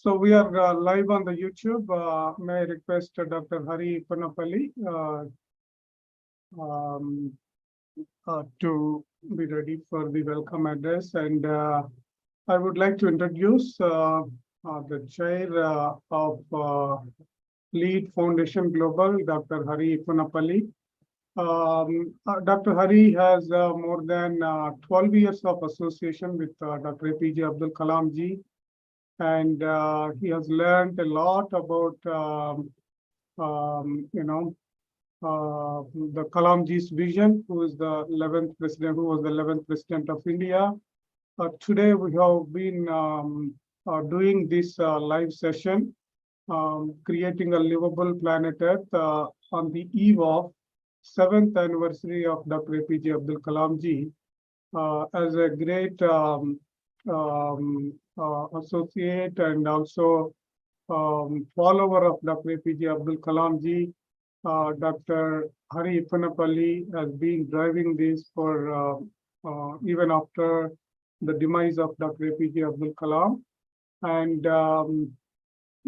So we are live on the YouTube. May I request Dr. Hari Panapalli to be ready for the welcome address. And I would like to introduce the chair of Lead Foundation Global, Dr. Hari Panapalli. Dr. Hari has more than 12 years of association with Dr. APJ Abdul Kalam ji. And he has learned a lot about, the Kalamji's vision, who was the 11th president of India. Today we have been doing this live session, creating a livable planet Earth on the eve of 7th anniversary of Dr. APJ Abdul Kalam ji. As a great associate and also follower of Dr. APJ Abdul Kalam ji, Dr. Hari Panapalli has been driving this for even after the demise of Dr. APJ Abdul Kalam. And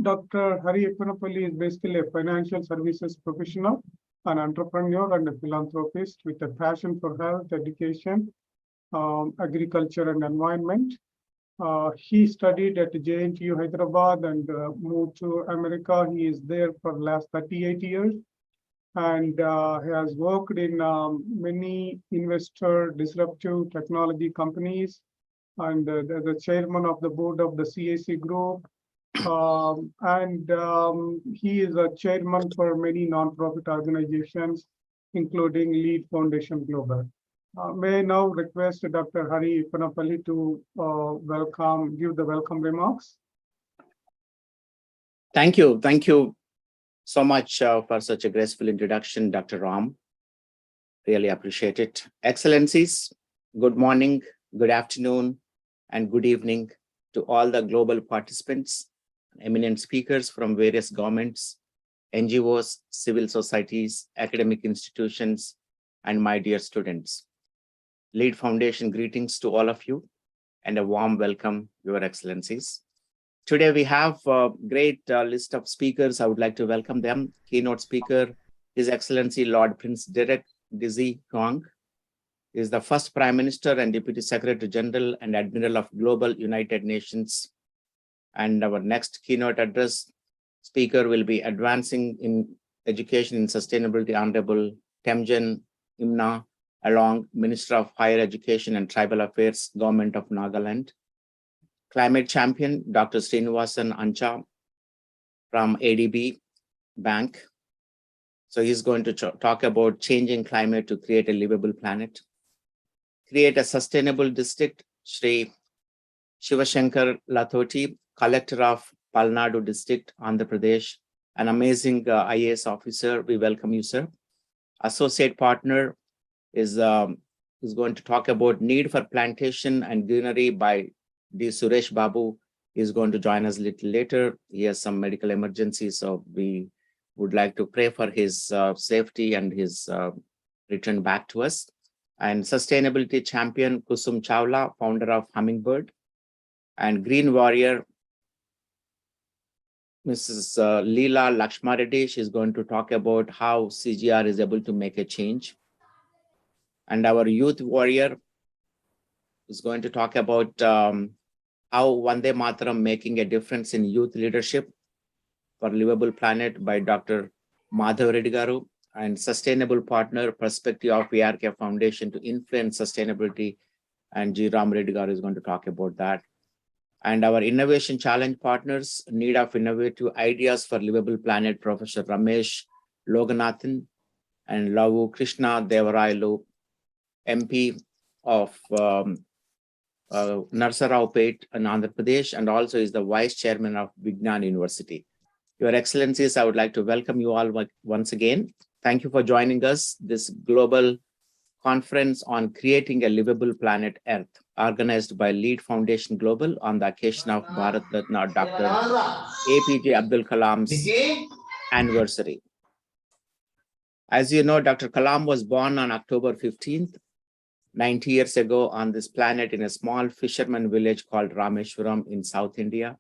Dr. Hari Panapalli is basically a financial services professional, an entrepreneur and a philanthropist with a passion for health, education, agriculture and environment. He studied at JNTU Hyderabad and moved to America. He is there for the last 38 years and he has worked in many investor disruptive technology companies and the chairman of the board of the CAC group. He is a chairman for many nonprofit organizations, including Lead Foundation Global. May I now request Dr. Hari Panapalli to give the welcome remarks. Thank you. Thank you so much for such a graceful introduction, Dr. Ram. Really appreciate it. Excellencies, good morning, good afternoon, and good evening to all the global participants, eminent speakers from various governments, NGOs, civil societies, academic institutions, and my dear students. Lead Foundation greetings to all of you and a warm welcome, Your Excellencies. Today we have a great list of speakers. I would like to welcome them. Keynote speaker, His Excellency Lord Prince Derek Dizzy Huang, is the first Prime Minister and Deputy Secretary General and Admiral of Global United Nations. And our next keynote address speaker will be Advancing in Education and Sustainability, Honorable Temjen Imna, along Minister of Higher Education and Tribal Affairs, Government of Nagaland. Climate Champion, Dr. Srinivasan Ancha from ADB Bank. So he's going to talk about changing climate to create a livable planet. Create a sustainable district, Shri Shivashankar Lathoti, Collector of Palnadu District, Andhra Pradesh, an amazing IAS officer. We welcome you, sir. Associate partner is going to talk about need for plantation and greenery by D. Suresh Babu. Is going to join us a little later. He has some medical emergency, so we would like to pray for his safety and his return back to us. And sustainability champion Kusum Chawla, founder of Hummingbird, and green warrior Mrs. Leela Lakshmareddy. She's going to talk about how CGR is able to make a change. And our youth warrior is going to talk about how Vande Mataram making a difference in youth leadership for Livable Planet by Dr. Madhav Reddy Garu, and sustainable partner perspective of VRK Foundation to influence sustainability. And G. Ram Reddy Garu is going to talk about that. And our innovation challenge partners, need of innovative ideas for Livable Planet, Professor Ramesh Loganathan and Lavu Krishna Devarailu, MP of Narsaraopet in Andhra Pradesh, and also is the Vice Chairman of Vignan University. Your Excellencies, I would like to welcome you all once again. Thank you for joining us this global conference on creating a livable planet Earth, organized by Lead Foundation Global on the occasion of Bharat Ratna Dr. APJ Abdul Kalam's anniversary. As you know, Dr. Kalam was born on October 15th, 90 years ago on this planet in a small fisherman village called Rameshwaram in South India.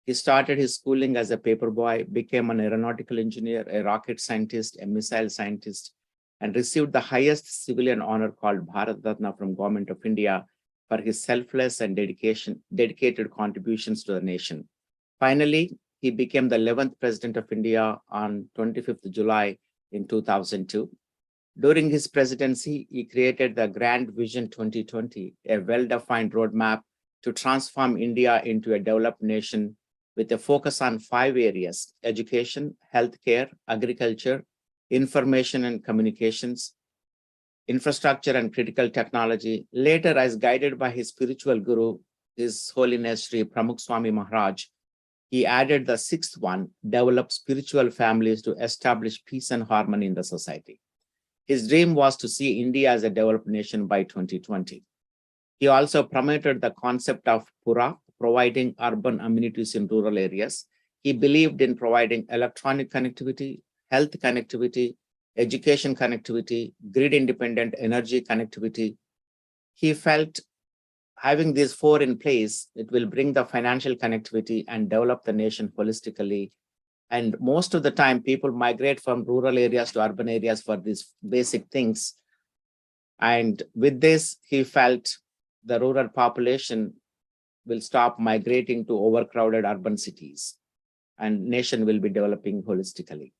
He started his schooling as a paper boy, became an aeronautical engineer, a rocket scientist, a missile scientist, and received the highest civilian honor called Bharat Ratna from Government of India for his selfless and dedicated contributions to the nation. Finally, he became the 11th President of India on 25th July in 2002. During his presidency, he created the Grand Vision 2020, a well-defined roadmap to transform India into a developed nation with a focus on 5 areas: education, healthcare, agriculture, information and communications, infrastructure and critical technology. Later, as guided by his spiritual guru, His Holiness Sri Pramukh Swami Maharaj, he added the 6th one: develop spiritual families to establish peace and harmony in the society. His dream was to see India as a developed nation by 2020. He also promoted the concept of Pura, providing urban amenities in rural areas. He believed in providing electronic connectivity, health connectivity, education connectivity, grid-independent energy connectivity. He felt having these 4 in place, it will bring the financial connectivity and develop the nation holistically. And most of the time, people migrate from rural areas to urban areas for these basic things. And with this, he felt the rural population will stop migrating to overcrowded urban cities, and nation will be developing holistically.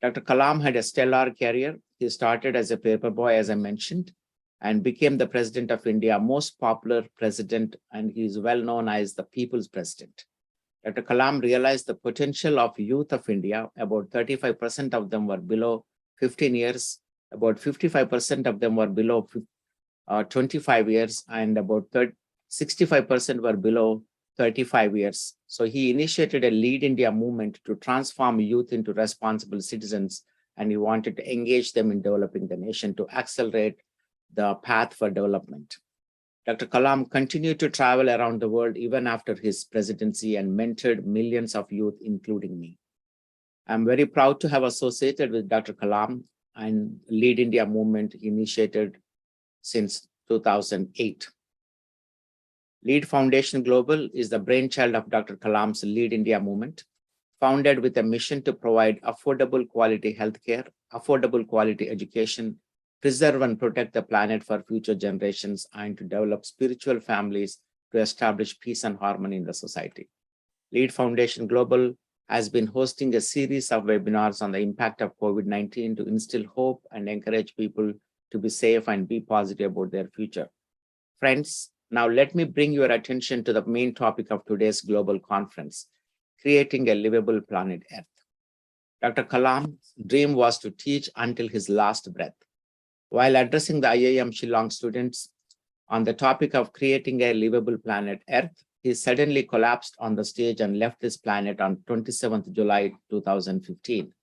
Dr. Kalam had a stellar career. He started as a paper boy, as I mentioned, and became the President of India, most popular president, and he is well known as the People's President. Dr. Kalam realized the potential of youth of India. About 35% of them were below 15 years, about 55% of them were below 25 years, and about 65% were below 35 years. So he initiated a Lead India movement to transform youth into responsible citizens, and he wanted to engage them in developing the nation to accelerate the path for development. Dr. Kalam continued to travel around the world even after his presidency and mentored millions of youth, including me. I'm very proud to have associated with Dr. Kalam and Lead India movement initiated since 2008. Lead Foundation Global is the brainchild of Dr. Kalam's Lead India movement, founded with a mission to provide affordable quality healthcare, affordable quality education, preserve and protect the planet for future generations, and to develop spiritual families to establish peace and harmony in the society. Lead Foundation Global has been hosting a series of webinars on the impact of COVID-19 to instill hope and encourage people to be safe and be positive about their future. Friends, now let me bring your attention to the main topic of today's global conference: creating a livable planet Earth. Dr. Kalam's dream was to teach until his last breath. While addressing the IIM Shillong students on the topic of creating a livable planet Earth, he suddenly collapsed on the stage and left this planet on 27th July 2015.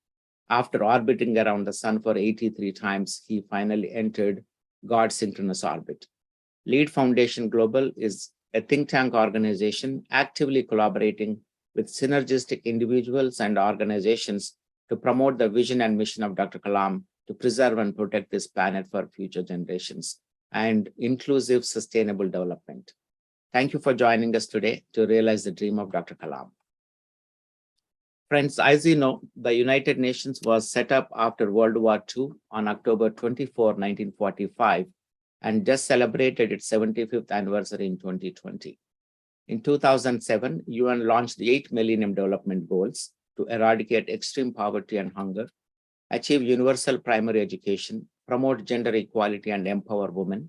After orbiting around the sun for 83 times, he finally entered God's synchronous orbit. Lead Foundation Global is a think tank organization actively collaborating with synergistic individuals and organizations to promote the vision and mission of Dr. Kalam to preserve and protect this planet for future generations and inclusive, sustainable development. Thank you for joining us today to realize the dream of Dr. Kalam. Friends, as you know, the United Nations was set up after World War II on October 24, 1945, and just celebrated its 75th anniversary in 2020. In 2007, UN launched the 8 Millennium Development Goals to eradicate extreme poverty and hunger, achieve universal primary education, promote gender equality and empower women,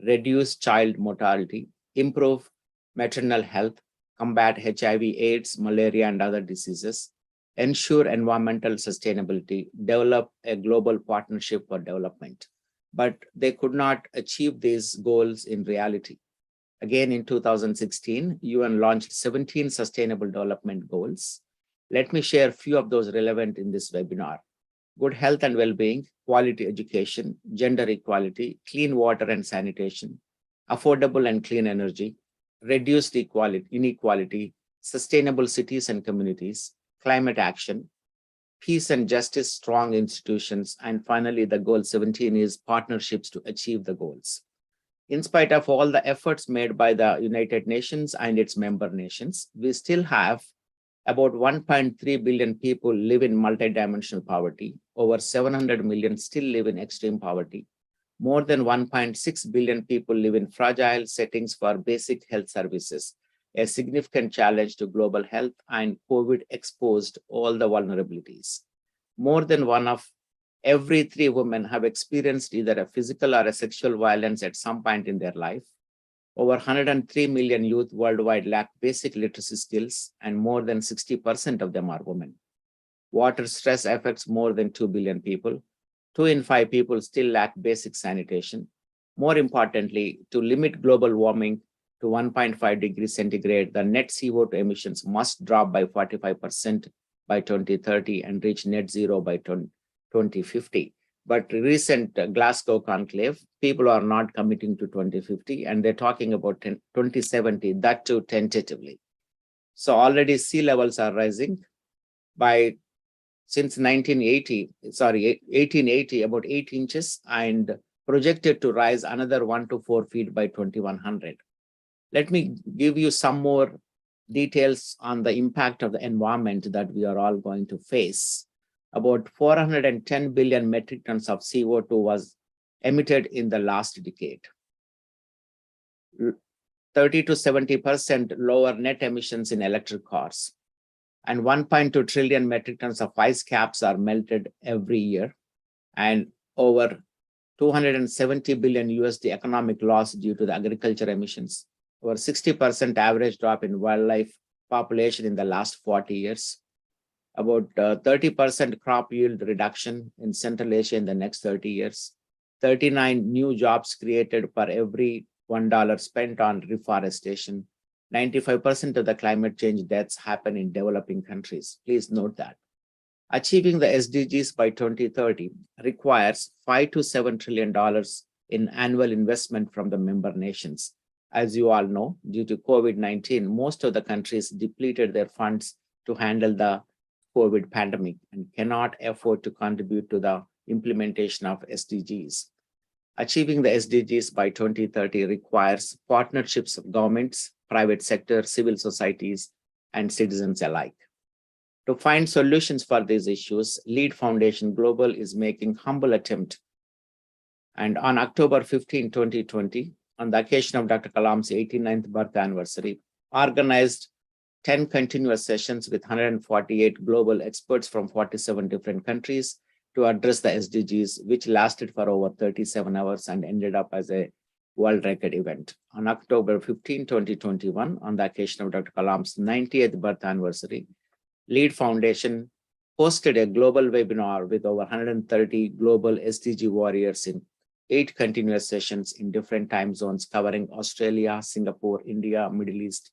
reduce child mortality, improve maternal health, combat HIV, AIDS, malaria, and other diseases, ensure environmental sustainability, develop a global partnership for development. But they could not achieve these goals in reality. Again, in 2016, UN launched 17 Sustainable Development Goals. Let me share a few of those relevant in this webinar: good health and well-being, quality education, gender equality, clean water and sanitation, affordable and clean energy, reduced inequality, sustainable cities and communities, climate action, peace and justice, strong institutions, and finally, the goal 17 is partnerships to achieve the goals. In spite of all the efforts made by the United Nations and its member nations, we still have About 1.3 billion people live in multidimensional poverty. Over 700 million still live in extreme poverty. More than 1.6 billion people live in fragile settings for basic health services, a significant challenge to global health, and COVID exposed all the vulnerabilities. More than one of every 3 women have experienced either a physical or a sexual violence at some point in their life. Over 103 million youth worldwide lack basic literacy skills, and more than 60% of them are women. Water stress affects more than 2 billion people. 2 in 5 people still lack basic sanitation. More importantly, to limit global warming to 1.5 degrees centigrade, the net CO2 emissions must drop by 45% by 2030 and reach net zero by 2050. But recent Glasgow conclave, people are not committing to 2050, and they're talking about 2070, that too tentatively. So already sea levels are rising by since 1880, about 8 inches, and projected to rise another 1 to 4 feet by 2100. Let me give you some more details on the impact of the environment that we are all going to face. About 410 billion metric tons of CO2 was emitted in the last decade. 30 to 70% lower net emissions in electric cars. And 1.2 trillion metric tons of ice caps are melted every year. And over 270 billion USD economic loss due to the agriculture emissions. Over 60% average drop in wildlife population in the last 40 years. About 30% crop yield reduction in Central Asia in the next 30 years. 39 new jobs created for every $1 spent on reforestation. 95% of the climate change deaths happen in developing countries. Please note that. Achieving the SDGs by 2030 requires $5 to $7 trillion in annual investment from the member nations. As you all know, due to COVID-19, most of the countries depleted their funds to handle the COVID pandemic and cannot afford to contribute to the implementation of SDGs. Achieving the SDGs by 2030 requires partnerships of governments, private sector, civil societies, and citizens alike. To find solutions for these issues, Lead Foundation Global is making humble attempt. And on October 15, 2020, on the occasion of Dr. Kalam's 89th birth anniversary, organized 10 continuous sessions with 148 global experts from 47 different countries to address the SDGs, which lasted for over 37 hours and ended up as a world record event. On October 15, 2021, on the occasion of Dr. Kalam's 90th birth anniversary, Lead Foundation hosted a global webinar with over 130 global SDG warriors in 8 continuous sessions in different time zones covering Australia, Singapore, India, Middle East,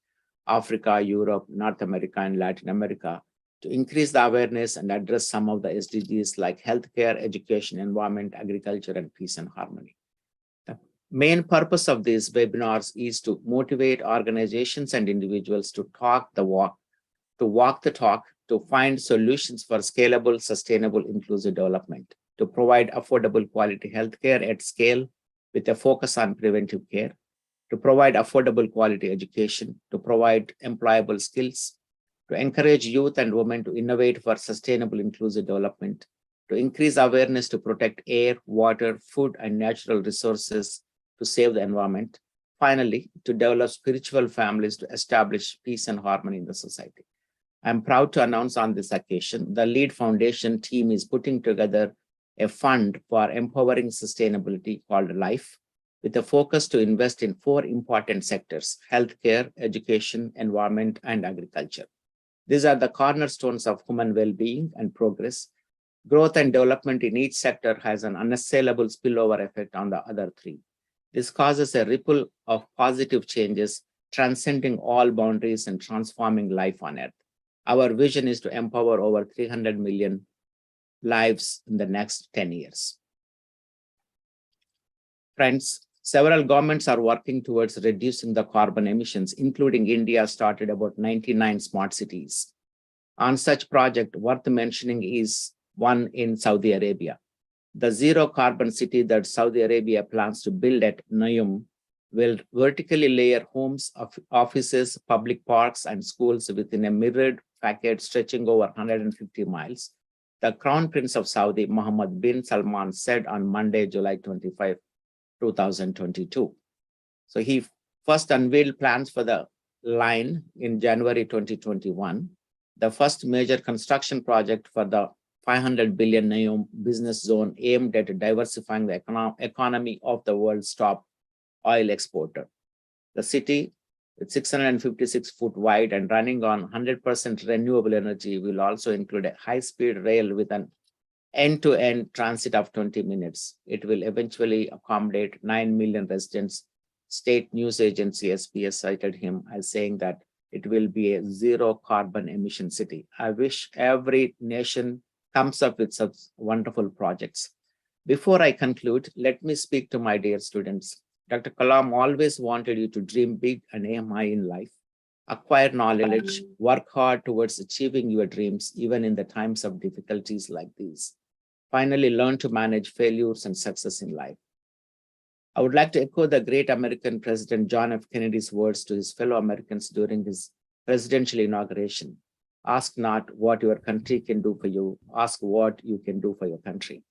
Africa, Europe, North America, and Latin America to increase the awareness and address some of the SDGs like healthcare, education, environment, agriculture, and peace and harmony. The main purpose of these webinars is to motivate organizations and individuals to walk the talk, to find solutions for scalable, sustainable, inclusive development, to provide affordable quality healthcare at scale with a focus on preventive care, to provide affordable quality education, to provide employable skills, to encourage youth and women to innovate for sustainable inclusive development, to increase awareness to protect air, water, food, and natural resources to save the environment. Finally, to develop spiritual families to establish peace and harmony in the society. I'm proud to announce on this occasion, the Lead Foundation team is putting together a fund for empowering sustainability called LIFE, with a focus to invest in 4 important sectors: healthcare, education, environment, and agriculture. These are the cornerstones of human well-being and progress. Growth and development in each sector has an unassailable spillover effect on the other 3. This causes a ripple of positive changes, transcending all boundaries and transforming life on Earth. Our vision is to empower over 300 million lives in the next 10 years. Friends, several governments are working towards reducing the carbon emissions, including India started about 99 smart cities. On such project, worth mentioning is one in Saudi Arabia. The zero carbon city that Saudi Arabia plans to build at Naum will vertically layer homes, offices, public parks, and schools within a mirrored facade stretching over 150 miles, the Crown Prince of Saudi, Mohammed bin Salman, said on Monday, July 25, 2022. So he first unveiled plans for the line in January 2021, the first major construction project for the 500 billion NEOM business zone aimed at diversifying the economy of the world's top oil exporter. The city, with 656 foot wide and running on 100% renewable energy, will also include a high-speed rail with an end-to-end transit of 20 minutes. It will eventually accommodate 9 million residents. State news agency SBS cited him as saying that it will be a zero carbon emission city. I wish every nation comes up with such wonderful projects. Before I conclude, let me speak to my dear students. Dr. Kalam always wanted you to dream big and aim high in life, acquire knowledge, work hard towards achieving your dreams, even in the times of difficulties like these. Finally, learn to manage failures and success in life. I would like to echo the great American President John F. Kennedy's words to his fellow Americans during his presidential inauguration. Ask not what your country can do for you, ask what you can do for your country.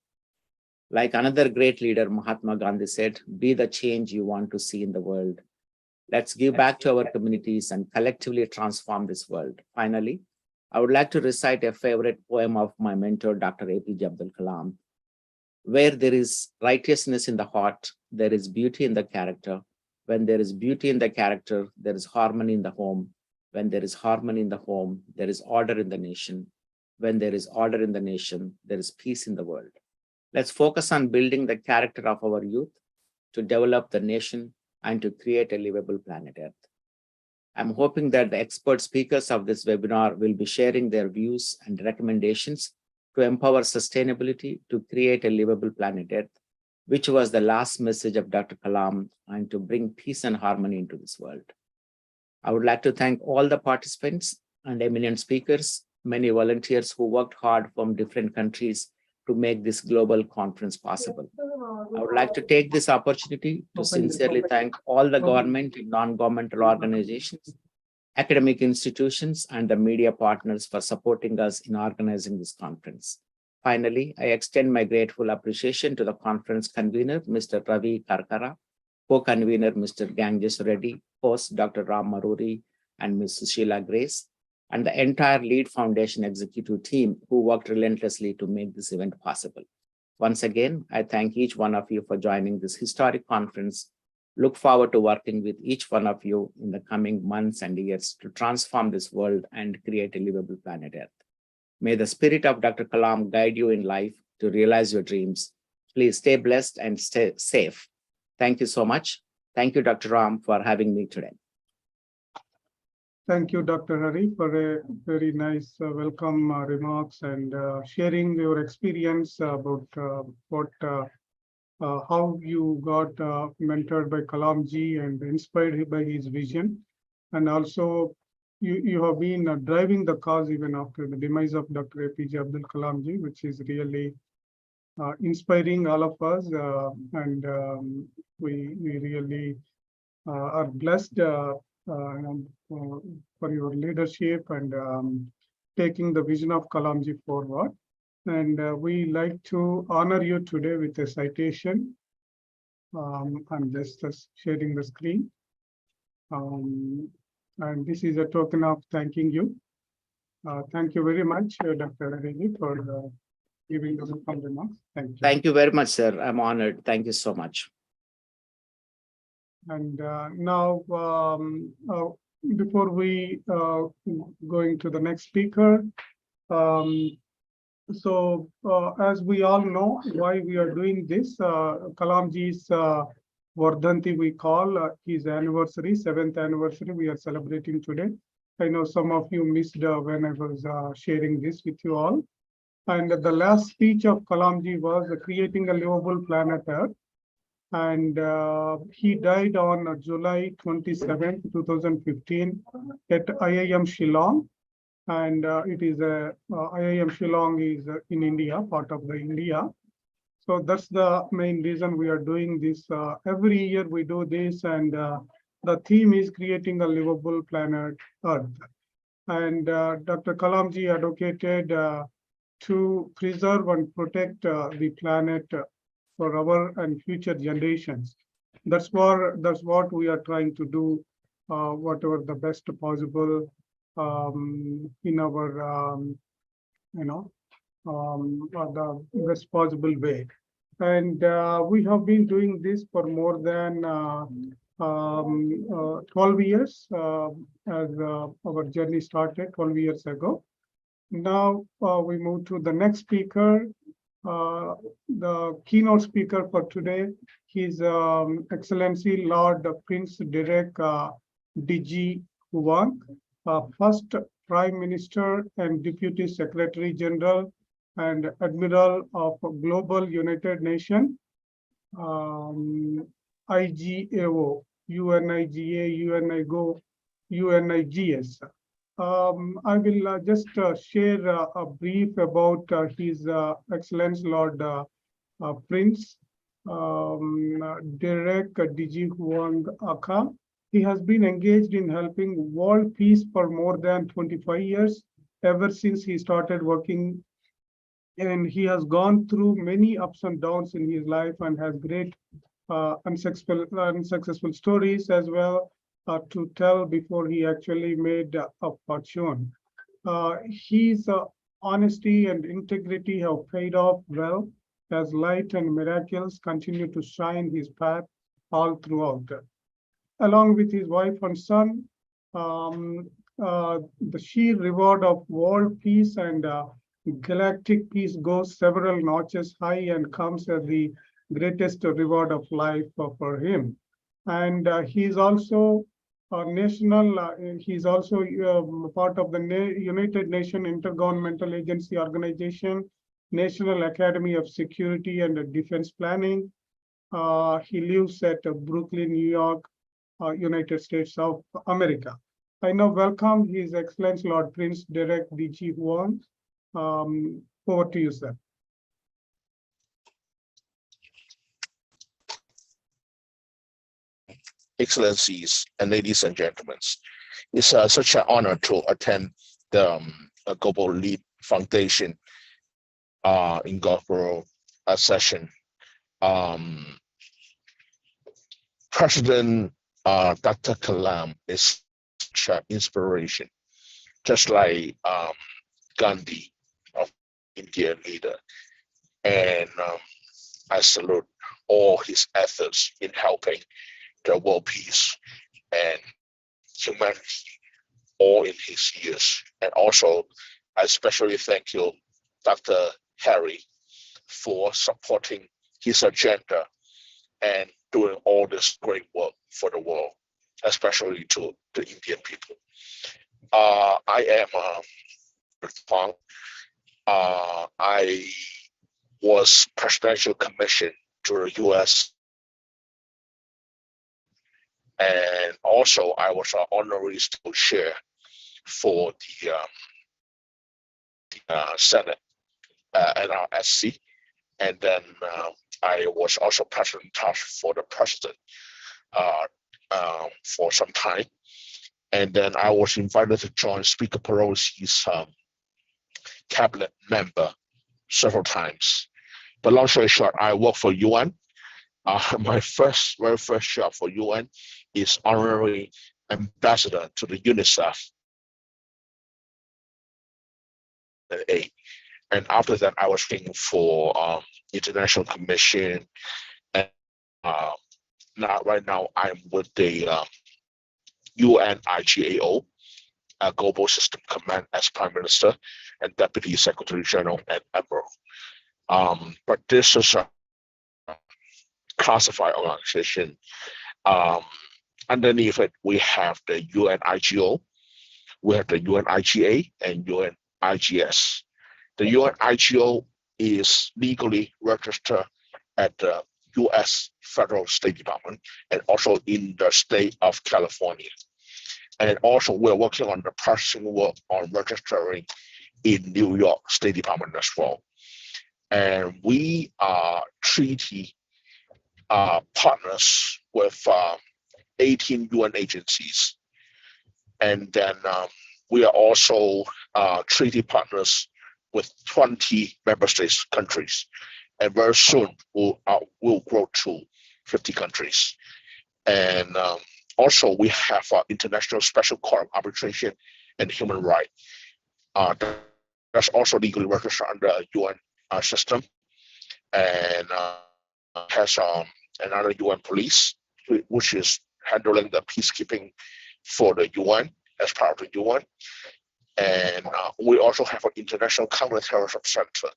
Like another great leader, Mahatma Gandhi said, be the change you want to see in the world. Let's give back to our communities and collectively transform this world. Finally, I would like to recite a favorite poem of my mentor, Dr. APJ Abdul Kalam. Where there is righteousness in the heart, there is beauty in the character. When there is beauty in the character, there is harmony in the home. When there is harmony in the home, there is order in the nation. When there is order in the nation, there is peace in the world. Let's focus on building the character of our youth to develop the nation and to create a livable planet Earth. I'm hoping that the expert speakers of this webinar will be sharing their views and recommendations to empower sustainability to create a livable planet Earth, which was the last message of Dr. Kalam, and to bring peace and harmony into this world. I would like to thank all the participants and eminent speakers, many volunteers who worked hard from different countries to make this global conference possible. I would like to take this opportunity to sincerely thank all the government and non-governmental organizations, academic institutions, and the media partners for supporting us in organizing this conference. Finally, I extend my grateful appreciation to the conference convener, Mr. Ravi Karkara, co-convener, Mr. Ganges Reddy, host, Dr. Ram Maruri, and Ms. Sushila Grace, and the entire LEAD Foundation executive team who worked relentlessly to make this event possible. Once again, I thank each one of you for joining this historic conference. Look forward to working with each one of you in the coming months and years to transform this world and create a livable planet Earth. May the spirit of Dr. Kalam guide you in life to realize your dreams. Please stay blessed and stay safe. Thank you so much. Thank you, Dr. Ram, for having me today. Thank you, Dr. Hari, for a very nice welcome remarks and sharing your experience about how you got mentored by Kalamji and inspired by his vision. And also, you have been driving the cause even after the demise of Dr. APJ Abdul Kalamji, which is really inspiring all of us. And we really are blessed for your leadership and taking the vision of Kalamji forward. And we like to honor you today with a citation. I'm just sharing the screen. And this is a token of thanking you. Thank you very much, Dr. Reddy, for giving the welcome remarks. Thank you. Thank you very much, sir. I'm honored. Thank you so much. And now, before we going to the next speaker, so as we all know why we are doing this, Kalamji's Vardhanti we call his anniversary, 7th anniversary we are celebrating today. I know some of you missed when I was sharing this with you all. And the last speech of Kalamji was creating a livable planet Earth. And he died on July 27, 2015 at IIM Shillong. And it is IIM Shillong is in India, part of the India. So that's the main reason we are doing this. Every year we do this, and the theme is creating a livable planet Earth. And Dr. Kalamji advocated to preserve and protect the planet for our and future generations. That's what we are trying to do, whatever the best possible in our the best possible way. And we have been doing this for more than 12 years as our journey started 12 years ago. Now we move to the next speaker, the keynote speaker for today. His Excellency Lord Prince Derek DG Huang, first Prime Minister and Deputy Secretary General and Admiral of Global United Nations, IGAO, UNIGA, UNIGO, UNIGS. I will just share a brief about His Excellence Lord Prince Derek DG Huang Aka. He has been engaged in helping world peace for more than 25 years, ever since he started working. And he has gone through many ups and downs in his life and has great unsuccessful stories as well to tell before he actually made a fortune. His honesty and integrity have paid off well as light and miracles continue to shine his path all throughout. Along with his wife and son, the sheer reward of world peace and galactic peace goes several notches high and comes as the greatest reward of life for him. And he's also he's also part of the United Nations Intergovernmental Agency Organization, National Academy of Security and Defense Planning. He lives at Brooklyn, New York, United States of America. I now welcome His Excellency Lord Prince Derek DG Huang. Over to you, sir. Excellencies and ladies and gentlemen, it's such an honor to attend the Global Lead Foundation inaugural session. President Dr. Kalam is such an inspiration, just like Gandhi, of Indian leader, and I salute all his efforts in helping the world peace and humanity all in his years. And also, I especially thank you, Dr. Harry, for supporting his agenda and doing all this great work for the world, especially to the Indian people. I am Huang. I was presidential commissioned to the U.S. And also, I was an honorary school chair for the Senate NRSC, and then I was also president task for the president for some time, and then I was invited to join Speaker Pelosi's cabinet member several times. But long story short, I work for UN. My very first job for UN is honorary ambassador to the UNICEF. And after that, I was working for International Commission. And right now, I'm with the UNIGAO, Global System Command as Prime Minister and Deputy Secretary General and Admiral. But this is a classified organization. Underneath it, we have the UNIGO, we have the UNIGA and UNIGS. The UNIGO is legally registered at the U.S. Federal State Department and also in the state of California. And also we're working on the processing work on registering in New York State Department as well. And we are treaty partners with 18 UN agencies. And then we are also treaty partners with 20 member states countries, and very soon we'll grow to 50 countries. And also we have International Special Court of Arbitration and Human Rights. That's also legally registered under UN system, and has another UN police, which is handling the peacekeeping for the UN as part of the UN. And we also have an International Counterterrorism Center,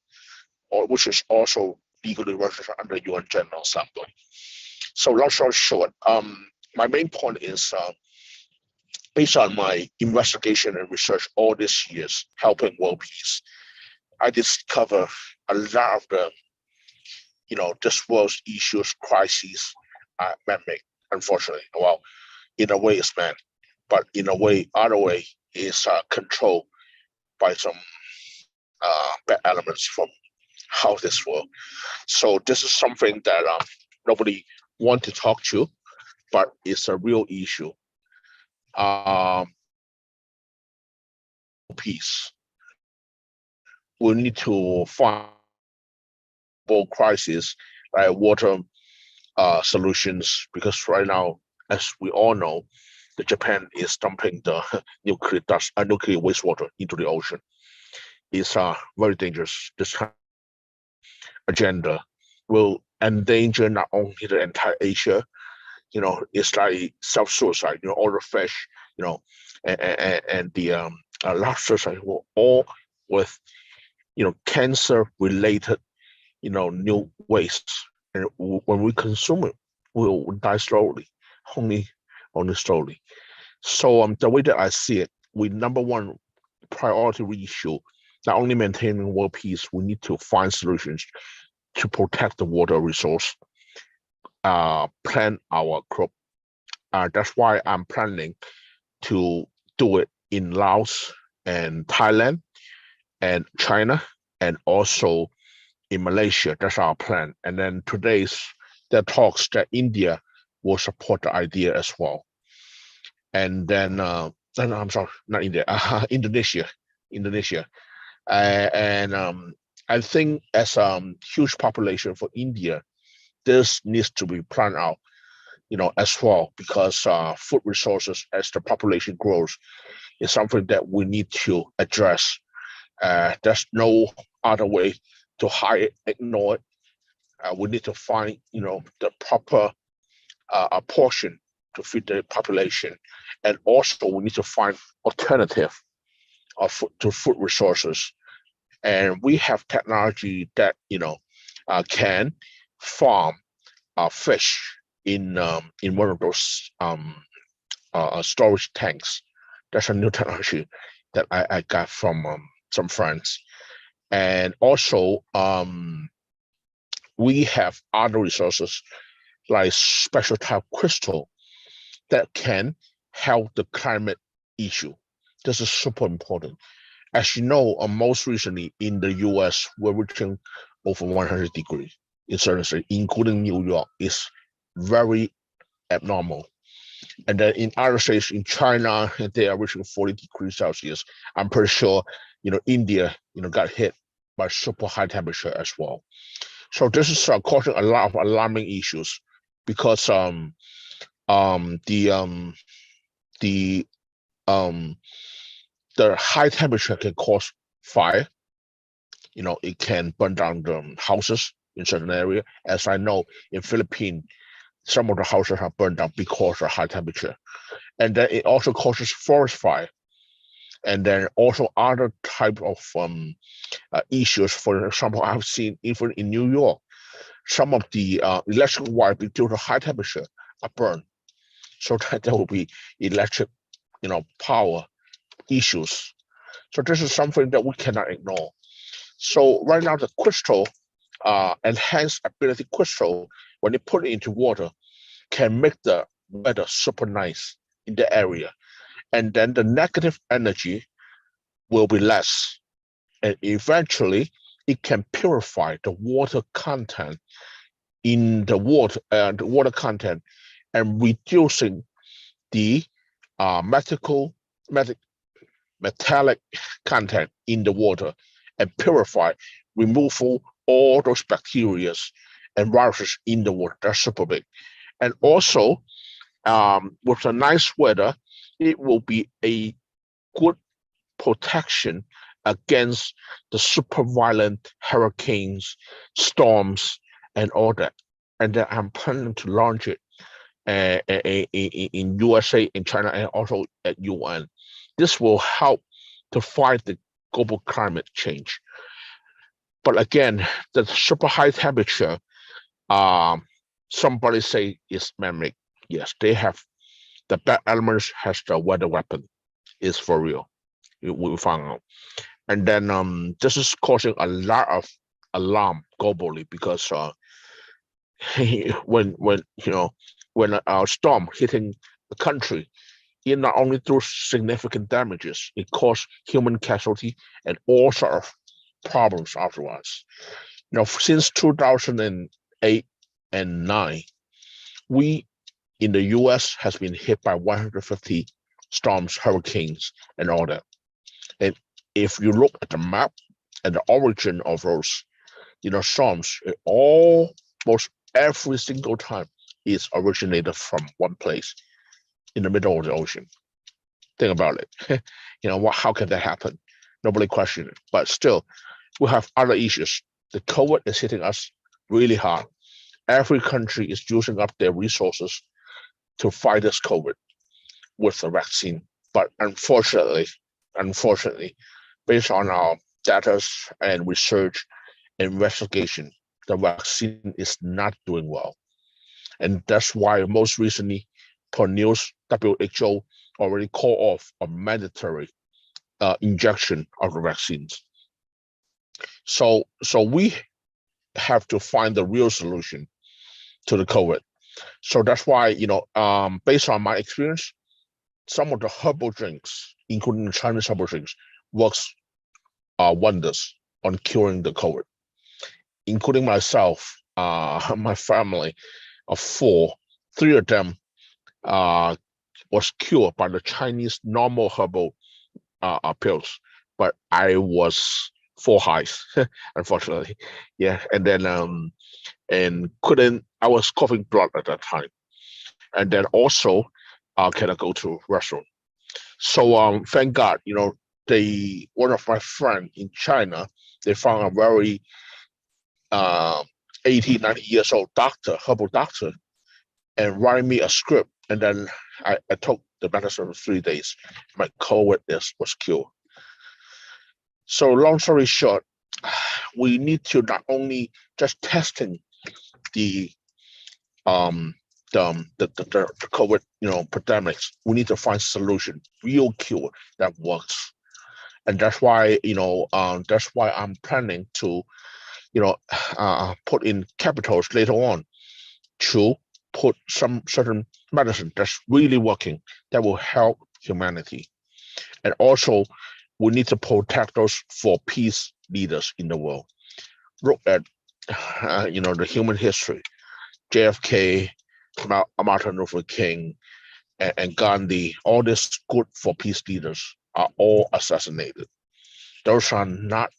which is also legally registered under UN General Assembly. So long story short, my main point is based on my investigation and research all these years helping world peace, I discover a lot of the, this world's issues, crises are man-made, unfortunately. Well, in a way it's man, but in a way, other way is controlled by some bad elements from how this world. So this is something that nobody want to talk to, but it's a real issue. Peace. We need to find crisis, like water solutions, because right now, as we all know, the Japan is dumping the nuclear wastewater into the ocean. It's very dangerous. This kind of agenda will endanger not only the entire Asia, it's like self-suicide, all the fish, and the lobsters will all with, cancer-related, new waste. And when we consume it, we'll die slowly, only slowly. So the way that I see it, number one priority issue, not only maintaining world peace, we need to find solutions to protect the water resource, plan our crop. That's why I'm planning to do it in Laos and Thailand and China, and also in Malaysia. That's our plan. And then there are talks that India will support the idea as well. And then, I'm sorry, not India, Indonesia. And I think as a huge population for India, this needs to be planned out, as well, because food resources as the population grows is something that we need to address. There's no other way to hide it, ignore it. We need to find, the proper portion to feed the population, and also we need to find alternative to food resources. And we have technology that can farm fish in one of those storage tanks. That's a new technology that I got from some friends. And also we have other resources like special type crystal that can help the climate issue. This is super important. As you know, most recently in the US, we're reaching over 100 degrees in certain states, including New York. Is very abnormal. And then in other states in China, they are reaching 40 degrees Celsius. I'm pretty sure, India, got hit by super high temperature as well. So this is causing a lot of alarming issues, because the high temperature can cause fire. It can burn down the houses in certain area. As I know, in Philippines, some of the houses are burned down because of high temperature. And then it also causes forest fire. And then also other type of issues. For example, I've seen even in New York, some of the electric wire due to high temperature are burned. So that there will be electric, power issues. So this is something that we cannot ignore. So right now the crystal, enhanced ability crystal, when you put it into water, can make the weather super nice in the area. And then the negative energy will be less. And eventually it can purify the water content in the water content, and reducing the metallic content in the water and purify, remove all those bacteria and viruses in the water. That's super big. And also, with the nice weather, it will be a good protection against the super violent hurricanes, storms, and all that. And then I'm planning to launch it in USA, in China, and also at UN. This will help to fight the global climate change. But again, the super high temperature, somebody say is man-made. Yes, they have the bad elements has the weather weapon. Is for real. We found out. And then this is causing a lot of alarm globally because when when a storm hitting the country, it not only through significant damages, it caused human casualty and all sort of problems afterwards. Since 2008 and 9, we in the US has been hit by 150 storms, hurricanes, and all that. And if you look at the map and the origin of those, storms, it almost every single time is originated from one place in the middle of the ocean. Think about it. How can that happen? Nobody questioned it. But still, we have other issues. The COVID is hitting us really hard. Every country is using up their resources to fight this COVID with the vaccine. But unfortunately, based on our data and research and investigation, the vaccine is not doing well. And that's why most recently, per news, WHO already called off a mandatory injection of the vaccines. So we have to find the real solution to the COVID. So that's why, based on my experience, some of the herbal drinks, including the Chinese herbal drinks, works wonders on curing the COVID. Including myself, my family of 4, 3 of them was cured by the Chinese normal herbal pills, but I was 4 highs, unfortunately. Yeah, and then I was coughing blood at that time, and then also cannot go to restaurant. So thank God, one of my friend in China, they found a very 80, 90 years old doctor, herbal doctor, and write me a script. And then I took the medicine for 3 days. My COVID was cured. So long story short, we need to not only just testing the COVID, pandemics. We need to find solution, real cure that works. And that's why, I'm planning to, put in capitals later on to put some certain medicine that's really working that will help humanity. And also, we need to protect those for peace leaders in the world. Look at, the human history. JFK, Martin Luther King, and Gandhi, all these good for peace leaders are all assassinated. Those are not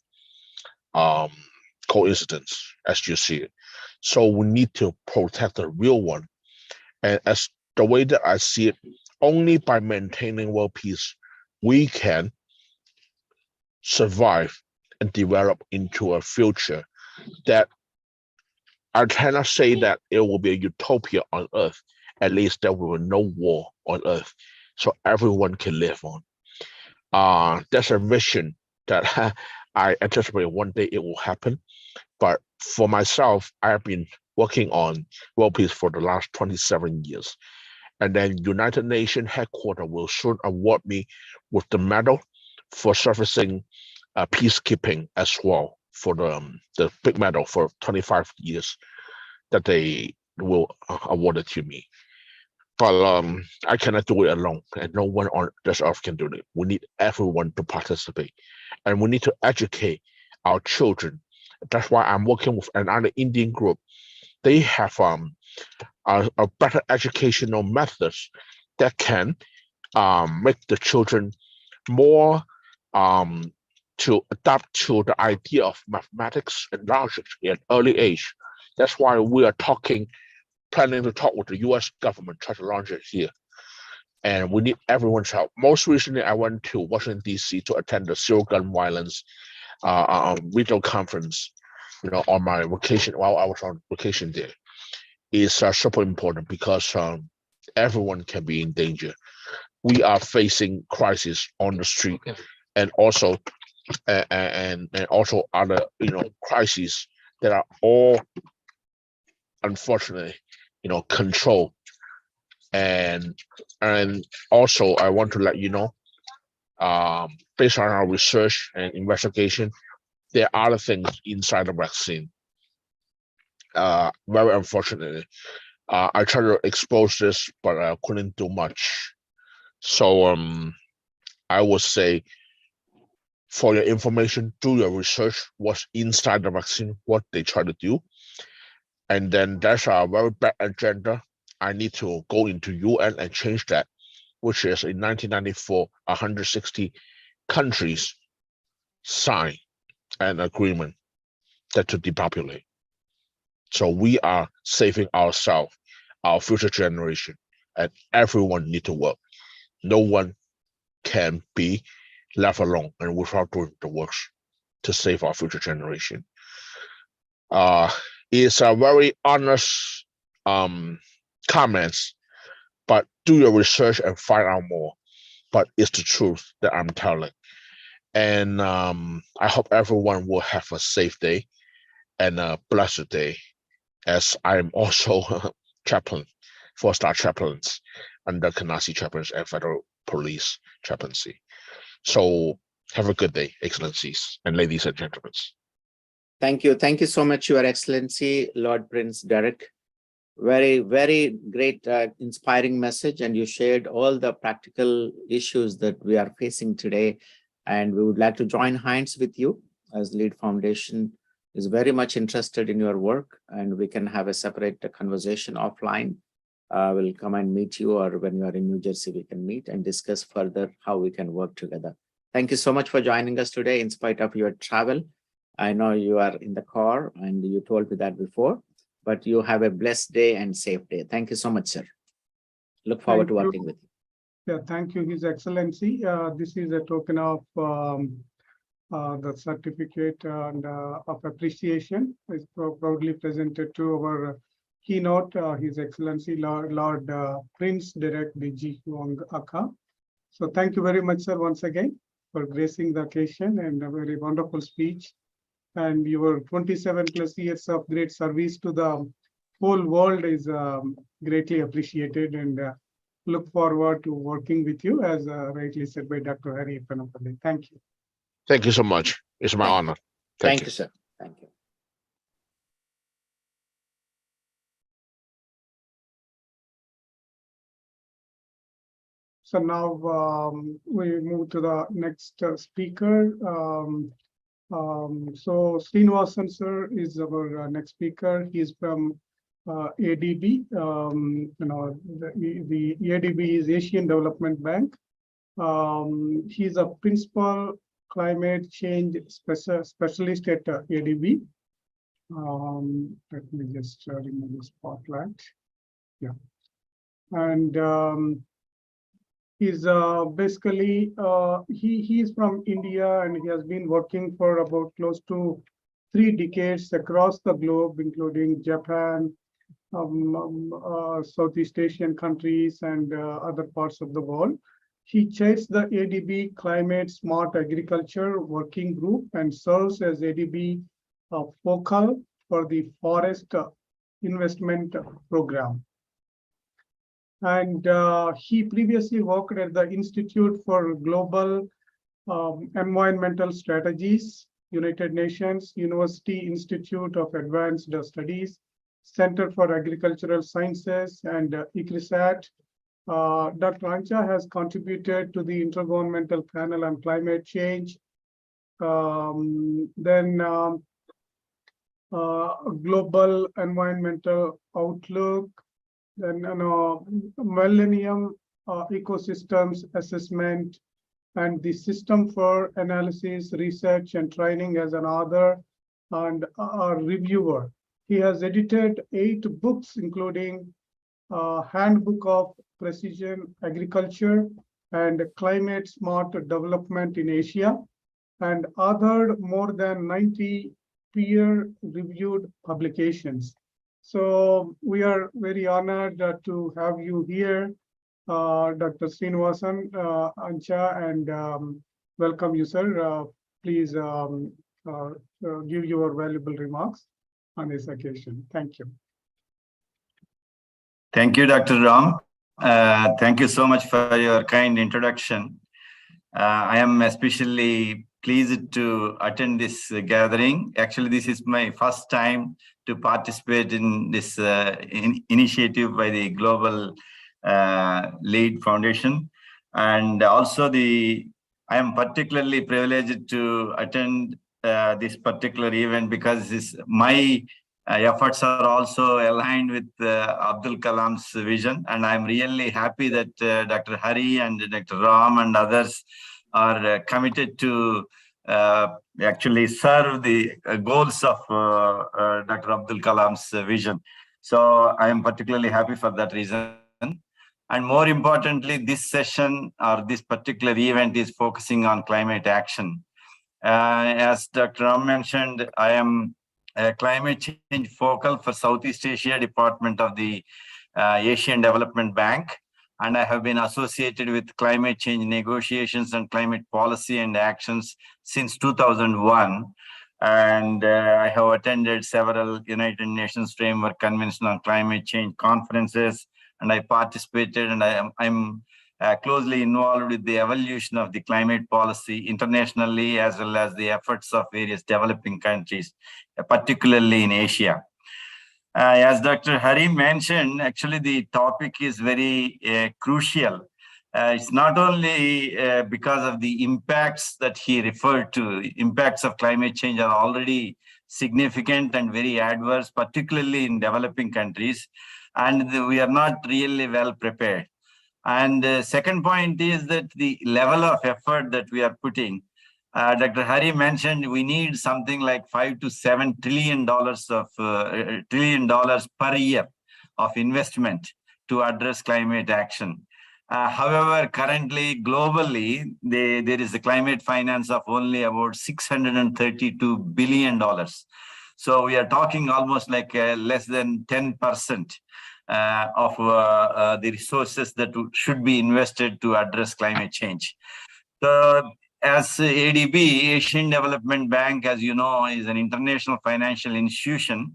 coincidence, as you see it. So we need to protect the real one. And as the way that I see it, only by maintaining world peace, we can survive and develop into a future that I cannot say that it will be a utopia on Earth. At least there will be no war on Earth, so everyone can live on. That's a vision that I anticipate one day it will happen. But for myself, I have been working on world peace for the last 27 years. And then United Nations headquarters will soon award me with the medal for servicing peacekeeping as well, for the big medal for 25 years that they will award it to me. But I cannot do it alone, and no one on this earth can do it. We need everyone to participate, and we need to educate our children. That's why I'm working with another Indian group. They have a better educational methods that can make the children more to adapt to the idea of mathematics and logic at an early age. That's why we are planning to talk with the US government, try to launch it here. And we need everyone's help. Most recently, I went to Washington, D.C. to attend the Zero Gun Violence regional conference, on my vacation, while I was on vacation there. It's super important because everyone can be in danger. We are facing crisis on the street, and also and also other crises that are all unfortunately controlled. And also I want to let you know, based on our research and investigation, there are other things inside the vaccine. Very unfortunately, I tried to expose this, but I couldn't do much. So I would say, for your information, do your research, what's inside the vaccine, what they try to do. And then that's a very bad agenda. I need to go into UN and change that, which is in 1994, 160 countries signed an agreement that to depopulate. So we are saving ourselves, our future generation, and everyone need to work. No one can be left alone and without doing the works to save our future generation. It's a very honest comments, but do your research and find out more. But it's the truth that I'm telling. And I hope everyone will have a safe day and a blessed day, as I'm also chaplain, 4-star chaplains under Kanasi chaplains and Federal Police chaplaincy. So have a good day, Excellencies and ladies and gentlemen. Thank you. Thank you so much, Your Excellency, Lord Prince Derek. Very, very great, inspiring message. And you shared all the practical issues that we are facing today. And we would like to join hands with you, as Lead Foundation is very much interested in your work, and we can have a separate conversation offline. We'll come and meet you, or when you are in New Jersey, we can meet and discuss further how we can work together. Thank you so much for joining us today in spite of your travel. I know you are in the car and you told me that before, but you have a blessed day and safe day. Thank you so much, sir. Look forward to working with you. Yeah, thank you, His Excellency. This is a token of the certificate and of appreciation is proudly presented to our keynote, His Excellency Lord Prince Derek B.G. Huang Aka. So thank you very much, sir, once again for gracing the occasion, and a very wonderful speech. And your 27 plus years of great service to the whole world is greatly appreciated, and look forward to working with you, as rightly said by Dr. Hari Panapalli. Thank you. Thank you so much. It's my honor. Thank you, sir. Thank you. So now we move to the next speaker. So Srinivasan sir is our next speaker. He's from ADB. The ADB is Asian Development Bank. He's a principal climate change specialist at ADB. Let me just remove the spotlight. Yeah, and he's basically he's from India, and he has been working for about close to 3 decades across the globe, including Japan, Southeast Asian countries, and other parts of the world. He chairs the ADB Climate Smart Agriculture Working Group and serves as ADB focal for the Forest Investment Program. And he previously worked at the Institute for Global Environmental Strategies, United Nations, University Institute of Advanced Studies, Center for Agricultural Sciences, and ICRISAT. Dr. Ancha has contributed to the Intergovernmental Panel on Climate Change, Global Environmental Outlook, then Millennium Ecosystems Assessment, and the System for Analysis, Research, and Training as an author and a reviewer. He has edited 8 books, including Handbook of Precision Agriculture and Climate Smart Development in Asia, and authored more than 90 peer-reviewed publications. So we are very honored to have you here, Dr. Srinivasan Ancha, and welcome you, sir. Please give your valuable remarks on this occasion. Thank you. Thank you, Dr. Ram. Thank you so much for your kind introduction. I am especially pleased to attend this gathering. Actually, this is my first time to participate in this initiative by the Global Lead Foundation. And also I am particularly privileged to attend this particular event because my efforts are also aligned with Abdul Kalam's vision. And I'm really happy that Dr. Hari and Dr. Ram and others are committed to actually serve the goals of Dr. Abdul Kalam's vision. So I am particularly happy for that reason. And more importantly, this session or this particular event is focusing on climate action. As Dr. Ram mentioned, I am a climate change focal for Southeast Asia Department of the Asian Development Bank. And I have been associated with climate change negotiations and climate policy and actions since 2001. And I have attended several United Nations Framework Convention on Climate Change conferences, and I participated, and I'm closely involved with the evolution of the climate policy internationally, as well as the efforts of various developing countries, particularly in Asia. As Dr. Hari mentioned, actually the topic is very crucial. It's not only because of the impacts that he referred to. Impacts of climate change are already significant and very adverse, particularly in developing countries, and we are not really well prepared. And the second point is that the level of effort that we are putting, Dr. Hari mentioned we need something like $5 to $7 trillion per year of investment to address climate action. However, currently, globally, there is a climate finance of only about $632 billion. So we are talking almost like less than 10% of the resources that should be invested to address climate change. So as ADB, Asian Development Bank, as you know, is an international financial institution,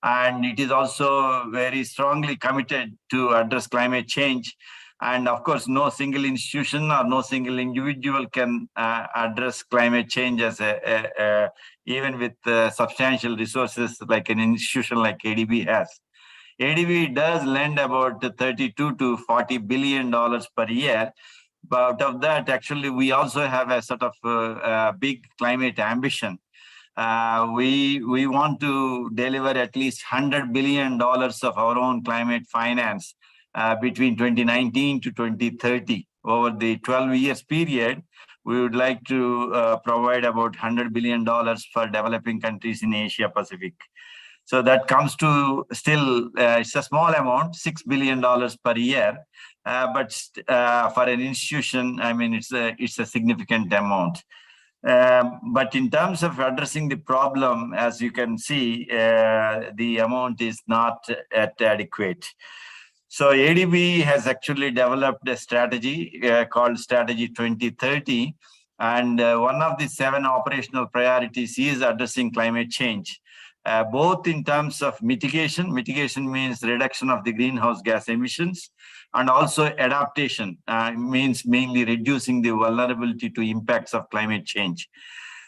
and it is also very strongly committed to address climate change. And of course, no single institution or no single individual can address climate change as even with substantial resources like an institution like ADB has. ADB does lend about $32 to $40 billion per year. But out of that, actually, we also have a sort of big climate ambition. We want to deliver at least $100 billion of our own climate finance between 2019 to 2030. Over the 12 years period, we would like to provide about $100 billion for developing countries in Asia Pacific. So that comes to still, it's a small amount, $6 billion per year. But for an institution, I mean, it's a significant amount. But in terms of addressing the problem, as you can see, the amount is not adequate. So ADB has actually developed a strategy called Strategy 2030. And one of the 7 operational priorities is addressing climate change. Both in terms of mitigation. Mitigation means reduction of the greenhouse gas emissions, and also adaptation means mainly reducing the vulnerability to impacts of climate change.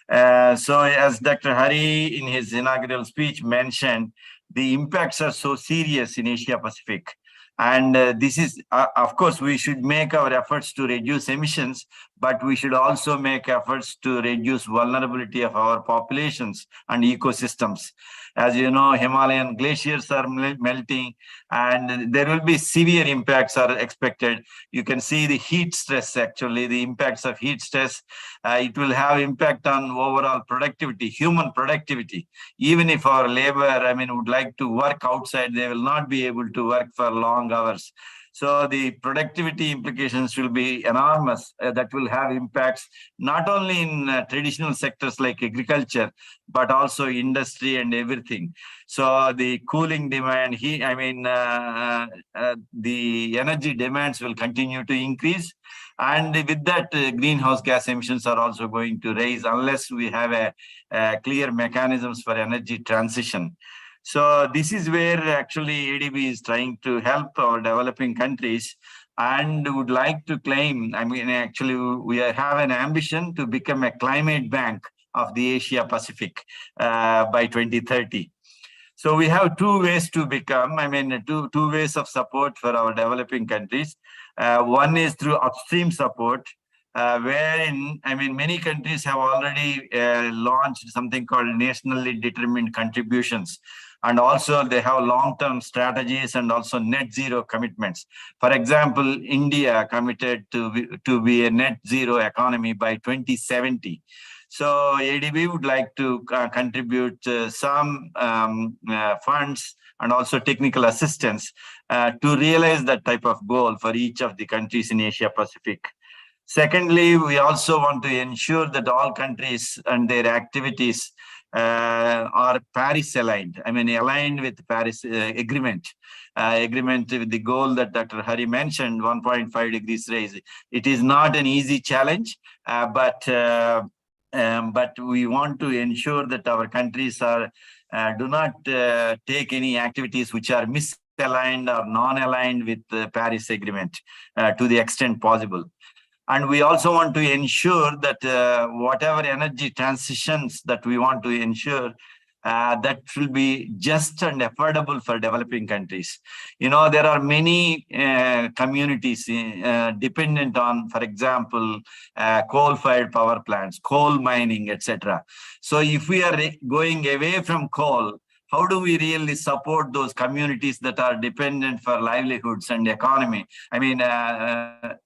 So as Dr. Hari in his inaugural speech mentioned, the impacts are so serious in Asia Pacific. And this is, of course, we should make our efforts to reduce emissions, but we should also make efforts to reduce vulnerability of our populations and ecosystems. As you know, Himalayan glaciers are melting, and there will be severe impacts are expected. You can see the heat stress, actually, the impacts of heat stress. It will have impact on overall productivity, human productivity. Even if our labor, would like to work outside, they will not be able to work for long hours. So the productivity implications will be enormous. That will have impacts not only in traditional sectors like agriculture, but also industry and everything. So the cooling demand, the energy demands will continue to increase. And with that, greenhouse gas emissions are also going to rise unless we have a clear mechanisms for energy transition. So this is where actually ADB is trying to help our developing countries and would like to claim, actually we have an ambition to become a climate bank of the Asia Pacific by 2030. So we have two ways to become, two ways of support for our developing countries. One is through upstream support, wherein, many countries have already launched something called nationally determined contributions. And also they have long-term strategies and also net zero commitments. For example, India committed to be a net zero economy by 2070. So ADB would like to contribute some funds and also technical assistance to realize that type of goal for each of the countries in Asia Pacific. Secondly, we also want to ensure that all countries and their activities are Paris aligned. Aligned with the Paris agreement. Agreement with the goal that Dr. Hari mentioned, 1.5 degrees raise. It is not an easy challenge, but we want to ensure that our countries are do not take any activities which are misaligned or non-aligned with the Paris Agreement to the extent possible. And we also want to ensure that whatever energy transitions that we want to ensure, that will be just and affordable for developing countries. There are many communities dependent on, for example, coal-fired power plants, coal mining, etc. So if we are going away from coal, how do we really support those communities that are dependent for livelihoods and economy?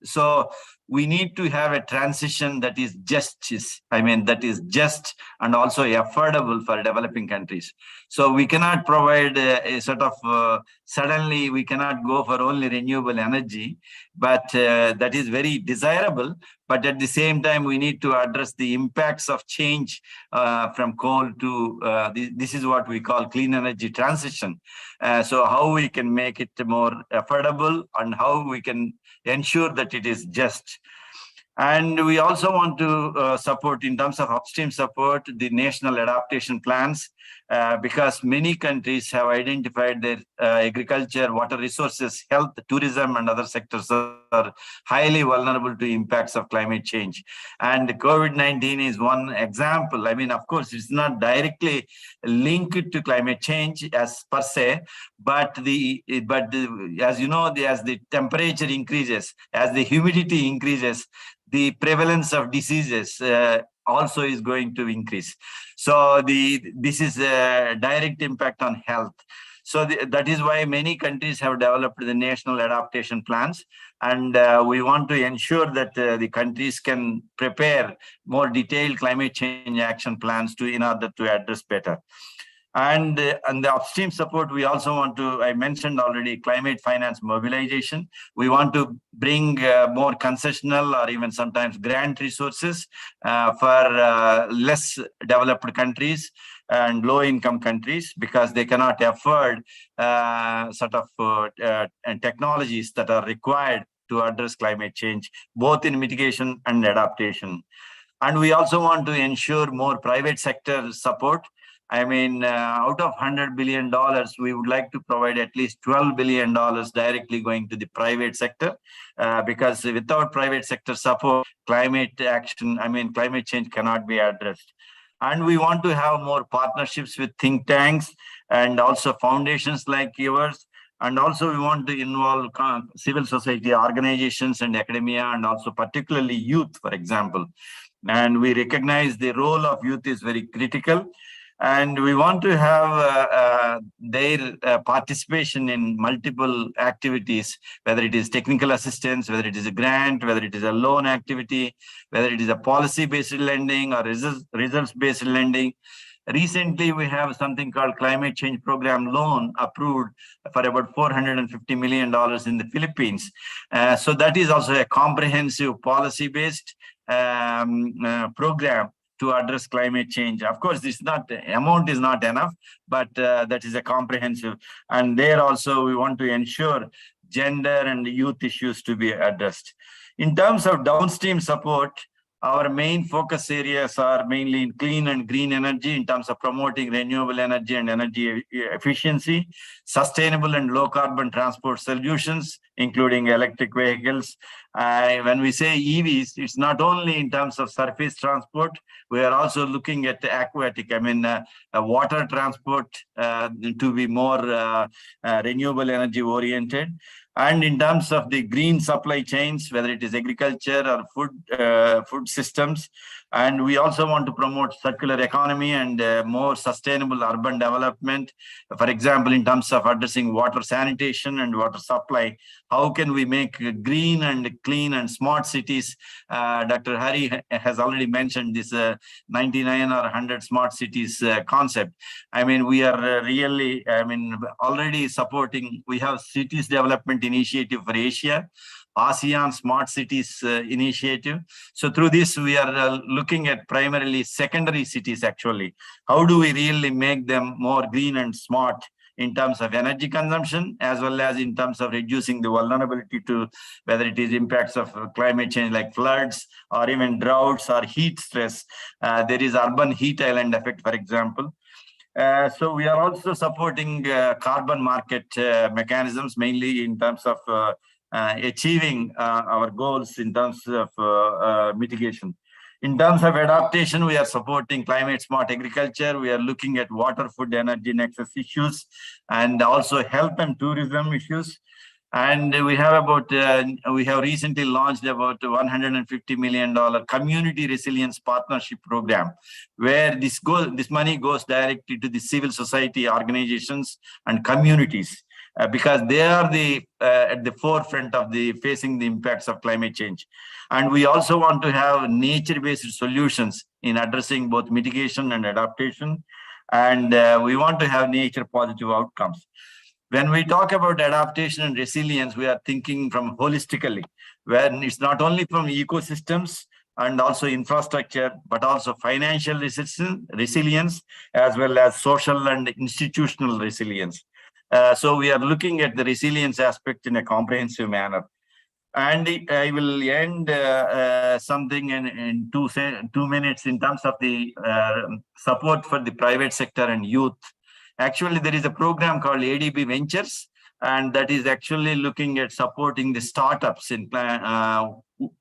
So we need to have a transition that is just and also affordable for developing countries. So we cannot provide a sort of suddenly we cannot go for only renewable energy, but that is very desirable. But at the same time, we need to address the impacts of change from coal to this is what we call clean energy transition. So how we can make it more affordable and how we can ensure that it is just. And we also want to support, in terms of upstream support, the national adaptation plans, because many countries have identified their agriculture, water resources, health, tourism, and other sectors are highly vulnerable to impacts of climate change. And COVID-19 is one example. Of course, it's not directly linked to climate change as per se, but as you know, as the temperature increases, as the humidity increases, the prevalence of diseases also is going to increase. So this is a direct impact on health. So that is why many countries have developed the national adaptation plans. And we want to ensure that the countries can prepare more detailed climate change action plans in order to address better. And the upstream support, we also want to, I mentioned already, climate finance mobilization. We want to bring more concessional or even sometimes grant resources for less developed countries and low-income countries, because they cannot afford technologies that are required to address climate change, both in mitigation and adaptation. And we also want to ensure more private sector support. Out of $100 billion, we would like to provide at least $12 billion directly going to the private sector, because without private sector support, climate change cannot be addressed. And we want to have more partnerships with think tanks and also foundations like yours, And also we want to involve civil society organizations and academia, and also particularly youth, for example. And we recognize the role of youth is very critical. And we want to have their participation in multiple activities, whether it is technical assistance, whether it is a grant, whether it is a loan activity, whether it is a policy-based lending or results-based lending. Recently, we have something called Climate Change Program Loan approved for about $450 million in the Philippines. So that is also a comprehensive policy-based program to address climate change. Of course, this amount is not enough, but that is a comprehensive. And there also we want to ensure gender and youth issues to be addressed. In terms of downstream support, our main focus areas are mainly in clean and green energy in terms of promoting renewable energy and energy efficiency, sustainable and low carbon transport solutions, including electric vehicles. When we say EVs, it's not only in terms of surface transport, we are also looking at aquatic, water transport to be more renewable energy oriented. And in terms of the green supply chains, whether it is agriculture or food systems, and we also want to promote circular economy and more sustainable urban development. For example, in terms of addressing water sanitation and water supply, how can we make green and clean and smart cities? Dr. Hari has already mentioned this 99 or 100 smart cities concept. We are really, already supporting, we have cities development initiative for Asia, ASEAN Smart Cities initiative. So through this, we are looking at primarily secondary cities actually. How do we really make them more green and smart in terms of energy consumption, as well as in terms of reducing the vulnerability to whether it is impacts of climate change like floods or even droughts or heat stress. There is urban heat island effect, for example. So we are also supporting carbon market mechanisms, mainly in terms of achieving our goals in terms of mitigation. In terms of adaptation, we are supporting climate smart agriculture. We are looking at water, food, energy nexus issues, and also health and tourism issues. And we have we have recently launched about $150 million community resilience partnership program, where this money goes directly to the civil society organizations and communities, because they are at the forefront of facing the impacts of climate change. And we also want to have nature-based solutions in addressing both mitigation and adaptation. And we want to have nature positive outcomes. When we talk about adaptation and resilience, we are thinking from holistically, where it's not only from ecosystems and also infrastructure, but also financial resilience, as well as social and institutional resilience. So we are looking at the resilience aspect in a comprehensive manner. And I will end something in 2 minutes in terms of the support for the private sector and youth. Actually, there is a program called ADB Ventures, and that is actually looking at supporting the startups in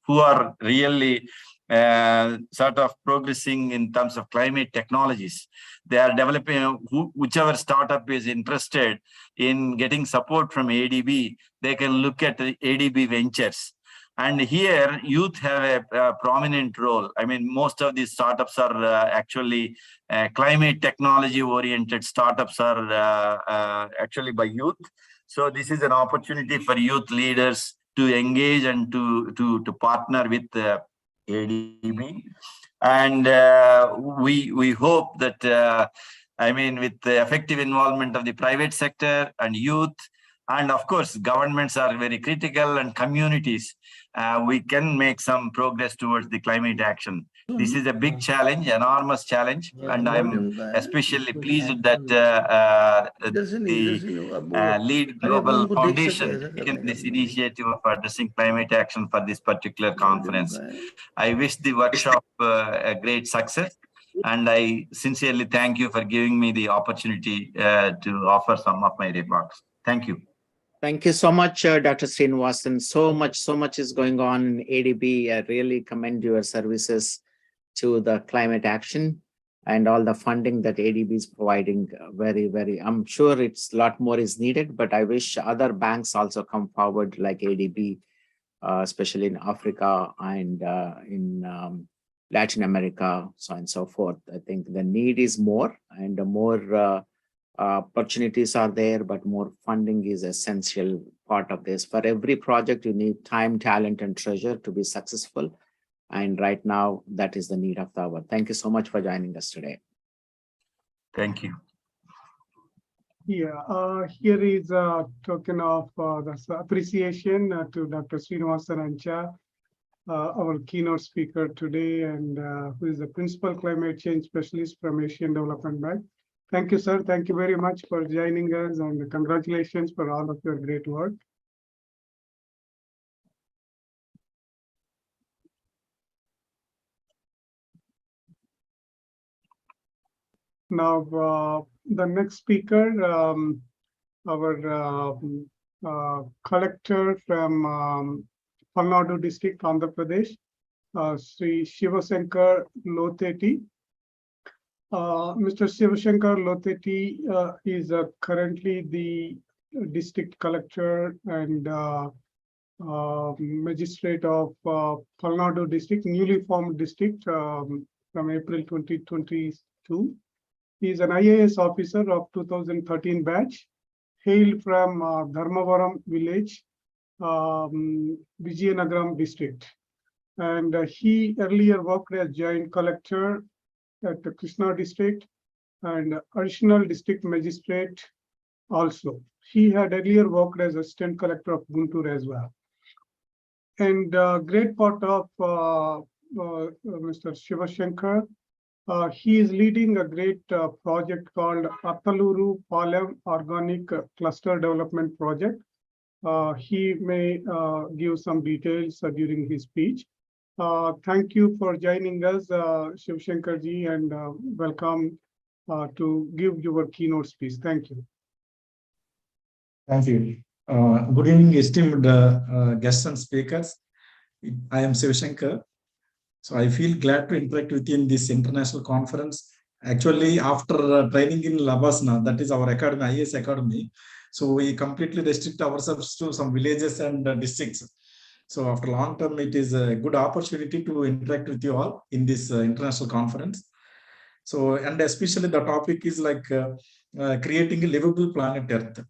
who are really sort of progressing in terms of climate technologies. They are developing, whichever startup is interested in getting support from ADB, they can look at the ADB Ventures. And here, youth have a prominent role. Most of these startups are actually climate technology-oriented startups are actually by youth. So this is an opportunity for youth leaders to engage and to partner with ADB. And we hope that, with the effective involvement of the private sector and youth, and of course, governments are very critical, and communities, we can make some progress towards the climate action. This is a big challenge, enormous challenge, and I'm especially pleased that the Lead Global Foundation taken this initiative of addressing climate action for this particular conference. I wish the workshop a great success, and I sincerely thank you for giving me the opportunity to offer some of my remarks. Thank you. Thank you so much, Dr. Srinivasan. So much is going on in ADB. I really commend your services to the climate action. and all the funding that ADB is providing. I'm sure it's a lot more is needed, but I wish other banks also come forward like ADB, especially in Africa and in Latin America, so on and so forth. I think the need is more, and the more opportunities are there, but more funding is essential part of this. For every project, you need time, talent, and treasure to be successful. And right now, that is the need of the hour. Thank you so much for joining us today. Thank you. Yeah, here is a token of appreciation to Dr. Srinivasan Ancha, our keynote speaker today, and who is the Principal Climate Change Specialist from Asian Development Bank. Thank you, sir. Thank you very much for joining us, and congratulations for all of your great work. Now, the next speaker, our collector from Palnadu district, Andhra Pradesh, Sri Shivashankar Lotheti. Mr. Shivashankar Lotheti is currently the district collector and magistrate of Palnadu district, newly formed district from April 2022. He is an IAS officer of 2013 batch, hailed from Dharmavaram village, Vizianagaram district. And he earlier worked as joint collector at the Krishna district and additional district magistrate also. He had earlier worked as assistant collector of Guntur as well. And great part of Mr. Shivashankar, he is leading a great project called Attaluru Palem Organic Cluster Development Project. He may give some details during his speech. Thank you for joining us, Shivashankar ji, and welcome to give your keynote speech. Thank you. Thank you. Good evening, esteemed guests and speakers. I am Shivashankar. So I feel glad to interact with you in this international conference. Actually, after training in Labasna, that is our academy, IAS academy, so we completely restrict ourselves to some villages and districts. So after long term, it is a good opportunity to interact with you all in this international conference. So, and especially the topic is like creating a livable planet Earth.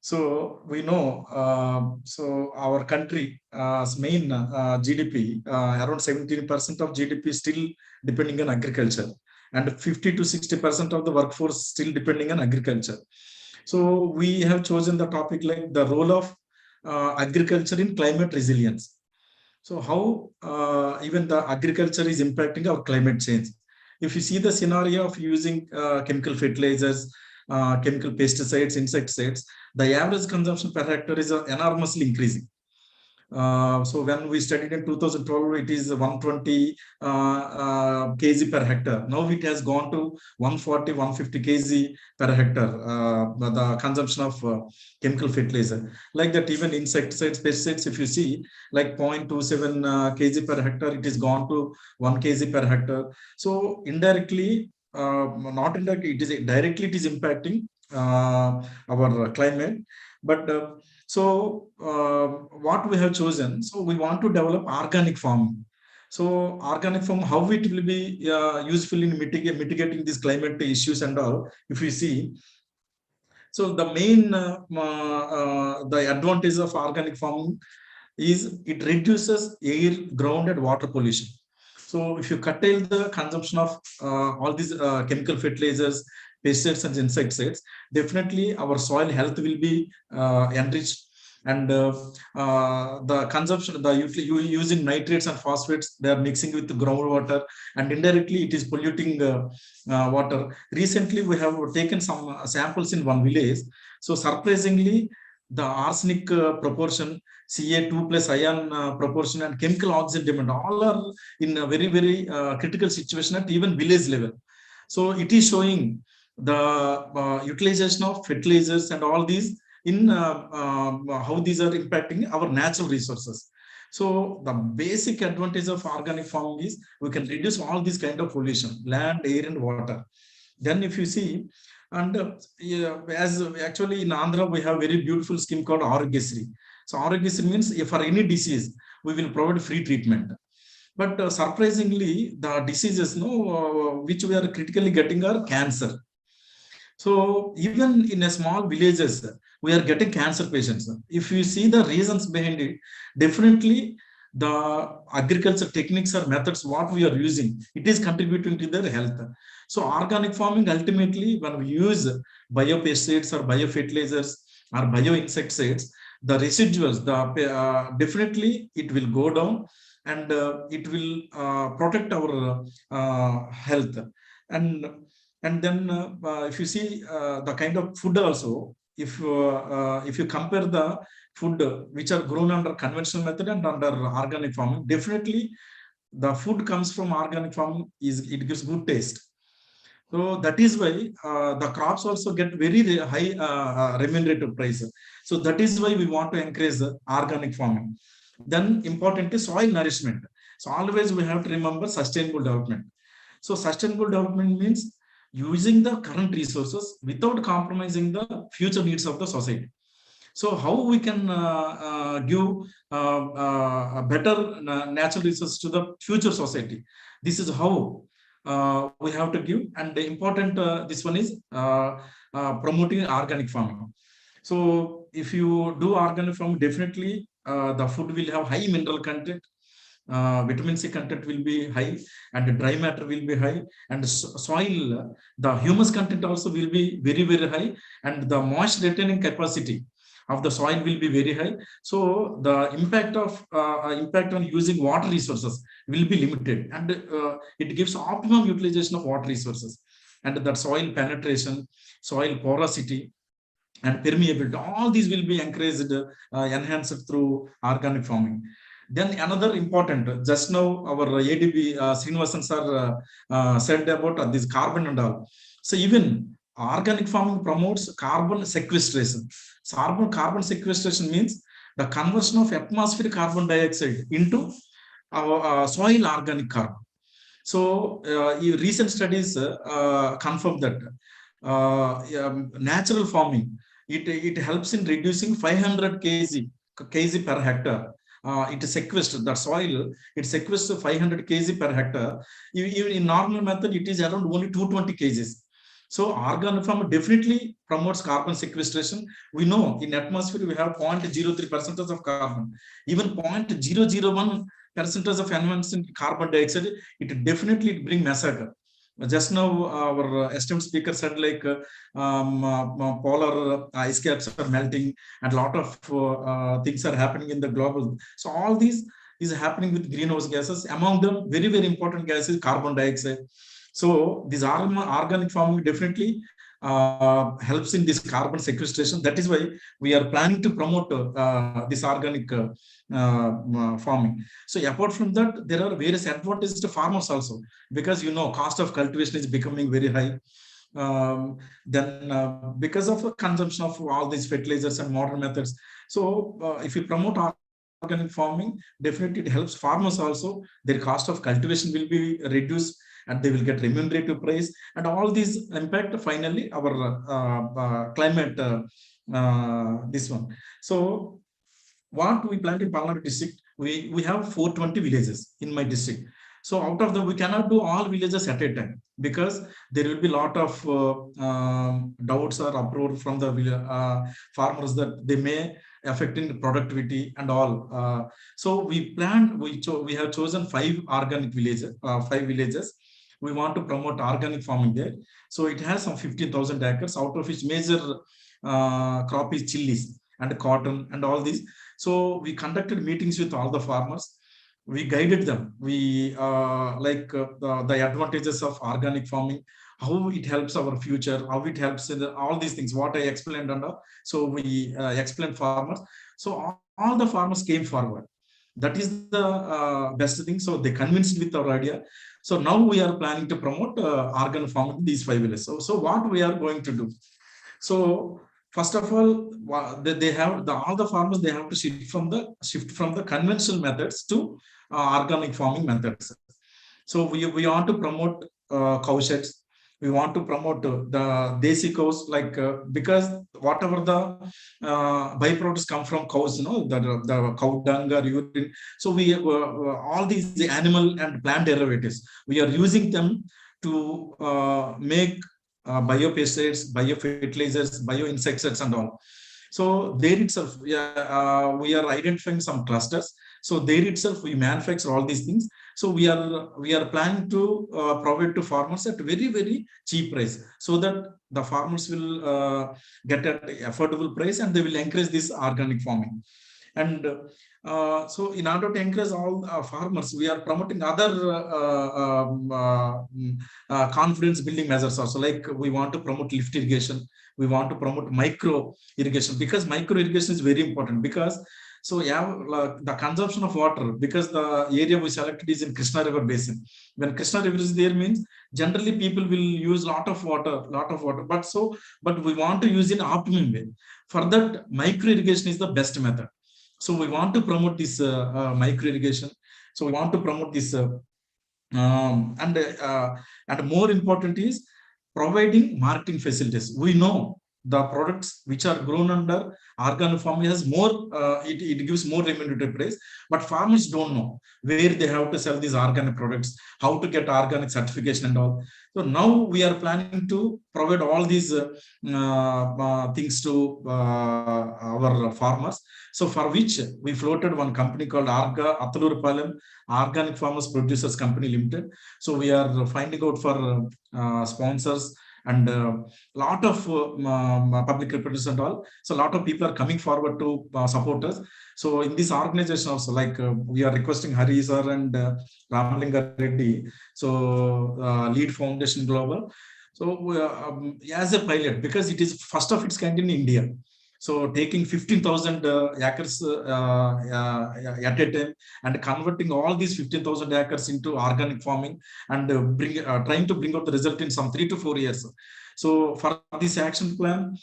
So we know, so our country's main GDP, around 17% of GDP is still depending on agriculture, and 50 to 60% of the workforce still depending on agriculture. So we have chosen the topic like the role of agriculture in climate resilience. So how even the agriculture is impacting our climate change. If you see the scenario of using chemical fertilizers, chemical pesticides, insecticides, the average consumption per hectare is enormously increasing. So when we studied in 2012, it is 120 kg per hectare. Now it has gone to 140, 150 kg per hectare, the consumption of chemical fertilizer. Like that, even insecticides, pesticides, if you see, like 0.27 kg per hectare, it is gone to 1 kg per hectare. So indirectly, not indirectly, it is directly, it is impacting our climate. But so what we have chosen, so we want to develop organic farming. So organic farm, how it will be useful in mitigating these climate issues and all, if we see. So the main the advantage of organic farming is it reduces air, ground and water pollution. So if you curtail the consumption of all these chemical fertilizers, pesticides and insecticides, definitely our soil health will be enriched, and the consumption, using nitrates and phosphates, they are mixing with the groundwater, and indirectly it is polluting water. Recently, we have taken some samples in one village. So surprisingly, the arsenic proportion, Ca2 plus ion proportion, and chemical oxygen demand, all are in a very, very critical situation at even village level. So it is showing the utilization of fertilizers and all these in how these are impacting our natural resources. So the basic advantage of organic farming is we can reduce all these kind of pollution, land, air, and water. Then if you see, and yeah, as actually in Andhra, we have very beautiful scheme called Arogyasri. So Arogyasri means if for any disease, we will provide free treatment. But surprisingly, the diseases which we are critically getting are cancer. So even in a small villages, we are getting cancer patients. If you see the reasons behind it, definitely the agriculture techniques or methods what we are using, it is contributing to their health. So organic farming ultimately, when we use biopesticides or biofertilizers or bioinsecticides, the residuals, definitely it will go down, and it will protect our health. And then if you see the kind of food also, if you compare the food which are grown under conventional method and under organic farming, definitely the food comes from organic farming it gives good taste. So that is why the crops also get very high remunerative price. So that is why we want to encourage the organic farming. Then important is soil nourishment. So always we have to remember sustainable development. So sustainable development means using the current resources without compromising the future needs of the society. So how we can give better natural resources to the future society? This is how we have to give. And the important this one is promoting organic farming. So if you do organic farming, definitely the food will have high mineral content, vitamin C content will be high, and the dry matter will be high, and the soil, the humus content also will be very, very high, and the moisture retaining capacity of the soil will be very high. So the impact on using water resources will be limited, and it gives optimum utilization of water resources, and that soil penetration, soil porosity, and permeability, all these will be encouraged, enhanced through organic farming. Then another important, just now our ADB Srinivasan sir said about this carbon and all. So even organic farming promotes carbon sequestration. So carbon sequestration means the conversion of atmospheric carbon dioxide into our soil organic carbon. So recent studies confirm that natural farming, it helps in reducing 500 kg per hectare. It sequesters the soil, it sequesters 500 kg per hectare. Even in normal method, it is around only 220 kgs. So organic farming definitely promotes carbon sequestration. We know in atmosphere we have 0.03% of carbon, even 0.001% of enhanced carbon dioxide. It definitely bring massacre. Just now, our esteemed speaker said like polar ice caps are melting, and a lot of things are happening in the global. So all these is happening with greenhouse gases. Among them, very, very important gas is carbon dioxide. So this organic farming definitely helps in this carbon sequestration. That is why we are planning to promote this organic farming. So apart from that, there are various advantages to farmers also, because cost of cultivation is becoming very high. Then because of consumption of all these fertilizers and modern methods. So if you promote organic farming, definitely it helps farmers also. Their cost of cultivation will be reduced, and they will get remunerative price, and all these impact finally our climate. This one. So what we plant in Palnadu district, we have 420 villages in my district. So out of them, we cannot do all villages at a time, because there will be a lot of doubts or uproar from the farmers that they may affecting the productivity and all. So we planned, we have chosen 5 organic villages, 5 villages. We want to promote organic farming there. So it has some 15,000 acres, out of which major crop is chilies and cotton and all these. So we conducted meetings with all the farmers. We guided them. We the advantages of organic farming, how it helps our future, how it helps in all these things, what I explained under. So we explained farmers. So all the farmers came forward. That is the best thing. So they convinced with our idea. So now we are planning to promote organic farming in these 5 villages. So what we are going to do? So first of all, they have all the farmers, they have to shift from the conventional methods to organic farming methods. So we want to promote cow sheds. We want to promote the desi cows, like because whatever the byproducts come from cows, the cow dung or urine. So we all these animal and plant derivatives, we are using them to make biopesticides, biofertilizers, bioinsecticides, and all. So there itself, we are identifying some clusters. So there itself, we manufacture all these things. So we are planning to provide to farmers at very cheap price, so that the farmers will get an affordable price, and they will encourage this organic farming. And so in order to encourage all farmers, we are promoting other confidence building measures also. Like we want to promote lift irrigation, we want to promote micro irrigation, because micro irrigation is very important. Because so the consumption of water, because the area we selected is in Krishna River basin. When Krishna River is there, means generally people will use lot of water. But we want to use in optimum way. For that, micro irrigation is the best method. So we want to promote this micro irrigation. So we want to promote this, and more important is providing marketing facilities. We know the products which are grown under organic farming has more, it gives more remunerative price, but farmers don't know where they have to sell these organic products, how to get organic certification and all. So now we are planning to provide all these things to our farmers. So for which we floated one company called Arga Athalurpalem Organic Farmers Producers Company Limited. So we are finding out for sponsors, and a lot of public representatives and all. So a lot of people are coming forward to support us. So in this organization also, like we are requesting Hari sir and Ramalinga Reddy, so lead Foundation Global. So as a pilot, because it is first of its kind in India. So taking 15,000 acres at a time, and converting all these 15,000 acres into organic farming, and trying to bring out the result in some 3 to 4 years. So for this action plan,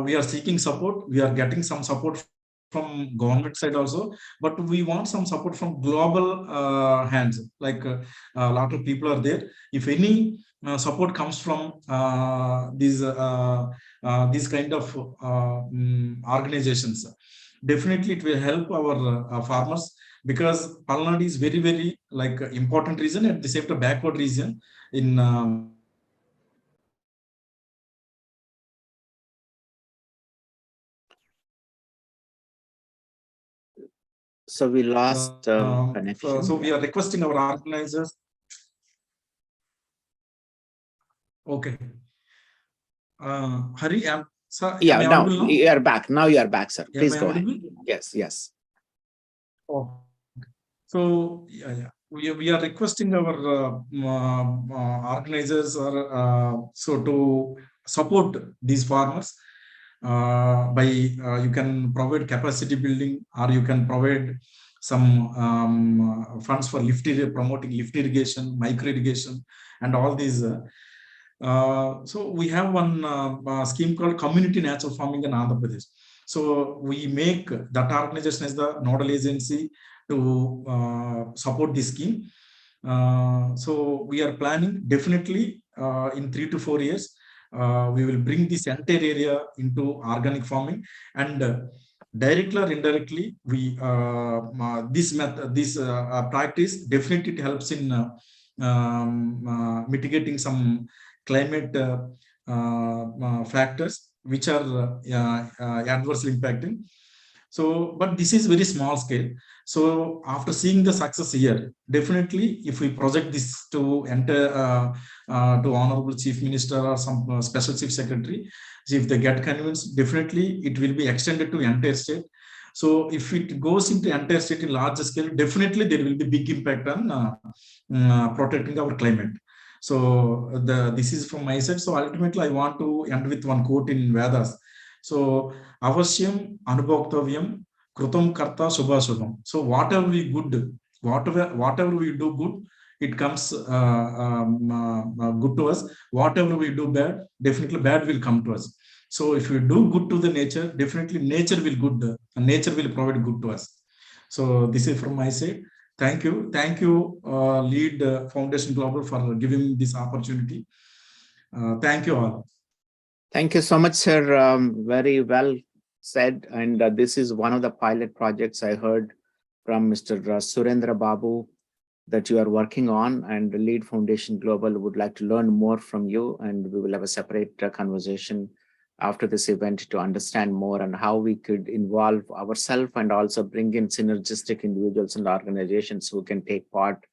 we are seeking support. We are getting some support from government side also, but we want some support from global hands. Like a lot of people are there. If any support comes from these kind of organizations, definitely it will help our farmers, because Palnad is very like important region, at the same time backward region in So we lost connection. So we are requesting our organizers. Okay. Hari, sir, Yeah, am I now audible now? you are back. Now you are back, sir. Please Am I go ahead. audible? Yes. Oh. So we are requesting our organizers so to support these farmers by you can provide capacity building, or you can provide some funds for promoting lift irrigation, micro irrigation, and all these. So we have one scheme called Community Natural Farming in Andhra Pradesh. So we make that organization as the nodal agency to support this scheme. So we are planning definitely in 3 to 4 years, we will bring this entire area into organic farming, and directly or indirectly, we this practice definitely helps in mitigating some climate factors which are adversely impacting. So, but this is very small scale. So after seeing the success here, definitely if we project this to enter to Honorable Chief Minister or some Special Chief Secretary, if they get convinced, definitely it will be extended to entire state. So if it goes into entire state in larger scale, definitely there will be big impact on protecting our climate. So this is from my side. So ultimately, I want to end with one quote in Vedas. So avasyam anubhoktavyam krutam karta subhasubham. So whatever we good, whatever we do good, it comes good to us. Whatever we do bad, definitely bad will come to us. So if we do good to the nature, definitely nature will provide good to us. So this is from my side. Thank you. Thank you, Lead Foundation Global, for giving me this opportunity. Thank you all. Thank you so much, sir. Very well said. And this is one of the pilot projects I heard from Mr. Surendra Babu that you are working on, and the Lead Foundation Global would like to learn more from you, and we will have a separate conversation after this event to understand more on how we could involve ourselves and also bring in synergistic individuals and organizations who can take part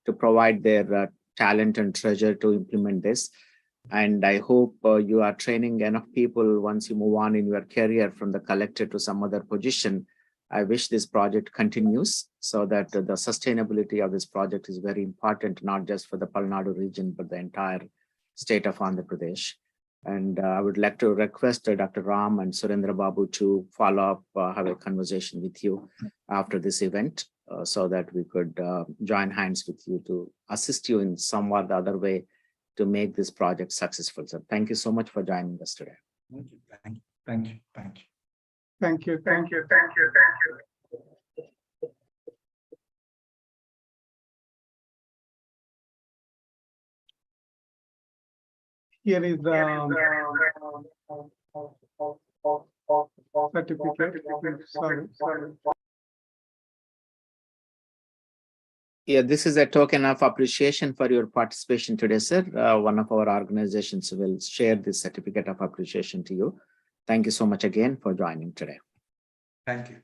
to provide their talent and treasure to implement this. And I hope you are training enough people once you move on in your career from the collector to some other position. I wish this project continues so that the sustainability of this project is very important, not just for the Palnadu region, but the entire state of Andhra Pradesh. And I would like to request Dr. Ram and Surendra Babu to follow up, have a conversation with you after this event so that we could join hands with you to assist you in some or the other way to make this project successful. So thank you so much for joining us today. Thank you. Thank you. Thank you. Thank you. Thank you. Thank you. Thank you. Thank you. Here is the certificate. Sorry. Yeah, this is a token of appreciation for your participation today, sir. One of our organizations will share this certificate of appreciation to you. Thank you so much again for joining today. Thank you.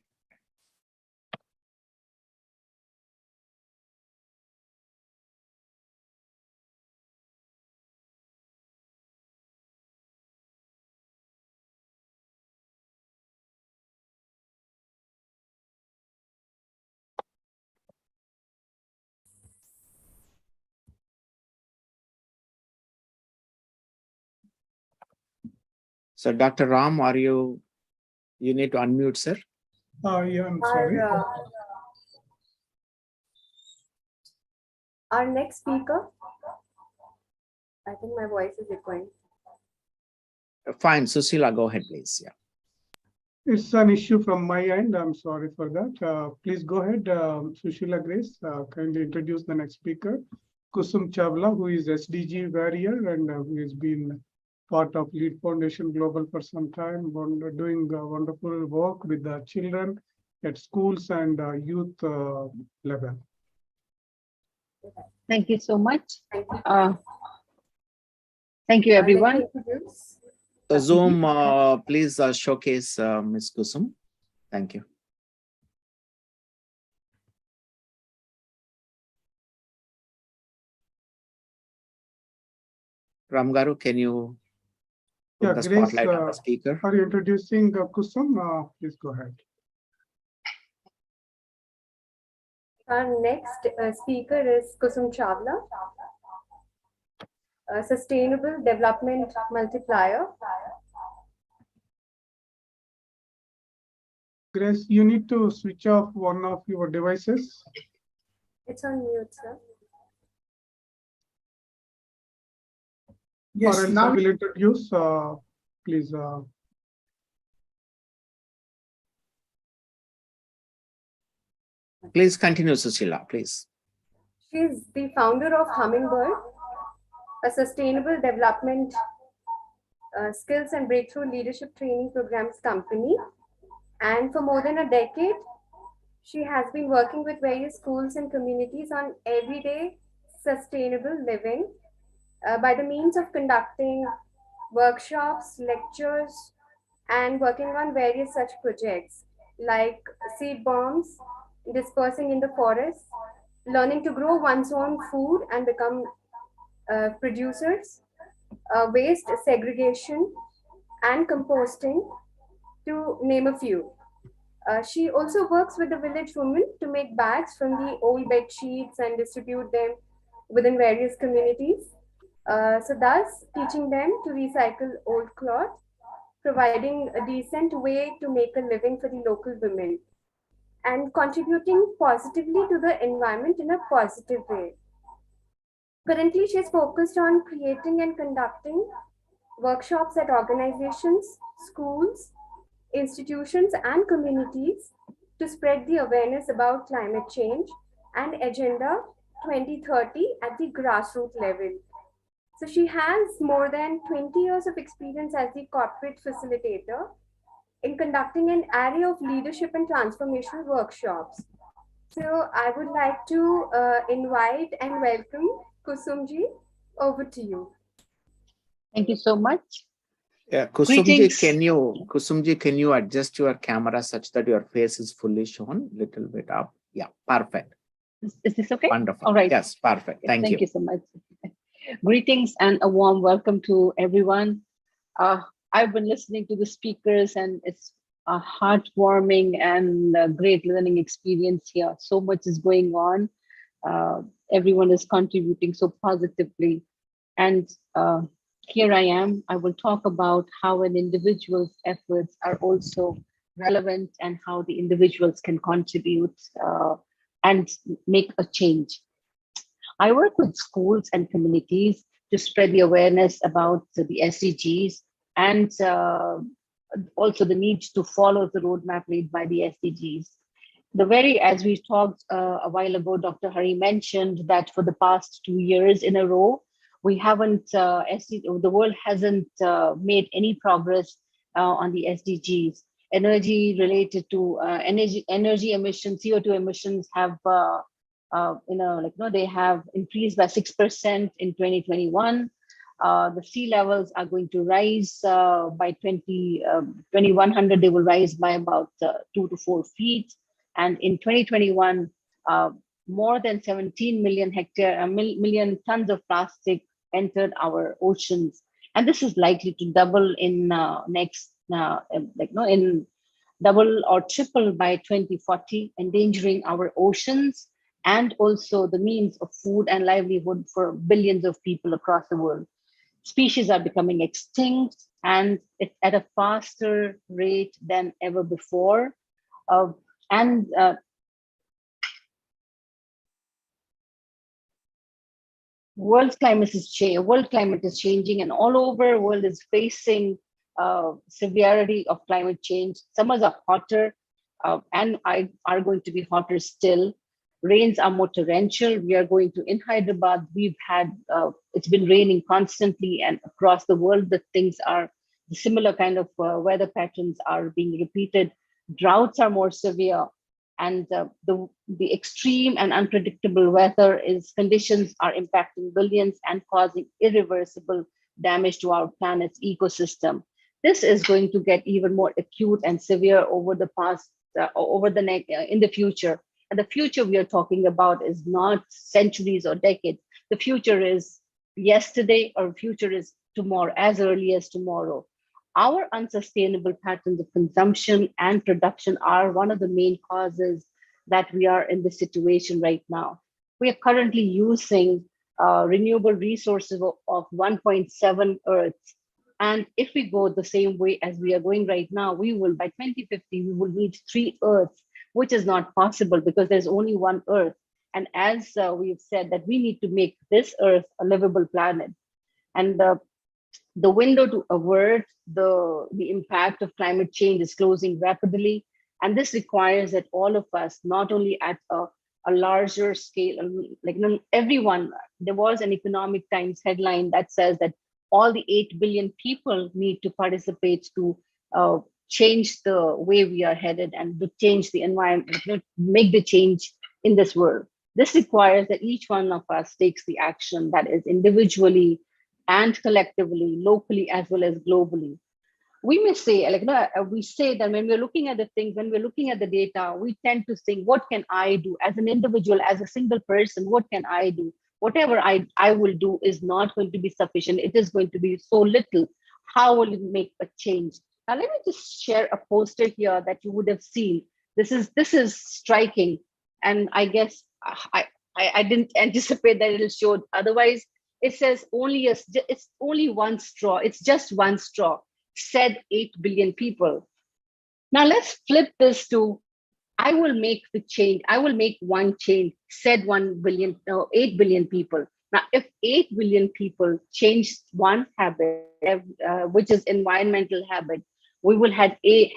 So Dr. Ram, you need to unmute, sir. Yeah, I'm sorry. Our next speaker, I think my voice is echoing. Fine, Susila, go ahead, please. Yeah. It's an issue from my end. I'm sorry for that. Please go ahead, Sushila Grace. Kindly introduce the next speaker, Kusum Chawla, who is SDG warrior and who has been part of Lead Foundation Global for some time, doing wonderful work with the children at schools and youth level. Thank you so much. Thank you. Thank you, everyone. So Zoom, please showcase Ms. Kusum. Thank you. Ramgaru, can you put the Grace, spotlight on the speaker? are you introducing Kusum? Please go ahead. Our next speaker is Kusum Chawla, a Sustainable Development Multiplier. Grace, you need to switch off one of your devices. It's on mute, sir. Yes, or else I will introduce, please. Please continue, Susila, please. She is the founder of Hummingbird, a sustainable development skills and breakthrough leadership training programs company. And for more than a decade, she has been working with various schools and communities on everyday sustainable living by the means of conducting workshops, lectures, and working on various such projects like seed bombs, dispersing in the forest, learning to grow one's own food and become producers, waste segregation, and composting, to name a few. She also works with the village women to make bags from the old bed sheets and distribute them within various communities. So thus teaching them to recycle old cloth, providing a decent way to make a living for the local women, and contributing positively to the environment in a positive way. Currently, she is focused on creating and conducting workshops at organizations, schools, institutions, and communities to spread the awareness about climate change and Agenda 2030 at the grassroots level. So she has more than 20 years of experience as the corporate facilitator in conducting an array of leadership and transformational workshops. So I would like to invite and welcome Kusumji. Over to you. Thank you so much. Yeah, Greetings. Kusumji, can you adjust your camera such that your face is fully shown? Little bit up. Yeah, perfect. Is this okay? Wonderful. All right. Yes, perfect. Thank you. Thank you so much. Greetings and a warm welcome to everyone. I've been listening to the speakers and it's a heartwarming and a great learning experience here. So much is going on. Everyone is contributing so positively. And here I am. I will talk about how an individual's efforts are also relevant and how the individuals can contribute and make a change. I work with schools and communities to spread the awareness about the SDGs and also the need to follow the roadmap laid by the SDGs. As we talked a while ago, Dr. Hari mentioned that for the past 2 years in a row, we haven't, the world hasn't made any progress on the SDGs. Energy related to energy emissions, CO2 emissions have, they have increased by 6% in 2021. The sea levels are going to rise by 2100, they will rise by about 2 to 4 feet. And in 2021, more than 17 million tons of plastic entered our oceans. And this is likely to double in double or triple by 2040, endangering our oceans and also the means of food and livelihood for billions of people across the world. Species are becoming extinct and it's at a faster rate than ever before. World climate is changing, and all over the world is facing severity of climate change. Summers are hotter and are going to be hotter still. Rains are more torrential. We are going to, in Hyderabad, we've had, it's been raining constantly, and across the world, the similar kind of weather patterns are being repeated. Droughts are more severe, and the extreme and unpredictable weather conditions are impacting billions and causing irreversible damage to our planet's ecosystem. This is going to get even more acute and severe in the future. And the future we are talking about is not centuries or decades. The future is yesterday, or future is tomorrow, as early as tomorrow. Our unsustainable patterns of consumption and production are one of the main causes that we are in this situation right now. We are currently using renewable resources of 1.7 Earths. And if we go the same way as we are going right now, by 2050, we will need 3 Earths, which is not possible because there's only 1 Earth. And as we've said, that we need to make this Earth a livable planet. And the window to avert the impact of climate change is closing rapidly. And this requires that all of us, not only at a larger scale, everyone, there was an Economic Times headline that says that all the 8 billion people need to participate to change the way we are headed and to change the environment, make the change in this world. This requires that each one of us takes the action, that is individually and collectively, locally, as well as globally. We may say, we say that when we're looking at the things, when we're looking at the data, we tend to think, what can I do as an individual, as a single person? What can I do? Whatever I will do is not going to be sufficient. It is going to be so little. How will it make a change? Now, let me just share a poster here that you would have seen. This is striking. And I guess I didn't anticipate that it'll show. Otherwise, it says it's only one straw. It's just one straw, said 8 billion people. Now let's flip this to, I will make the change. I will make one change, said 8 billion people. Now, if 8 billion people change one habit, which is environmental habit, we will have 8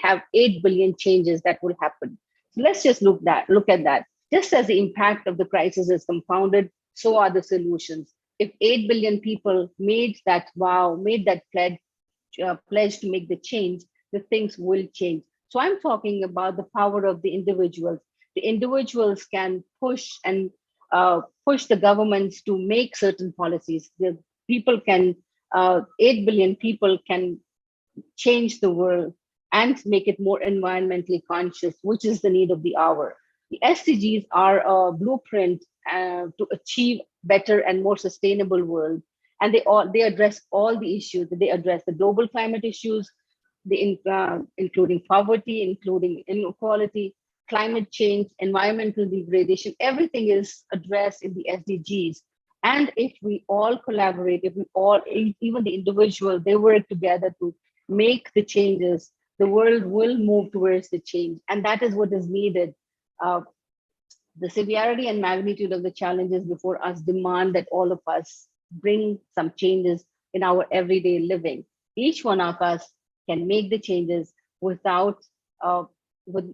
billion changes that will happen. So let's just look at that. Just as the impact of the crisis is compounded, so are the solutions. If 8 billion people made that vow, made that pledge to make the change, the things will change. So I'm talking about the power of the individuals. The individuals can push the governments to make certain policies. The people can, 8 billion people can change the world and make it more environmentally conscious, which is the need of the hour. The SDGs are a blueprint to achieve better and more sustainable world, and they address all the issues. They address the global climate issues, including poverty, including inequality, climate change, environmental degradation. Everything is addressed in the SDGs. And if we all collaborate, if we all, even the individual, they work together to make the changes, the world will move towards the change. And that is what is needed. Uh, the severity and magnitude of the challenges before us demand that all of us bring some changes in our everyday living. Each one of us can make the changes without, with,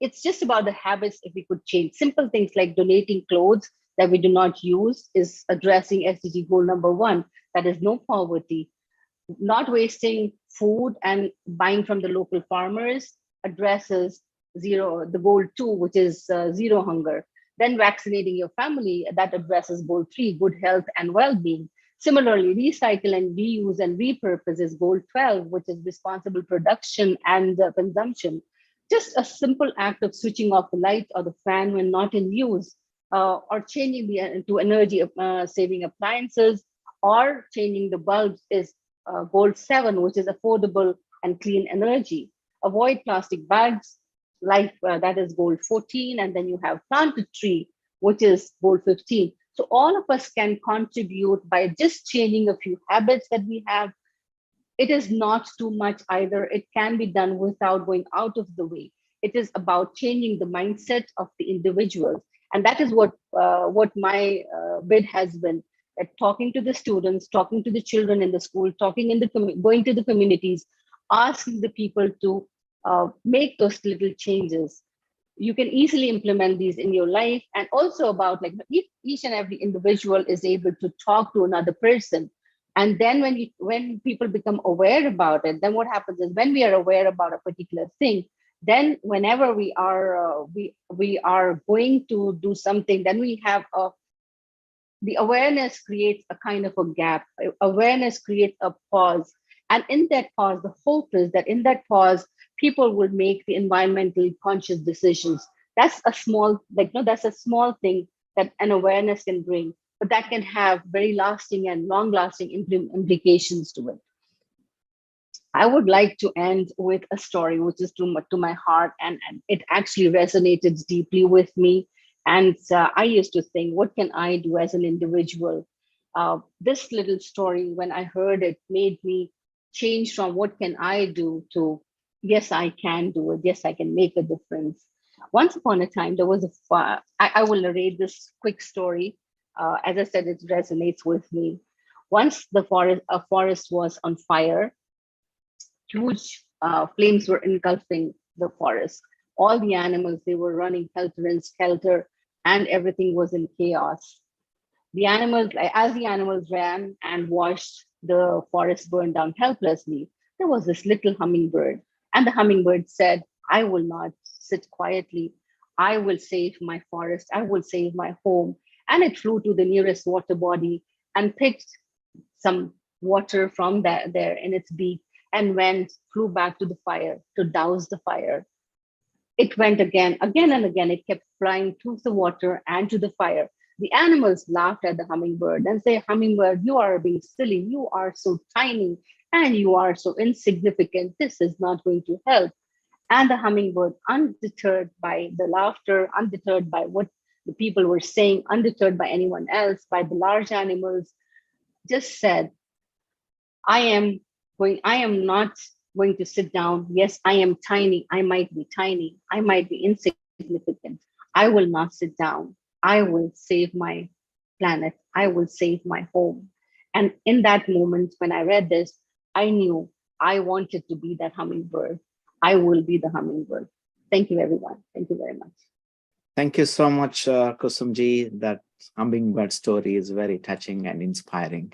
it's just about the habits. If we could change simple things like donating clothes that we do not use is addressing SDG goal number 1, that is no poverty. Not wasting food and buying from the local farmers addresses the goal 2, which is zero hunger. Then vaccinating your family, that addresses goal 3, good health and well-being. Similarly, recycle and reuse and repurpose is goal 12, which is responsible production and consumption. Just a simple act of switching off the light or the fan when not in use, or changing to energy saving appliances, or changing the bulbs is goal 7, which is affordable and clean energy. Avoid plastic bags, that is goal 14, and then you have plant a tree, which is goal 15. So all of us can contribute by just changing a few habits that we have. It is not too much either. It can be done without going out of the way. It is about changing the mindset of the individuals. And that is what my bid has been. Talking to the students, talking to the children in the school, going to the communities, asking the people to make those little changes. You can easily implement these in your life, and also about like if each and every individual is able to talk to another person. And then when people become aware about it, then what happens is when we are aware about a particular thing, then whenever we are going to do something, then we have the awareness creates a kind of a gap. Awareness creates a pause. And in that pause, the hope is that in that pause, people will make the environmentally conscious decisions. That's a small, that's a small thing that an awareness can bring, but that can have very lasting and long-lasting implications to it. I would like to end with a story which is to my heart, and it actually resonated deeply with me. And I used to think, what can I do as an individual? This little story, when I heard it, made me change from what can I do to, yes, I can do it. Yes, I can make a difference. Once upon a time, there was I will narrate this quick story. As I said, it resonates with me. Once a forest was on fire. Huge flames were engulfing the forest. All the animals, they were running helter and skelter, and everything was in chaos. The animals, as the animals ran and watched the forest burn down helplessly, there was this little hummingbird. And the hummingbird said, I will not sit quietly. I will save my forest. I will save my home. And it flew to the nearest water body and picked some water from there in its beak and flew back to the fire to douse the fire. It went again and again. It kept flying to the water and to the fire. The animals laughed at the hummingbird and say, hummingbird, you are being silly. You are so tiny and you are so insignificant. This is not going to help. And the hummingbird, undeterred by the laughter, undeterred by what the people were saying, undeterred by anyone else, by the large animals, just said, I am not going to sit down. Yes, I am tiny. I might be tiny. I might be insignificant. I will not sit down. I will save my planet, I will save my home. And in that moment, when I read this, I knew I wanted to be that hummingbird. I will be the hummingbird. Thank you, everyone. Thank you very much. Thank you so much, Kusumji. That hummingbird story is very touching and inspiring.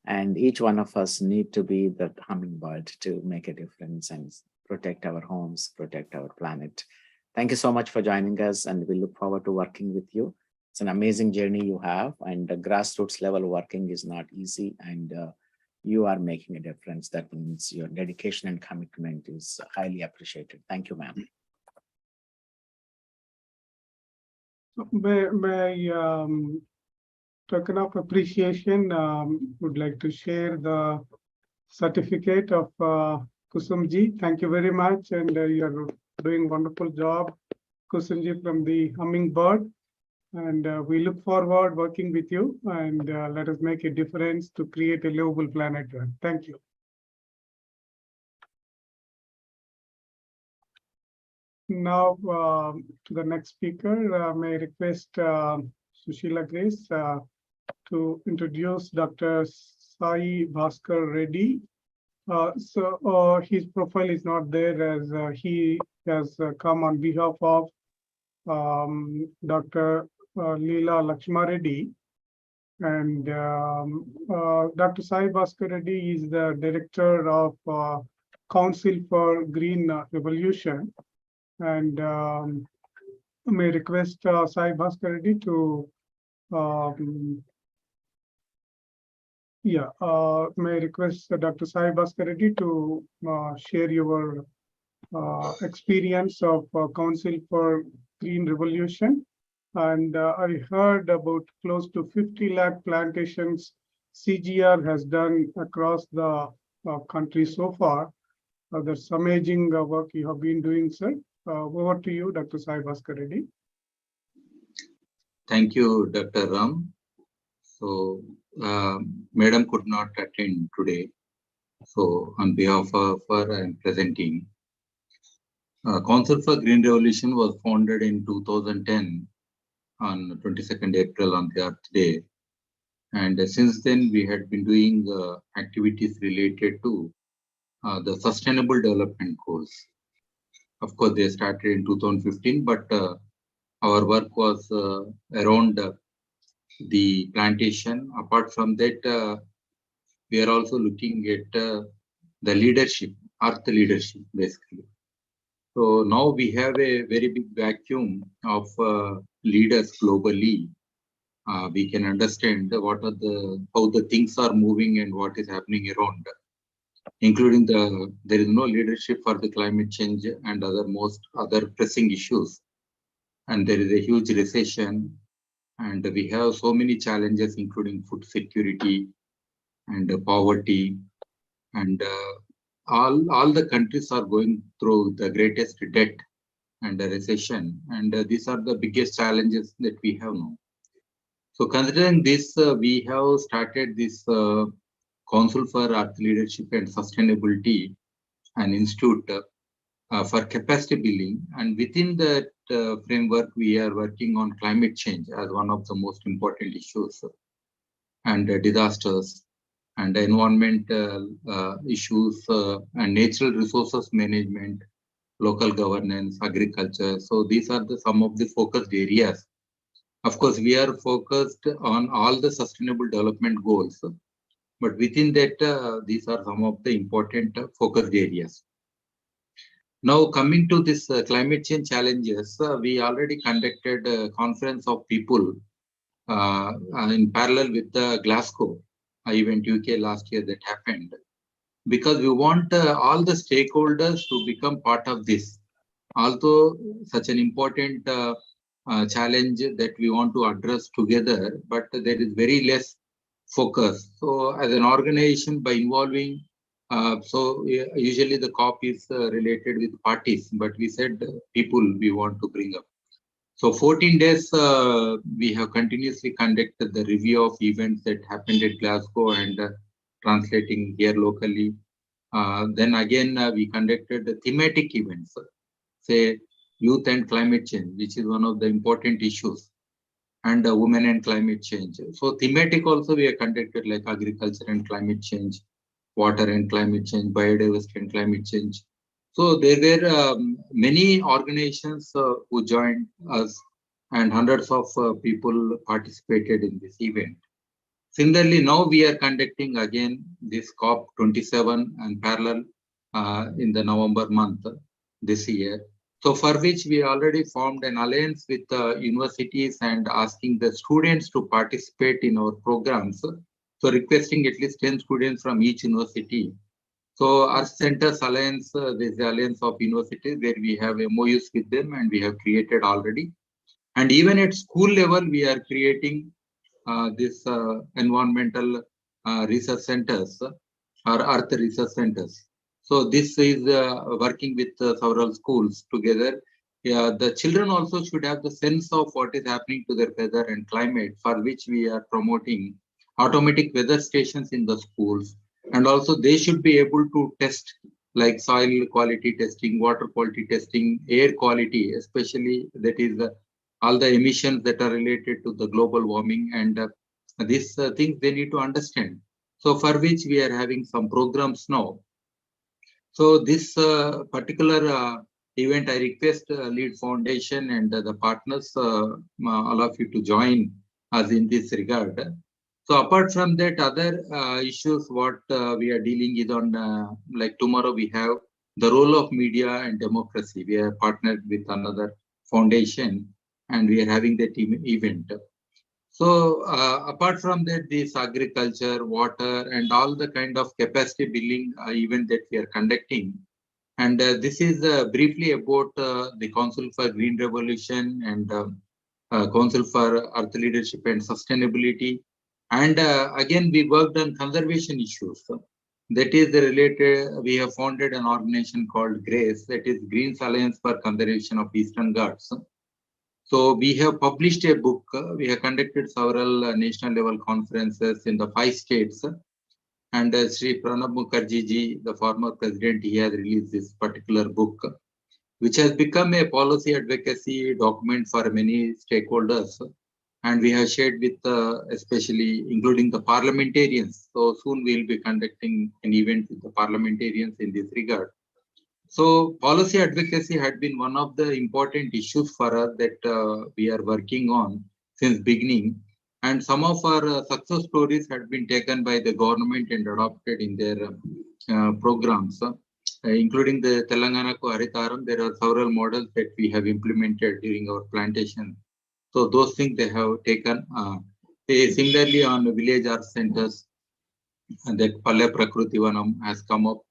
And each one of us need to be that hummingbird to make a difference and protect our homes, protect our planet. Thank you so much for joining us, and we look forward to working with you. It's an amazing journey you have, and the grassroots level working is not easy, and you are making a difference. That means your dedication and commitment is highly appreciated. Thank you, ma'am. My token of appreciation, would like to share the certificate of Kusumji. Thank you very much, and you're doing wonderful job, Kusumji, from the Hummingbird. And we look forward working with you, and let us make a difference to create a livable planet. Thank you. Now, to the next speaker, may I request Sushila Grace to introduce Dr. Sai Bhaskar Reddy. So his profile is not there, as he has come on behalf of Dr. Leela Lakshma Reddy. And Dr. Sai Bhaskar Reddy is the director of Council for Green Revolution. And may request Sai Bhaskar Reddy to may request Dr. Sai Bhaskar Reddy to share your experience of Council for Green Revolution. And I heard about close to 50 lakh plantations CGR has done across the country so far. That's amazing work you have been doing, sir. Over to you, Dr. Sai Bhaskar Reddy. Thank you, Dr. Ram. So, Madam could not attend today. So, on behalf of her, I am presenting. Council for Green Revolution was founded in 2010 on 22nd April on the Earth Day. And since then, we had been doing activities related to the Sustainable Development Goals. Of course, they started in 2015, but our work was around the plantation. Apart from that, we are also looking at the leadership, earth leadership, basically. So now we have a very big vacuum of leaders globally. We can understand what are how the things are moving and what is happening around, including there is no leadership for the climate change and other pressing issues. And there is a huge recession, and we have so many challenges, including food security and poverty, and all the countries are going through the greatest debt and the recession, and these are the biggest challenges that we have now. So considering this, we have started this Council for Earth Leadership and Sustainability, an institute for capacity building, and within that framework, we are working on climate change as one of the most important issues, and disasters, and environmental issues, and natural resources management, local governance, agriculture. So these are some of the focused areas. Of course, we are focused on all the sustainable development goals, but within that, these are some of the important focused areas. Now, coming to this climate change challenges, we already conducted a conference of people in parallel with the Glasgow event UK last year that happened, because we want all the stakeholders to become part of this. Although such an important challenge that we want to address together, but there is very less focus. So as an organization, by involving, usually the COP is related with parties, but we said people we want to bring up. So 14 days, we have continuously conducted the review of events that happened at Glasgow and translating here locally. Then again, we conducted the thematic events, say youth and climate change, which is one of the important issues. and women and climate change. So thematic also we have conducted like agriculture and climate change, water and climate change, biodiversity and climate change. So there were many organizations who joined us, and hundreds of people participated in this event. Similarly, now we are conducting again this COP27 and parallel in the November month this year. So for which we already formed an alliance with universities and asking the students to participate in our programs. So requesting at least 10 students from each university. So our Centers Alliance, this alliance of universities where we have MOUs with them and we have created already. And even at school level, we are creating this environmental research centers or earth research centers. So this is working with several schools together. Yeah, the children also should have the sense of what is happening to their weather and climate, for which we are promoting automatic weather stations in the schools. And also they should be able to test like soil quality testing, water quality testing, air quality, especially that is all the emissions that are related to the global warming, and these things they need to understand. So for which we are having some programs now. So this particular event, I request Lead Foundation and the partners, all of you to join us in this regard. So apart from that, other issues what we are dealing is on, like tomorrow we have the role of media and democracy. We are partnered with another foundation and we are having that event. So apart from that, this agriculture, water, and all the kind of capacity building event that we are conducting. And this is briefly about the Council for Green Revolution and Council for Earth Leadership and Sustainability. And again, we worked on conservation issues. That is related, we have founded an organization called GRACE, that is Greens Alliance for Conservation of Eastern Ghats. So we have published a book. We have conducted several national level conferences in the 5 states. And Sri Pranab Mukherjee ji, the former president, he has released this particular book, which has become a policy advocacy document for many stakeholders. And we have shared with especially including the parliamentarians. So soon we'll be conducting an event with the parliamentarians in this regard. So policy advocacy had been one of the important issues for us that we are working on since beginning. And some of our success stories had been taken by the government and adopted in their programs, including the Telangana Ko Haritaram. There are several models that we have implemented during our plantation. So those things they have taken. Similarly, on village art centers, that Palle Prakruti Vanam has come up.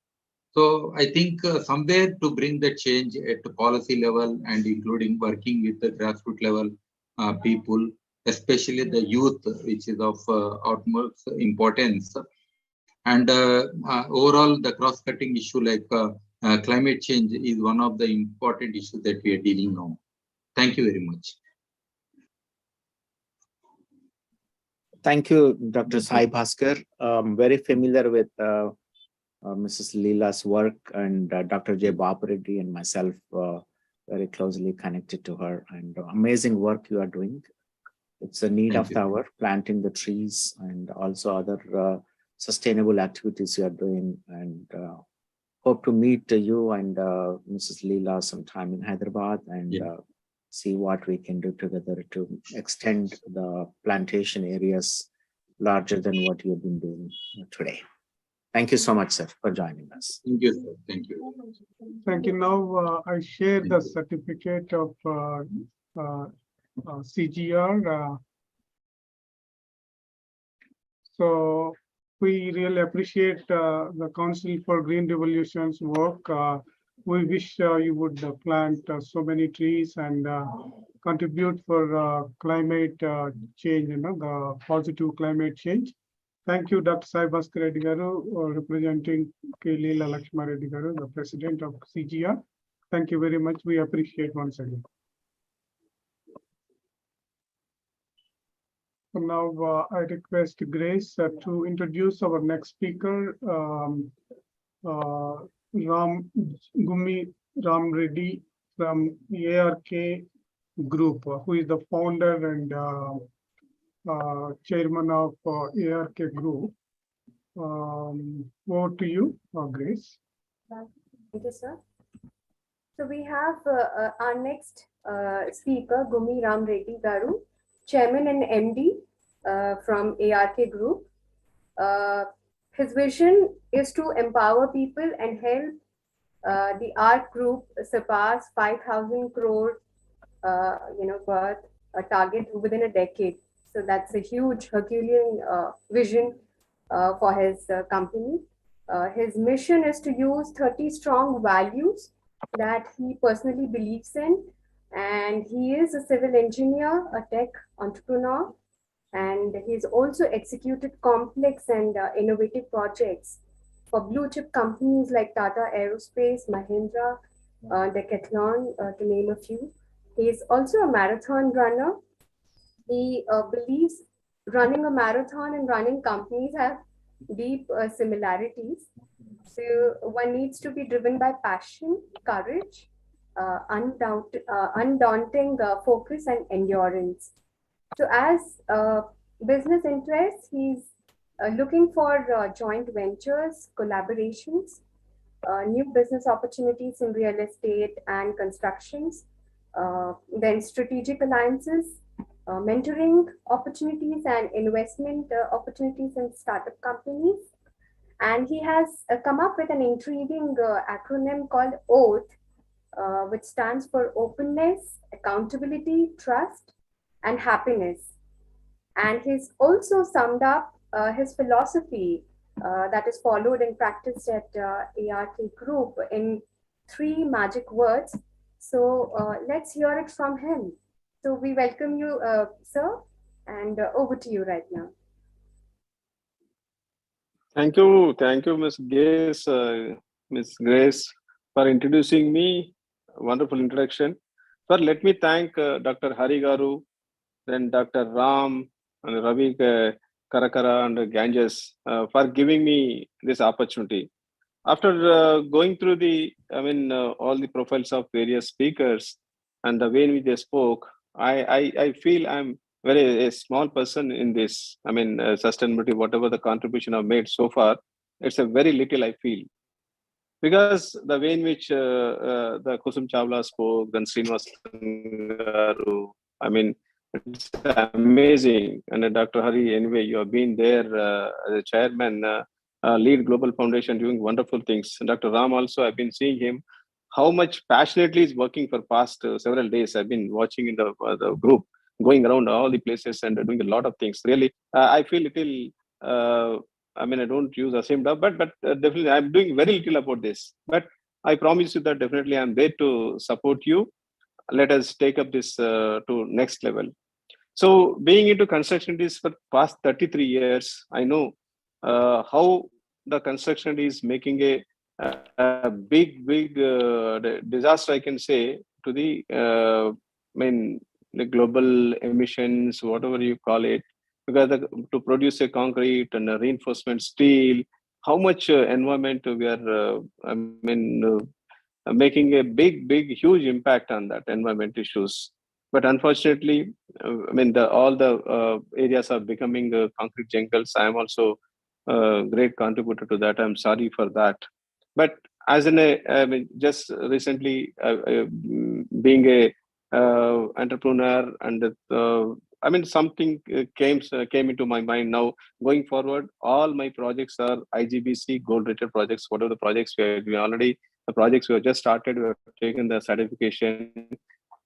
So I think somewhere to bring the change at the policy level and including working with the grassroots level people, especially the youth, which is of utmost importance. And overall, the cross-cutting issue like climate change is one of the important issues that we are dealing now. Thank you very much. Thank you, Dr. Sai Bhaskar. Very familiar with Mrs. Leela's work, and Dr. J. Bapareddy and myself very closely connected to her, and amazing work you are doing. It's a need of the hour, planting the trees and also other sustainable activities you are doing, and hope to meet you and Mrs. Leela sometime in Hyderabad and see what we can do together to extend the plantation areas larger than what you've been doing today. Thank you so much, sir, for joining us. Thank you, sir. Thank you. Thank you. Now I share the certificate of CGR. So we really appreciate the Council for Green Revolution's work. We wish you would plant so many trees and contribute for climate change, the positive climate change. Thank you, Dr. Sai Bhaskar Reddy Garu, representing K. Leela Lakshma Reddy Garu, the president of CGR. Thank you very much. We appreciate once again. So now I request Grace to introduce our next speaker, Gummi Ram Reddy from ARK Group, who is the founder and chairman of ARK Group. Over to you, Grace. Thank you, sir. So we have our next speaker, Gumi Ram Reddy Garu, Chairman and MD from ARK Group. His vision is to empower people and help the ARK Group surpass 5,000 crore, worth a target within a decade. So that's a huge Herculean vision for his company. His mission is to use 30 strong values that he personally believes in. And he is a civil engineer, a tech entrepreneur, and he's also executed complex and innovative projects for blue chip companies like Tata Aerospace, Mahindra, Decathlon, to name a few. He is also a marathon runner. He believes running a marathon and running companies have deep similarities. So one needs to be driven by passion, courage, undaunting focus, and endurance. So as business interests, he's looking for joint ventures, collaborations, new business opportunities in real estate and constructions, then strategic alliances, mentoring opportunities and investment opportunities in startup companies. And he has come up with an intriguing acronym called OATH, which stands for openness, accountability, trust, and happiness. And he's also summed up his philosophy that is followed and practiced at ARK Group in 3 magic words. So let's hear it from him. So we welcome you, sir, and over to you right now. Thank you, Ms. Grace, for introducing me. Wonderful introduction. Sir, let me thank Dr. Hari Garu, then Dr. Ram, and Ravi Karakara and Ganges for giving me this opportunity. After going through all the profiles of various speakers and the way in which they spoke, I feel I'm very a small person in this. Sustainability, whatever the contribution I've made so far, it's a very little, I feel. Because the way in which the Kusum Chawla spoke, then Srinivasan Garu, it's amazing. And Dr. Hari, anyway, you have been there as a chairman, lead Global Foundation, doing wonderful things. And Dr. Ram also, I've been seeing him, how much passionately he's working for past several days. I've been watching in the group, going around all the places and doing a lot of things. Really, I feel little, I don't use the same stuff, but definitely I'm doing very little about this. But I promise you that definitely I'm there to support you. Let us take up this to next level. So being into construction is for past 33 years, I know how the construction is making a big disaster, I can say, to the the global emissions, whatever you call it, because to produce a concrete and a reinforcement steel, how much environment we are, making a big, huge impact on that environment issues. But unfortunately, all the areas are becoming concrete jungles. I am also a great contributor to that. I'm sorry for that. But as just recently, being a entrepreneur, and something came into my mind now. Going forward, all my projects are IGBC gold-rated projects. Whatever the projects we already, the projects we have just started, we have taken the certification.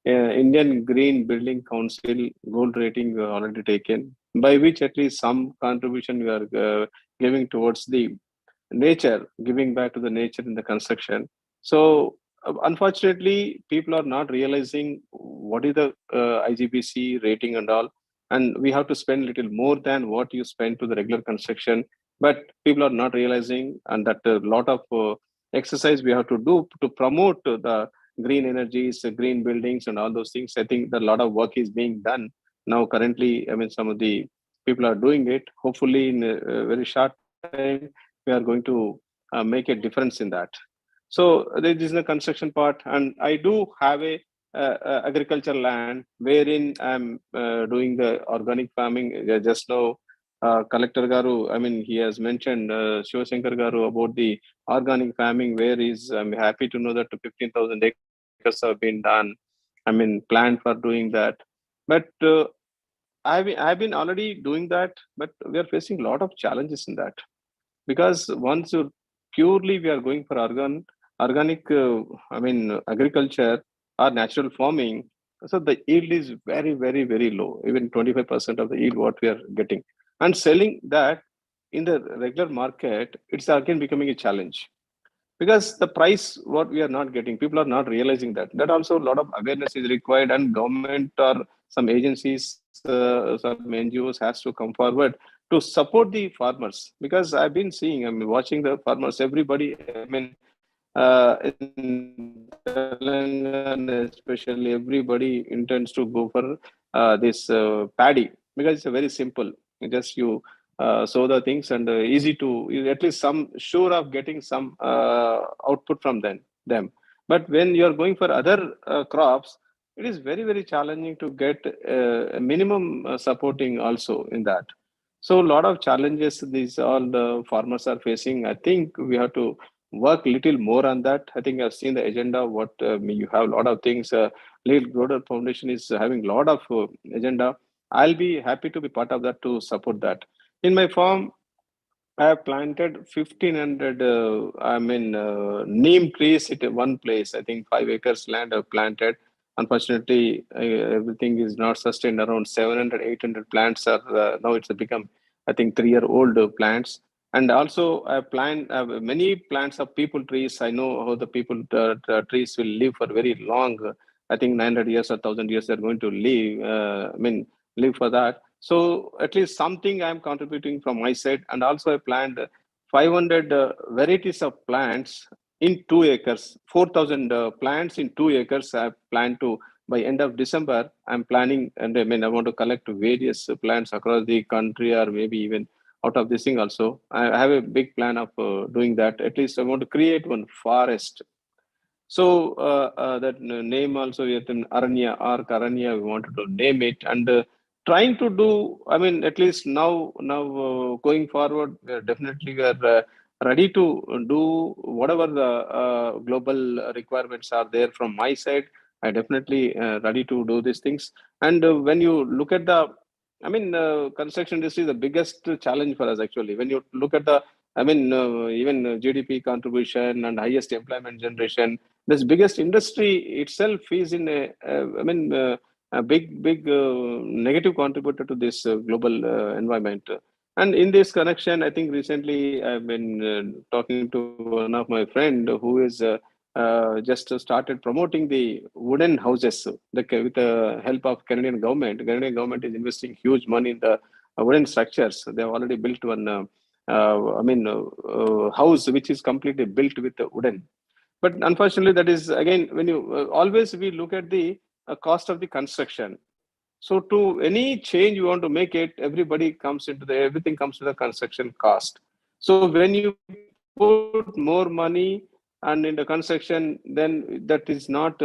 Indian Green Building Council gold rating we have already taken, by which at least some contribution we are giving towards the nature, giving back to the nature in the construction. So unfortunately, people are not realizing what is the IGBC rating and all, and we have to spend a little more than what you spend to the regular construction. But people are not realizing, and that a lot of exercise we have to do to promote the green energies, green buildings, and all those things. I think that a lot of work is being done now. Currently, some of the people are doing it. Hopefully, in a very short time, we are going to make a difference in that. So this is the construction part, and I do have a agriculture land wherein I'm doing the organic farming. Just now, Collector Garu, I mean, he has mentioned Shivashankar Garu about the organic farming, where is, I'm happy to know that 15,000 acres have been done. I mean, planned for doing that. But I've been already doing that, but we are facing a lot of challenges in that, because once you purely we are going for organic, I mean, agriculture or natural farming, so the yield is very, very, very low, even 25% of the yield what we are getting. And selling that in the regular market, it's again becoming a challenge, because the price what we are not getting, people are not realizing that also a lot of awareness is required, and government or some agencies, some NGOs has to come forward to support the farmers. Because I've been seeing, I mean, watching the farmers, everybody, I mean, in Telangana especially, everybody intends to go for this paddy, because it's a very simple. Just you sow the things, and easy to, at least some sure of getting some output from them. But when you are going for other crops, it is very, very challenging to get a minimum supporting also in that. So a lot of challenges these all the farmers are facing. I think we have to work little more on that. I think I've seen the agenda. What you have a lot of things. Lead Global Foundation is having a lot of agenda. I'll be happy to be part of that to support that. In my farm, I have planted 1,500, neem trees at one place. I think 5 acres land I've planted. Unfortunately, everything is not sustained. Around 700, 800 plants are, now it's become, I think, 3-year-old plants. And also I plant many plants of people trees. I know how the people trees will live for very long. I think 900 years or 1,000 years they're going to live. Live for that. So at least something I'm contributing from my side. And also I planted 500 varieties of plants in 2 acres, 4,000 plants in 2 acres. I plan to, by end of December, I'm planning, and I mean, I want to collect various plants across the country, or maybe even out of this thing also. I have a big plan of doing that. At least I want to create one forest. So that name also, Aranya or Karanya, we wanted to name it, and trying to do. I mean, at least now going forward, we are ready to do whatever the global requirements are there from my side. I definitely ready to do these things. And when you look at the, I mean, construction industry is the biggest challenge for us actually. When you look at the, I mean, even GDP contribution and highest employment generation, this biggest industry itself is in a big negative contributor to this global environment. And in this connection, I think recently I've been talking to one of my friend who is just started promoting the wooden houses with the help of Canadian government. Canadian government is investing huge money in the wooden structures. They have already built one, house which is completely built with the wooden. But unfortunately, that is again, when you always we look at the cost of the construction. So to any change you want to make it, everybody comes into the, everything comes to the construction cost. So when you put more money and in the construction, then that is not,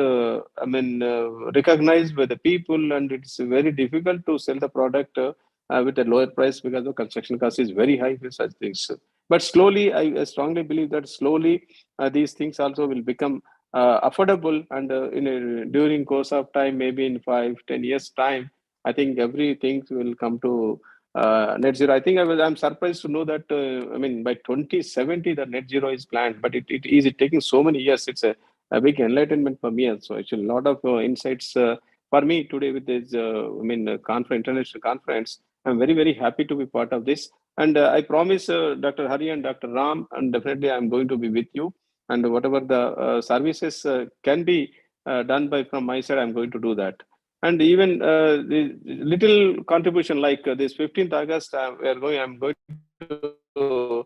recognized by the people, and it's very difficult to sell the product with a lower price, because the construction cost is very high for such things. But slowly, I strongly believe that slowly these things also will become affordable, and during course of time, maybe in 5-10 years time, I think everything will come to net zero. I think I'm surprised to know that by 2070 the net zero is planned, but it is taking so many years. It's a big enlightenment for me also. Actually, a lot of insights for me today with this international conference. I'm very, very happy to be part of this, and I promise Dr. Hari and Dr. Ram, and definitely I'm going to be with you, and whatever the services can be done by from my side, I'm going to do that. And even the little contribution like this 15th August, I'm going to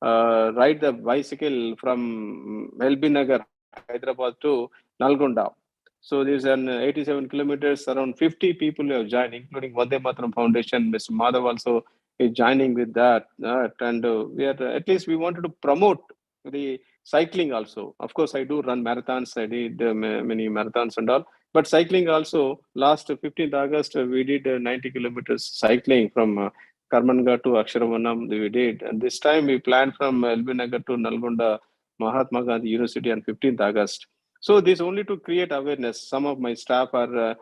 ride the bicycle from Melby Nagar, Hyderabad to Nalgonda. So there's an 87 kilometers, around 50 people have joined, including Vande Mataram Foundation. Mr. Madhav also is joining with that. And we are, at least we wanted to promote the cycling also. Of course, I do run marathons. I did many marathons and all. But cycling also, last 15th August, we did 90 kilometers cycling from Karmangarh to Aksharavanam. We did. And this time we planned from LB Nagar to Nalgonda, Mahatma Gandhi University on 15th August. So this only to create awareness. Some of my staff are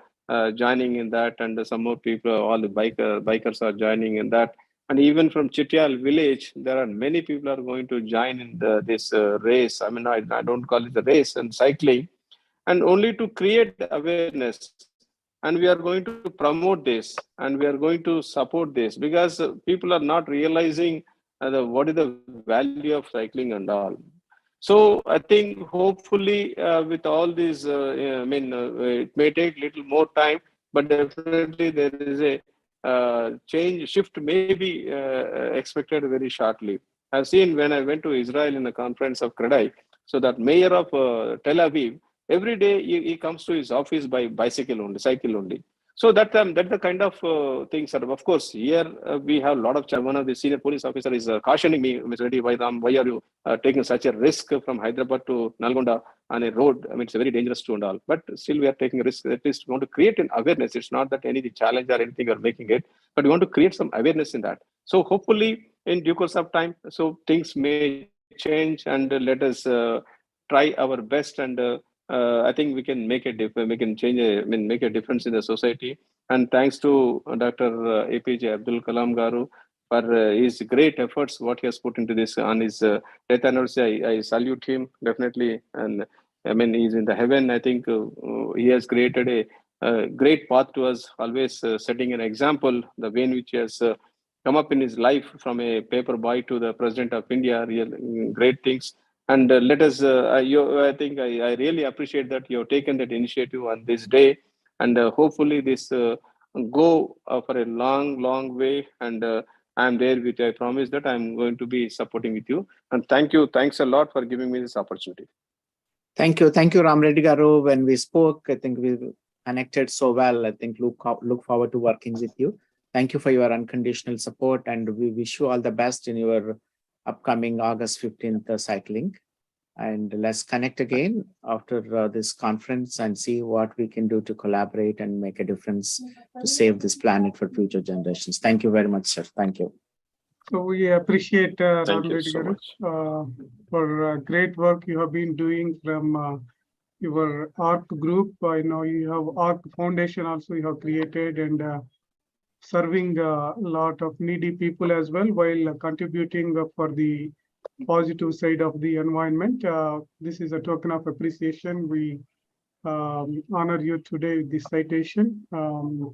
joining in that, and some more people, all the bikers are joining in that. And even from Chitial village, there are many people are going to join in this race. I mean, I don't call it a race and cycling, and only to create awareness. And we are going to promote this, and we are going to support this, because people are not realizing what is the value of cycling and all. So I think hopefully with all these, it may take little more time, but definitely there is a change, shift may be expected very shortly. I've seen when I went to Israel in the conference of Kredai, so that mayor of Tel Aviv, every day he comes to his office by bicycle only, cycle only. So that the kind of things are. Of course, here we have a lot of. One of the senior police officer is cautioning me, Mr. Reddy, why are you taking such a risk from Hyderabad to Nalgonda on a road? I mean, it's very dangerous to and all. But still, we are taking a risk. At least we want to create an awareness. It's not that any challenge or anything are making it, but we want to create some awareness in that. So hopefully, in due course of time, so things may change, and let us try our best, and I think we can make a make a difference in the society. And thanks to Dr. APJ Abdul Kalam Garu for his great efforts, what he has put into this on his death anniversary. I salute him definitely, and I mean he's in the heaven. I think he has created a great path to us, always setting an example, the way in which he has come up in his life from a paper boy to the president of India. Real great things. And let us, I think I really appreciate that you have taken that initiative on this day. And hopefully this go for a long way. And I'm there with you. I promise that I'm going to be supporting with you. And thank you. Thanks a lot for giving me this opportunity. Thank you. Thank you, Ram Reddy Garu. When we spoke, I think we connected so well. I think look forward to working with you. Thank you for your unconditional support, and we wish you all the best in your upcoming August 15th cycling. And let's connect again after this conference and see what we can do to collaborate and make a difference to save this planet for future generations. Thank you very much, sir. Thank you. So we appreciate Thank you so much for great work you have been doing from your ARC group. I know you have ARC Foundation also you have created, and serving a lot of needy people as well, while contributing for the positive side of the environment. This is a token of appreciation. We honor you today with this citation.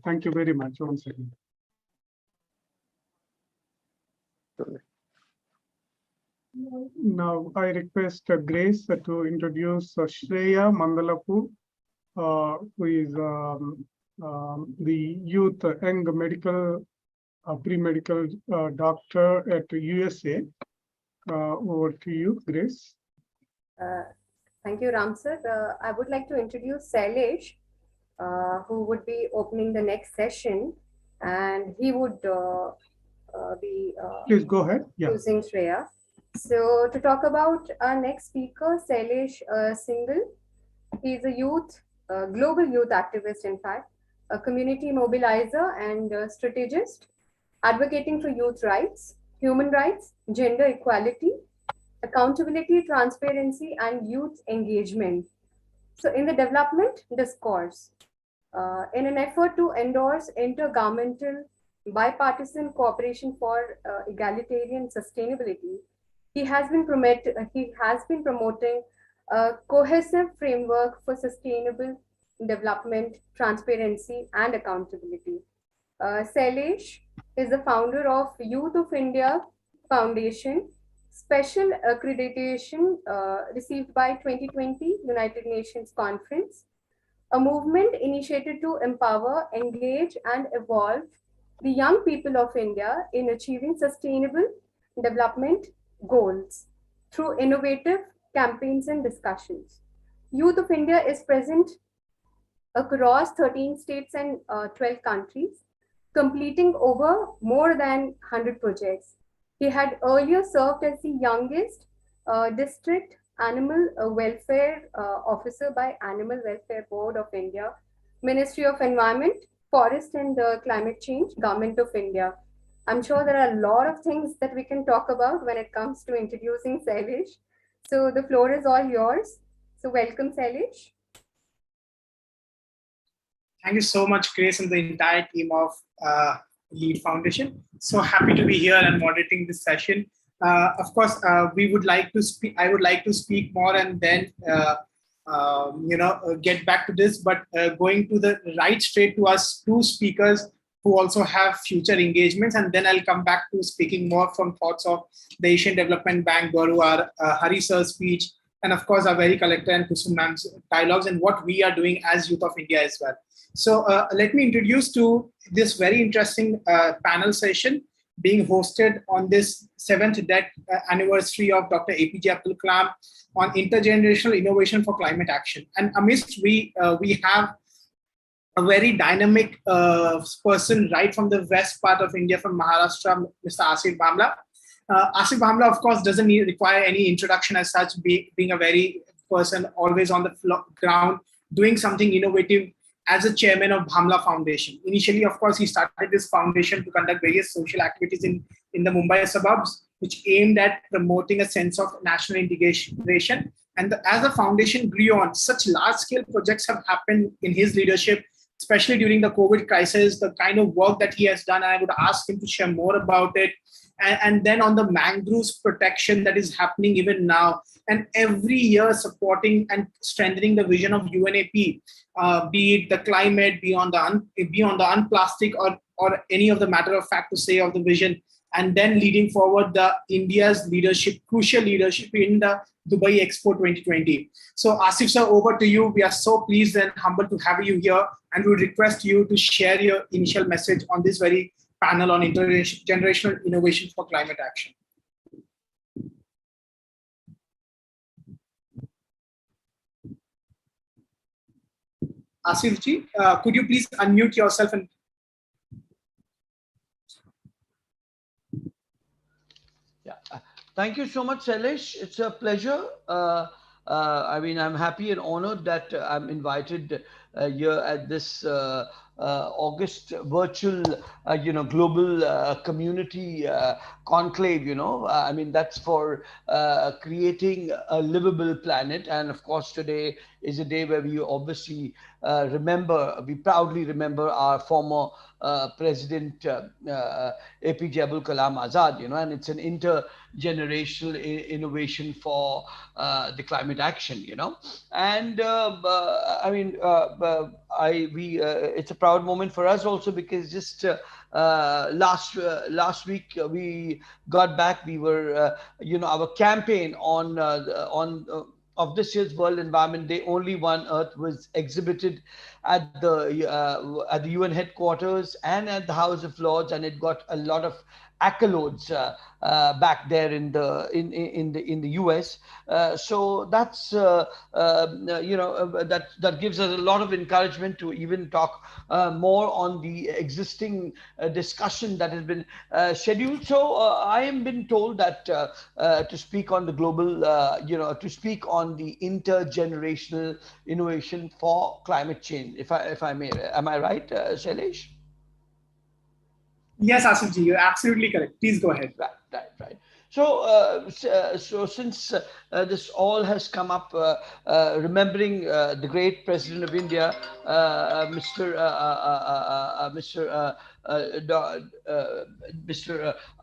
Thank you very much once again. Now I request Grace to introduce Shreya Mandalapu, who is the youth young medical pre-medical doctor at USA. Over to you, Grace. Thank you, Ram sir. I would like to introduce Sailesh, who would be opening the next session, and he would be Please go ahead. Yeah. using Shreya. So to talk about our next speaker, Sailesh Singhal. He is a global youth activist, in fact, a community mobilizer and strategist, advocating for youth rights, human rights, gender equality, accountability, transparency, and youth engagement. So in the development discourse, in an effort to endorse intergovernmental bipartisan cooperation for egalitarian sustainability, he has been promoting a cohesive framework for sustainable development, transparency, and accountability. Sailesh is the founder of Youth of India Foundation, special accreditation received by 2020 United Nations Conference, a movement initiated to empower, engage, and evolve the young people of India in achieving sustainable development goals through innovative campaigns and discussions. Youth of India is present across 13 states and 12 countries, completing over more than 100 projects. He had earlier served as the youngest district animal welfare officer by Animal Welfare Board of India Ministry of Environment, Forest and Climate Change, Government of India. I'm sure there are a lot of things that we can talk about when it comes to introducing Sailesh. So the floor is all yours. So welcome, Sailesh. Thank you so much, Grace, and the entire team of Lead Foundation. So happy to be here and moderating this session. Of course, we would like to speak. I would like to speak more and then, get back to this. But going to the right straight to us, two speakers who also have future engagements, and then I'll come back to speaking more from thoughts of the Asian Development Bank, Guru, our Hari sir's speech, and of course our very collector and Kusum ma'am's dialogues and what we are doing as Youth of India as well. So let me introduce to this very interesting panel session being hosted on this 7th death anniversary of Dr. APJ Abdul Kalam on intergenerational innovation for climate action. And amidst we have a very dynamic person right from the west part of India, from Maharashtra, Mr. Asif Bhamla. Asif Bhamla, of course, doesn't require any introduction as such, being a very person always on the ground, doing something innovative as a chairman of Bhamla Foundation. Initially, of course, he started this foundation to conduct various social activities in the Mumbai suburbs, which aimed at promoting a sense of national integration. And as the foundation grew on, such large-scale projects have happened in his leadership, especially during the COVID crisis, the kind of work that he has done. And I would ask him to share more about it. And then on the mangroves protection that is happening even now, and every year supporting and strengthening the vision of UNEP, be it the climate, beyond the unplastic, or any of the matter of fact to say of the vision, and then leading forward the India's leadership, crucial leadership in the Dubai Expo 2020. So Asif sir, over to you. We are so pleased and humbled to have you here, and we would request you to share your initial message on this very panel on intergenerational innovation for climate action. Asif ji, could you please unmute yourself and Thank you so much, Sailesh. It's a pleasure. I mean, I'm happy and honored that I'm invited here at this August virtual, global community conclave. I mean, that's for creating a livable planet. And of course, today is a day where we obviously we proudly remember our former President APJ Abdul Kalam Azad, and it's an intergenerational innovation for the climate action, and I mean, it's a proud moment for us also, because just last week we got back. We were, our campaign of this year's World Environment Day, Only One Earth, was exhibited at the UN headquarters and at the House of Lords, and it got a lot of accolades back there in the US. So that's that gives us a lot of encouragement to even talk more on the existing discussion that has been scheduled. So I am been told that to speak on the global, to speak on the intergenerational innovation for climate change. If I may, am I right, Sailesh? Yes, Asif ji, you're absolutely correct. Please go ahead. Right. So, since this all has come up, remembering the great President of India, Mr.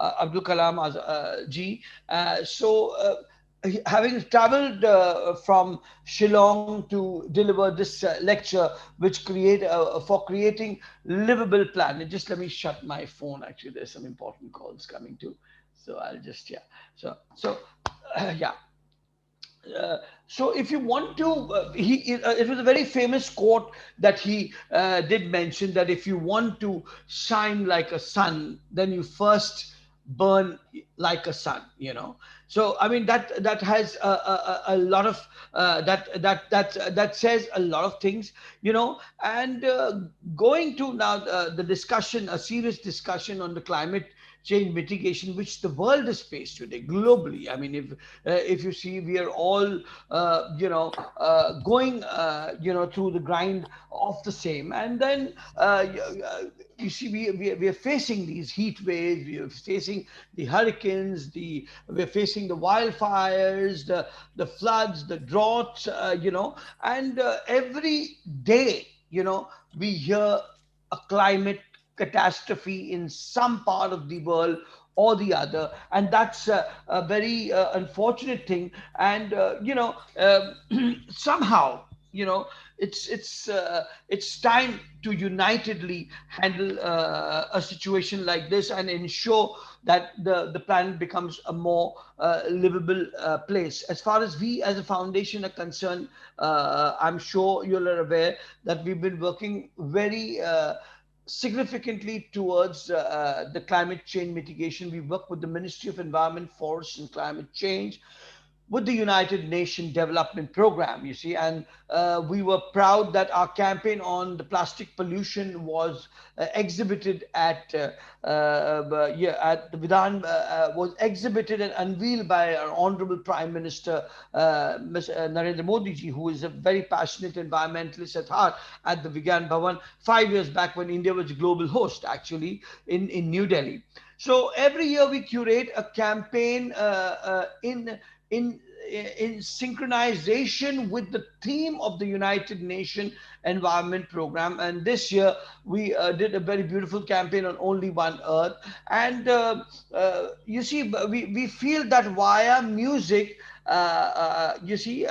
Abdul Kalam ji. Having traveled from Shillong to deliver this lecture, which for creating livable planet. Just let me shut my phone. Actually, there's some important calls coming too, so I'll just so if you want to, it was a very famous quote that he did mention, that if you want to shine like a sun, then you first burn like a sun. So I mean, that has a lot of that says a lot of things, and going to now the discussion, a serious discussion on the climate change mitigation which the world is faced today globally. I mean, if you see, we are all going through the grind of the same, and then you see, we are facing these heat waves, we are facing the hurricanes, we're facing the wildfires, the floods, the droughts, and every day, we hear a climate catastrophe in some part of the world or the other, and that's a very unfortunate thing. And somehow, it's time to unitedly handle a situation like this and ensure that the planet becomes a more livable place. As far as we as a foundation are concerned, I'm sure you're aware that we've been working very significantly towards the climate change mitigation. We work with the Ministry of Environment, Forests and Climate Change, with the United Nations Development Program, you see, and we were proud that our campaign on the plastic pollution was exhibited at the Vidhan, was exhibited and unveiled by our Honorable Prime Minister, Ms. Narendra Modi ji, who is a very passionate environmentalist at heart, at the Vigyan Bhavan 5 years back when India was global host, actually, in New Delhi. So every year we curate a campaign in synchronization with the theme of the United Nations Environment Program. And this year we did a very beautiful campaign on Only One Earth. And you see, we feel that via music, you see,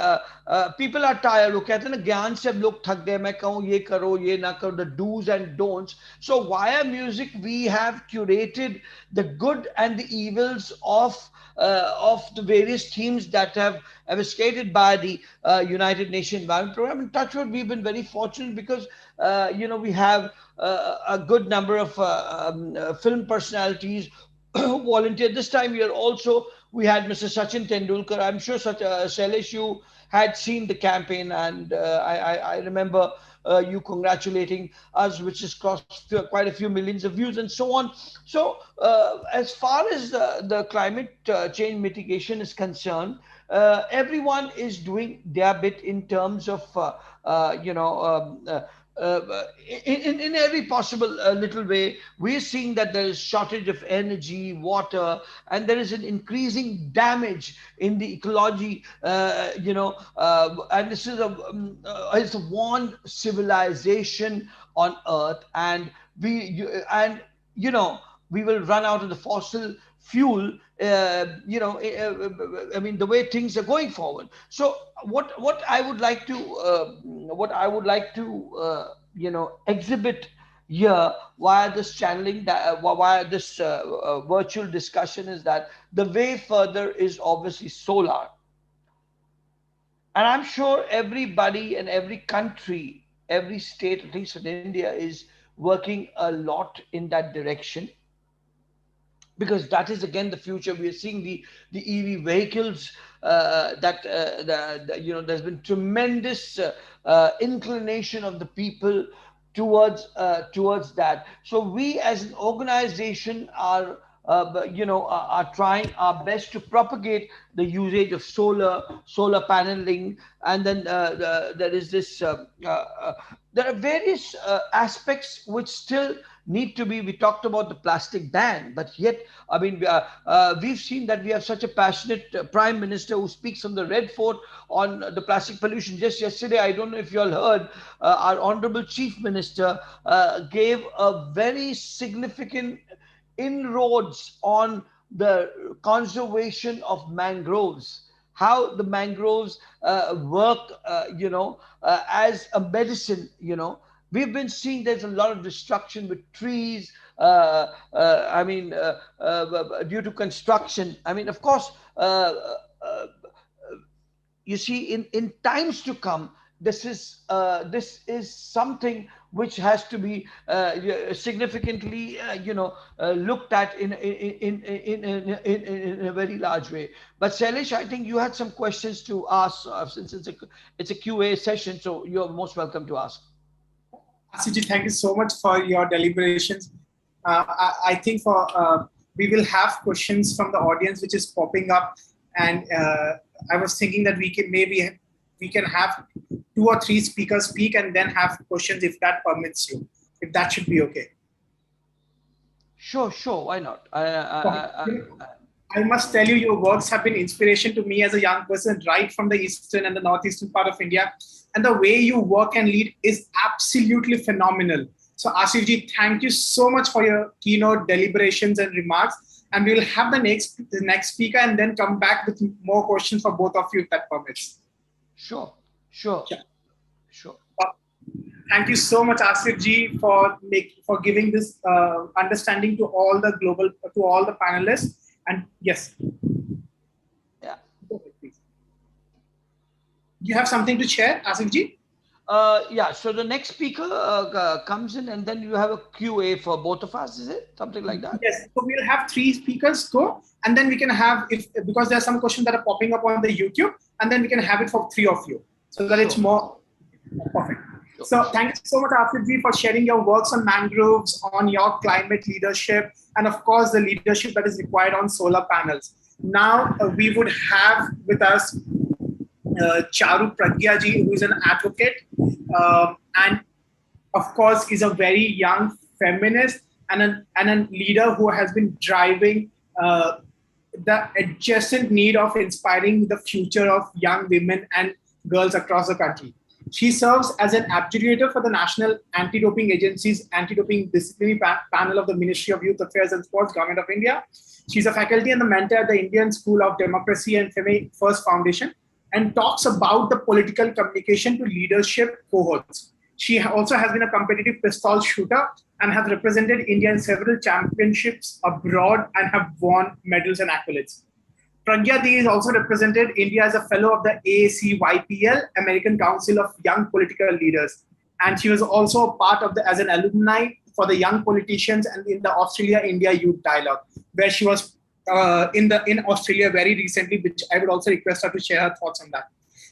people are tired. वो कहते हैं ना, ज्ञान से अब लोग थक गए, मैं कहूँ ये करो ये ना करो, the do's and don'ts. So via music we have curated the good and the evils of the various themes that have stated by the United Nations Environment Program. In Touchwood, we've been very fortunate because we have a good number of film personalities volunteer. This time we had Mr. Sachin Tendulkar. I'm sure Shailesh, you had seen the campaign, and I remember you congratulating us, which has crossed quite a few millions of views and so on. So as far as the climate change mitigation is concerned, everyone is doing their bit in terms of in every possible little way. We're seeing that there is shortage of energy, water, and there is an increasing damage in the ecology, and this is it's a worn civilization on Earth, and we will run out of the fossil fuel, I mean, the way things are going forward. So what I would like to exhibit here via this channeling, via this virtual discussion, is that the way further is obviously solar. And I'm sure everybody and every country, every state, at least in India, is working a lot in that direction, because that is again the future. We are seeing the EV vehicles there's been tremendous inclination of the people towards that. So we as an organization are trying our best to propagate the usage of solar paneling, and then there is this. There are various aspects which still need to be. We talked about the plastic ban, but yet, I mean, we've seen that we have such a passionate Prime Minister who speaks from the Red Fort on the plastic pollution. Just yesterday, I don't know if you all heard, our Honorable Chief Minister gave a very significant inroads on the conservation of mangroves, how the mangroves work, as a medicine. We've been seeing there's a lot of destruction with trees, due to construction. I mean, of course, you see, in times to come, this is something which has to be significantly looked at in a very large way. But Shailesh, I think you had some questions to ask, since it's a QA session, so you're most welcome to ask. Asiji, thank you so much for your deliberations. I think for we will have questions from the audience, which is popping up. And I was thinking that we can have 2 or 3 speakers speak and then have questions if that permits you, if that should be okay. Sure, why not? I must tell you, your works have been inspiration to me as a young person, right from the eastern and the northeastern part of India. And the way you work and lead is absolutely phenomenal. So Asif ji, thank you so much for your keynote deliberations and remarks. And we'll have the next speaker and then come back with more questions for both of you if that permits. Sure. Thank you so much, Asif ji, for giving this understanding to all the panelists. And yes. Yeah. Please. Do you have something to share, Asif ji? Yeah, so the next speaker comes in and then you have a QA for both of us, is it? Something like that? Yes, so we'll have 3 speakers go, and then we can have, because there are some questions that are popping up on the YouTube, and then we can have it for 3 of you, so that it's more perfect. So thank you so much, Asif ji, for sharing your works on mangroves, on your climate leadership, and of course, the leadership that is required on solar panels. Now, we would have with us Charu Pragya ji, who is an advocate, and of course is a very young feminist and a leader who has been driving the adjacent need of inspiring the future of young women and girls across the country. She serves as an adjudicator for the National Anti-Doping Agency's Anti-Doping Disciplinary Panel of the Ministry of Youth Affairs and Sports, Government of India. She's a faculty and the mentor at the Indian School of Democracy and Feme First Foundation, and talks about the political communication to leadership cohorts. She also has been a competitive pistol shooter and has represented India in several championships abroad and have won medals and accolades. Pragya Di is also represented India as a fellow of the AACYPL, American Council of Young Political Leaders. And she was also a part of as an alumni for the young politicians and in the Australia-India Youth Dialogue, where she was in Australia very recently, which I would also request her to share her thoughts on that.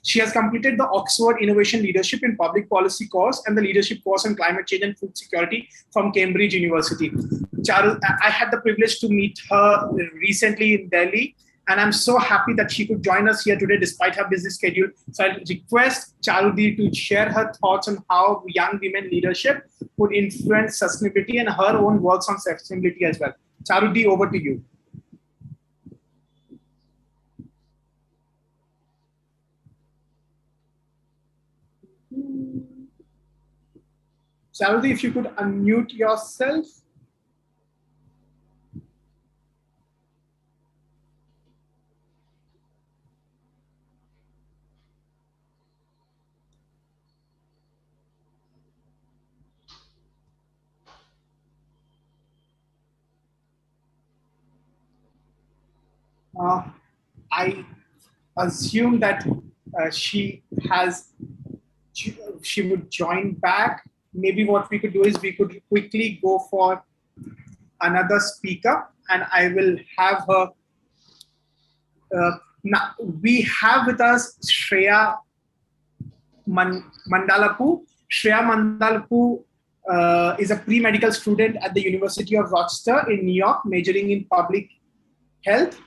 She has completed the Oxford Innovation Leadership in Public Policy course and the Leadership course on Climate Change and Food Security from Cambridge University. Charu, I had the privilege to meet her recently in Delhi, and I'm so happy that she could join us here today despite her busy schedule. So I request Charudi to share her thoughts on how young women leadership would influence sustainability and her own works on sustainability as well. Charudi, over to you. Charudi, if you could unmute yourself. I assume that she would join back. Maybe what we could do is we could quickly go for another speaker, and I will have her. Now we have with us Shreya Mandalapu. Shreya Mandalapu is a pre-medical student at the University of Rochester in New York, majoring in public health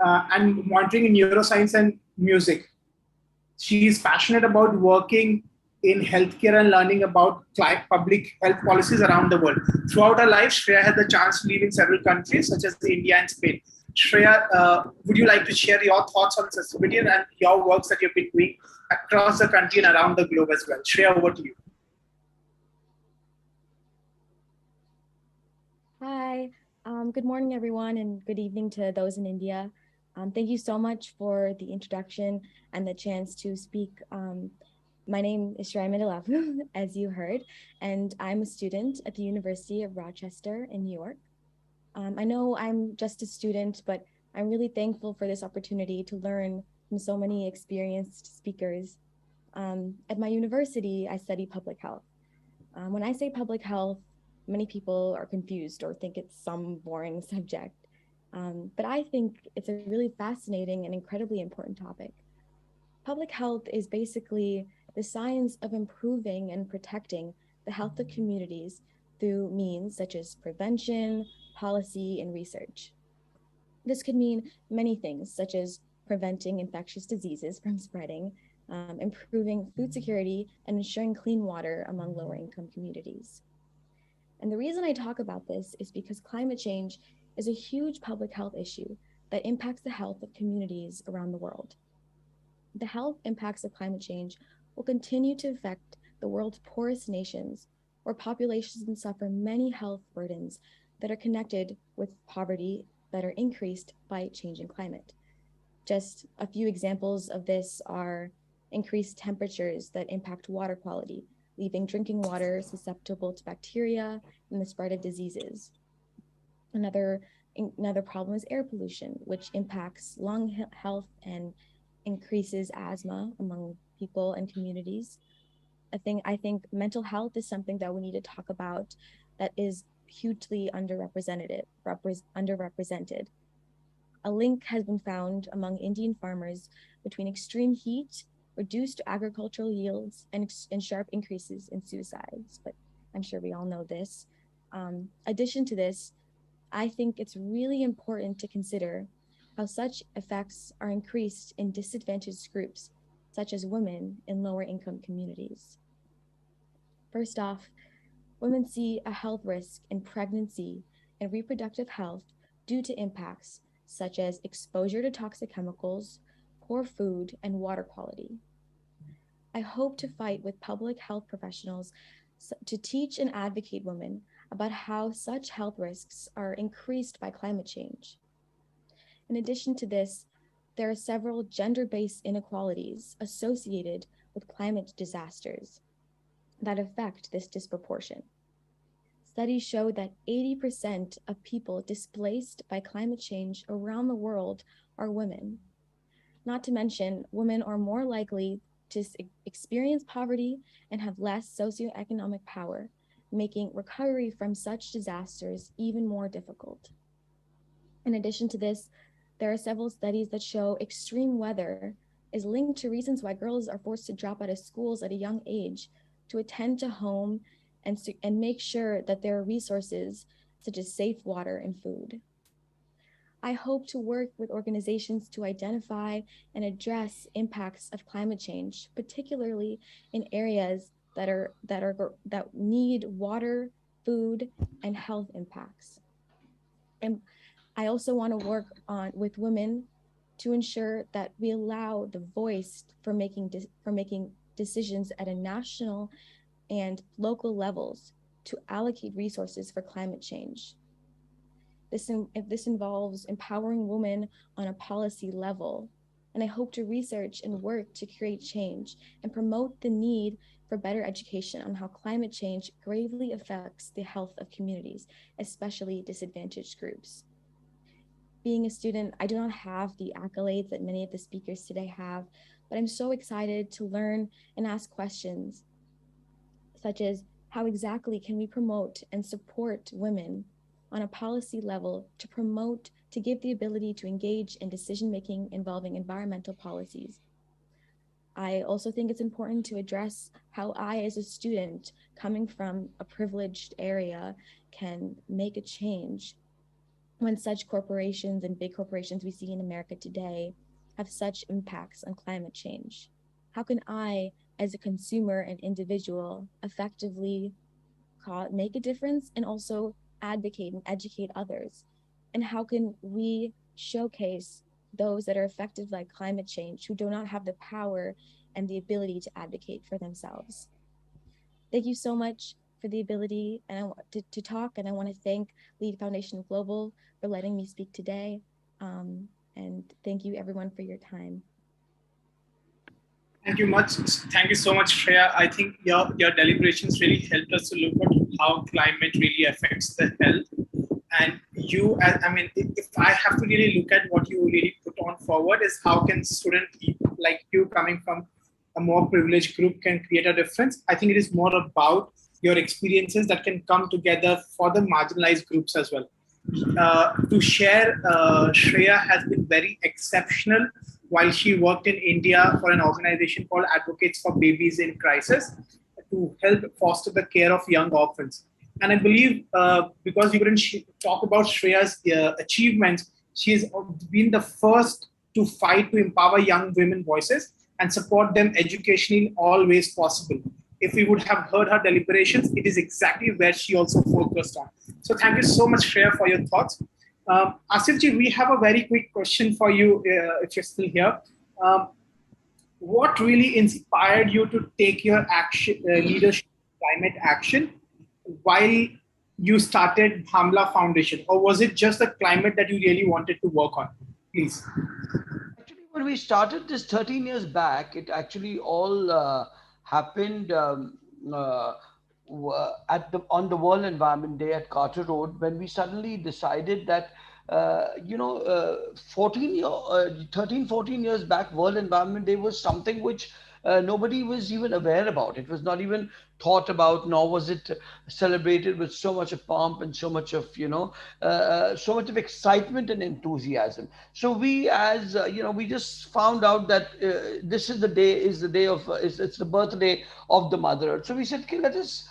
and monitoring in neuroscience and music. She is passionate about working in healthcare and learning about public health policies around the world. Throughout her life, Shreya had the chance to live in several countries such as India and Spain. Shreya, would you like to share your thoughts on sustainability and your works that you've been doing across the country and around the globe as well? Shreya, over to you. Hi, good morning, everyone, and good evening to those in India. Thank you so much for the introduction and the chance to speak. My name is Shreya Mandalapu, as you heard, and I'm a student at the University of Rochester in New York. I know I'm just a student, but I'm really thankful for this opportunity to learn from so many experienced speakers. At my university, I study public health. When I say public health, many people are confused or think it's some boring subject. But I think it's a really fascinating and incredibly important topic. Public health is basically the science of improving and protecting the health of communities through means such as prevention, policy, and research. This could mean many things, such as preventing infectious diseases from spreading, improving food security, and ensuring clean water among lower income communities. And the reason I talk about this is because climate change is a huge public health issue that impacts the health of communities around the world. The health impacts of climate change will continue to affect the world's poorest nations, where populations suffer many health burdens that are connected with poverty that are increased by changing climate. Just a few examples of this are increased temperatures that impact water quality, leaving drinking water susceptible to bacteria and the spread of diseases. Another problem is air pollution, which impacts lung health and increases asthma among people and communities. I think mental health is something that we need to talk about that is hugely underrepresented. A link has been found among Indian farmers between extreme heat, reduced agricultural yields, and sharp increases in suicides, but I'm sure we all know this. Addition to this, I think it's really important to consider how such effects are increased in disadvantaged groups, such as women in lower income communities. First off, women see a health risk in pregnancy and reproductive health due to impacts such as exposure to toxic chemicals, poor food, and water quality. I hope to fight with public health professionals to teach and advocate women about how such health risks are increased by climate change. In addition to this, there are several gender-based inequalities associated with climate disasters that affect this disproportion. Studies show that 80% of people displaced by climate change around the world are women. Not to mention, women are more likely to experience poverty and have less socioeconomic power, making recovery from such disasters even more difficult. In addition to this, there are several studies that show extreme weather is linked to reasons why girls are forced to drop out of schools at a young age to attend to home and make sure that there are resources such as safe water and food. I hope to work with organizations to identify and address impacts of climate change, particularly in areas that need water, food, and health impacts. And I also want to work with women to ensure that we allow the voice for making decisions at a national and local levels to allocate resources for climate change. This involves empowering women on a policy level, and I hope to research and work to create change and promote the need for better education on how climate change gravely affects the health of communities, especially disadvantaged groups. Being a student, I do not have the accolades that many of the speakers today have, but I'm so excited to learn and ask questions, such as how exactly can we promote and support women on a policy level to give the ability to engage in decision-making involving environmental policies. I also think it's important to address how I, as a student coming from a privileged area, can make a change when such corporations and big corporations we see in America today have such impacts on climate change. How can I, as a consumer and individual, effectively make a difference and also advocate and educate others? And how can we showcase those that are affected by climate change who do not have the power and the ability to advocate for themselves? Thank you so much for the ability to talk, and I want to thank Lead Foundation Global for letting me speak today. And thank you everyone for your time. Thank you much. Thank you so much, Shreya. I think your deliberations really helped us to look at how climate really affects the health. And you, I mean, if I have to really look at what you really put on forward is how can students like you coming from a more privileged group can create a difference. I think it is more about your experiences that can come together for the marginalized groups as well. To share, Shreya has been very exceptional while she worked in India for an organization called Advocates for Babies in Crisis to help foster the care of young orphans. And I believe because we couldn't talk about Shreya's achievements, she's been the first to fight to empower young women voices and support them educationally in all ways possible. If we would have heard her deliberations, it is exactly where she also focused on. So thank you so much, Shreya, for your thoughts. Asif ji, we have a very quick question for you if you're still here. What really inspired you to take your action, leadership climate action while you started Bhamla Foundation, or was it just the climate that you really wanted to work on? Please. Actually, when we started this 13 years back, it actually all happened at the on the World Environment Day at Carter Road, when we suddenly decided that 13, 14 years back, World Environment Day was something which nobody was even aware about. It was not even thought about, nor was it celebrated with so much of pomp and so much of so much of excitement and enthusiasm. So we, as we just found out that this is the day, of it's the birthday of the Mother Earth. So we said, okay, let us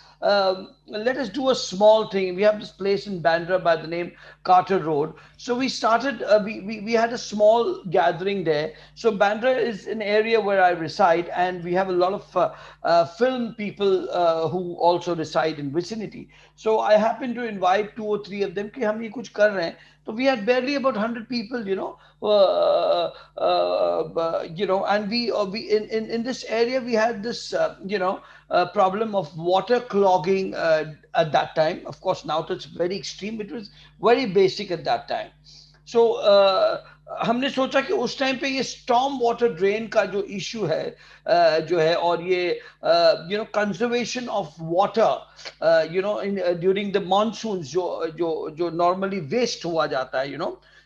do a small thing. We have this place in Bandra by the name Carter Road. So we started, we had a small gathering there. So Bandra is an area where I reside, and we have a lot of film people who also reside in vicinity. So I happened to invite two or three of them कि हम ये कुछ कर रहे हैं. So we had barely about 100 people, and we in this area we had this problem of water clogging at that time. Of course, now it's very extreme. It was very basic at that time. So हमने सोचा कि उस time पे ये storm water drain का जो issue है जो है, और ये conservation of water in during the monsoons जो जो जो नॉर्मली वेस्ट हुआ जाता है.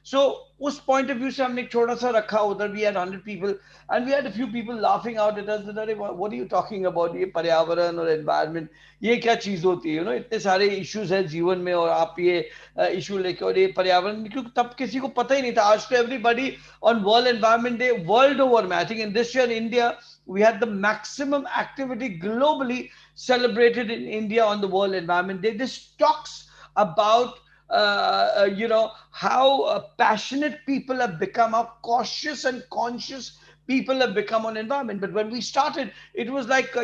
So उस point of view से हमने एक छोटा सा रखा उधर. We had 100 people and we had a few people laughing out at us. अरे what are you talking about? ये पर्यावरण और environment ये क्या चीज होती है? इतने सारे issues है जीवन में, और आप ये issue लेके और ये पर्यावरण, क्योंकि तब किसी को पता ही नहीं था. आज तो everybody on World Environment Day world over, I think in this year in India we had the maximum activity globally celebrated in India on the World Environment Day. This talks about how passionate people have become, how cautious and conscious people have become on environment. But when we started, it was like,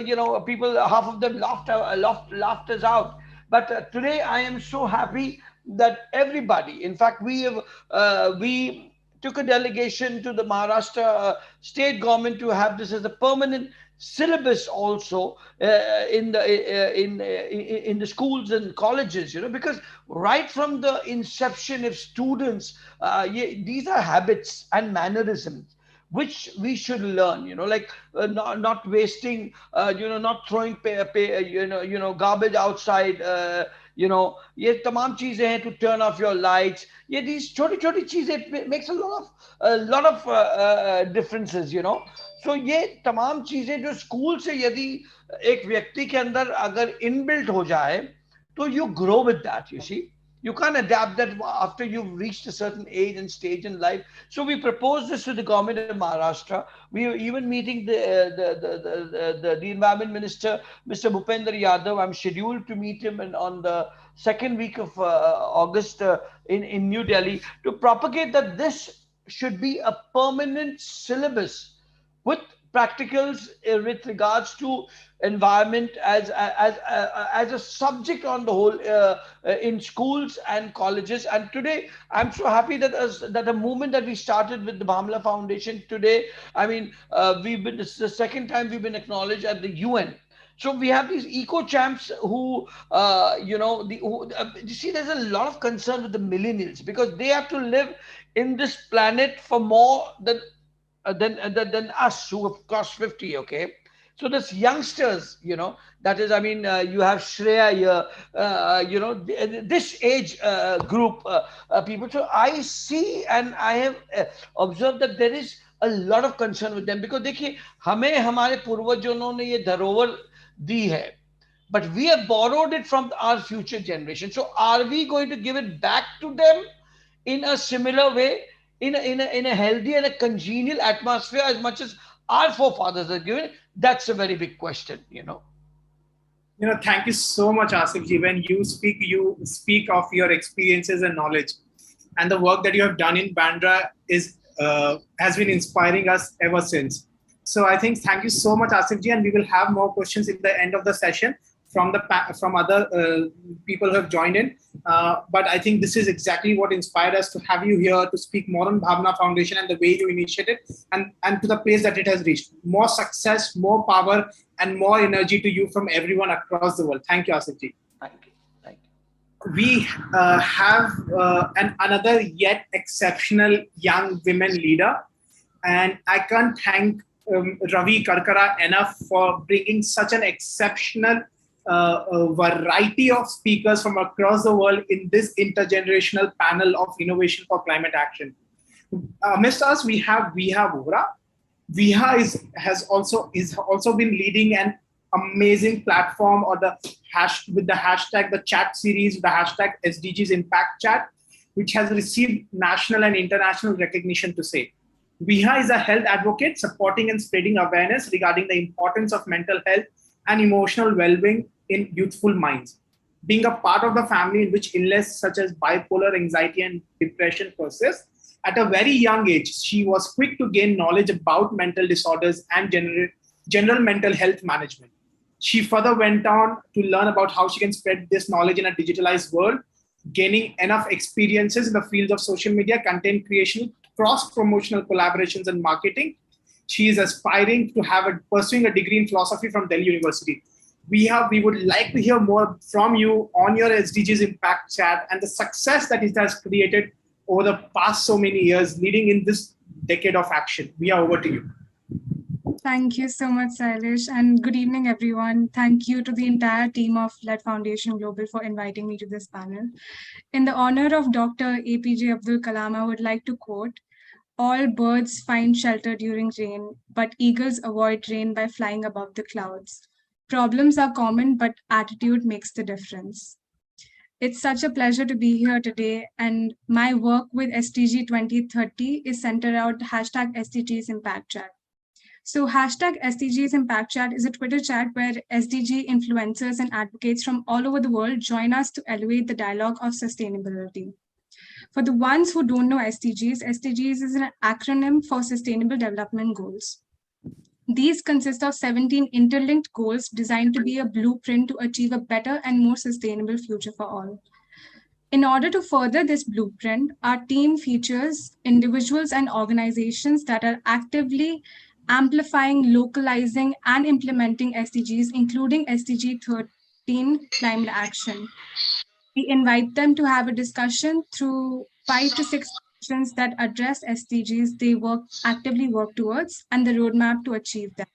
people, half of them laughed us out. But today I am so happy that everybody, in fact, we took a delegation to the Maharashtra state government to have this as a permanent syllabus also in the schools and colleges, because right from the inception, if students, these are habits and mannerisms which we should learn, like not wasting, not throwing garbage outside, ये तमाम चीजें हैं, to turn off your lights, ये these छोटी छोटी चीजें, it makes a lot of differences, So ये तमाम चीजें जो स्कूल से यदि एक व्यक्ति के अंदर अगर इनबिल्ट हो जाए, तो you grow with that, you see. You can't adapt that after you've reached a certain age and stage in life. So we proposed this to the government of Maharashtra. We were even meeting the environment minister, Mr. Bhupender Yadav. I'm scheduled to meet him on the second week of August in New Delhi, to propagate that this should be a permanent syllabus with practicals with regards to environment as a subject on the whole in schools and colleges. And today I'm so happy that that a movement that we started with the Bhamla Foundation today, I mean, this is the second time we've been acknowledged at the UN. So we have these eco champs who, you see, there's a lot of concern with the millennials, because they have to live in this planet for more than us who have crossed 50. Okay, so this youngsters, that is, I mean, you have Shreya here, this age group people. So I see and I have observed that there is a lot of concern with them, because देखिए, हमें हमारे पूर्वजों ने ये धरोहर दी है, but we have borrowed it from our future generation. So are we going to give it back to them in a similar way, in a healthy and a congenial atmosphere, as much as our forefathers have given? That's a very big question. Thank you so much, Asif ji. When you speak of your experiences and knowledge, and the work that you have done in Bandra has been inspiring us ever since. So I think thank you so much, Asif ji, and we will have more questions in the end of the session from other people who have joined in. But I think this is exactly what inspired us to have you here to speak more on Bhavna Foundation and the way you initiated and to the place that it has reached. More success, more power, and more energy to you from everyone across the world. Thank you, Asif ji. Thank you. Thank you. We have another yet exceptional young women leader, and I can't thank Ravi Karkara enough for bringing such an exceptional variety of speakers from across the world in this intergenerational panel of innovation for climate action. Amidst us, we have Viha Vohra. Viha has also been leading an amazing platform with the hashtag, the chat series, the hashtag SDGs Impact Chat, which has received national and international recognition to say. Viha is a health advocate supporting and spreading awareness regarding the importance of mental health and emotional well-being in youthful minds. Being a part of the family in which illness such as bipolar, anxiety, and depression persist, at a very young age, she was quick to gain knowledge about mental disorders and general mental health management. She further went on to learn about how she can spread this knowledge in a digitalized world, gaining enough experiences in the field of social media, content creation, cross-promotional collaborations, and marketing. She is aspiring to pursuing a degree in philosophy from Delhi University. We would like to hear more from you on your SDGs Impact Chat and the success that it has created over the past so many years, leading in this decade of action. We are over to you. Thank you so much, Sailesh, and good evening, everyone. Thank you to the entire team of LED Foundation Global for inviting me to this panel. In the honor of Dr. APJ Abdul Kalam, I would like to quote, "All birds find shelter during rain, but eagles avoid rain by flying above the clouds. Problems are common, but attitude makes the difference." It's such a pleasure to be here today, and my work with SDG 2030 is centered around hashtag SDGs Impact Chat. So hashtag SDGs Impact Chat is a Twitter chat where SDG influencers and advocates from all over the world join us to elevate the dialogue of sustainability. For the ones who don't know SDGs, SDGs is an acronym for Sustainable Development Goals. These consist of 17 interlinked goals designed to be a blueprint to achieve a better and more sustainable future for all. In order to further this blueprint, our team features individuals and organizations that are actively amplifying, localizing, and implementing SDGs, including SDG 13 climate action. We invite them to have a discussion through 5 to 6 sessions that address SDGs they actively work towards and the roadmap to achieve them.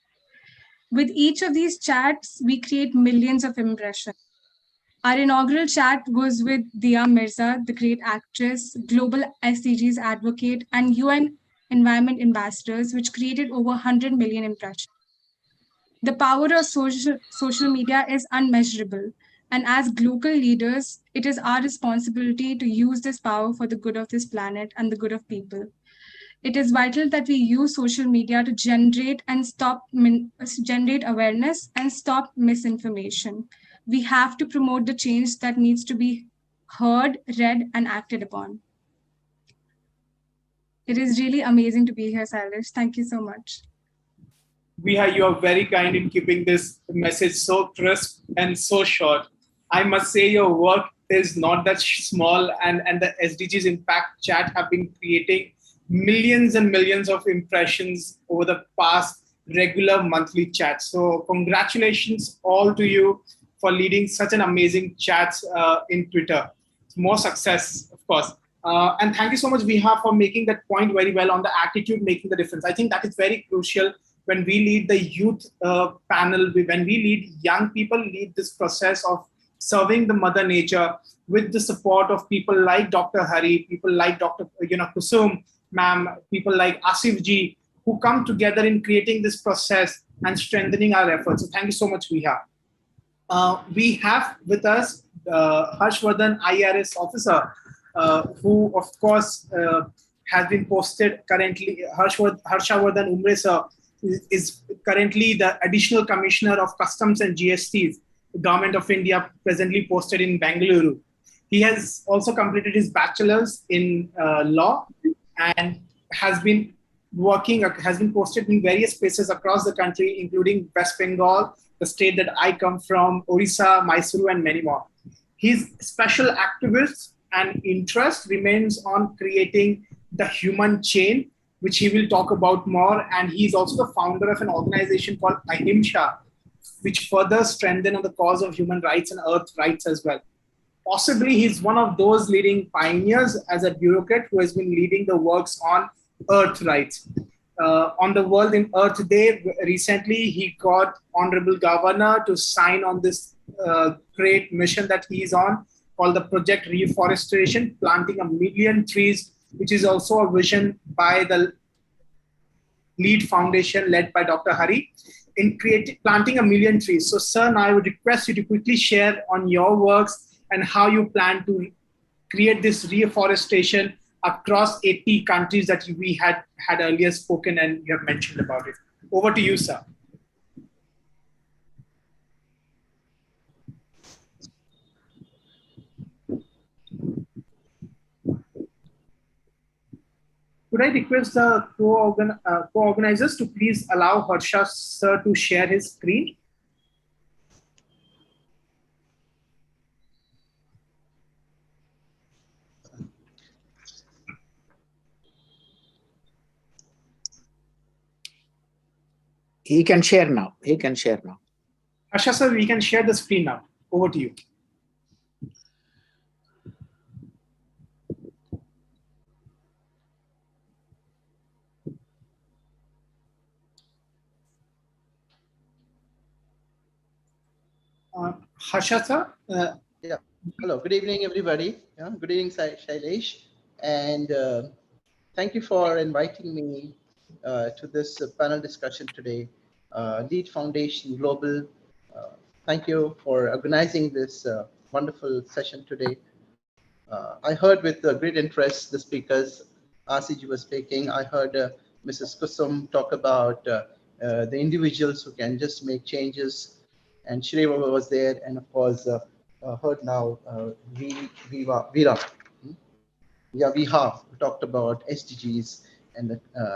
With each of these chats, we create millions of impressions. Our inaugural chat was with Dia Mirza, the great actress, global SDGs advocate, and UN Environment Ambassadors, which created over 100 million impressions. The power of social media is unmeasurable. And as global leaders, it is our responsibility to use this power for the good of this planet and the good of people. It is vital that we use social media to generate awareness and stop misinformation. We have to promote the change that needs to be heard, read, and acted upon. It is really amazing to be here, Sailesh. Thank you so much. Viha, you are very kind in keeping this message so crisp and so short. I must say your work is not that small, and the SDGs Impact Chat have been creating millions and millions of impressions over the past regular monthly chats. So congratulations all to you for leading such an amazing chats in Twitter. More success, of course. And thank you so much, Viha, for making that point very well on the attitude making the difference. I think that is very crucial when we lead the youth panel, when we lead young people, lead this process of serving the mother nature with the support of people like Dr. Hari, people like Dr. Kusum, ma'am, people like Asif ji, who come together in creating this process and strengthening our efforts. So thank you so much, Viha. We have with us Harshvardhan IRS officer, who of course has been posted currently. Harshavardhan Umre sir is currently the additional commissioner of customs and GSTs. Government of India, presently posted in Bengaluru. He has also completed his bachelor's in law and has been posted in various places across the country, including West Bengal, the state that I come from, Orissa, Mysuru, and many more. His special activist and interest remains on creating the human chain, which he will talk about more. And he's also the founder of an organization called Ahimsa, which further strengthen the cause of human rights and earth rights as well. Possibly he's one of those leading pioneers as a bureaucrat who has been leading the works on earth rights. On the World in Earth Day, recently he got Honorable Governor to sign on this great mission that he's on, called the Project Reforestation, planting 1 million trees, which is also a vision by the LEAD Foundation led by Dr. Hari in planting 1 million trees. So, sir, now I would request you to quickly share on your works and how you plan to create this reforestation across 80 countries that we had earlier spoken and you have mentioned about it. Over to you, sir. Could I request the co-organizers to please allow Harsha sir to share his screen? He can share now. He can share now. Harsha sir, we can share the screen now. Over to you. Harsha sir. Yeah. Hello. Good evening, everybody. Yeah. Good evening, Shailesh. And thank you for inviting me to this panel discussion today. LEAD Foundation Global. Thank you for organizing this wonderful session today. I heard with great interest the speakers. RCG was speaking. I heard Mrs. Kusum talk about the individuals who can just make changes. And Shriva was there. And of course, heard now Veera. Yeah, we have talked about SDGs and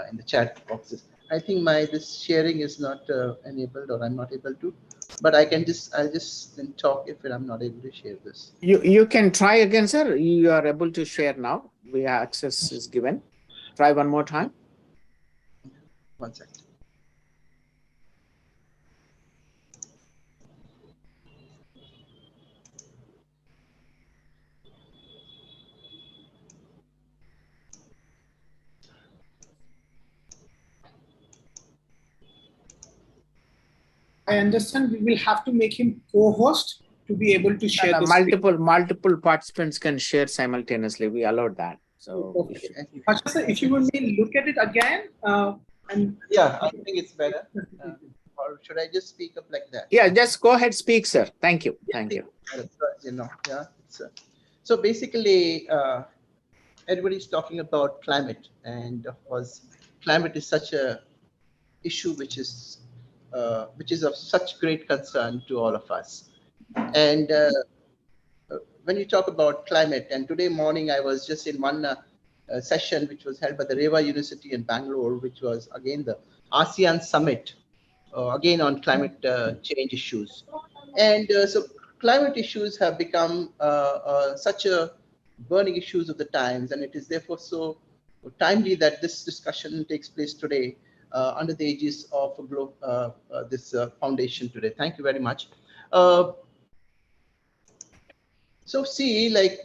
in the chat boxes. I think this sharing is not enabled, or I'm not able to, but I'll just then talk if I'm not able to share this. You can try again, sir. You are able to share now. Access is given. Try one more time. 1 second. I understand we will have to make him co-host to be able to share this. Multiple participants can share simultaneously. We allowed that. So, okay. Harsha sir, if you will look at it again. Yeah, I think it's better. Or should I just speak up like that? Yeah, just go ahead, speak, sir. Thank you. Thank you. You know, yeah. So basically, everybody's talking about climate, and of course, climate is such a issue which is of such great concern to all of us. And when you talk about climate, and today morning I was just in one session which was held by the Reva University in Bangalore, which was again the ASEAN Summit, again on climate change issues. And so climate issues have become such a burning issues of the times, and it is therefore so timely that this discussion takes place today under the aegis of this foundation today. Thank you very much. So see, like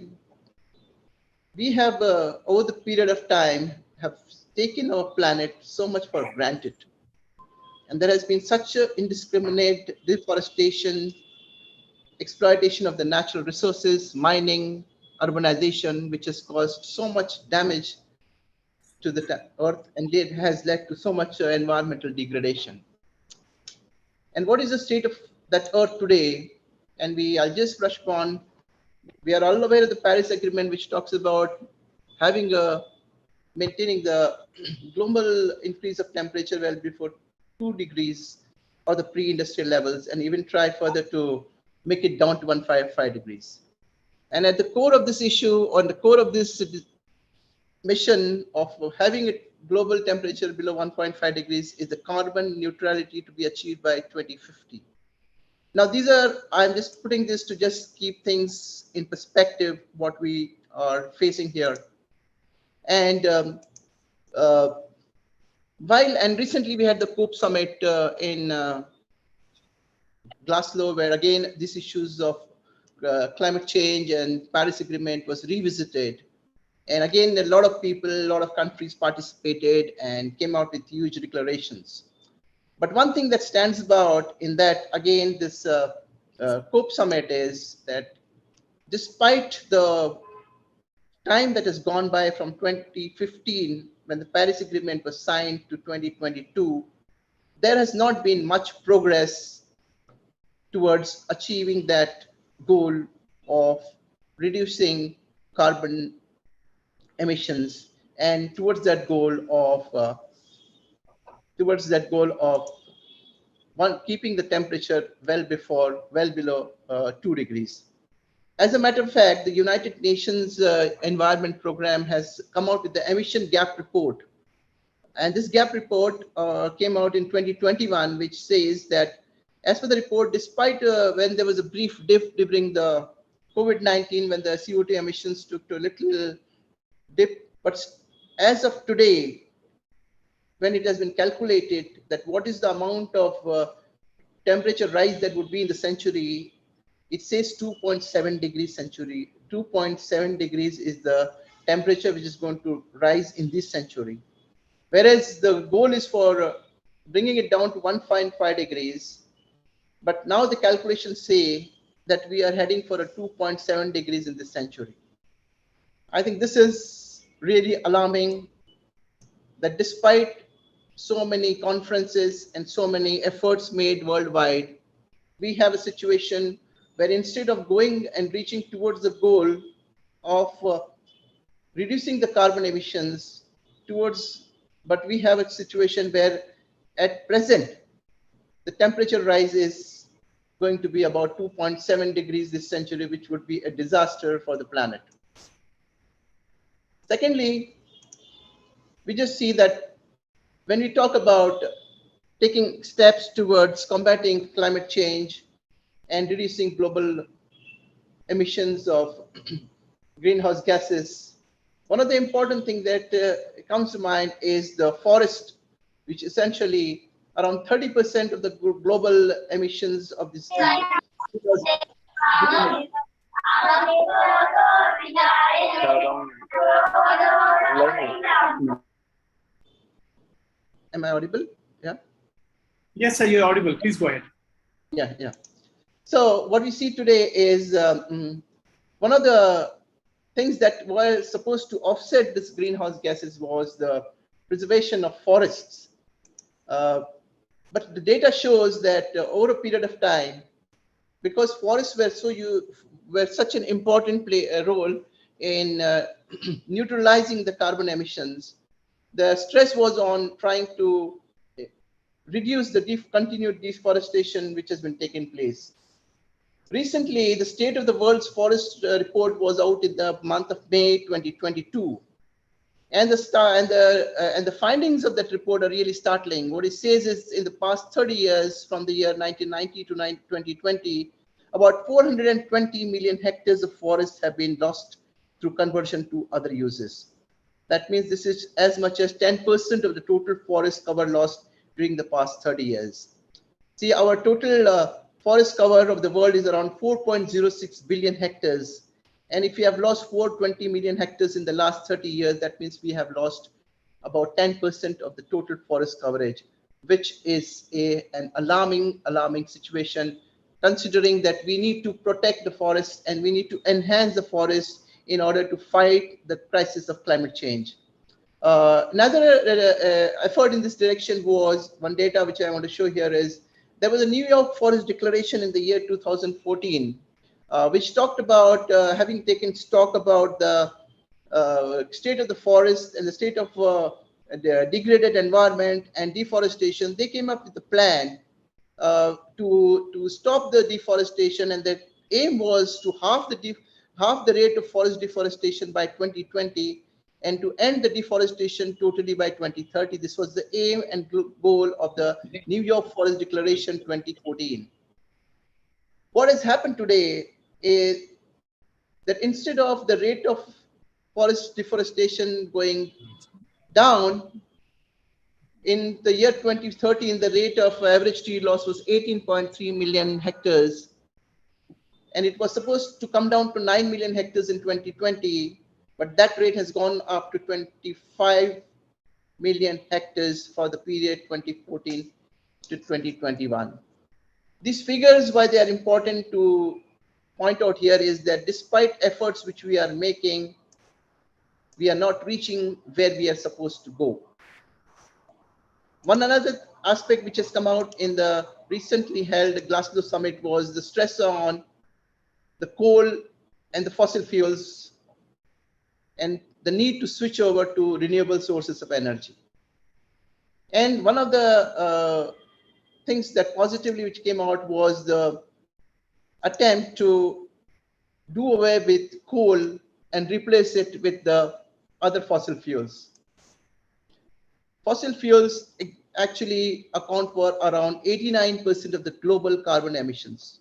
we have over the period of time have taken our planet so much for granted, and there has been such a indiscriminate deforestation, exploitation of the natural resources, mining, urbanization, which has caused so much damage to the earth, and it has led to so much environmental degradation. And what is the state of that earth today? And I'll just brush upon. We are all aware of the Paris Agreement, which talks about maintaining the global increase of temperature well before 2 degrees or the pre-industrial levels, and even try further to make it down to 1.5 degrees. And at the core of this issue, on the core of this mission of having a global temperature below 1.5 degrees is the carbon neutrality to be achieved by 2050. Now, these are, I'm just putting this to just keep things in perspective, what we are facing here. And and recently we had the COP summit in Glasgow, where again, these issues of climate change and Paris Agreement was revisited. And again, a lot of people, a lot of countries participated and came out with huge declarations. But one thing that stands about in that, again, this COP summit is that despite the time that has gone by from 2015, when the Paris Agreement was signed, to 2022, there has not been much progress towards achieving that goal of reducing carbon emissions, and towards that goal of keeping the temperature well below 2 degrees. As a matter of fact, the United Nations Environment Program has come out with the emission gap report. And this gap report came out in 2021, which says that as per the report, despite when there was a brief dip during the COVID-19, when the CO2 emissions took to a little dip, but as of today, when it has been calculated that what is the amount of temperature rise that would be in the century, it says 2.7 degrees century. 2.7 degrees is the temperature which is going to rise in this century. Whereas the goal is for bringing it down to 1.5 degrees. But now the calculations say that we are heading for a 2.7 degrees in this century. I think this is really alarming, that despite so many conferences and so many efforts made worldwide, we have a situation where instead of going and reaching towards the goal of reducing the carbon emissions but we have a situation where at present, the temperature rise is going to be about 2.7 degrees this century, which would be a disaster for the planet. Secondly, we just see that when we talk about taking steps towards combating climate change and reducing global emissions of greenhouse gases, one of the important things that comes to mind is the forest, which essentially around 30% of the global emissions of this. Am I audible? Yeah. Yes, sir, you're audible. Please go ahead. Yeah. So what we see today is one of the things that were supposed to offset this greenhouse gases was the preservation of forests. But the data shows that over a period of time, because forests were such an important role in neutralizing the carbon emissions, the stress was on trying to reduce the continued deforestation which has been taking place. Recently, the State of the World's Forest report was out in the month of May 2022. And the findings of that report are really startling. What it says is in the past 30 years, from the year 1990 to 2020, about 420 million hectares of forests have been lost through conversion to other uses. That means this is as much as 10% of the total forest cover lost during the past 30 years. See, our total forest cover of the world is around 4.06 billion hectares. And if we have lost 420 million hectares in the last 30 years, that means we have lost about 10% of the total forest coverage, which is an alarming situation, considering that we need to protect the forests and we need to enhance the forests in order to fight the crisis of climate change. Another effort in this direction was, one data which I want to show here is, there was a New York Forest Declaration in the year 2014, which talked about having taken stock about the state of the forest and the state of the degraded environment and deforestation. They came up with a plan to stop the deforestation, and the aim was to halve the rate of forest deforestation by 2020 and to end the deforestation totally by 2030. This was the aim and goal of the New York Forest Declaration 2014. What has happened today is that instead of the rate of forest deforestation going down, in the year 2013, the rate of average tree loss was 18.3 million hectares. And it was supposed to come down to 9 million hectares in 2020, but that rate has gone up to 25 million hectares for the period 2014 to 2021. These figures, why they are important to point out here is that despite efforts which we are making, we are not reaching where we are supposed to go. One another aspect which has come out in the recently held Glasgow summit was the stress on the coal and the fossil fuels and the need to switch over to renewable sources of energy. And one of the things that positively which came out was the attempt to do away with coal and replace it with the other fossil fuels. Fossil fuels actually account for around 89% of the global carbon emissions.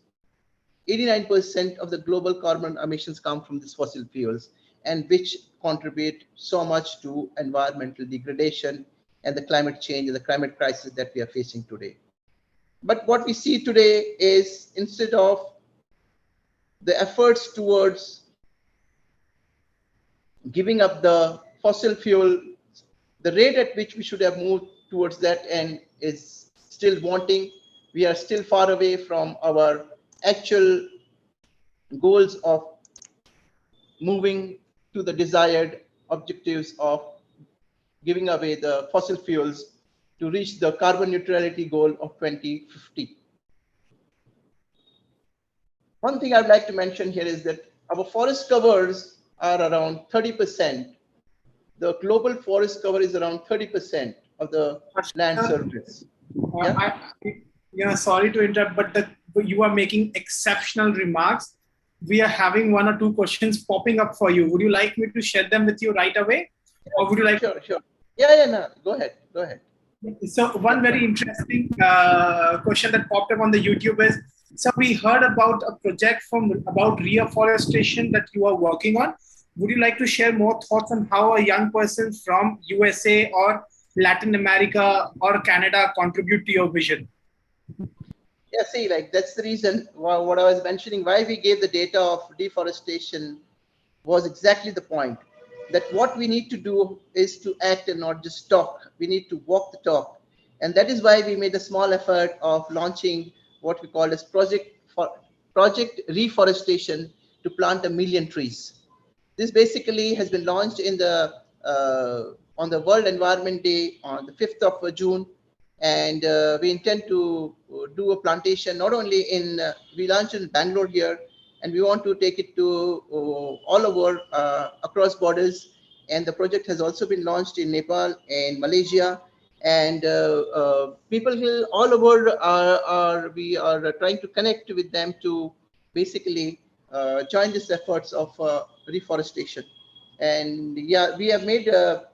89% of the global carbon emissions come from these fossil fuels, and which contribute so much to environmental degradation and the climate change and the climate crisis that we are facing today. But what we see today is, instead of the efforts towards giving up the fossil fuel, the rate at which we should have moved towards that end is still wanting. We are still far away from our actual goals of moving to the desired objectives of giving away the fossil fuels to reach the carbon neutrality goal of 2050. One thing I'd like to mention here is that our forest covers are around 30%. The global forest cover is around 30% of the land surface. Sorry to interrupt, but you are making exceptional remarks. We are having one or two questions popping up for you. Would you like me to share them with you right away? Or would you like? Sure. Yeah, no, go ahead. So one very interesting question that popped up on the YouTube is, so we heard about a project about reforestation that you are working on. Would you like to share more thoughts on how a young person from USA or Latin America or Canada contribute to your vision? Yeah, see, like that's the reason what I was mentioning, why we gave the data of deforestation was exactly the point, that what we need to do is to act and not just talk. We need to walk the talk. And that is why we made a small effort of launching what we call as Project Reforestation to plant 1 million trees. This basically has been launched in the on the World Environment Day on the 5th of June. And we intend to do a plantation not only in, we launched in Bangalore here, and we want to take it to all over across borders. And the project has also been launched in Nepal and Malaysia. And people all over we are trying to connect with them to basically join these efforts of reforestation. And yeah, we have made a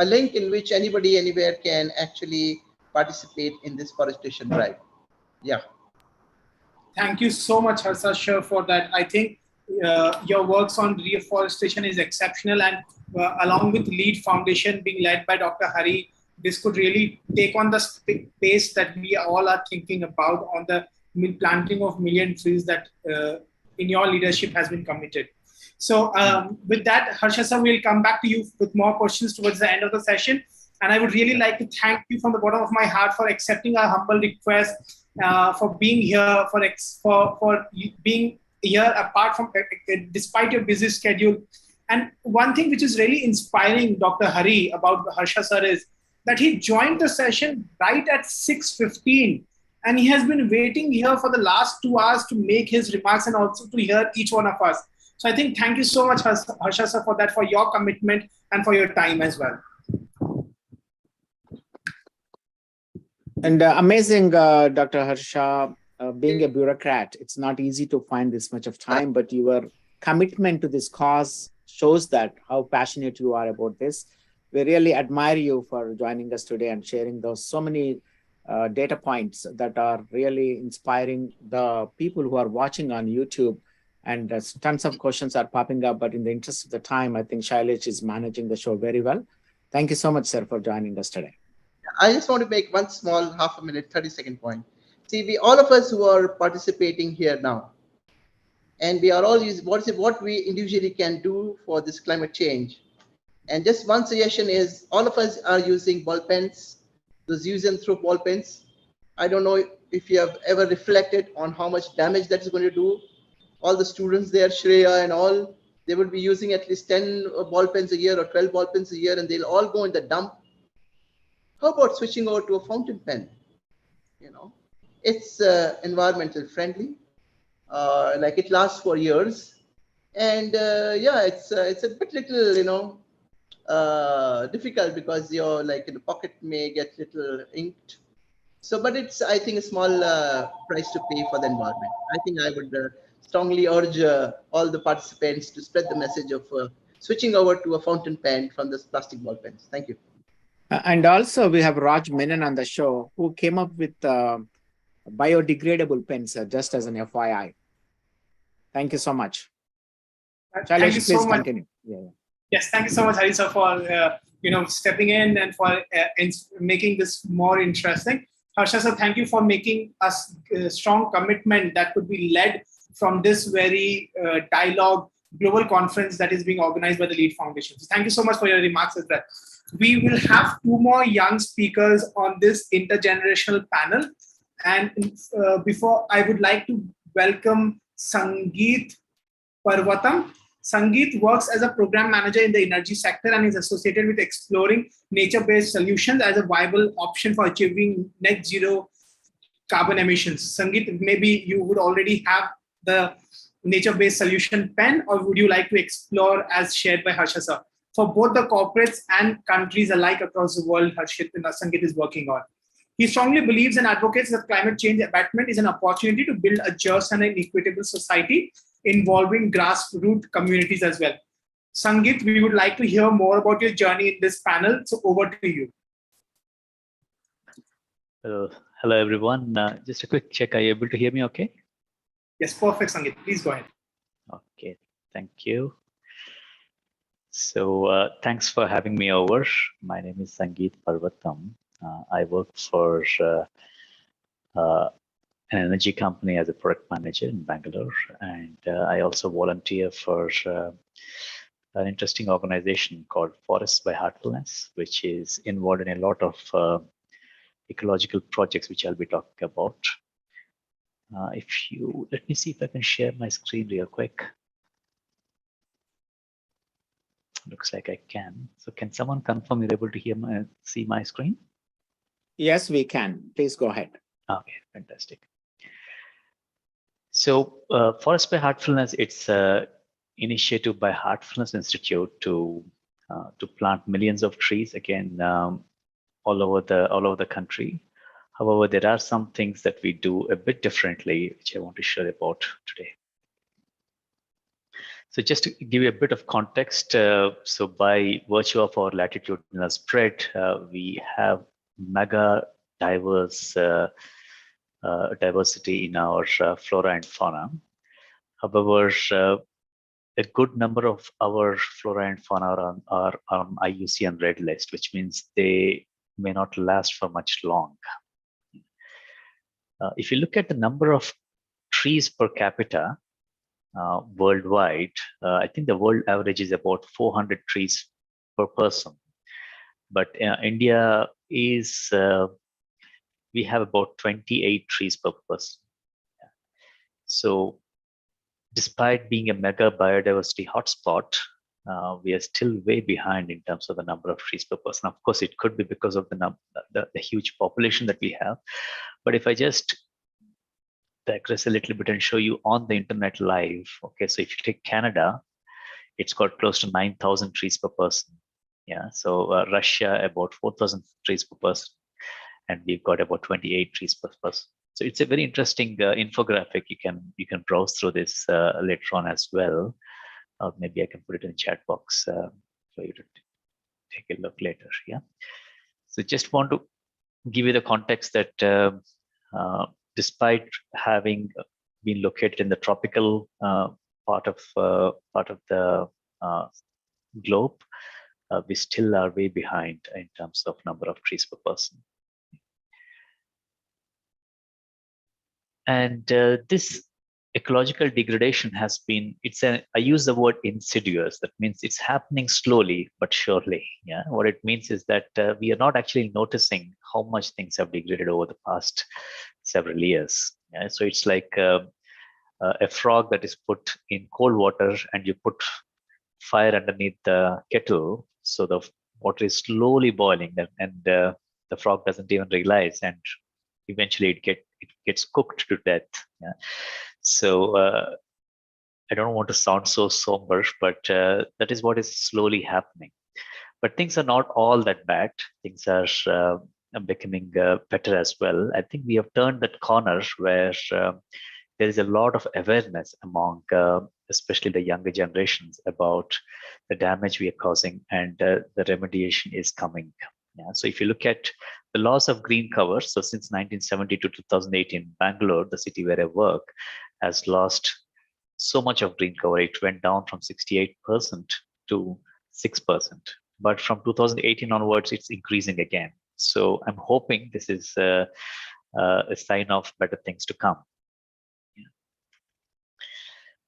link in which anybody anywhere can actually participate in this forestation drive. Yeah. Thank you so much, Harsha, for that. I think your works on reforestation is exceptional, and along with LEAD Foundation being led by Dr. Hari, this could really take on the pace that we all are thinking about on the planting of 1 million trees that in your leadership has been committed. So with that, Harsha sir, we'll come back to you with more questions towards the end of the session. And I would really like to thank you from the bottom of my heart for accepting our humble request, for being here, for being here apart from, despite your busy schedule. And one thing which is really inspiring Dr. Hari about Harsha sir is that he joined the session right at 6:15. And he has been waiting here for the last 2 hours to make his remarks and also to hear each one of us. So I think thank you so much, Harsha sir, for that, for your commitment and for your time as well. And amazing, Dr. Harsha, being a bureaucrat, it's not easy to find this much of time, but your commitment to this cause shows that how passionate you are about this. We really admire you for joining us today and sharing those so many data points that are really inspiring the people who are watching on YouTube. And tons of questions are popping up, but in the interest of the time, I think Shailesh is managing the show very well. Thank you so much, sir, for joining us today. I just want to make one small half a minute, 30-second point. See, we all of us who are participating here now, and we are all using what we individually can do for this climate change. And just one suggestion is all of us are using ball pens, those use and throw ball pens. I don't know if you have ever reflected on how much damage that is going to do. All the students there, Shreya and all, they will be using at least 10 ball pens a year or 12 ball pens a year, and they'll all go in the dump. How about switching over to a fountain pen? You know, it's environmental friendly. Like it lasts for years, and yeah, it's a bit little, difficult because your pocket may get little inked. So, but it's, I think, a small price to pay for the environment. I think I would strongly urge all the participants to spread the message of switching over to a fountain pen from this plastic ball pens. Thank you. And also we have Raj Menon on the show who came up with biodegradable pens, just as an FYI. Thank you so much. Thank you so much. Continue. Yeah. Yes, thank you so much, Hari sir, for stepping in and for making this more interesting. Harsha sir, thank you for making us a strong commitment that could be led from this very dialogue global conference that is being organized by the LEAD Foundation. So thank you so much for your remarks as well. We will have two more young speakers on this intergenerational panel. And before, I would like to welcome Sangeet Parvatam. Sangeet works as a program manager in the energy sector and is associated with exploring nature-based solutions as a viable option for achieving net zero carbon emissions. Sangeet, maybe you would already have the nature-based solution pen, or would you like to explore as shared by Harsha sir? For both the corporates and countries alike across the world, Sangeet is working on. He strongly believes and advocates that climate change abatement is an opportunity to build a just and an equitable society involving grassroots communities as well. Sangeet, we would like to hear more about your journey in this panel. So over to you. Hello, everyone. Just a quick check. Are you able to hear me okay? Yes, perfect, Sangeet. Please go ahead. Okay, thank you. So thanks for having me over. My name is Sangeet Parvatam. I work for an energy company as a product manager in Bangalore. And I also volunteer for an interesting organization called Forests by Heartfulness, which is involved in a lot of ecological projects, which I'll be talking about. Let me see if I can share my screen real quick. Looks like I can. So can someone confirm you're able to see my screen? Yes, we can. Please go ahead. Okay, fantastic. So Forest by Heartfulness, it's an initiative by Heartfulness Institute to plant millions of trees, again, all over the country. However, there are some things that we do a bit differently, which I want to share about today. So just to give you a bit of context, so by virtue of our latitudinal spread, we have mega diverse diversity in our flora and fauna. However, a good number of our flora and fauna are on IUCN Red List, which means they may not last for much long. If you look at the number of trees per capita worldwide, I think the world average is about 400 trees per person. But India is, we have about 28 trees per person. So despite being a mega biodiversity hotspot, we are still way behind in terms of the number of trees per person. Of course, it could be because of the huge population that we have. But if I just digress a little bit and show you on the internet live, okay, so if you take Canada, it's got close to 9,000 trees per person. Yeah, so Russia, about 4,000 trees per person. and we've got about 28 trees per person. So it's a very interesting infographic. You can browse through this later on as well. Maybe I can put it in the chat box for you to take a look later. Yeah. So just want to give you the context that despite having been located in the tropical part of the globe, we still are way behind in terms of number of trees per person. And this ecological degradation has been, I use the word insidious. That means it's happening slowly but surely. Yeah, what it means is that we are not actually noticing how much things have degraded over the past several years. Yeah? So it's like a frog that is put in cold water and you put fire underneath the kettle, so the water is slowly boiling, and the frog doesn't even realize, and eventually it gets cooked to death. Yeah. So I don't want to sound so somber, but that is what is slowly happening. But things are not all that bad. Things are becoming better as well. I think we have turned that corner where there is a lot of awareness among especially the younger generations about the damage we are causing, and the remediation is coming. Yeah. So if you look at the loss of green cover, so since 1970 to 2018, Bangalore, the city where I work, has lost so much of green cover. It went down from 68% to 6%. But from 2018 onwards, it's increasing again. So I'm hoping this is a sign of better things to come.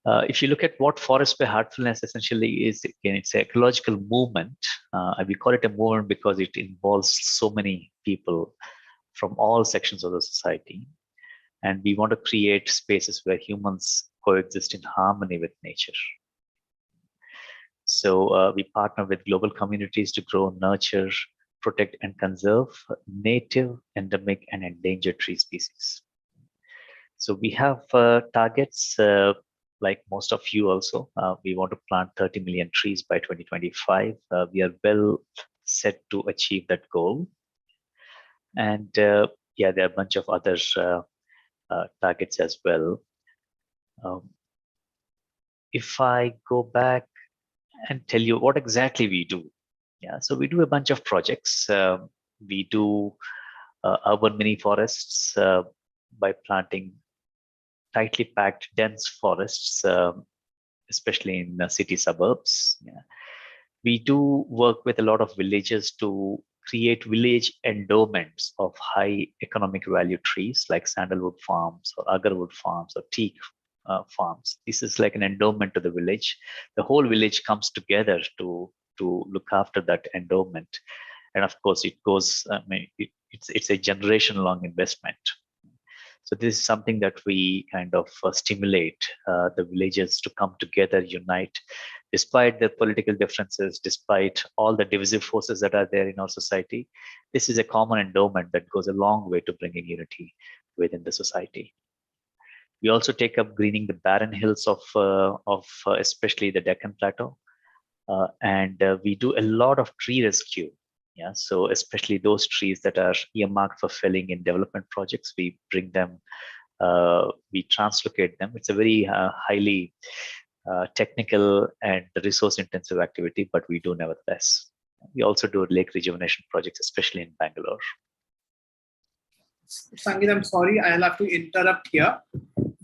If you look at what Forest by Heartfulness essentially is, again, it's an ecological movement. We call it a movement because it involves so many people from all sections of the society. And we want to create spaces where humans coexist in harmony with nature. So we partner with global communities to grow, nurture, protect, and conserve native, endemic, and endangered tree species. So we have targets, like most of you also. We want to plant 30 million trees by 2025. We are well set to achieve that goal. And yeah, there are a bunch of other targets as well. If I go back and tell you what exactly we do. Yeah, so we do a bunch of projects. We do urban mini forests by planting tightly packed dense forests, especially in city suburbs. Yeah. We do work with a lot of villages to create village endowments of high economic value trees like sandalwood farms or agarwood farms or teak farms. This is like an endowment to the village. The whole village comes together to look after that endowment. And of course, it goes, I mean, it's a generation-long investment. So this is something that we kind of stimulate the villagers to come together, unite, despite their political differences, despite all the divisive forces that are there in our society. This is a common endowment that goes a long way to bringing unity within the society. We also take up greening the barren hills of especially the Deccan Plateau, and we do a lot of tree rescue. Yeah, so especially those trees that are earmarked for felling in development projects, we bring them, we translocate them. It's a very highly technical and resource-intensive activity, but we do nevertheless. We also do lake rejuvenation projects, especially in Bangalore. Sangeet, I'm sorry, I'll have to interrupt here.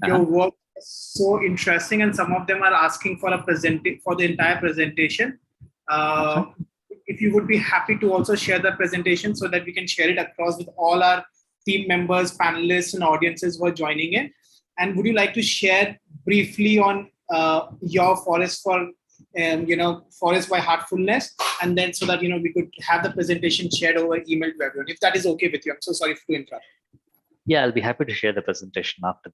Your work is so interesting, and some of them are asking for the entire presentation. If you would be happy to also share the presentation so that we can share it across with all our team members, panelists, and audiences who are joining in. And would you like to share briefly on your forest for, Forest by Heartfulness, and then so that we could have the presentation shared over email to everyone, if that is okay with you. I'm so sorry to interrupt. Yeah, I'll be happy to share the presentation after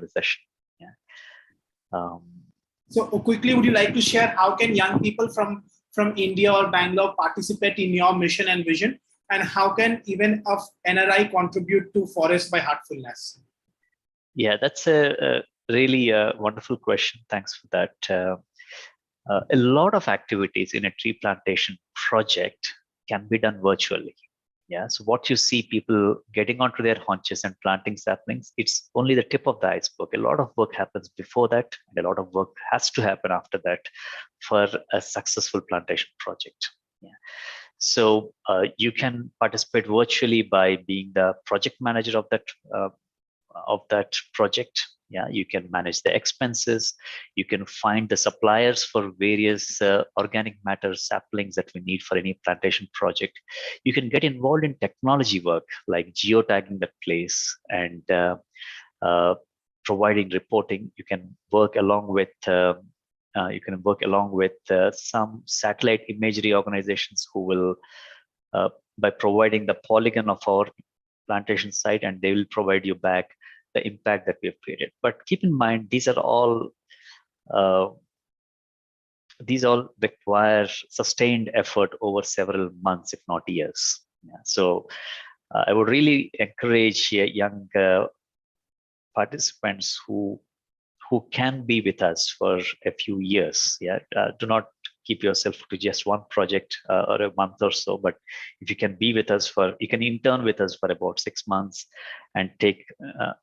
the session. Yeah. So quickly, would you like to share how can young people from India or Bangalore participate in your mission and vision, and how can even of NRI contribute to Forest by Heartfulness? Yeah, that's a really wonderful question. Thanks for that. A lot of activities in a tree plantation project can be done virtually. Yeah, so what you see people getting onto their haunches and planting saplings, it's only the tip of the iceberg. A lot of work happens before that, and a lot of work has to happen after that for a successful plantation project. Yeah. So you can participate virtually by being the project manager of that project. Yeah, you can manage the expenses. You can find the suppliers for various organic matter saplings that we need for any plantation project. You can get involved in technology work like geotagging the place and providing reporting. You can work along with some satellite imagery organizations who will by providing the polygon of our plantation site, and they will provide you back the impact that we have created. But keep in mind, these all require sustained effort over several months, if not years. Yeah. So I would really encourage young participants who can be with us for a few years. Yeah, do not keep yourself to just one project or a month or so, but if you can be with us you can intern with us for about 6 months and take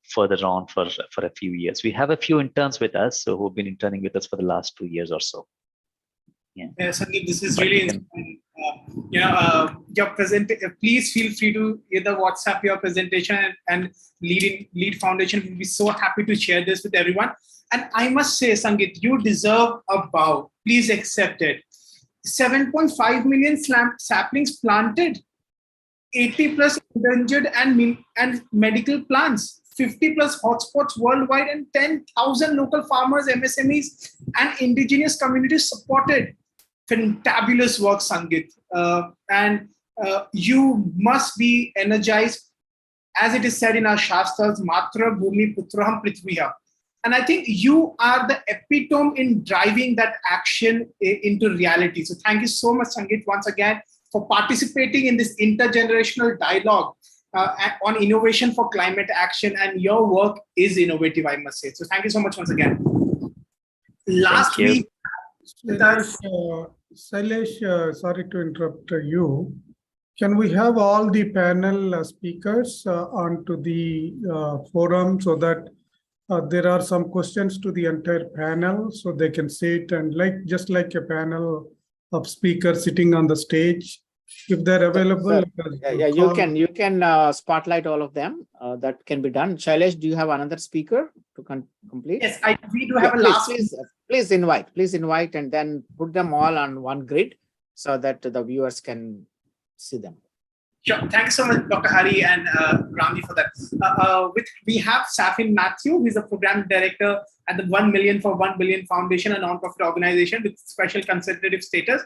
further on for a few years. We have a few interns with us who've been interning with us for the last 2 years or so. Yeah, Sangeet, this is really inspiring. Your please feel free to either WhatsApp your presentation, and Lead Foundation will be so happy to share this with everyone. And I must say, Sangeet, you deserve a bow. Please accept it. 7.5 million saplings planted, 80 plus endangered and medical plants, 50 plus hotspots worldwide, and 10,000 local farmers, MSMEs, and indigenous communities supported. Fantabulous work, Sangeet. And you must be energized. As it is said in our Shastras, Matra Bhumi Putraham Prithviha. And I think you are the epitome in driving that action into reality. So thank you so much, Sangeet, once again, for participating in this intergenerational dialogue on innovation for climate action. And your work is innovative, I must say. So thank you so much once again. Last week, Shailesh, sorry to interrupt you. Can we have all the panel speakers onto the forum so that there are some questions to the entire panel, so they can sit and just like a panel of speakers sitting on the stage, if they're available. You can spotlight all of them. That can be done. Shailesh, do you have another speaker to complete? Yes, we do have a last. Please invite, and then put them all on one grid so that the viewers can see them. Sure. Thanks so much, Dr. Hari and Ramji, for that. We have Safin Matthew, who is the program director at the 1 Million for 1 Billion Foundation, a non-profit organization with special consultative status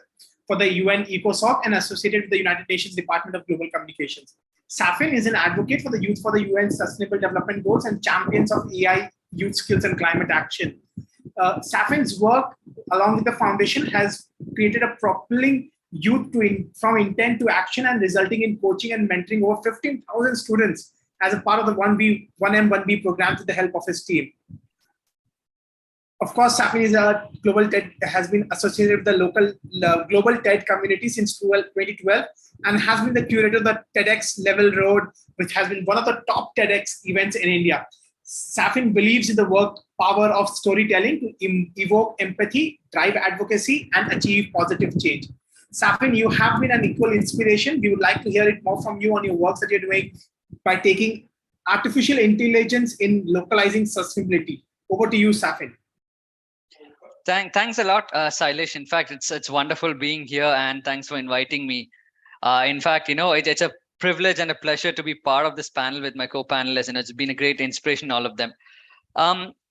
for the UN ECOSOC and associated with the United Nations Department of Global Communications. Safin is an advocate for the youth for the UN Sustainable Development Goals and champions of AI, youth skills, and climate action. Safin's work, along with the foundation, has created a propelling youth from intent to action and resulting in coaching and mentoring over 15,000 students as a part of the 1M1B program with the help of his team. Of course, Safin is a global TED, has been associated with the local global TED community since 2012 and has been the curator of the TEDx Level Road, which has been one of the top TEDx events in India. Safin believes in the power of storytelling to evoke empathy, drive advocacy, and achieve positive change. Safin, you have been an equal inspiration. We would like to hear it more from you on your works that you're doing by taking artificial intelligence in localizing sustainability. Over to you, Safin. Thanks a lot, Shailesh. In fact, it's wonderful being here, and thanks for inviting me. In fact, it's a privilege and a pleasure to be part of this panel with my co-panelists, and it's been a great inspiration, all of them.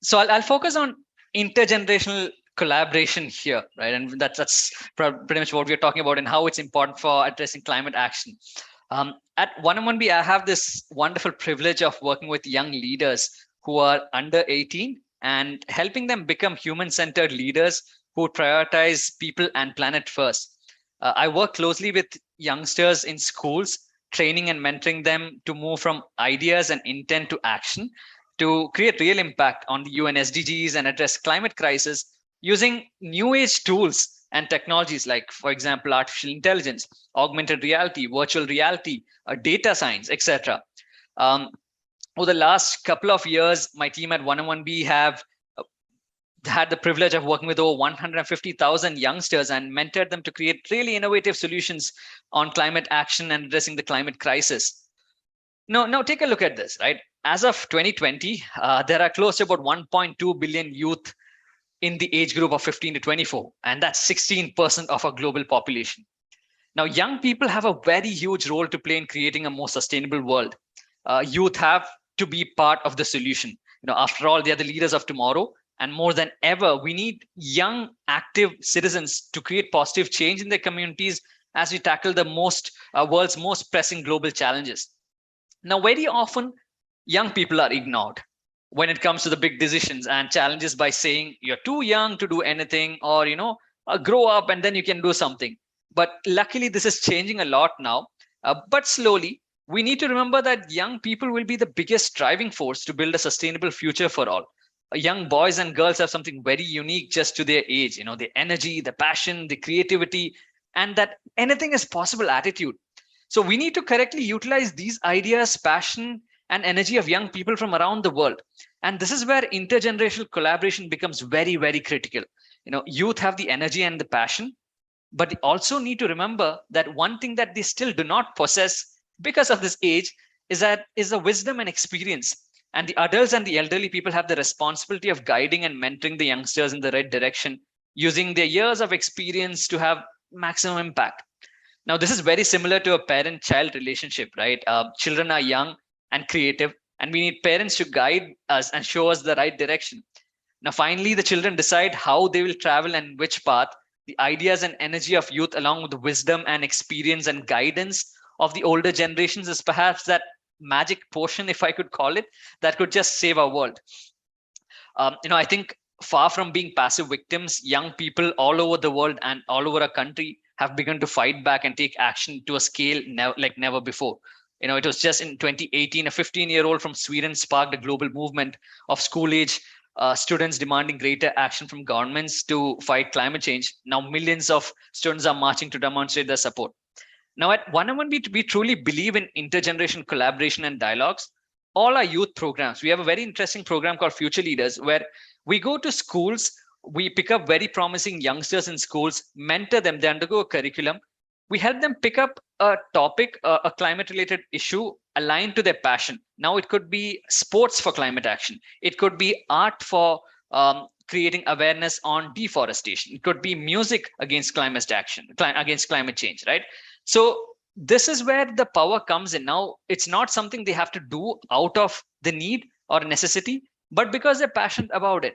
So I'll focus on intergenerational collaboration here, right? And that's pretty much what we're talking about and how it's important for addressing climate action. At 1M1B, I have this wonderful privilege of working with young leaders who are under 18 and helping them become human-centered leaders who prioritize people and planet first. I work closely with youngsters in schools, training and mentoring them to move from ideas and intent to action to create real impact on the UN SDGs and address climate crisis using new age tools and technologies like, for example, artificial intelligence, augmented reality, virtual reality, data science, etc. Over the last couple of years, my team at 101B have had the privilege of working with over 150,000 youngsters and mentored them to create really innovative solutions on climate action and addressing the climate crisis. Now take a look at this, right? As of 2020, there are close to about 1.2 billion youth in the age group of 15 to 24, and that's 16% of our global population. Now, young people have a very huge role to play in creating a more sustainable world. Youth have to be part of the solution. After all, they are the leaders of tomorrow, and more than ever, we need young, active citizens to create positive change in their communities as we tackle the world's most pressing global challenges. Now, very often, young people are ignored when it comes to the big decisions and challenges by saying you're too young to do anything, or grow up and then you can do something. But luckily, this is changing a lot now. But slowly, we need to remember that young people will be the biggest driving force to build a sustainable future for all. Young boys and girls have something very unique just to their age, the energy, the passion, the creativity, and that anything is possible attitude. So we need to correctly utilize these ideas, passion, and energy of young people from around the world. And this is where intergenerational collaboration becomes very, very critical. Youth have the energy and the passion, but they also need to remember that one thing that they still do not possess because of this age is the wisdom and experience. And the adults and the elderly people have the responsibility of guiding and mentoring the youngsters in the right direction, using their years of experience to have maximum impact. Now, this is very similar to a parent-child relationship, right? Children are young and creative, and we need parents to guide us and show us the right direction. Now, finally, the children decide how they will travel and which path. The ideas and energy of youth, along with the wisdom and experience and guidance of the older generations, is perhaps that magic potion, if I could call it, that could just save our world. I think far from being passive victims, young people all over the world and all over our country have begun to fight back and take action to a scale like never before. It was just in 2018, a 15-year-old from Sweden sparked a global movement of school-age students demanding greater action from governments to fight climate change. Now, millions of students are marching to demonstrate their support. Now, at 101B, we truly believe in intergenerational collaboration and dialogues. All our youth programs, we have a very interesting program called Future Leaders, where we go to schools, we pick up very promising youngsters in schools, mentor them, they undergo a curriculum. We help them pick up a topic, a climate-related issue aligned to their passion. Now, it could be sports for climate action. It could be art for creating awareness on deforestation. It could be music against climate action, against climate change, right? So this is where the power comes in. Now, it's not something they have to do out of the need or necessity, but because they're passionate about it.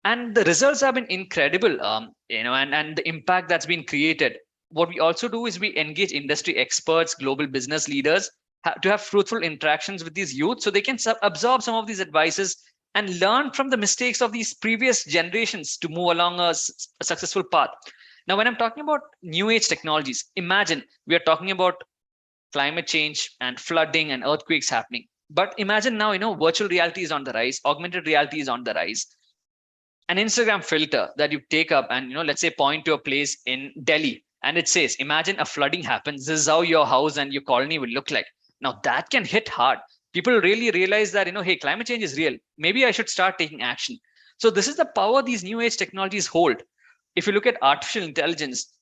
And the results have been incredible, and the impact that's been created. What we also do is we engage industry experts, global business leaders to have fruitful interactions with these youth so they can absorb some of these advices and learn from the mistakes of these previous generations to move along a successful path. Now, when I'm talking about new age technologies, imagine we are talking about climate change and flooding and earthquakes happening. But imagine now, virtual reality is on the rise, augmented reality is on the rise. An Instagram filter that you take up and, let's say point to a place in Delhi, and it says, imagine a flooding happens. This is how your house and your colony will look like. Now that can hit hard. People really realize that, hey, climate change is real. Maybe I should start taking action. So this is the power these new age technologies hold. If you look at artificial intelligence,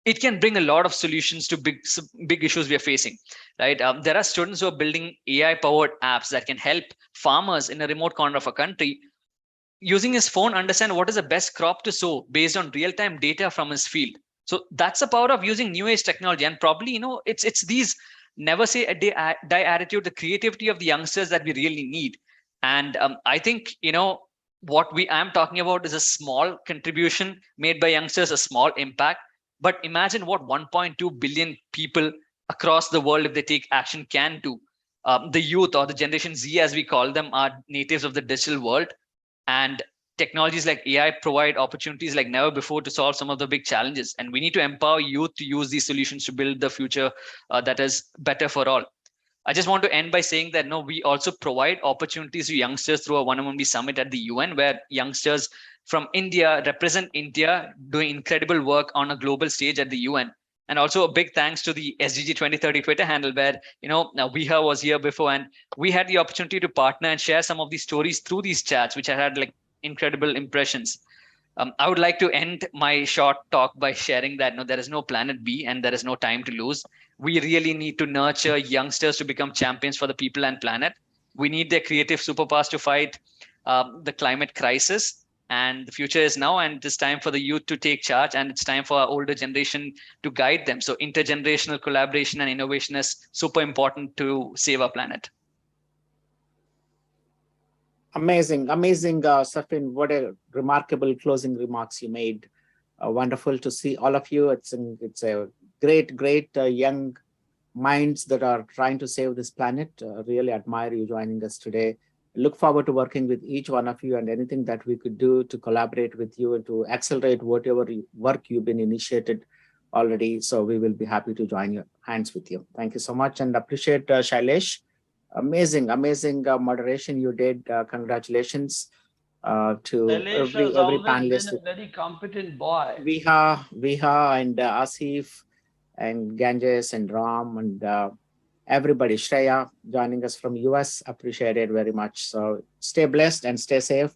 it can bring a lot of solutions to big issues we are facing, right? There are students who are building AI-powered apps that can help farmers in a remote corner of a country using his phone understand what is the best crop to sow based on real-time data from his field. So that's the power of using new age technology. And probably, it's these never say a die attitude, the creativity of the youngsters that we really need. And I think, what I'm talking about is a small contribution made by youngsters, a small impact. But imagine what 1.2 billion people across the world, if they take action, can do. The youth, or the Generation Z, as we call them, are natives of the digital world. And technologies like AI provide opportunities like never before to solve some of the big challenges. And we need to empower youth to use these solutions to build the future that is better for all. I just want to end by saying that no, we also provide opportunities to youngsters through a 1-on-1 summit at the UN, where youngsters from India represent India doing incredible work on a global stage at the UN. And also a big thanks to the SDG 2030 Twitter handle, where now Viha was here before, and we had the opportunity to partner and share some of these stories through these chats, which had like incredible impressions. I would like to end my short talk by sharing that no, there is no planet B and there is no time to lose. We really need to nurture youngsters to become champions for the people and planet. We need their creative superpowers to fight the climate crisis. And the future is now, and it's time for the youth to take charge, and it's time for our older generation to guide them. So intergenerational collaboration and innovation is super important to save our planet. Amazing, Safin. What a remarkable closing remarks you made. Wonderful to see all of you. It's a great young minds that are trying to save this planet. Really admire you joining us today. Look forward to working with each one of you, and anything that we could do to collaborate with you and to accelerate whatever work you've been initiated already. So we will be happy to join your hands with you. Thank you so much, and appreciate Shailesh. Amazing moderation you did. Congratulations to every panelist. Been a very competent boy. Viha and Asif and Ganges and Ram and everybody. Shreya joining us from US. Appreciate it very much. So stay blessed and stay safe.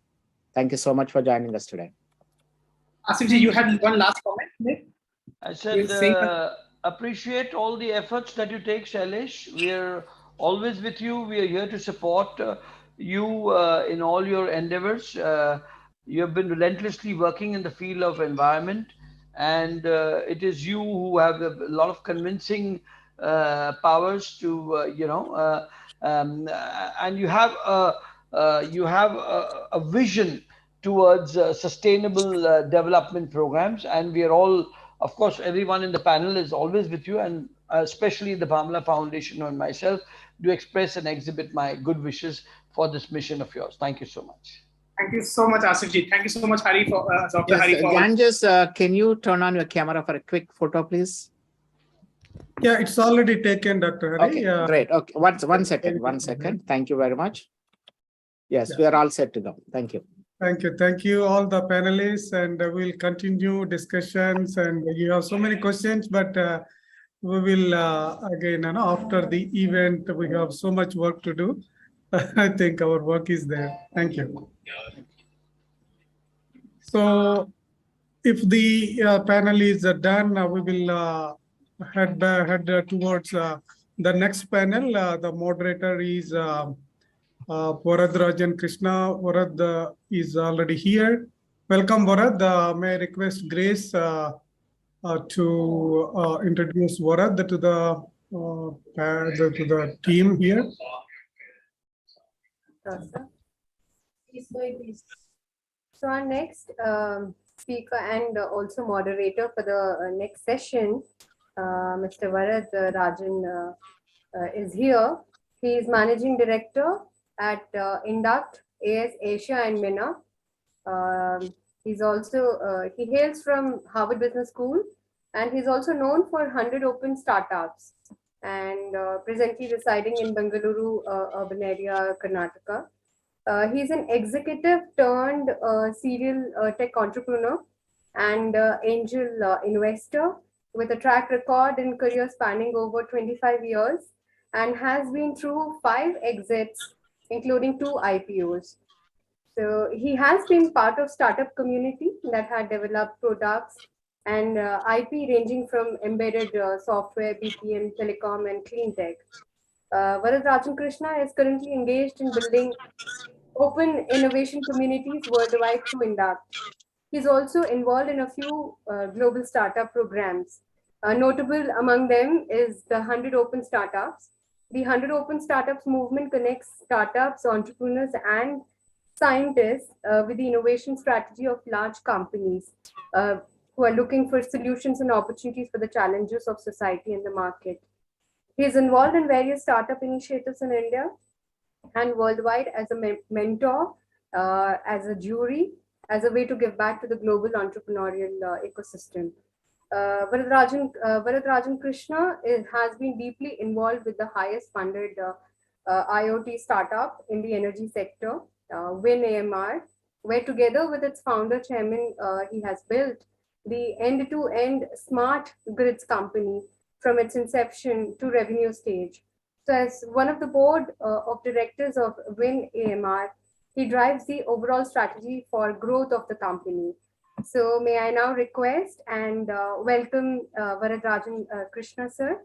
Thank you so much for joining us today. Asifji, you had one last comment. I said, appreciate all the efforts that you take, Shailesh. We're always with you. We are here to support you in all your endeavors. You have been relentlessly working in the field of environment, and it is you who have a lot of convincing powers to, and you have a vision towards sustainable development programs. And we are all, of course, everyone in the panel is always with you, and especially the Bhamla Foundation and myself do express and exhibit my good wishes for this mission of yours. Thank you so much. Thank you so much, Asifji. Thank you so much, Hari, for Dr. Hari. Ganges, can you turn on your camera for a quick photo, please? Yeah, it's already taken, Dr. Hari. Okay, great. Okay, one second. Thank you very much. Yes, we are all set to go. Thank you. Thank you all the panelists, and we'll continue discussions. And you have so many questions, but we will again, after the event, we have so much work to do. I think our work is there. Thank you. So if the panel is done, we will head towards the next panel. The moderator is Varad Rajan Krishna. Varad is already here. Welcome, Varad. May I request Grace to introduce Varad to the team here. So our next speaker and also moderator for the next session, Mr. Varad Rajan is here. He is Managing Director at Induct, AS Asia and MENA. He's also, he hails from Harvard Business School, and he's also known for 100 Open Startups, and presently residing in Bengaluru urban area, Karnataka. He's an executive turned serial tech entrepreneur and angel investor with a track record in career spanning over 25 years, and has been through 5 exits, including 2 IPOs. So he has been part of startup community that had developed products and IP ranging from embedded software, BPM, telecom, and clean tech. Varad Rajan Krishna is currently engaged in building open innovation communities worldwide through Induct. He's also involved in a few global startup programs. Notable among them is the 100 Open Startups. The 100 Open Startups movement connects startups, entrepreneurs, and scientists with the innovation strategy of large companies who are looking for solutions and opportunities for the challenges of society and the market. He is involved in various startup initiatives in India and worldwide as a mentor, as a jury, as a way to give back to the global entrepreneurial ecosystem. Varadarajan Krishna has been deeply involved with the highest funded IoT startup in the energy sector, WinAMR, where together with its founder chairman, he has built the end-to-end smart grids company from its inception to revenue stage. So as one of the board of directors of WinAMR, he drives the overall strategy for growth of the company. So may I now request and welcome Varadarajan Krishna, sir.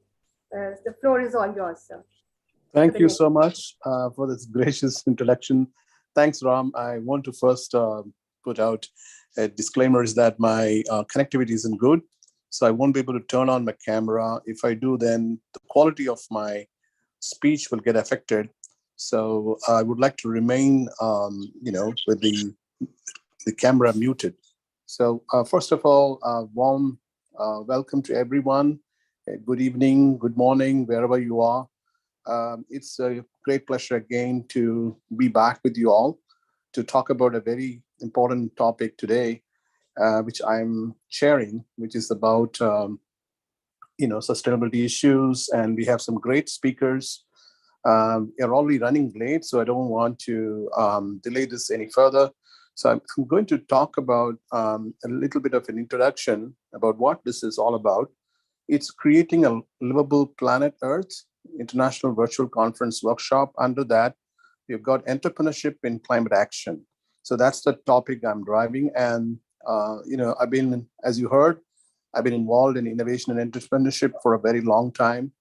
The floor is all yours, sir. Thank you so much for this gracious introduction. Thanks, Ram. I want to first put out a disclaimer is that my connectivity isn't good. So I won't be able to turn on my camera. If I do, then the quality of my speech will get affected. So I would like to remain, with the camera muted. So first of all, warm welcome to everyone. Good evening, good morning, wherever you are. It's a great pleasure again to be back with you all to talk about a very important topic today, which I'm sharing, which is about sustainability issues, and we have some great speakers. We're already running late, so I don't want to delay this any further. So I'm going to talk about a little bit of an introduction about what this is all about. It's creating a livable planet Earth International Virtual Conference Workshop. Under that, we've got entrepreneurship in climate action. So that's the topic I'm driving. And, I've been, as you heard, I've been involved in innovation and entrepreneurship for a very long time.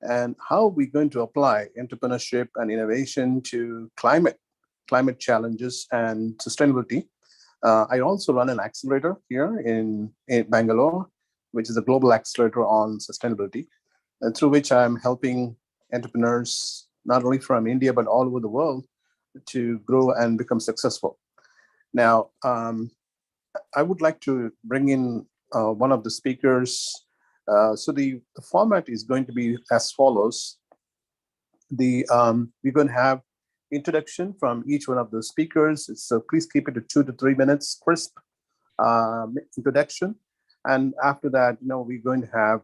And how are we going to apply entrepreneurship and innovation to climate challenges and sustainability? I also run an accelerator here in Bangalore, which is a global accelerator on sustainability, and through which I'm helping entrepreneurs, not only from India, but all over the world, to grow and become successful. Now, I would like to bring in one of the speakers. So the format is going to be as follows. We're going to have introduction from each one of the speakers. So please keep it to 2 to 3 minutes, crisp introduction. And after that, we're going to have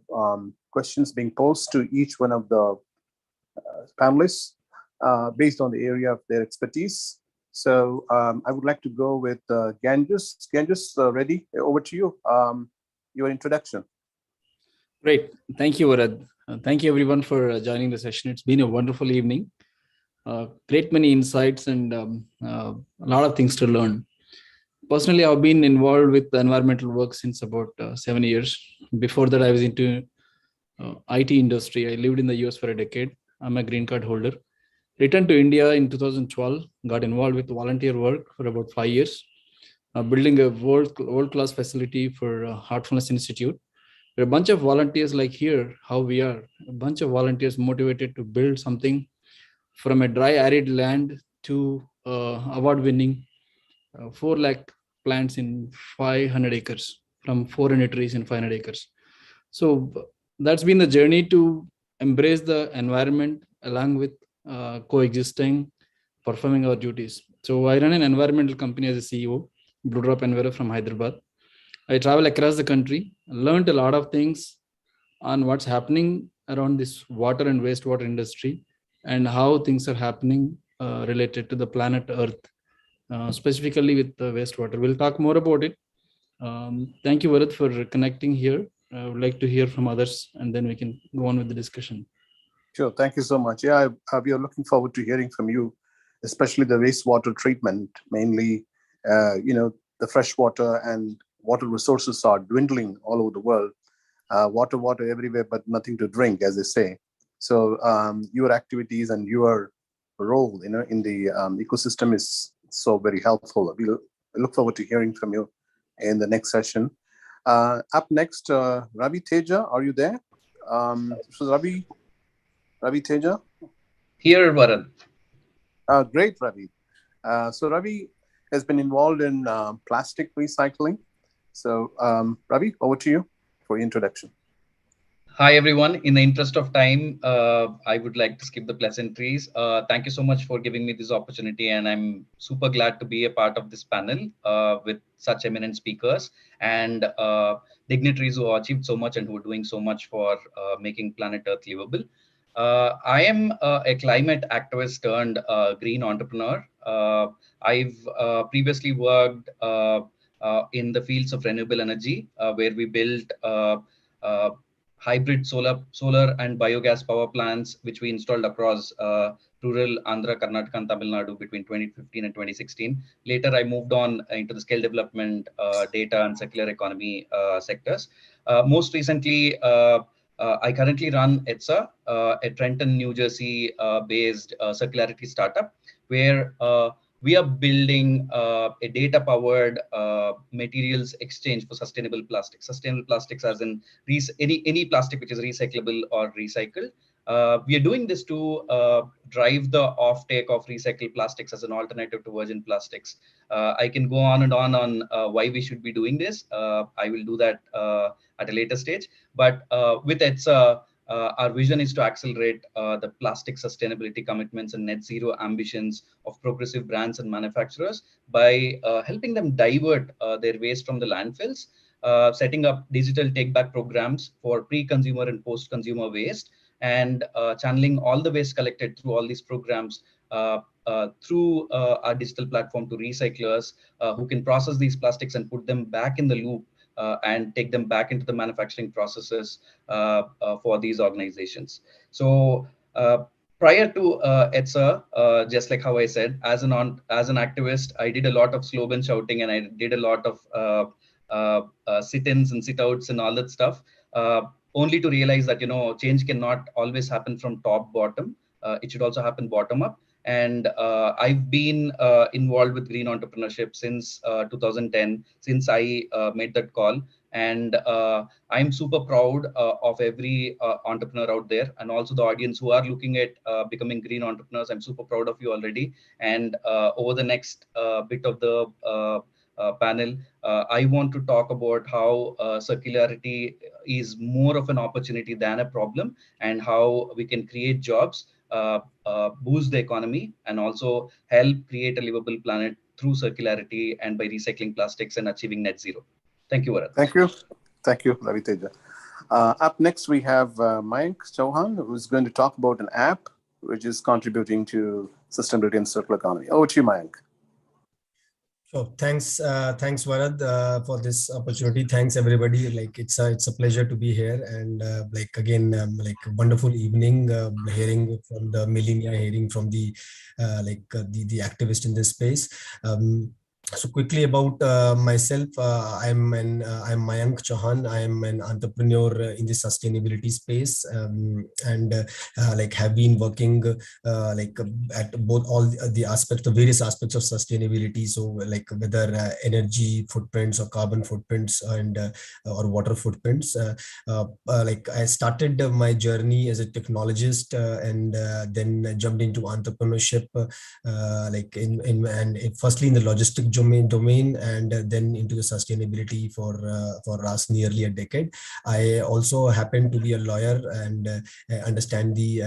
questions being posed to each one of the panelists based on the area of their expertise. So I would like to go with Ganges. Ganges, ready? Over to you. Your introduction. Great. Thank you, Varad. Thank you, everyone, for joining the session. It's been a wonderful evening. Great many insights and a lot of things to learn. Personally, I've been involved with the environmental work since about 7 years. Before that, I was into IT industry. I lived in the US for a decade. I'm a green card holder. Returned to India in 2012, got involved with volunteer work for about 5 years, building a world-class facility for Heartfulness Institute. There are a bunch of volunteers like here, how we are, a bunch of volunteers motivated to build something from a dry, arid land to award-winning 4 lakh plants in 500 acres, from 400 trees in 500 acres. So that's been the journey to embrace the environment along with coexisting, performing our duties. So I run an environmental company as a CEO, Blue Drop Enviro from Hyderabad. I travel across the country, learned a lot of things on what's happening around this water and wastewater industry and how things are happening related to the planet Earth, specifically with the wastewater. We'll talk more about it. Thank you, Varad, for connecting here. I would like to hear from others and then we can go on with the discussion. Sure. Thank you so much. Yeah, we are looking forward to hearing from you, especially the wastewater treatment, mainly, the fresh water and water resources are dwindling all over the world. Water everywhere, but nothing to drink, as they say. So your activities and your role, in the ecosystem is so very helpful. We look forward to hearing from you in the next session. Up next, Ravi Teja, are you there? So Ravi Teja? Here, Varad. Great, Ravi. So Ravi has been involved in plastic recycling. So Ravi, over to you for your introduction. Hi, everyone. In the interest of time, I would like to skip the pleasantries. Thank you so much for giving me this opportunity, and I'm super glad to be a part of this panel with such eminent speakers and dignitaries who have achieved so much and who are doing so much for making planet Earth livable. I am a climate activist turned green entrepreneur. I've previously worked in the fields of renewable energy, where we built uh, hybrid solar and biogas power plants, which we installed across rural Andhra, Karnataka, and Tamil Nadu between 2015 and 2016. Later, I moved on into the scale development, data, and circular economy sectors. Most recently, I currently run ETSA, a Trenton, New Jersey based circularity startup, where we are building a data-powered materials exchange for sustainable plastics. Sustainable plastics, as in any plastic which is recyclable or recycled. We are doing this to drive the offtake of recycled plastics as an alternative to virgin plastics. I can go on and on why we should be doing this. I will do that at a later stage. But with ETSA, our vision is to accelerate the plastic sustainability commitments and net zero ambitions of progressive brands and manufacturers by helping them divert their waste from the landfills, setting up digital take-back programs for pre-consumer and post-consumer waste, and channeling all the waste collected through all these programs through our digital platform to recyclers who can process these plastics and put them back in the loop and take them back into the manufacturing processes for these organizations. So prior to ETSA, just like how I said, as an activist, I did a lot of slogan shouting, and I did a lot of sit-ins and sit-outs and all that stuff, only to realize that change cannot always happen from top bottom. It should also happen bottom up. And I've been involved with green entrepreneurship since 2010, since I made that call. And I'm super proud of every entrepreneur out there, and also the audience who are looking at becoming green entrepreneurs. I'm super proud of you already. And over the next bit of the panel, I want to talk about how circularity is more of an opportunity than a problem, and how we can create jobs, boost the economy, and also help create a livable planet through circularity and by recycling plastics and achieving net zero. Thank you, Varad. Thank you. Thank you, Ravi Teja. Up next, we have Mayank Chauhan, who's going to talk about an app which is contributing to sustainability and circular economy. Over to you, Mayank. Sure. Thanks, Varad, for this opportunity. Thanks, everybody. Like it's a pleasure to be here, and like a wonderful evening, hearing from the millennia, hearing from the the activist in this space. So quickly about myself, I'm Mayank Chauhan. I'm an entrepreneur in the sustainability space, and like have been working at both all the aspects, the various aspects of sustainability. So like whether energy footprints or carbon footprints and or water footprints. Like I started my journey as a technologist and then jumped into entrepreneurship, firstly in the logistic domain, and then into the sustainability for us nearly a decade. I also happen to be a lawyer and understand the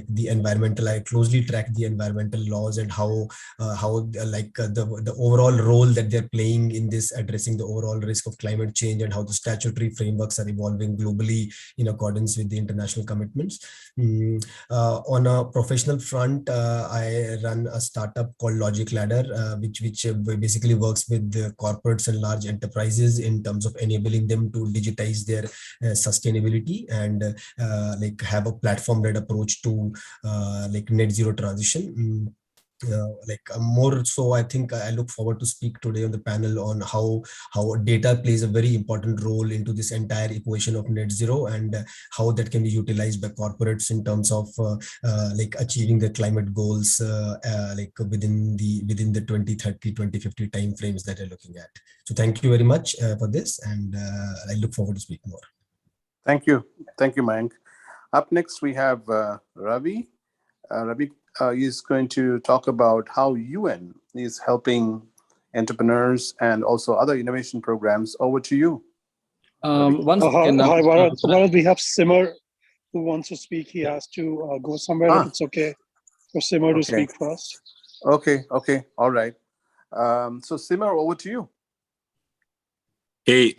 the environmental. I closely track the environmental laws and how the overall role that they're playing in this addressing the overall risk of climate change, and how the statutory frameworks are evolving globally in accordance with the international commitments. On a professional front, I run a startup called Logic Ladder, which basically works with the corporates and large enterprises in terms of enabling them to digitize their sustainability and have a platform-led approach to net zero transition. More so, I think I look forward to speak today on the panel on how data plays a very important role into this entire equation of net zero, and how that can be utilized by corporates in terms of achieving the climate goals within the 2030 2050 time frames that I'm looking at. So thank you very much for this, and I look forward to speak more. Thank you, Mayank. Up next, we have Ravi. Ravi is going to talk about how UN is helping entrepreneurs and also other innovation programs. Over to you. One second. Hi, Bharat, we have Simar who wants to speak. He has to go somewhere. If it's okay for Simar to speak first. Okay. All right. So Simar, over to you. Hey,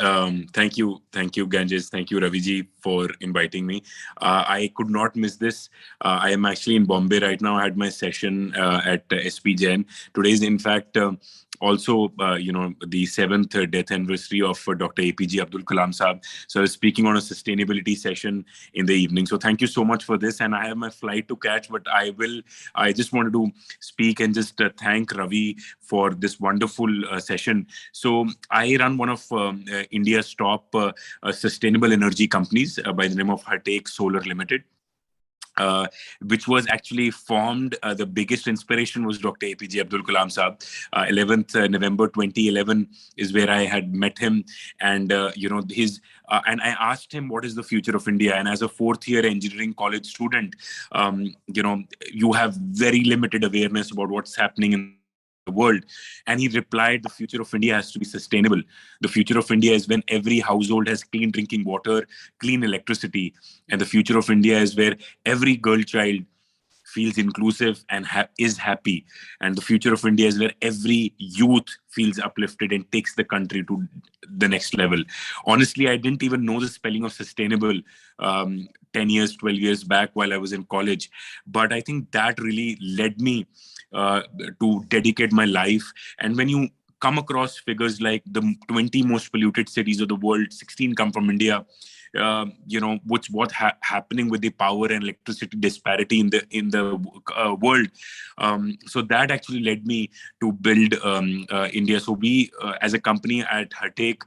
thank you, Ganges. Thank you, Raviji, for inviting me. I could not miss this. I am actually in Bombay right now. I had my session at SP Jain. Today is, in fact, also, the 7th death anniversary of Dr. APJ Abdul Kalam Saab. So I was speaking on a sustainability session in the evening. So thank you so much for this. And I have my flight to catch, but I just wanted to speak and just thank Ravi for this wonderful session. So I run one of India's top sustainable energy companies by the name of Hartake Solar Limited. Which was actually formed. The biggest inspiration was Dr. APJ Abdul Kalam Saab. 11th November 2011 is where I had met him, and and I asked him what is the future of India. And as a fourth-year engineering college student, you have very limited awareness about what's happening in the world. And he replied, the future of India has to be sustainable. The future of India is when every household has clean drinking water, clean electricity. And the future of India is where every girl child feels inclusive and is happy. And the future of India is where every youth feels uplifted and takes the country to the next level. Honestly, I didn't even know the spelling of sustainable 10 years, 12 years back while I was in college. But I think that really led me to dedicate my life. And when you come across figures like the 20 most polluted cities of the world, 16 come from India, what's happening with the power and electricity disparity in the world. So that actually led me to build India. So we, as a company at Hartake,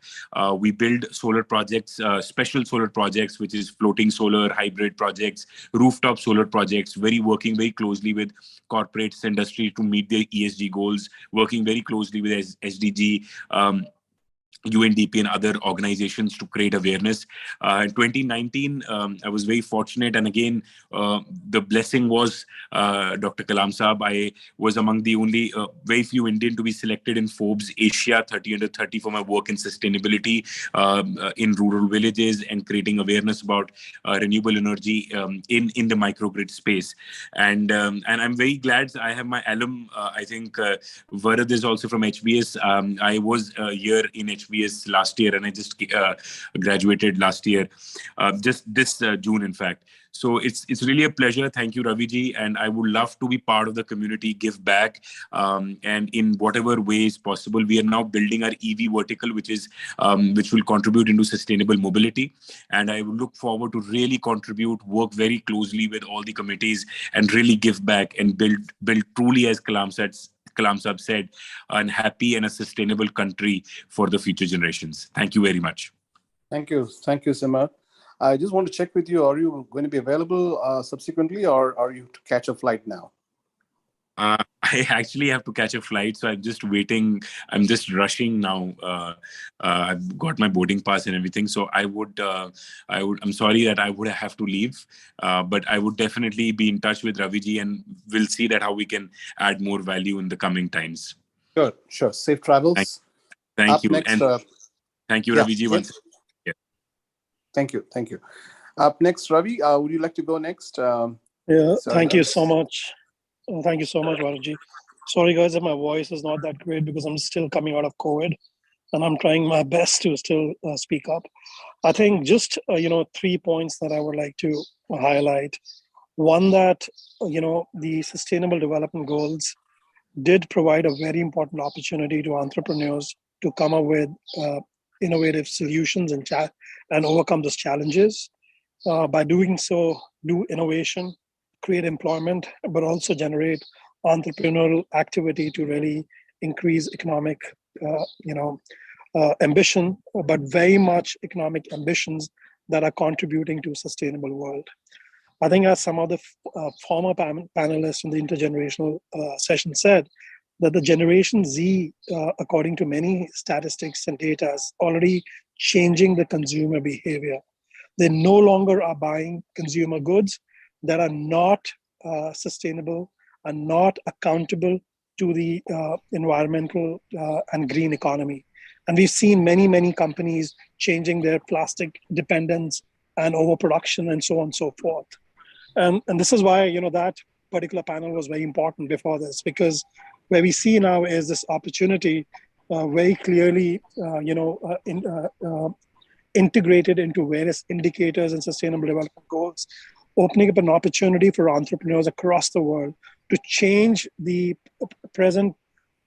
we build solar projects, special solar projects, which is floating solar, hybrid projects, rooftop solar projects, working very closely with corporates, industry to meet their ESG goals, working very closely with SDG, UNDP and other organizations to create awareness. In 2019, I was very fortunate. And again, the blessing was Dr. Kalam Saab. I was among the only very few Indian to be selected in Forbes Asia 30 under 30 for my work in sustainability in rural villages and creating awareness about renewable energy in the microgrid space. And I'm very glad I have my alum. I think Varad is also from HBS. I was here in HBS last year, and I just graduated last year, just this June, in fact. So it's really a pleasure. Thank you, Raviji, and I would love to be part of the community, give back, and in whatever ways possible. We are now building our EV vertical, which will contribute into sustainable mobility, and I will look forward to really contribute, work very closely with all the committees, and really give back and build truly, as Kalam Saab said, a happy and a sustainable country for the future generations. Thank you very much. Thank you, Simar. I just want to check with you, are you going to be available subsequently, or are you to catch a flight now? I actually have to catch a flight, so I'm just waiting. I'm just rushing now. I've got my boarding pass and everything. So I'm sorry that I would have to leave, but I would definitely be in touch with Raviji, and we'll see that how we can add more value in the coming times. Sure. Safe travels. Thank you. Next, and thank you, Raviji. Once. Yeah. Thank you. Up next, Ravi, would you like to go next? Thank you so much. Thank you so much, Varaji. Sorry, guys, that my voice is not that great because I'm still coming out of COVID, and I'm trying my best to still speak up. I think just 3 points that I would like to highlight. One, that the Sustainable Development Goals did provide a very important opportunity to entrepreneurs to come up with innovative solutions and overcome those challenges. By doing so, do innovation, create employment, but also generate entrepreneurial activity to really increase economic, ambition, but very much economic ambitions that are contributing to a sustainable world. I think, as some of the former panelists in the intergenerational session said, that the Generation Z, according to many statistics and data, is already changing the consumer behavior. They no longer are buying consumer goods that are not sustainable and not accountable to the environmental and green economy. And we've seen many companies changing their plastic dependence and overproduction and so on and so forth. And this is why, that particular panel was very important before this, because where we see now is this opportunity very clearly, integrated into various indicators and sustainable development goals, opening up an opportunity for entrepreneurs across the world to change the present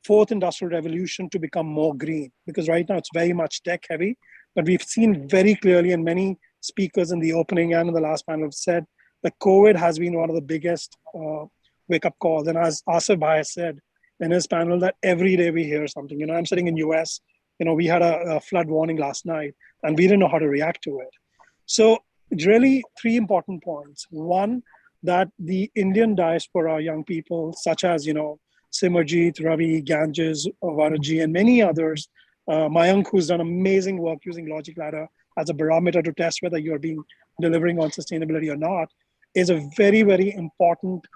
fourth industrial revolution to become more green. Because right now it's very much tech heavy, but we've seen very clearly, and many speakers in the opening and in the last panel have said, that COVID has been one of the biggest wake-up calls. And as Asif Bhai said in his panel, that every day we hear something. I'm sitting in US, we had a flood warning last night, and we didn't know how to react to it. So really 3 important points. One, that the Indian diaspora young people, such as, Simarjeet, Ravi, Ganges, Varaji, and many others, Mayank, who's done amazing work using Logic Ladder as a barometer to test whether you're delivering on sustainability or not, is a very, very important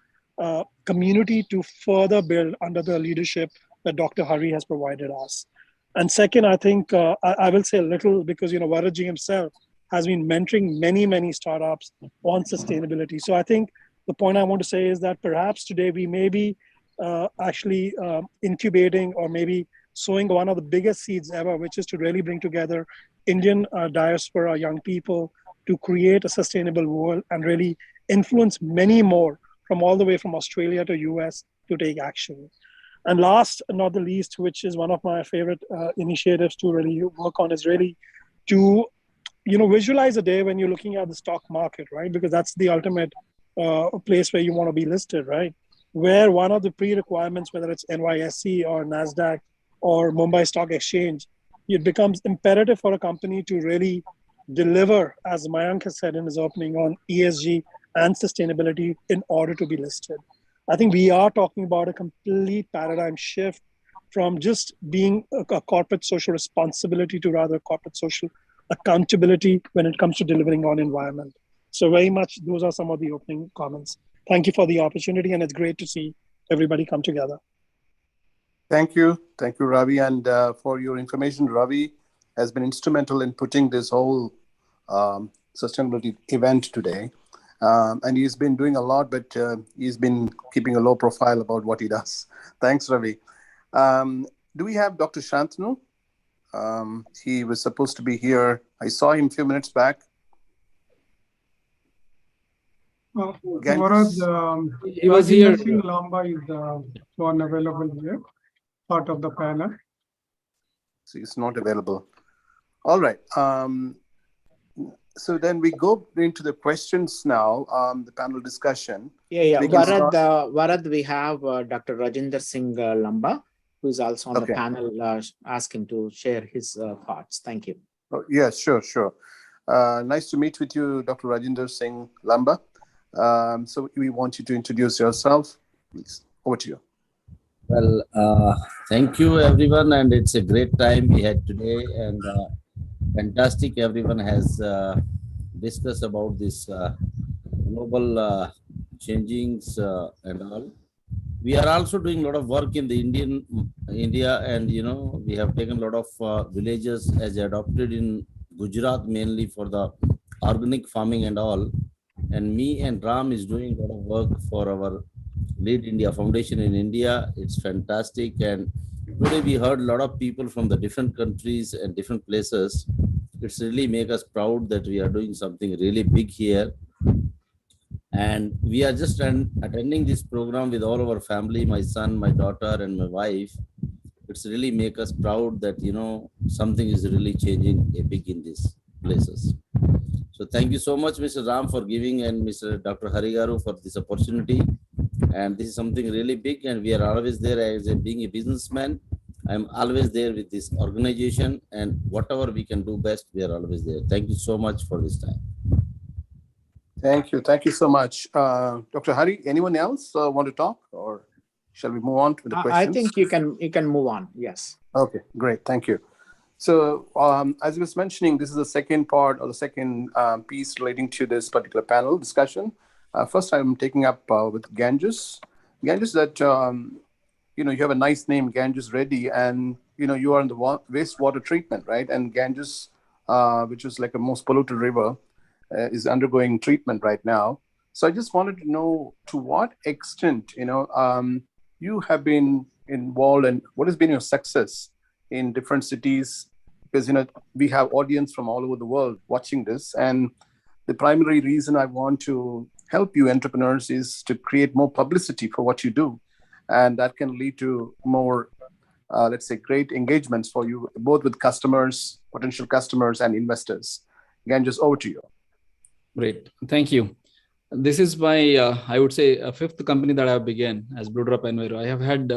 community to further build under the leadership that Dr. Hari has provided us. And second, I think I will say a little, because Varaji himself has been mentoring many startups on sustainability. So I think the point I want to say is that perhaps today we may be actually incubating or maybe sowing one of the biggest seeds ever, which is to really bring together Indian diaspora young people to create a sustainable world and really influence many more from all the way from Australia to US to take action. And last but not the least, which is one of my favorite initiatives to really work on, is really to visualize a day when you're looking at the stock market, right? Because that's the ultimate place where you want to be listed, right? Where one of the pre-requirements, whether it's NYSE or NASDAQ or Mumbai Stock Exchange, it becomes imperative for a company to really deliver, as Mayank has said in his opening, on ESG and sustainability in order to be listed. I think we are talking about a complete paradigm shift from just being a corporate social responsibility to rather corporate social accountability when it comes to delivering on environment. So very much, those are some of the opening comments. Thank you for the opportunity, and it's great to see everybody come together. Thank you, Ravi. And for your information, Ravi has been instrumental in putting this whole sustainability event today. And he's been doing a lot, but he's been keeping a low profile about what he does. Thanks, Ravi. Do we have Dr. Shantanu? He was supposed to be here. I saw him a few minutes back. Varad, he was here. Singh Lamba is the one available here, part of the panel. So he's not available. All right. So then we go into the questions now, the panel discussion. Yeah. Varad, we have Dr. Rajinder Singh Lamba, who is also on the panel. Ask him to share his thoughts. Thank you. Oh, yes, sure. Nice to meet with you, Dr. Rajinder Singh Lamba. So we want you to introduce yourself. Please, over to you. Well, thank you, everyone. And it's a great time we had today. And fantastic. Everyone has discussed about this global changings and all. We are also doing a lot of work in the India, and we have taken a lot of villages as adopted in Gujarat, mainly for the organic farming and all. And me and Ram is doing a lot of work for our Lead India Foundation in India. It's fantastic. And today we heard a lot of people from the different countries and different places. It's really make us proud that we are doing something really big here. And we are just attending this program with all our family, my son, my daughter, and my wife. It's really make us proud that, something is really changing big in these places. So thank you so much, Mr. Ram, for giving, and Mr. Dr. Harigaru for this opportunity. And this is something really big, and we are always there. As being a businessman, I'm always there with this organization, and whatever we can do best, we are always there. Thank you so much for this time. Thank you so much. Dr. Hari, anyone else want to talk, or shall we move on to the questions? I think you can move on. Yes. Okay, great. Thank you. So as I was mentioning, this is the second part or the second piece relating to this particular panel discussion. First, I'm taking up with Ganges. Ganges, that you have a nice name, Ganges Reddy, and you are in the wastewater treatment, right? And Ganges, which is like a most polluted river, is undergoing treatment right now. So I just wanted to know to what extent, you have been involved and what has been your success in different cities, because, we have audience from all over the world watching this. And the primary reason I want to help you entrepreneurs is to create more publicity for what you do. And that can lead to more, let's say, great engagements for you, both with customers, potential customers, and investors. Again, just over to you. Great. Thank you. This is my, I would say, a fifth company that I began as Blue Drop Enviro. I have had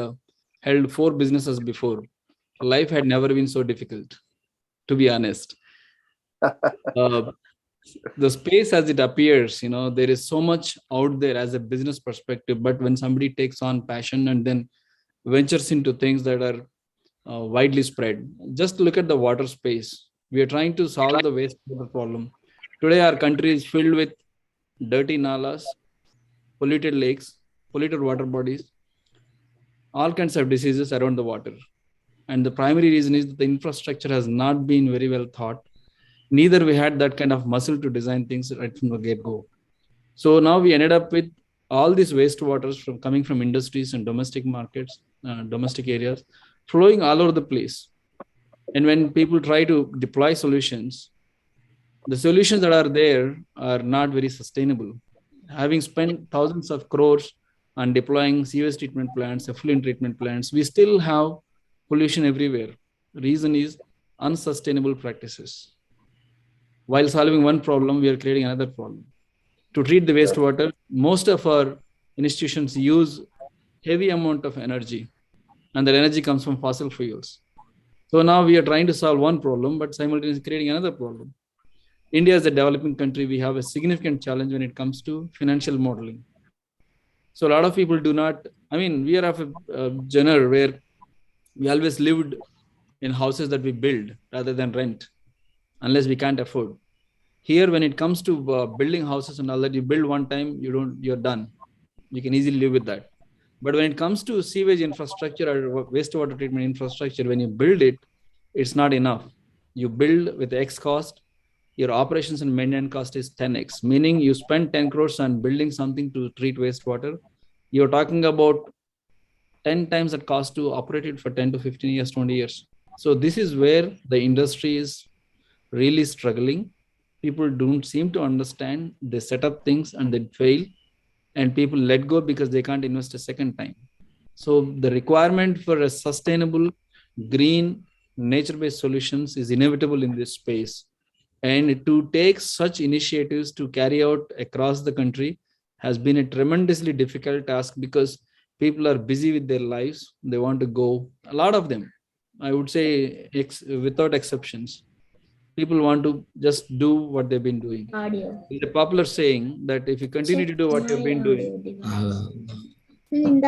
held 4 businesses before. Life had never been so difficult, to be honest. The space as it appears, there is so much out there as a business perspective, but when somebody takes on passion and then ventures into things that are widely spread, just look at the water space. We are trying to solve the wastewater problem. Today, our country is filled with dirty nalas, polluted lakes, polluted water bodies, all kinds of diseases around the water. And the primary reason is that the infrastructure has not been very well thought. Neither we had that kind of muscle to design things right from the get-go. So now we ended up with all these wastewaters coming from industries and domestic markets, domestic areas, flowing all over the place. And when people try to deploy solutions, the solutions that are there are not very sustainable. Having spent thousands of crores on deploying sewage treatment plants, effluent treatment plants, we still have pollution everywhere. The reason is unsustainable practices. While solving one problem, we are creating another problem. To treat the wastewater, most of our institutions use heavy amount of energy, and that energy comes from fossil fuels. So now we are trying to solve one problem, but simultaneously creating another problem. India is a developing country. We have a significant challenge when it comes to financial modeling. So a lot of people do not, we are of a genre where we always lived in houses that we build rather than rent, unless we can't afford. Here, when it comes to building houses and all that, you build one time, you're done. You can easily live with that. But when it comes to sewage infrastructure or wastewater treatment infrastructure, when you build it, it's not enough. You build with X cost, your operations and maintenance cost is 10X, meaning you spend 10 crores on building something to treat wastewater. You're talking about 10 times that cost to operate it for 10 to 15 years, 20 years. So this is where the industry is really struggling. People don't seem to understand. They set up things and they fail, and people let go because they can't invest a second time. So the requirement for a sustainable, green, nature-based solutions is inevitable in this space. And to take such initiatives to carry out across the country has been a tremendously difficult task because people are busy with their lives. They want to go, a lot of them, I would say without exceptions, people want to just do what they've been doing. There's a popular saying that if you continue to do what you've been doing, could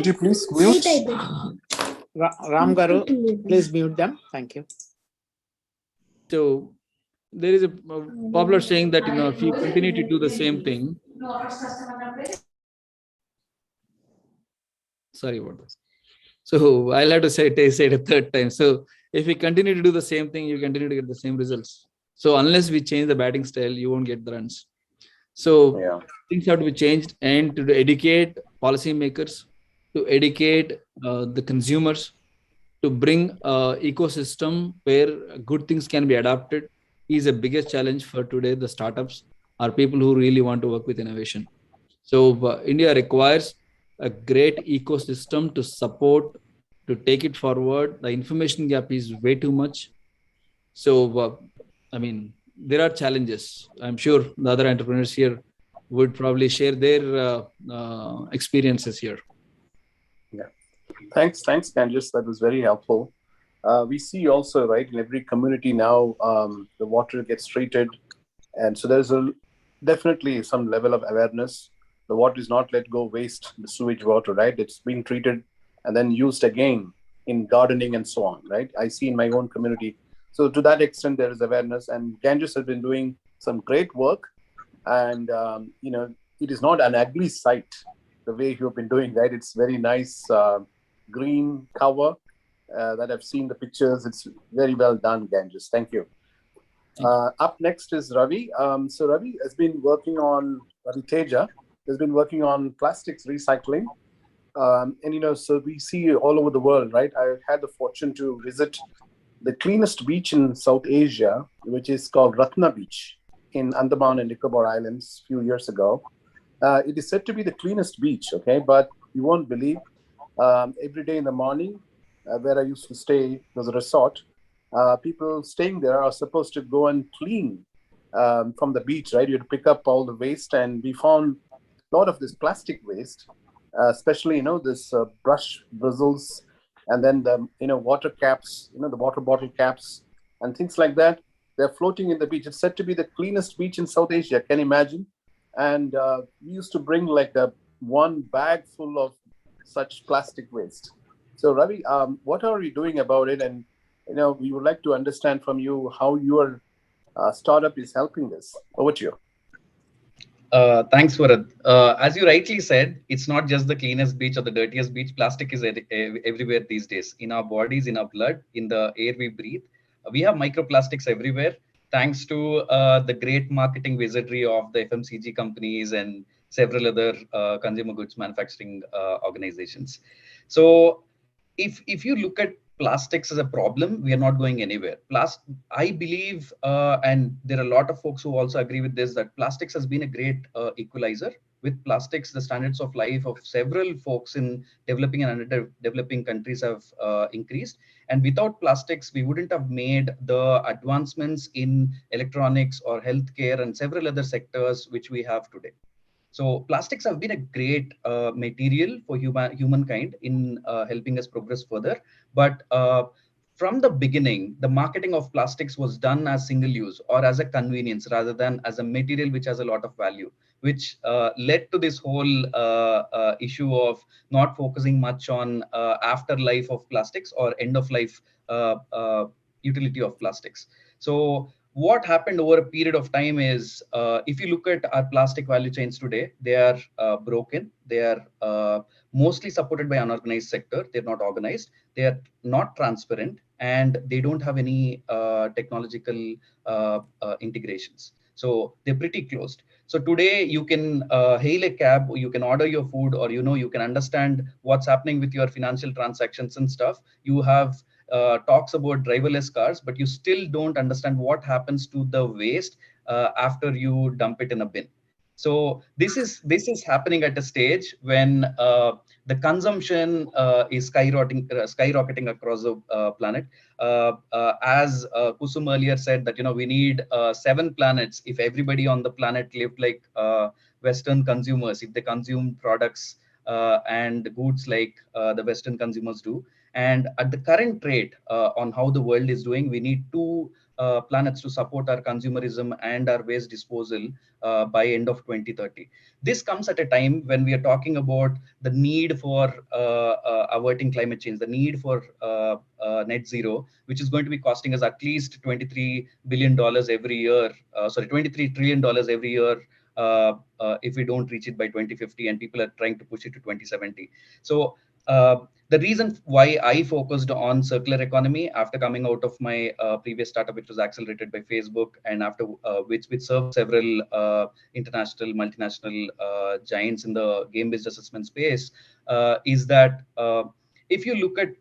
you please mute? Ram Garu, please mute them. Thank you. So there is a popular saying that, if you continue to do the same thing, sorry about this. So I'll have to say it a third time. So if we continue to do the same thing, you continue to get the same results. So unless we change the batting style, you won't get the runs. So things have to be changed, and to educate policymakers, to educate the consumers, to bring an ecosystem where good things can be adopted is the biggest challenge for today. The startups are people who really want to work with innovation. So India requires a great ecosystem to support, to take it forward. The information gap is way too much. So, there are challenges. I'm sure the other entrepreneurs here would probably share their experiences here. Yeah. Thanks, Ganges. That was very helpful. We see also, right, in every community now, the water gets treated. And so there's definitely some level of awareness. The water is not let go waste, the sewage water, right? It's being treated and then used again in gardening and so on, right? I see in my own community. So to that extent, there is awareness, and Ganges has been doing some great work. And, it is not an ugly sight, the way you have been doing, right? It's very nice green cover that I've seen the pictures. It's very well done, Ganges. Thank you. Up next is Ravi. So Ravi has been working on, Ravi Teja has been working on plastics recycling. And so we see all over the world, right? I had the fortune to visit the cleanest beach in South Asia, which is called Ratna Beach in Andaman and Nicobar Islands a few years ago. It is said to be the cleanest beach, okay? But you won't believe, every day in the morning, where I used to stay, there's a resort, people staying there are supposed to go and clean from the beach, right? You have to pick up all the waste, and we found a lot of this plastic waste, especially, this brush bristles, and then the, water caps, the water bottle caps and things like that. They're floating in the beach. It's said to be the cleanest beach in South Asia. Can you imagine? And we used to bring like one bag full of such plastic waste. So Ravi, what are you doing about it? And we would like to understand from you how your startup is helping this. Over to you. Thanks, Varad. As you rightly said, it's not just the cleanest beach or the dirtiest beach. Plastic is everywhere these days, in our bodies, in our blood, in the air we breathe. We have microplastics everywhere, thanks to the great marketing wizardry of the FMCG companies and several other consumer goods manufacturing organizations. So if you look at plastics as a problem, we are not going anywhere. I believe, and there are a lot of folks who also agree with this, that plastics has been a great equalizer. With plastics, the standards of life of several folks in developing and underdeveloping countries have increased. And without plastics, we wouldn't have made the advancements in electronics or healthcare and several other sectors which we have today. So plastics have been a great material for humankind in helping us progress further. But from the beginning, the marketing of plastics was done as single use or as a convenience rather than as a material which has a lot of value, which led to this whole issue of not focusing much on afterlife of plastics or end of life utility of plastics. So what happened over a period of time is, if you look at our plastic value chains today, they are broken. They are mostly supported by unorganized sector. They're not organized. They are not transparent, and they don't have any technological integrations. So they're pretty closed. So today you can hail a cab, or you can order your food, or you can understand what's happening with your financial transactions and stuff. You have talks about driverless cars, but you still don't understand what happens to the waste after you dump it in a bin. So this is happening at a stage when the consumption is skyrocketing across the planet. As Kusum earlier said, that we need 7 planets if everybody on the planet lived like Western consumers, if they consume products and goods like the Western consumers do. And at the current rate on how the world is doing, we need 2 planets to support our consumerism and our waste disposal by end of 2030. This comes at a time when we are talking about the need for averting climate change, the need for net zero, which is going to be costing us at least $23 billion every year. $23 trillion every year if we don't reach it by 2050, and people are trying to push it to 2070. So the reason why I focused on circular economy after coming out of my previous startup, which was accelerated by Facebook, and after which served several international, multinational giants in the game-based assessment space, is that if you look at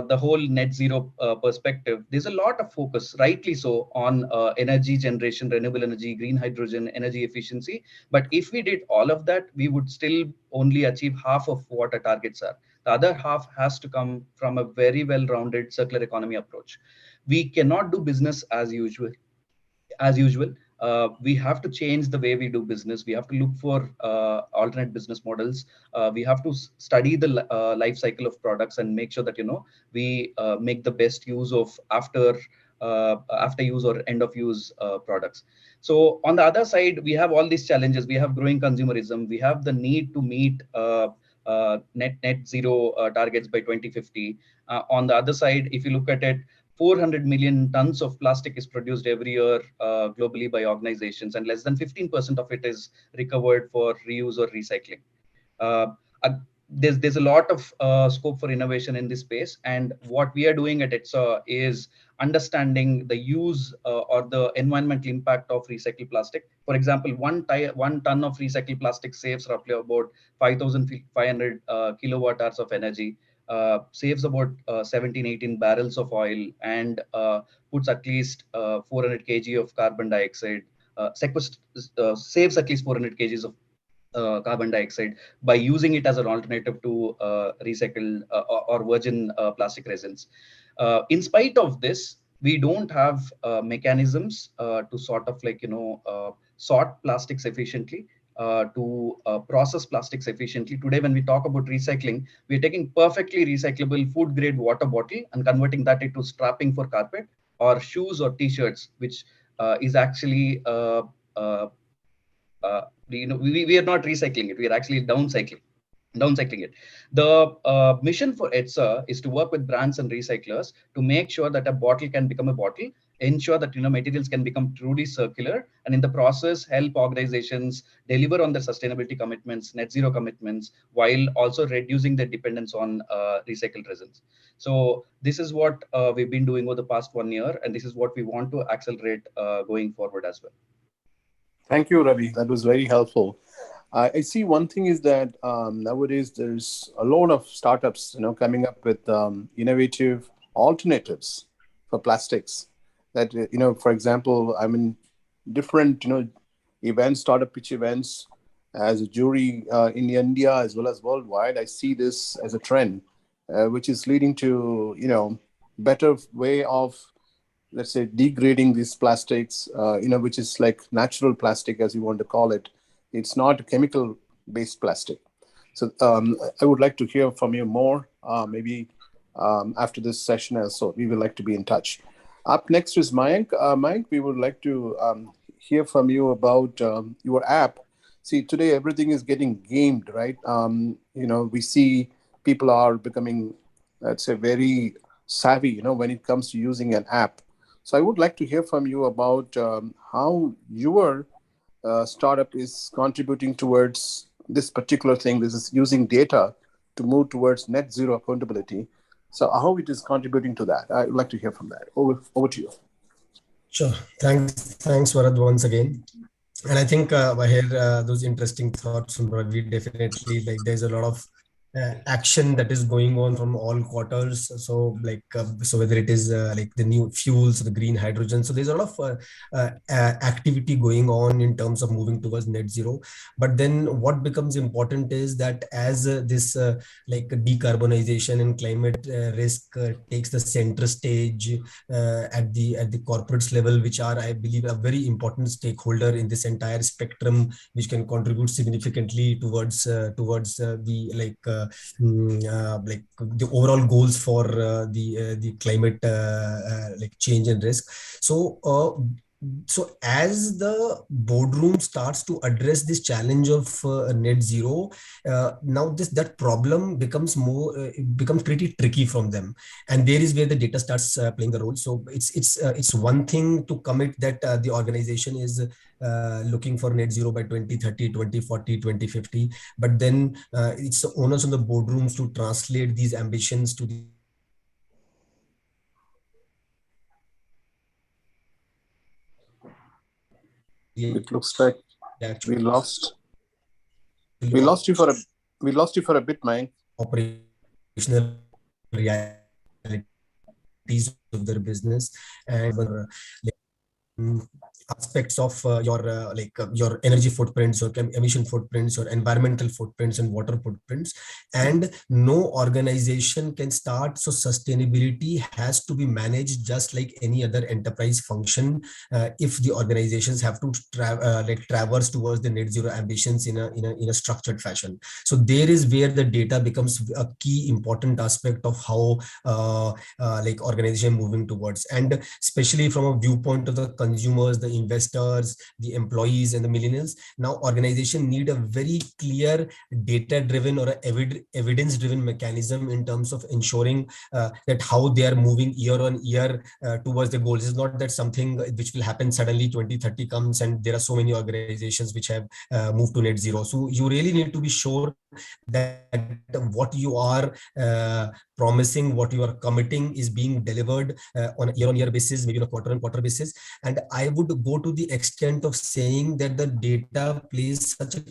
the whole net zero perspective, there's a lot of focus, rightly so, on energy generation, renewable energy, green hydrogen, energy efficiency. But if we did all of that, we would still only achieve half of what our targets are. The other half has to come from a very well-rounded circular economy approach. We cannot do business as usual. We have to change the way we do business. We have to look for alternate business models. We have to study the life cycle of products and make sure that we make the best use of after use or end of use products. So on the other side, we have all these challenges. We have growing consumerism. We have the need to meet net zero targets by 2050. On the other side, if you look at it, 400 million tons of plastic is produced every year globally by organizations, and less than 15% of it is recovered for reuse or recycling. there's a lot of scope for innovation in this space, and what we are doing at ETSA is understanding the use or the environmental impact of recycled plastic. For example, one ton of recycled plastic saves roughly about 5,500 kilowatt hours of energy, saves about 17-18 barrels of oil, and puts at least 400 kg of carbon dioxide, saves at least 400 kgs of carbon dioxide by using it as an alternative to recycled or virgin plastic resins. In spite of this, we don't have mechanisms to sort of sort plastics efficiently, to process plastics efficiently. Today, when we talk about recycling, we're taking perfectly recyclable food grade water bottle and converting that into strapping for carpet or shoes or t-shirts, which is actually we are not recycling it, we are actually downcycling it. The mission for ETSA is to work with brands and recyclers to make sure that a bottle can become a bottle, ensure that materials can become truly circular, and in the process help organizations deliver on their sustainability commitments, net zero commitments, while also reducing their dependence on recycled resins. So this is what we've been doing over the past 1 year, and this is what we want to accelerate going forward as well. Thank you, Ravi. That was very helpful. I see one thing is that nowadays there's a lot of startups, coming up with innovative alternatives for plastics. That for example, I'm in different events, startup pitch events, as a jury in India as well as worldwide. I see this as a trend, which is leading to better way of, let's say, degrading these plastics, which is like natural plastic, as you want to call it. It's not chemical-based plastic. So I would like to hear from you more, maybe after this session also. We would like to be in touch. Up next is Mayank. Mayank, we would like to hear from you about your app. See, today everything is getting gamed, right? We see people are becoming, let's say, very savvy, when it comes to using an app. So I would like to hear from you about how your startup is contributing towards this particular thing. This is using data to move towards net zero accountability. So how it is contributing to that? I would like to hear from that. Over to you. Sure. Thanks, Varad, once again. And I think I hear those interesting thoughts from Ravi. Definitely, like there's a lot of action that is going on from all quarters. So so whether it is like the new fuels, the green hydrogen, so there's a lot of activity going on in terms of moving towards net zero. But then what becomes important is that as this like decarbonization and climate risk takes the center stage at the corporates level, which are, I believe, a very important stakeholder in this entire spectrum, which can contribute significantly towards the the overall goals for the climate change and risk. So as the boardroom starts to address this challenge of net zero, now that problem becomes pretty tricky from them, and there is where the data starts playing the role. So it's one thing to commit that the organization is looking for net zero by 2030, 2040, 2050, but then it's the onus on the boardrooms to translate these ambitions to the It looks like we lost you for a bit, Mayank. Operational realities of their business and aspects of your energy footprints, your emission footprints, your environmental footprints, and water footprints. And no organization can start. So sustainability has to be managed just like any other enterprise function. If the organizations have to traverse towards the net zero ambitions in a structured fashion. So there is where the data becomes a key important aspect of how organization moving towards, and especially from a viewpoint of the consumers, the investors, the employees, and the millennials. Now, organization need a very clear data-driven or evidence-driven mechanism in terms of ensuring that how they are moving year on year towards the goals. It's not that something which will happen suddenly 2030 comes and there are so many organizations which have moved to net zero. So you really need to be sure that what you are promising, what you are committing is being delivered on a year-on-year basis, maybe on a quarter-on-quarter basis. And I would go to the extent of saying that the data plays such a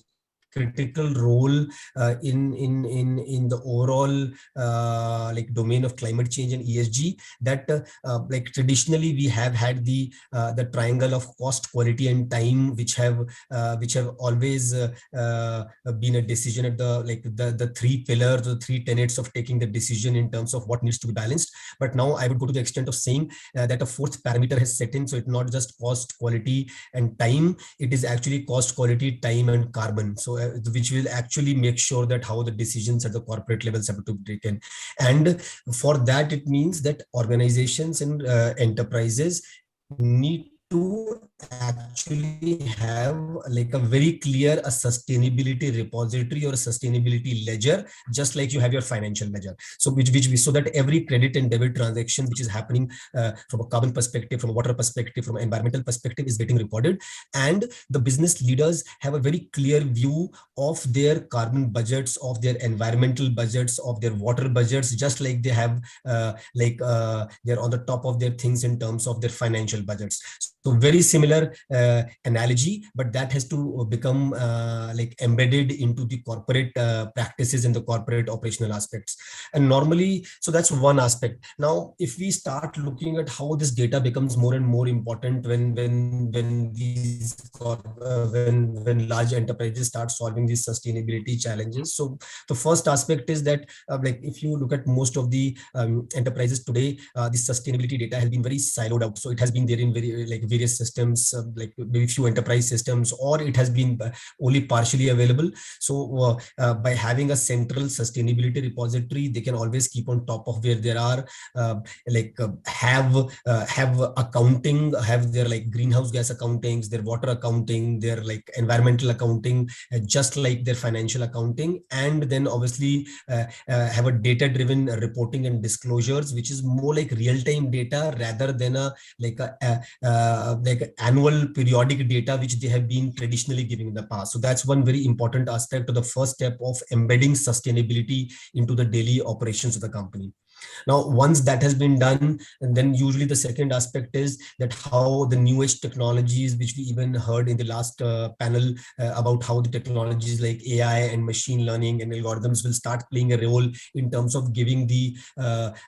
critical role in the overall like domain of climate change and ESG, that like traditionally we have had the triangle of cost, quality, and time, which have always been a decision at the three pillars, the three tenets of taking the decision in terms of what needs to be balanced. But now I would go to the extent of saying that a fourth parameter has set in. So it's not just cost, quality, and time. It is actually cost, quality, time, and carbon. So which will actually make sure that how the decisions at the corporate levels have to be taken. And for that, it means that organizations and enterprises need to actually have like a very clear sustainability repository or a sustainability ledger, just like you have your financial ledger. So so that every credit and debit transaction which is happening from a carbon perspective, from a water perspective, from an environmental perspective is getting recorded. And the business leaders have a very clear view of their carbon budgets, of their environmental budgets, of their water budgets, just like they have they're on the top of their things in terms of their financial budgets. So very similar analogy, but that has to become like embedded into the corporate practices and the corporate operational aspects. And normally, so that's one aspect. Now, if we start looking at how this data becomes more and more important when large enterprises start solving these sustainability challenges. So the first aspect is that like if you look at most of the enterprises today, this sustainability data has been very siloed out. So it has been there in very like various systems, like maybe few enterprise systems, or it has been only partially available. So by having a central sustainability repository, they can always keep on top of where there are have accounting, have their like greenhouse gas accountings, their water accounting, their like environmental accounting, just like their financial accounting, and then obviously have a data-driven reporting and disclosures, which is more like real-time data rather than a like annual periodic data which they have been traditionally giving in the past. So that's one very important aspect of the first step of embedding sustainability into the daily operations of the company. Now, once that has been done, and then usually the second aspect is that how the new age technologies, which we even heard in the last panel about how the technologies like AI and machine learning and algorithms will start playing a role in terms of giving the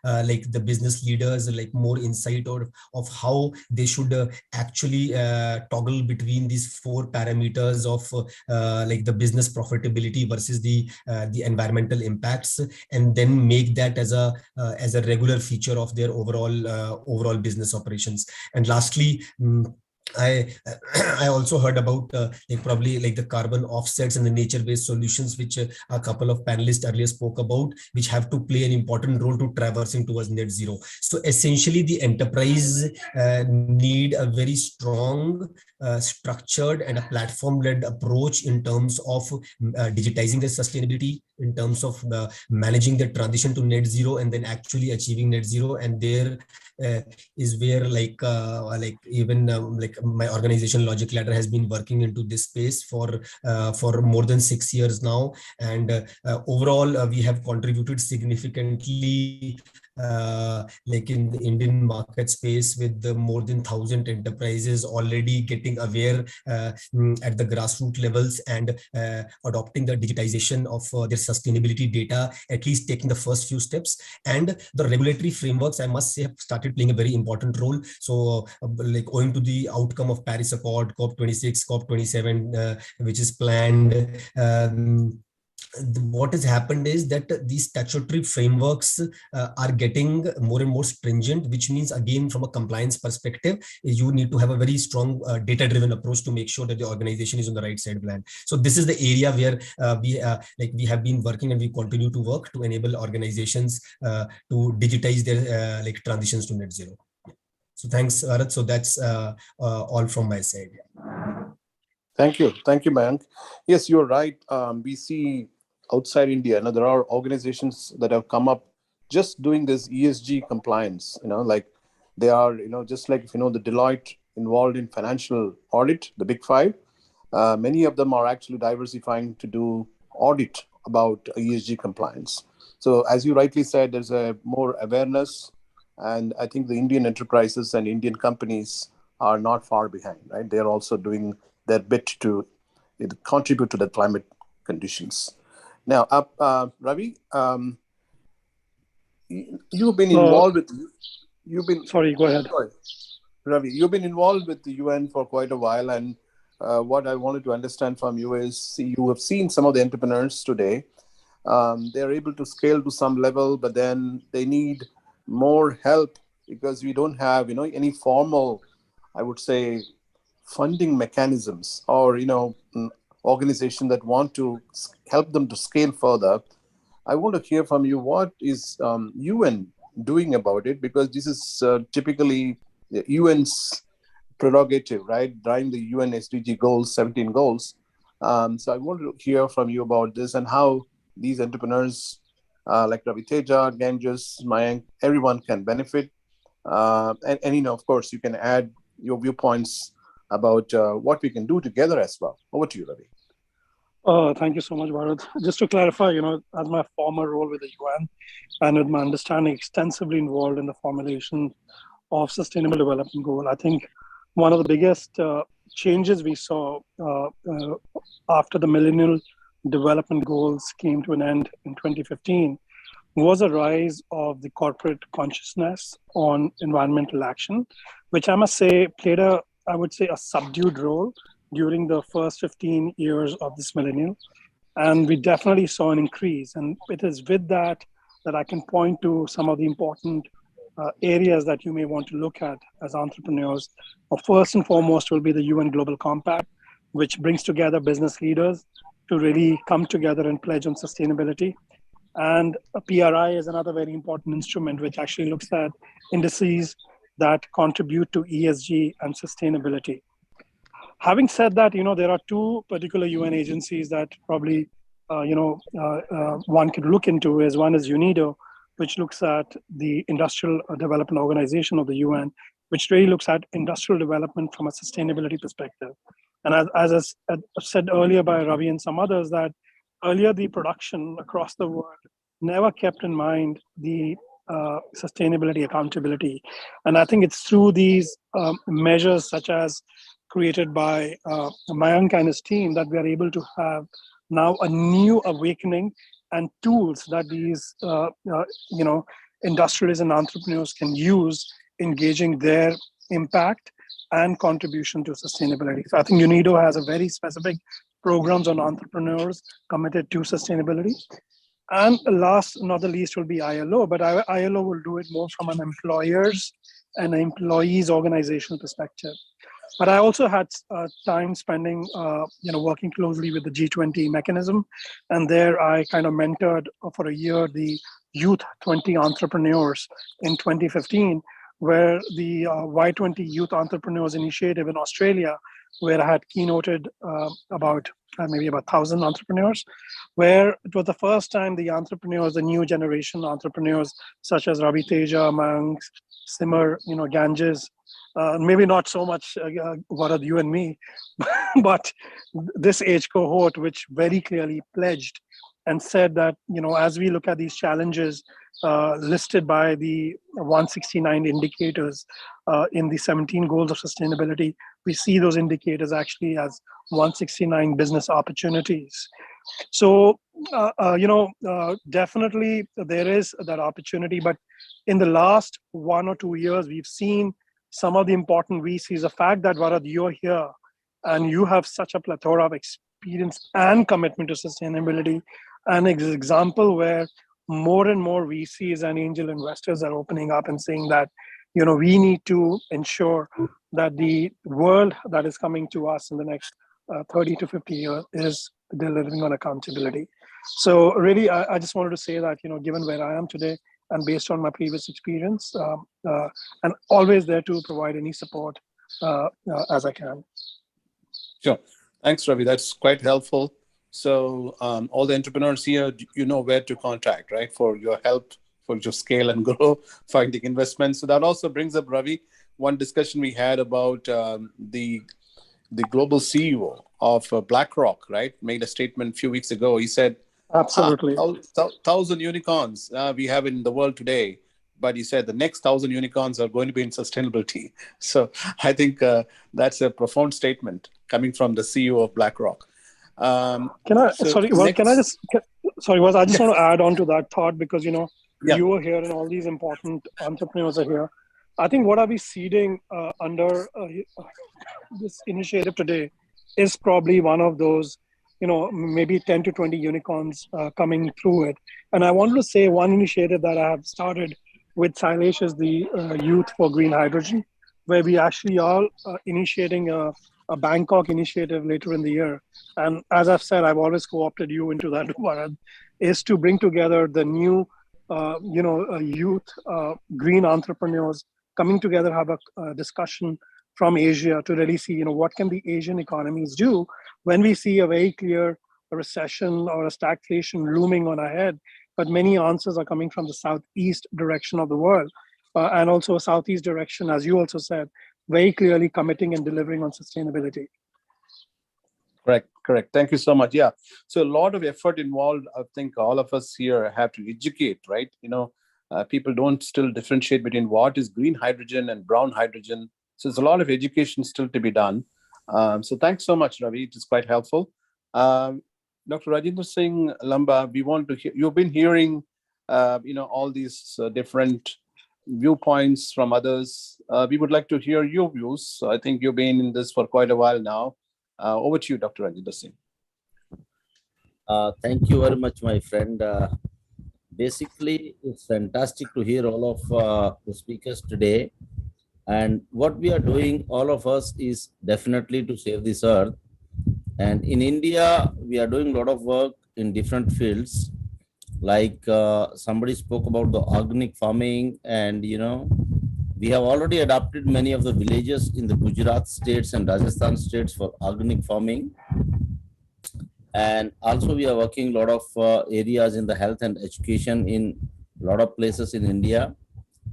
like the business leaders like more insight or of how they should actually toggle between these four parameters of like the business profitability versus the environmental impacts, and then make that as a regular feature of their overall business operations. And lastly, I also heard about like probably like the carbon offsets and the nature-based solutions, which a couple of panelists earlier spoke about, which have to play an important role to traversing towards net zero. So essentially, the enterprise need a very strong, structured, and a platform-led approach in terms of digitizing their sustainability, in terms of managing the transition to net zero, and then actually achieving net zero. And there is where like even like my organization Logic Ladder has been working into this space for more than 6 years now, and overall we have contributed significantly like in the Indian market space, with the more than 1,000 enterprises already getting aware at the grassroots levels and adopting the digitization of their sustainability data, at least taking the first few steps. And the regulatory frameworks, I must say, have started playing a very important role. So like owing to the outcome of Paris Accord, COP26, COP27, which is planned, what has happened is that these statutory frameworks are getting more and more stringent, which means again from a compliance perspective, you need to have a very strong data-driven approach to make sure that the organization is on the right side plan. So this is the area where we have been working, and we continue to work to enable organizations to digitize their like transitions to net zero. So thanks, Bharat. So that's all from my side. Thank you, Mayank. Yes, you're right. We see outside India, there are organizations that have come up just doing this ESG compliance. Like they are, just like the Deloitte involved in financial audit, the Big Five. Many of them are actually diversifying to do audit about ESG compliance. So as you rightly said, there's a more awareness, and I think the Indian enterprises and Indian companies are not far behind, right? They're also doing their bit to contribute to the climate conditions. Now, Ravi, you've been involved with. Sorry, go ahead. Sorry, Ravi, you've been involved with the UN for quite a while, and what I wanted to understand from you is, you have seen some of the entrepreneurs today. They're able to scale to some level, but then they need more help because we don't have, any formal, I would say, funding mechanisms or, organization that want to help them to scale further. I want to hear from you, what is UN doing about it? Because this is typically the UN's prerogative, right? Driving the UN SDG goals, 17 goals. So I want to hear from you about this and how these entrepreneurs like Ravi Teja, Ganges, Mayank, everyone can benefit. And of course, you can add your viewpoints about what we can do together as well. Over to you, Ravi. Thank you so much, Bharat. Just to clarify, as my former role with the UN and with my understanding extensively involved in the formulation of Sustainable Development Goal, I think one of the biggest changes we saw after the Millennial Development Goals came to an end in 2015 was a rise of the corporate consciousness on environmental action, which I must say played a subdued role during the first 15 years of this millennium. And we definitely saw an increase. And it is with that I can point to some of the important areas that you may want to look at as entrepreneurs. First and foremost will be the UN Global Compact, which brings together business leaders to really come together and pledge on sustainability. And a PRI is another very important instrument, which actually looks at indices that contribute to ESG and sustainability. Having said that, there are two particular UN agencies that probably, one could look into. One is UNIDO, which looks at the Industrial Development Organization of the UN, which really looks at industrial development from a sustainability perspective. And as I said earlier by Ravi and some others, that earlier the production across the world never kept in mind the sustainability accountability. And I think it's through these measures such as created by Mayank and his team that we are able to have now a new awakening and tools that these industrialists and entrepreneurs can use engaging their impact and contribution to sustainability. So I think UNIDO has a very specific programs on entrepreneurs committed to sustainability. And last, not the least, will be ILO, but ILO will do it more from an employers and employees organizational perspective. But I also had time spending, working closely with the G20 mechanism. And there I kind of mentored for a year the Youth 20 Entrepreneurs in 2015, where the Y20 Youth Entrepreneurs Initiative in Australia, where I had keynoted about 1,000 entrepreneurs, where it was the first time the entrepreneurs, the new generation entrepreneurs, such as Ravi Teja, Mayank, Simar, Ganges, maybe not so much Varad, you and me, but this age cohort, which very clearly pledged and said that, as we look at these challenges listed by the 169 indicators in the 17 goals of sustainability, we see those indicators actually as 169 business opportunities. So, definitely there is that opportunity, but in the last 1 or 2 years, we've seen some of the important VCs. The fact that Varad, you're here and you have such a plethora of experience and commitment to sustainability, an example where more and more VCs and angel investors are opening up and saying that, we need to ensure that the world that is coming to us in the next 30 to 50 years is delivering on accountability. So really, I just wanted to say that, given where I am today, and based on my previous experience, and always there to provide any support as I can. Sure. Thanks, Ravi. That's quite helpful. So all the entrepreneurs here, you know where to contact, right? For your help, for your scale and grow, finding investments. So that also brings up, Ravi, one discussion we had about the global CEO of BlackRock, right? Made a statement a few weeks ago. He said, Absolutely. 1,000 unicorns we have in the world today. But he said the next 1,000 unicorns are going to be in sustainability. So I think that's a profound statement coming from the CEO of BlackRock. Can I, sorry, well, can I just, sorry, was I just want to add on to that thought because, you know, you were here and all these important entrepreneurs are here. I think what are we seeding under this initiative today is probably one of those, you know, maybe 10 to 20 unicorns coming through it. And I wanted to say one initiative that I have started with Sailesh is the Youth for Green Hydrogen, where we actually are initiating a Bangkok initiative later in the year. And as I've said, I've always co-opted you into that, Varad, is to bring together the new, youth green entrepreneurs coming together, have a discussion from Asia to really see, you know, what can the Asian economies do when we see a very clear recession or a stagflation looming on ahead. But many answers are coming from the southeast direction of the world, and also a southeast direction, as you also said, very clearly committing and delivering on sustainability. Correct. Thank you so much. Yeah. So a lot of effort involved. I think all of us here have to educate, right? You know, people don't still differentiate between what is green hydrogen and brown hydrogen. So there's a lot of education still to be done. So thanks so much, Ravi. It is quite helpful. Dr. Rajendra Singh Lamba, we want to hear, you've been hearing, all these different viewpoints from others. We would like to hear your views. So I think you've been in this for quite a while now. Over to you, Dr. Rajendra Singh. Thank you very much, my friend. Basically, it's fantastic to hear all of the speakers today. And what we are doing, all of us, is definitely to save this earth. And in India, we are doing a lot of work in different fields. Like somebody spoke about the organic farming, and we have already adopted many of the villages in the Gujarat states and Rajasthan states for organic farming. And also we are working a lot of areas in the health and education in a lot of places in India.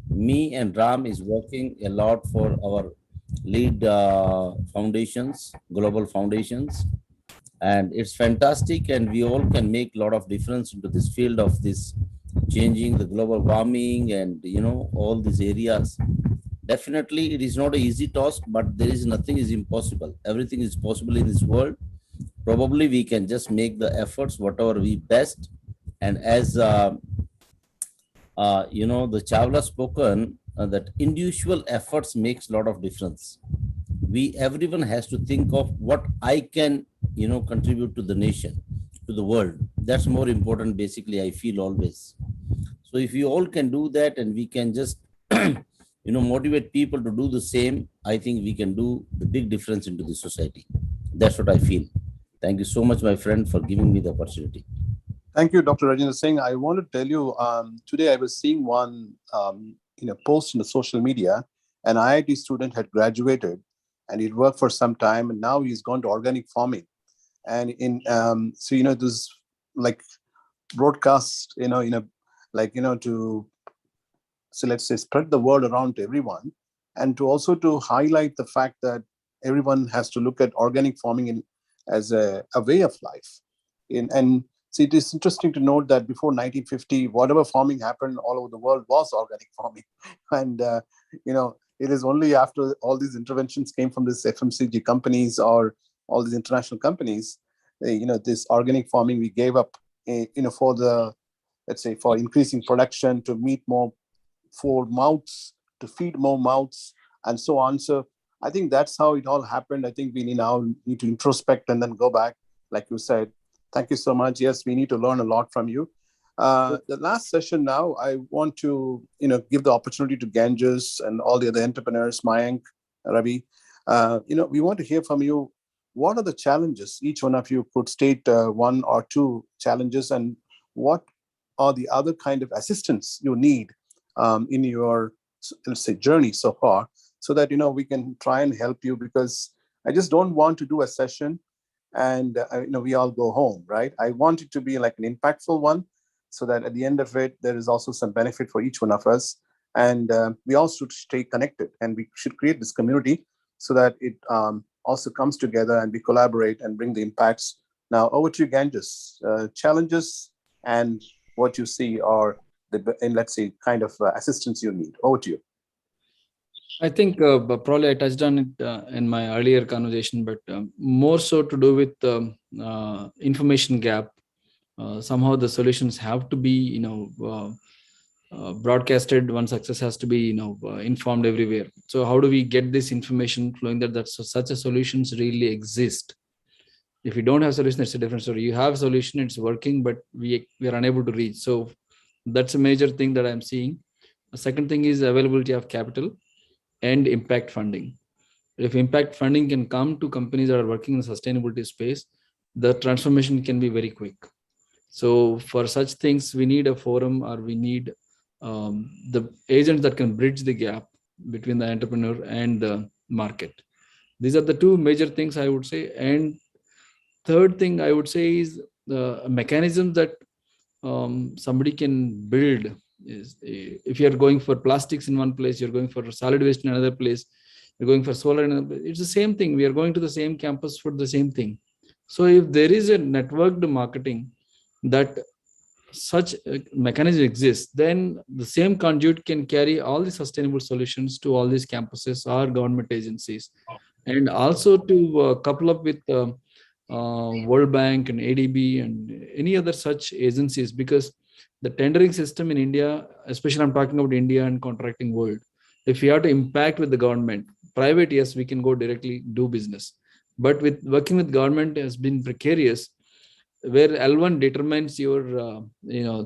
Me and Ram is working a lot for our lead foundations, global foundations. And it's fantastic, and we all can make a lot of difference into this field of this changing the global warming and all these areas. Definitely it is not an easy task, but there is nothing is impossible. Everything is possible in this world. Probably we can just make the efforts whatever we best. And as the Chawla spoken, that individual efforts makes a lot of difference. Everyone has to think of what I can contribute to the nation, to the world. That's more important, basically, I feel always. So if we all can do that, and we can just motivate people to do the same, I think we can do the big difference into the society. That's what I feel. Thank you so much, my friend, for giving me the opportunity. Thank you, Dr. Rajendra Singh. I want to tell you, today I was seeing one post in the social media. An IIT student had graduated and he'd worked for some time, and now he's gone to organic farming. And this like broadcast, so let's say spread the word around to everyone, and to also to highlight the fact that everyone has to look at organic farming as a way of life. And see, it is interesting to note that before 1950, whatever farming happened all over the world was organic farming. And, it is only after all these interventions came from these FMCG companies or all these international companies, this organic farming we gave up, for the, let's say, for increasing production, to meet more, for mouths, to feed more mouths, and so on. So I think that's how it all happened. I think we now need to introspect and then go back, like you said. Thank you so much. Yes, we need to learn a lot from you. The last session now, I want to, give the opportunity to Ganges and all the other entrepreneurs, Mayank, Ravi. We want to hear from you. What are the challenges? Each one of you could state one or two challenges, and what or the other kind of assistance you need in your, let's say, journey so far, so that we can try and help you, because I just don't want to do a session and we all go home, right? I want it to be like an impactful one, so that at the end of it there is also some benefit for each one of us, and we all should stay connected, and we should create this community so that it also comes together and we collaborate and bring the impacts. Now over to you, Ganges. Challenges and what you see are in, let's say, kind of assistance you need. Over to you. I think probably I touched on it in my earlier conversation, but more so to do with information gap. Somehow the solutions have to be, broadcasted. One success has to be, informed everywhere. So how do we get this information flowing that such a solutions really exist? If you don't have solution, it's a different story. You have solution, it's working, but we are unable to reach. So that's a major thing that I'm seeing. The second thing is availability of capital and impact funding. If impact funding can come to companies that are working in the sustainability space, the transformation can be very quick. So for such things, we need a forum, or we need the agents that can bridge the gap between the entrepreneur and the market. These are the two major things I would say. And third thing I would say is the mechanism that somebody can build is, if you're going for plastics in one place, you're going for solid waste in another place, you're going for solar in another place. It's the same thing. We are going to the same campus for the same thing. So if there is a networked marketing that such a mechanism exists, then the same conduit can carry all the sustainable solutions to all these campuses or government agencies, and also to couple up with World Bank and ADB and any other such agencies, because the tendering system in India, especially I'm talking about India and contracting world, if we have to impact with the government, private, yes, we can go directly do business. But with working with government has been precarious, where L1 determines your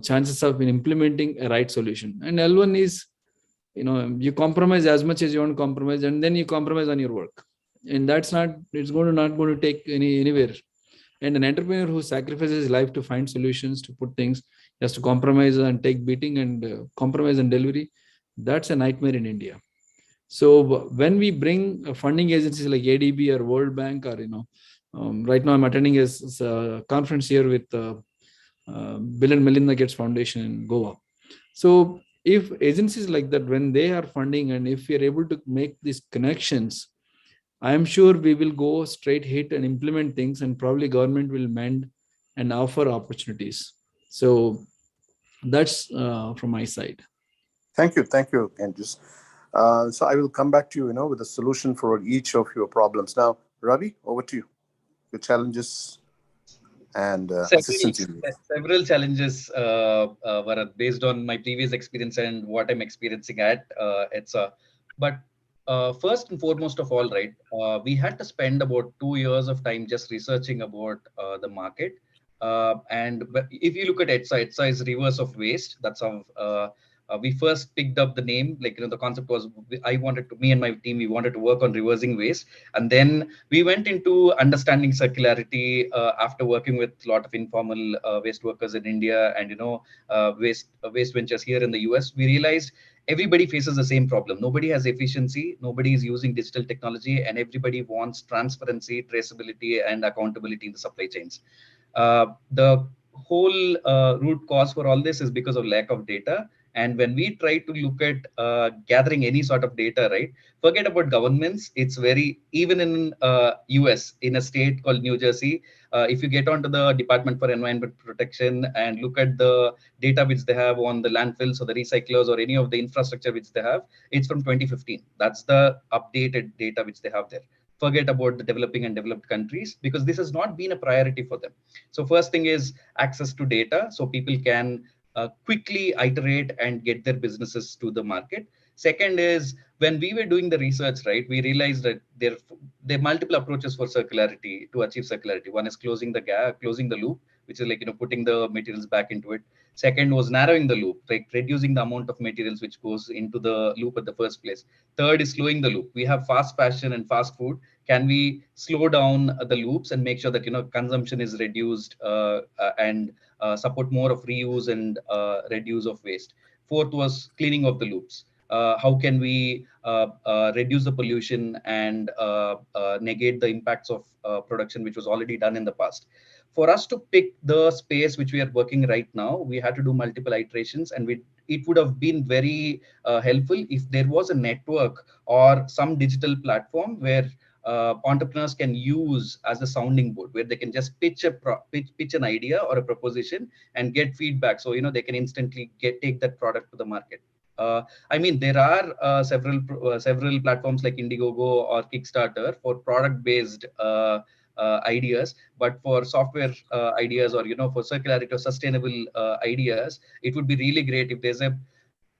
chances of implementing a right solution. And L1 is, you compromise as much as you want to compromise, and then you compromise on your work. And that's not going to take anywhere. And an entrepreneur who sacrifices his life to find solutions, to put things, has to compromise and take beating and compromise and delivery. That's a nightmare in India. So when we bring funding agencies like ADB or World Bank, or right now I'm attending a conference here with Bill and Melinda Gates Foundation in Goa. So if agencies like that, when they are funding, and if we are able to make these connections, I am sure we will go straight hit and implement things, and probably government will mend and offer opportunities. So that's from my side. Thank you, Ganges. So I will come back to you, with a solution for each of your problems. Now, Ravi, over to you. The challenges and assistance you need. Several challenges were based on my previous experience and what I'm experiencing at ETSA. But first and foremost of all, right, we had to spend about 2 years of time just researching about the market. And if you look at ETSA is reverse of waste. That's how we first picked up the name. Like, the concept was, me and my team, we wanted to work on reversing waste. And then we went into understanding circularity after working with a lot of informal waste workers in India and, waste ventures here in the US. We realized everybody faces the same problem. Nobody has efficiency, nobody is using digital technology, and everybody wants transparency, traceability, and accountability in the supply chains. The whole root cause for all this is because of lack of data. And when we try to look at gathering any sort of data, right, forget about governments. It's even in US, in a state called New Jersey, if you get onto the Department for Environment Protection and look at the data which they have on the landfills or the recyclers or any of the infrastructure which they have, it's from 2015. That's the updated data which they have there. Forget about the developing and developed countries, because this has not been a priority for them. So first thing is access to data, so people can quickly iterate and get their businesses to the market. Second is, when we were doing the research, right, we realized that there are multiple approaches for circularity, to achieve circularity. One is closing the gap, closing the loop, which is like, putting the materials back into it. Second was narrowing the loop, like reducing the amount of materials which goes into the loop at the first place. Third is slowing the loop. We have fast fashion and fast food. can we slow down the loops and make sure that consumption is reduced and support more of reuse and reduce of waste. Fourth was cleaning of the loops. How can we reduce the pollution and negate the impacts of production which was already done in the past. For us to pick the space which we are working right now, we had to do multiple iterations, and it would have been very helpful if there was a network or some digital platform where entrepreneurs can use as a sounding board, where they can just pitch an idea or a proposition and get feedback. So they can instantly take that product to the market. I mean, there are several platforms like Indiegogo or Kickstarter for product-based ideas, but for software ideas or for circularity or sustainable ideas, it would be really great if there's a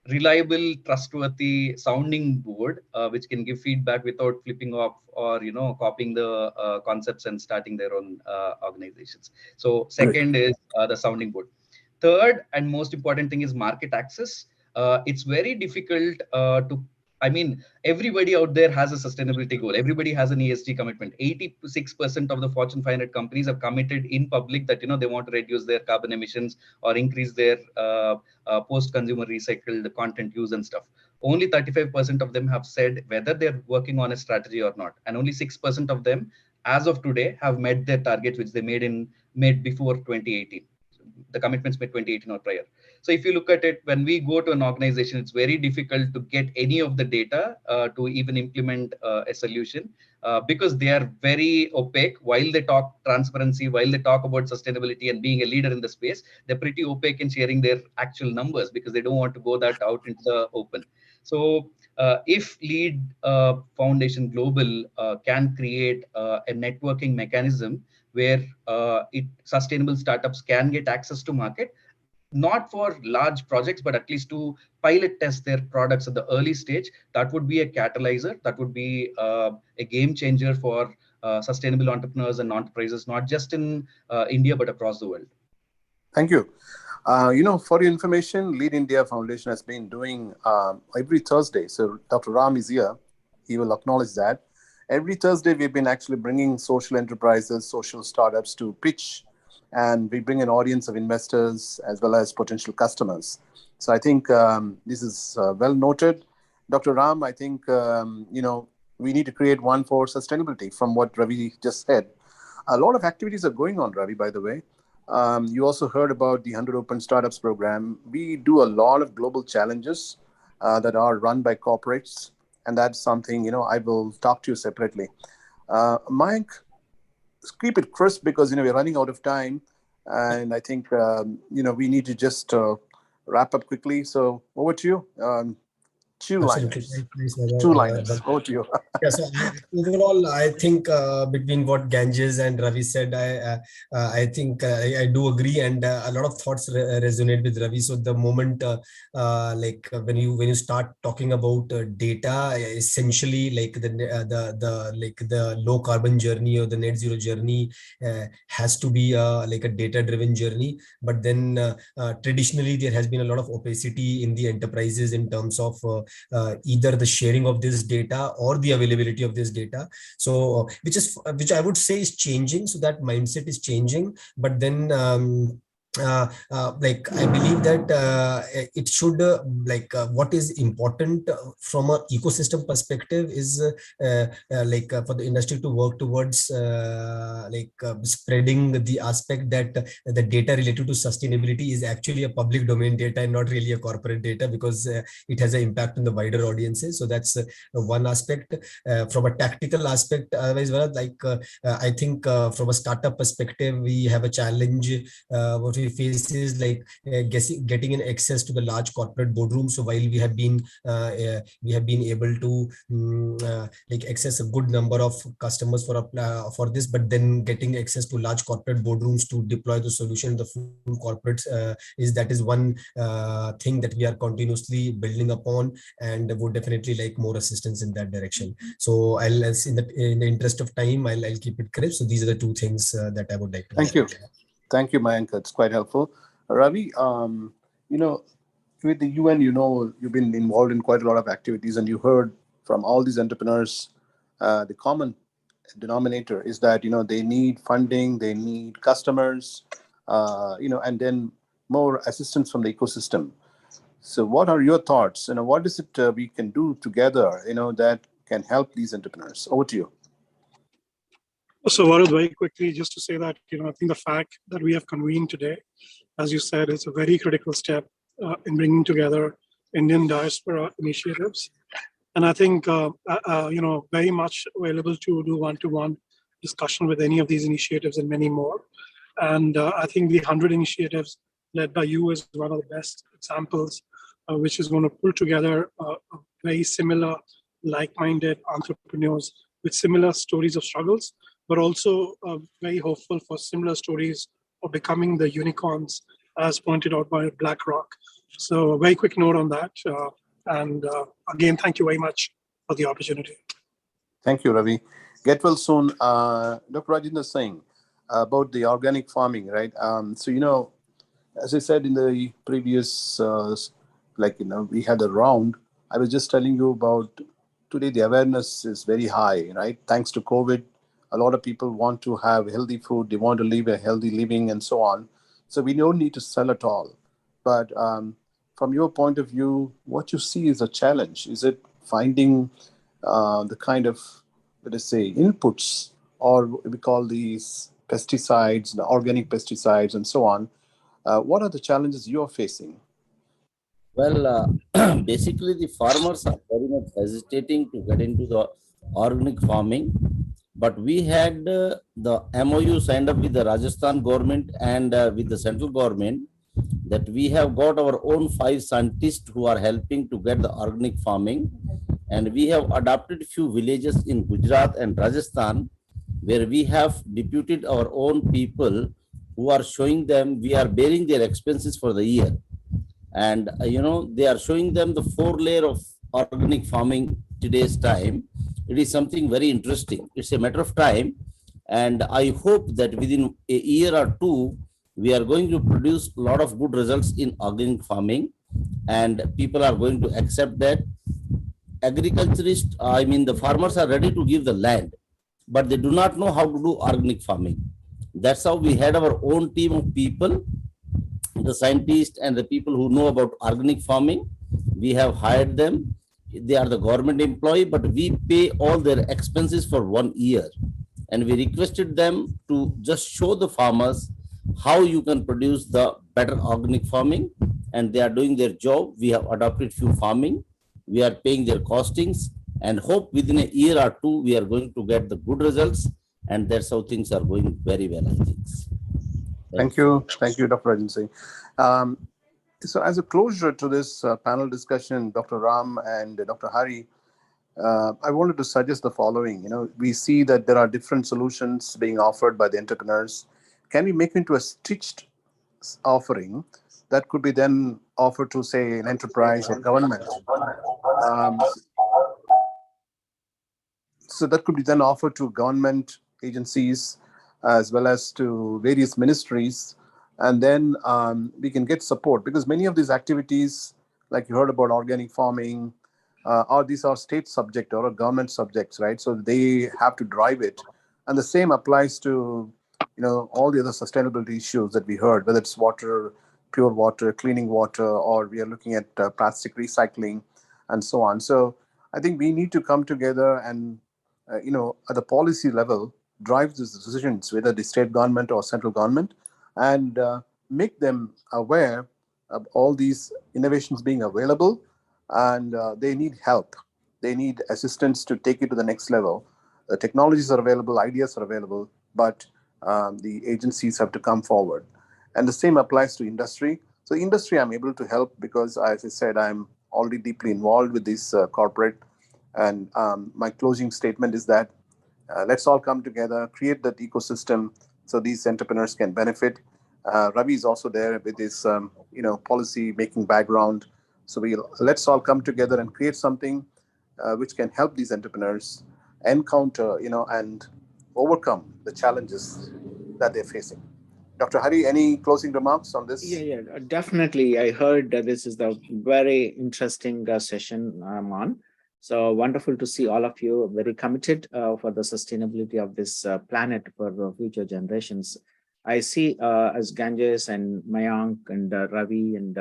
reliable, trustworthy sounding board which can give feedback without flipping off or copying the concepts and starting their own organizations. So second is the sounding board. Third and most important thing is market access. It's very difficult I mean, everybody out there has a sustainability goal. Everybody has an ESG commitment. 86% of the Fortune 500 companies have committed in public that they want to reduce their carbon emissions or increase their post-consumer recycled content use and stuff. Only 35% of them have said whether they're working on a strategy or not, and only 6% of them, as of today, have met their targets which they made before 2018. The commitments made 2018 or prior. So if you look at it, when we go to an organization, it's very difficult to get any of the data to even implement a solution because they are very opaque. While they talk transparency, while they talk about sustainability and being a leader in the space, they're pretty opaque in sharing their actual numbers because they don't want to go that out into the open. So if Lead Foundation Global can create a networking mechanism where sustainable startups can get access to market, not for large projects, but at least to pilot test their products at the early stage, that would be a catalyzer. That would be a game changer for sustainable entrepreneurs and enterprises, not just in India, but across the world. Thank you. For your information, Lead India Foundation has been doing every Thursday. So Dr. Ram is here. He will acknowledge that. Every Thursday, we've been actually bringing social enterprises, social startups to pitch, and we bring an audience of investors as well as potential customers. So I think this is well noted. Dr. Ram, I think, we need to create one for sustainability from what Ravi just said. A lot of activities are going on, Ravi, by the way. You also heard about the 100 Open Startups program. We do a lot of global challenges that are run by corporates. And that's something, I will talk to you separately. Mike, keep it crisp because, we're running out of time. And I think, we need to just wrap up quickly. So over to you. Absolutely. Two-liners. Over to you. Yeah, so overall, I think between what Ganges and Ravi said, I think I do agree, and a lot of thoughts resonate with Ravi. So the moment, when you start talking about data, essentially the low carbon journey or the net zero journey has to be like a data driven journey. But then traditionally there has been a lot of opacity in the enterprises in terms of either the sharing of this data or the availability of this data. So which I would say is changing. So that mindset is changing. But then I believe that it should what is important from an ecosystem perspective is for the industry to work towards spreading the aspect that the data related to sustainability is actually a public domain data and not really a corporate data, because it has an impact on the wider audiences. So that's one aspect. From a tactical aspect, as well, I think from a startup perspective, we have a challenge. What we face is getting an access to the large corporate boardrooms. So while we have been able to access a good number of customers for this, but then getting access to large corporate boardrooms to deploy the solution in the full corporates that is one thing that we are continuously building upon, and would definitely like more assistance in that direction. So in the interest of time, I'll keep it crisp. So these are the two things that I would like to Thank you. Thank you, Mayank. It's quite helpful. Ravi, with the UN, you've been involved in quite a lot of activities, and you heard from all these entrepreneurs the common denominator is that, they need funding, they need customers, and then more assistance from the ecosystem. So what are your thoughts? What is it we can do together, that can help these entrepreneurs? Over to you. So, Varun, very quickly, just to say that, I think the fact that we have convened today, as you said, is a very critical step in bringing together Indian diaspora initiatives. And I think, very much available to do one-to-one discussion with any of these initiatives and many more. And I think the 100 initiatives led by you is one of the best examples, which is going to pull together very similar, like-minded entrepreneurs with similar stories of struggles, but also very hopeful for similar stories of becoming the unicorns, as pointed out by BlackRock. So a very quick note on that. And again, thank you very much for the opportunity. Thank you, Ravi. Get well soon. Dr. Rajendra Singh, about the organic farming, right? So, as I said in the previous, we had a round, I was just telling you about today the awareness is very high, right? Thanks to COVID, a lot of people want to have healthy food, they want to live a healthy living and so on. So we don't need to sell at all. But from your point of view, what you see is a challenge. Is it finding the kind of, let us say, inputs, or we call these pesticides, the organic pesticides and so on? What are the challenges you are facing? Well, basically, the farmers are very much hesitating to get into the organic farming. But we had the MOU signed up with the Rajasthan government and with the central government, that we have got our own 5 scientists who are helping to get the organic farming. And we have adopted few villages in Gujarat and Rajasthan, where we have deputed our own people who are showing them, we are bearing their expenses for the year. And, they are showing them the 4 layer of organic farming today's time. It is something very interesting. It's a matter of time. And I hope that within a year or two, we are going to produce a lot of good results in organic farming. And people are going to accept that. Agriculturists, the farmers are ready to give the land, but they do not know how to do organic farming. That's how we had our own team of people, the scientists and the people who know about organic farming. We have hired them. They are the government employee, but we pay all their expenses for 1 year. And we requested them to just show the farmers how you can produce the better organic farming. And they are doing their job. We have adopted few farming. We are paying their costings, and hope within a year or two, we are going to get the good results. And that's how things are going very well, I think. Thank you. Thank you, Dr. Rajendra Singh. So as a closure to this panel discussion, Dr. Ram and Dr. Hari, I wanted to suggest the following. We see that there are different solutions being offered by the entrepreneurs. Can we make it into a stitched offering that could be then offered to, say, an enterprise or government? So that could be then offered to government agencies as well as to various ministries. And then we can get support, because many of these activities, like you heard about organic farming, these are state subject or government subjects, right? So they have to drive it. And the same applies to, all the other sustainability issues that we heard, whether it's water, pure water, cleaning water, or we are looking at plastic recycling and so on. So I think we need to come together and, at the policy level, drive these decisions, whether the state government or central government, and make them aware of all these innovations being available, and they need help. They need assistance to take it to the next level. The technologies are available, ideas are available, but the agencies have to come forward. And the same applies to industry. So industry, I'm able to help because, as I said, I'm already deeply involved with this corporate. And my closing statement is that let's all come together, create that ecosystem so these entrepreneurs can benefit. Ravi is also there with his, policy making background. So let's all come together and create something which can help these entrepreneurs encounter, and overcome the challenges that they're facing. Dr. Hari, any closing remarks on this? Yeah, definitely. I heard this is the very interesting session I'm on. So wonderful to see all of you very committed for the sustainability of this planet for future generations. I see as Ganges and Mayank and Ravi and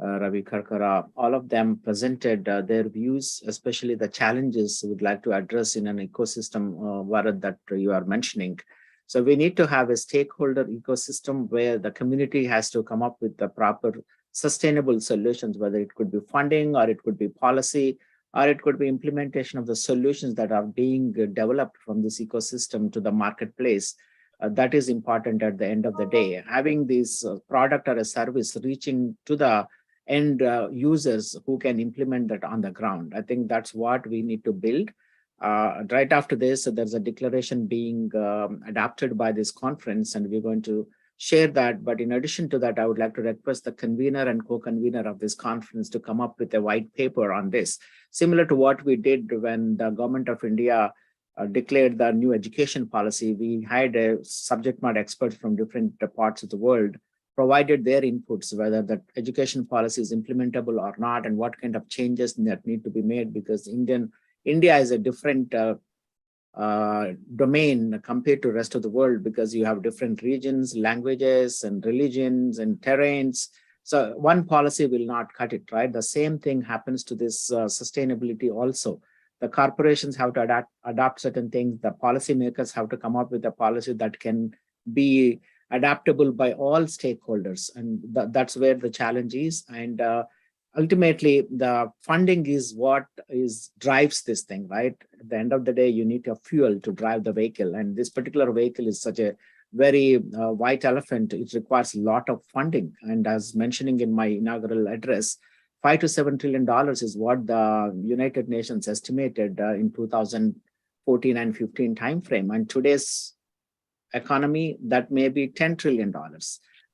Ravi Karkara, all of them presented their views, especially the challenges we would like to address in an ecosystem, Bharat, that you are mentioning. So we need to have a stakeholder ecosystem where the community has to come up with the proper sustainable solutions, whether it could be funding or it could be policy, or it could be implementation of the solutions that are being developed from this ecosystem to the marketplace. That is important at the end of the day. Having this product or a service reaching to the end users who can implement that on the ground. I think that's what we need to build. Right after this, there's a declaration being adopted by this conference, and we're going to share that. But in addition to that, I would like to request the convener and co-convener of this conference to come up with a white paper on this, similar to what we did when the government of India declared the new education policy. We had a subject matter experts from different parts of the world provided their inputs, whether that education policy is implementable or not, and what kind of changes that need to be made, because India is a different domain compared to rest of the world, because you have different regions, languages, and religions and terrains. So one policy will not cut it, right? The same thing happens to this sustainability also. The corporations have to adopt certain things. The policymakers have to come up with a policy that can be adaptable by all stakeholders. And that's where the challenge is. And ultimately, the funding is what drives this thing, right? At the end of the day, you need a fuel to drive the vehicle. And this particular vehicle is such a very white elephant. It requires a lot of funding. And as mentioning in my inaugural address, $5 to $7 trillion is what the United Nations estimated in 2014 and 15 timeframe. And today's economy, that may be $10 trillion.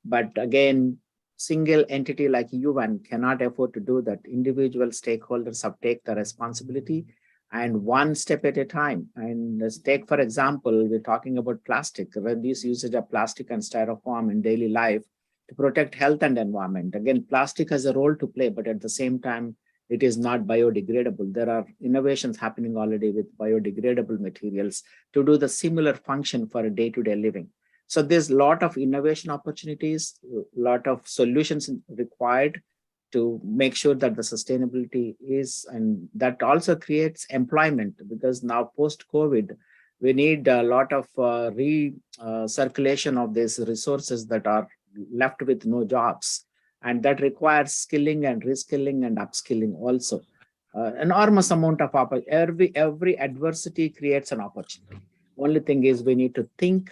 But again, single entity like UN cannot afford to do that. Individual stakeholders have to take the responsibility, and one step at a time. And let's take, for example, we're talking about plastic, reduce usage of plastic and styrofoam in daily life to protect health and environment. Again, plastic has a role to play, but at the same time, it is not biodegradable. There are innovations happening already with biodegradable materials to do the similar function for a day-to-day living. So there's a lot of innovation opportunities, a lot of solutions required to make sure that the sustainability is, and that also creates employment, because now post-COVID, we need a lot of recirculation of these resources that are left with no jobs. And that requires skilling and reskilling and upskilling also. Enormous amount of every adversity creates an opportunity. Only thing is we need to think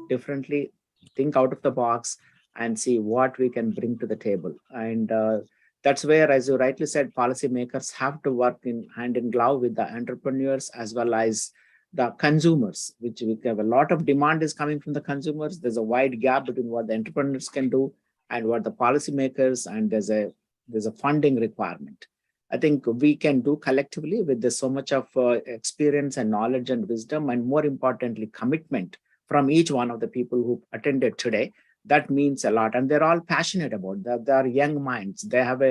differently, think out of the box, and see what we can bring to the table. And that's where, as you rightly said, policymakers have to work in hand in glove with the entrepreneurs as well as the consumers, which we have a lot of demand is coming from the consumers. There's a wide gap between what the entrepreneurs can do and what the policymakers, and there's a funding requirement. I think we can do collectively with this so much of experience and knowledge and wisdom, and more importantly, commitment from each one of the people who attended today. That means a lot. And they're all passionate about that. They are young minds. They have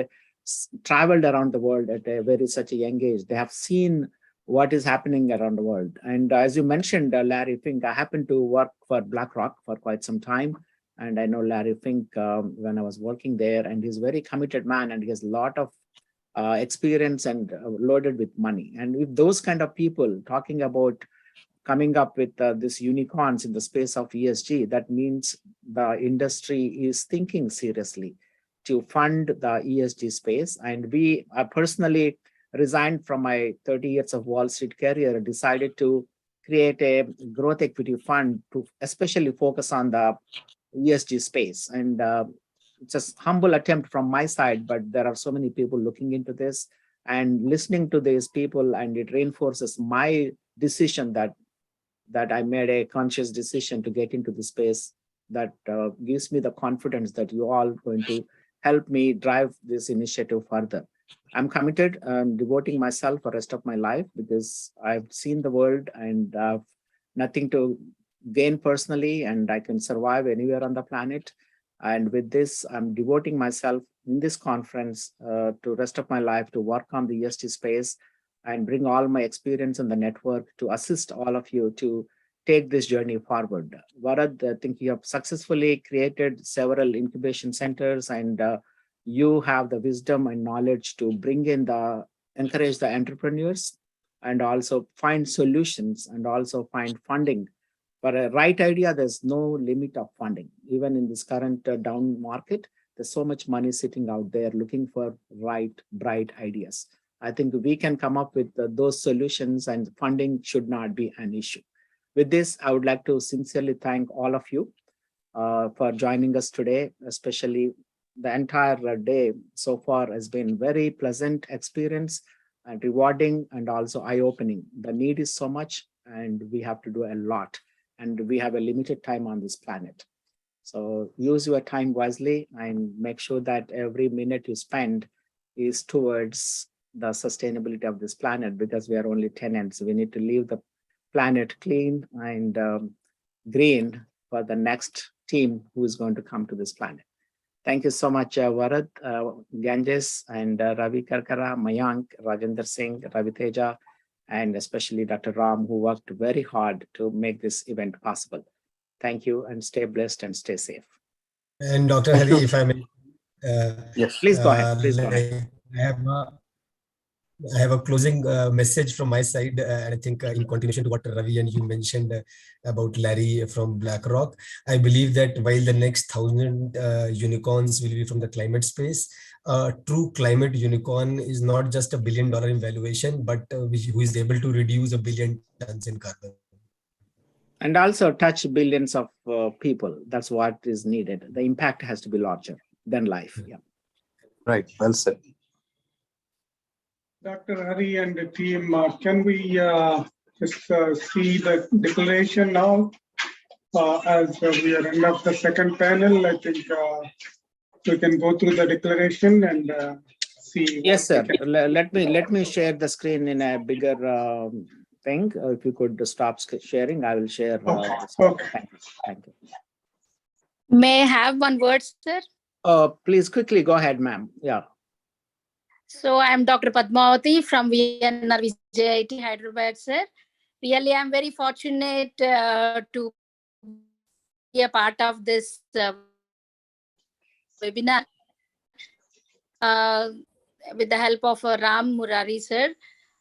traveled around the world at a such a young age. They have seen what is happening around the world. And as you mentioned, Larry Fink, I happened to work for BlackRock for quite some time. And I know Larry Fink when I was working there, and he's a very committed man, and he has a lot of experience and loaded with money. And if those kind of people talking about coming up with these unicorns in the space of ESG, that means the industry is thinking seriously to fund the ESG space. And I personally resigned from my 30 years of Wall Street career, decided to create a growth equity fund to especially focus on the ESG space. And it's a humble attempt from my side, but there are so many people looking into this and listening to these people, and it reinforces my decision that I made a conscious decision to get into the space. That gives me the confidence that you all going to help me drive this initiative further. I'm committed and devoting myself for the rest of my life, because I've seen the world and I've nothing to gain personally, and I can survive anywhere on the planet. And with this, I'm devoting myself in this conference to rest of my life to work on the ESG space and bring all my experience in the network to assist all of you to take this journey forward. Varad, I think you have successfully created several incubation centers, and you have the wisdom and knowledge to encourage the entrepreneurs and also find solutions and also find funding. For a right idea, there's no limit of funding. Even in this current down market, there's so much money sitting out there looking for bright ideas. I think we can come up with those solutions, and funding should not be an issue. With this, I would like to sincerely thank all of you for joining us today, especially the entire day so far has been very pleasant experience and rewarding and also eye-opening. The need is so much and we have to do a lot, and we have a limited time on this planet. So use your time wisely and make sure that every minute you spend is towards the sustainability of this planet, because we are only tenants. We need to leave the planet clean and green for the next team who is going to come to this planet. Thank you so much, Varad, Ganges, and Ravi Karkara, Mayank, Rajendra Singh, Ravi Teja, and especially Dr. Ram, who worked very hard to make this event possible. Thank you, and stay blessed and stay safe. And Dr. Hari, if I may, yes, please go ahead. Please go ahead. I have a closing message from my side, and I think in continuation to what Ravi and you mentioned about Larry from BlackRock, I believe that while the next 1,000 unicorns will be from the climate space, true climate unicorn is not just $1 billion in valuation, but who is able to reduce 1 billion tons in carbon. And also touch billions of people. That's what is needed. The impact has to be larger than life. Yeah. Right. Well said. Dr. Hari and the team, can we just see the declaration now? As we are end of the second panel, I think we can go through the declaration and see. Yes, sir. Let me share the screen in a bigger thing. If you could stop sharing, I will share. Okay. Thank you. May I have one word, sir? Please quickly go ahead, ma'am. Yeah. So I am Dr. Padmavati from VNR VJIT Hyderabad, sir. Really, I am very fortunate to be a part of this webinar with the help of Ram Murari, sir.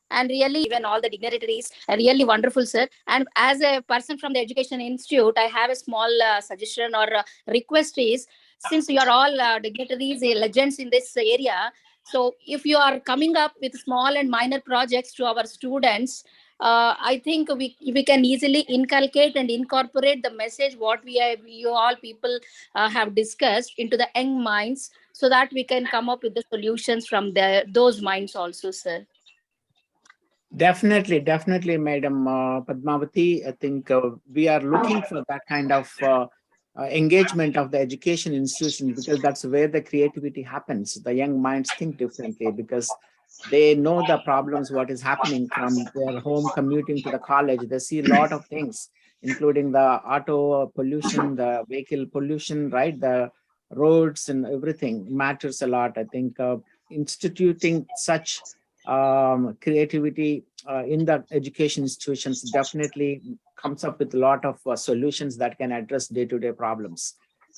And really, even all the dignitaries are really wonderful, sir. And as a person from the Education Institute, I have a small suggestion or request is, since you are all dignitaries, legends in this area, so if you are coming up with small and minor projects to our students, I think we can easily inculcate and incorporate the message what you all people have discussed into the young minds, so that we can come up with the solutions from those minds also, sir. Definitely, Madam Padmavati. I think we are looking for that kind of engagement of the education institutions, because that's where the creativity happens. The young minds think differently because they know the problems, what is happening from their home commuting to the college. They see a lot of things, including the auto pollution, the vehicle pollution, right? The roads and everything matters a lot. I think instituting such creativity in the education institutions definitely comes up with a lot of solutions that can address day-to-day problems,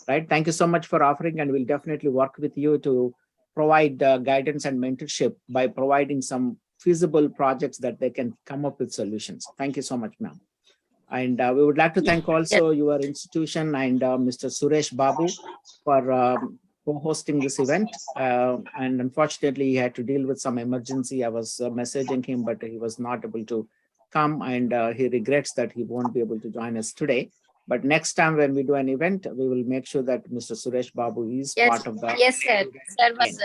right? Thank you so much for offering, and we'll definitely work with you to provide guidance and mentorship by providing some feasible projects that they can come up with solutions. Thank you so much, ma'am. And we would like to thank also your institution and Mr. Suresh Babu for hosting this event. And unfortunately, he had to deal with some emergency. I was messaging him, but he was not able to come, and he regrets that he won't be able to join us today. But next time when we do an event, we will make sure that Mr. Suresh Babu is part of the. Yes, sir. Sir was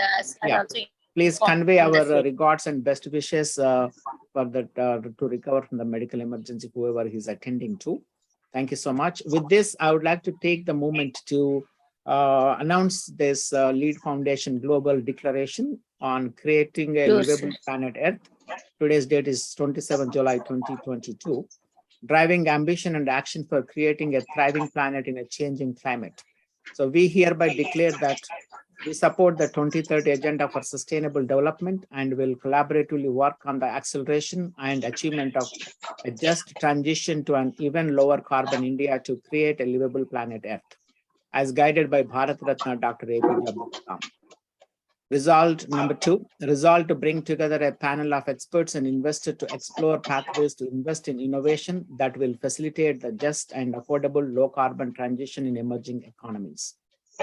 also. Please convey our regards and best wishes for that to recover from the medical emergency, whoever he's attending to. Thank you so much. With this, I would like to take the moment to announce this Lead Foundation Global Declaration on creating a livable planet Earth. Today's date is 27 July 2022. Driving ambition and action for creating a thriving planet in a changing climate. So we hereby declare that We support the 2030 Agenda for Sustainable Development and will collaboratively work on the acceleration and achievement of a just transition to an even lower carbon India to create a livable planet Earth, as guided by Bharat Ratna Dr. APJ Abdul Kalam. Resolved number 2, resolved to bring together a panel of experts and investors to explore pathways to invest in innovation that will facilitate the just and affordable low carbon transition in emerging economies.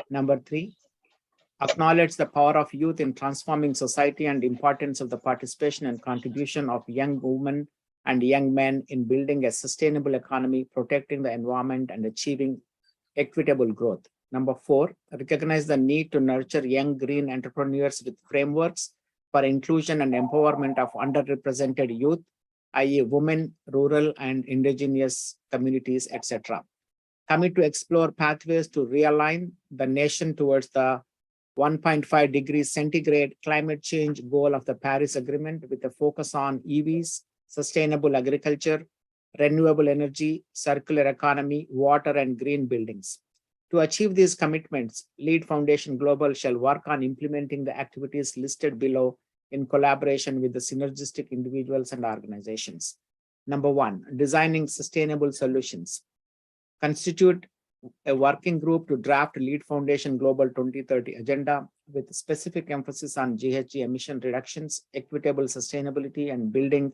Number 3, acknowledge the power of youth in transforming society and importance of the participation and contribution of young women and young men in building a sustainable economy, protecting the environment, and achieving equitable growth. Number 4, recognize the need to nurture young green entrepreneurs with frameworks for inclusion and empowerment of underrepresented youth, i.e. women, rural and indigenous communities, etc. Commit to explore pathways to realign the nation towards the 1.5 degrees centigrade climate change goal of the Paris Agreement with a focus on EVs, sustainable agriculture, renewable energy, circular economy, water, and green buildings. To achieve these commitments, Lead Foundation Global shall work on implementing the activities listed below in collaboration with the synergistic individuals and organizations. Number 1, designing sustainable solutions. Constitute a working group to draft Lead Foundation Global 2030 Agenda with specific emphasis on GHG emission reductions, equitable sustainability, and building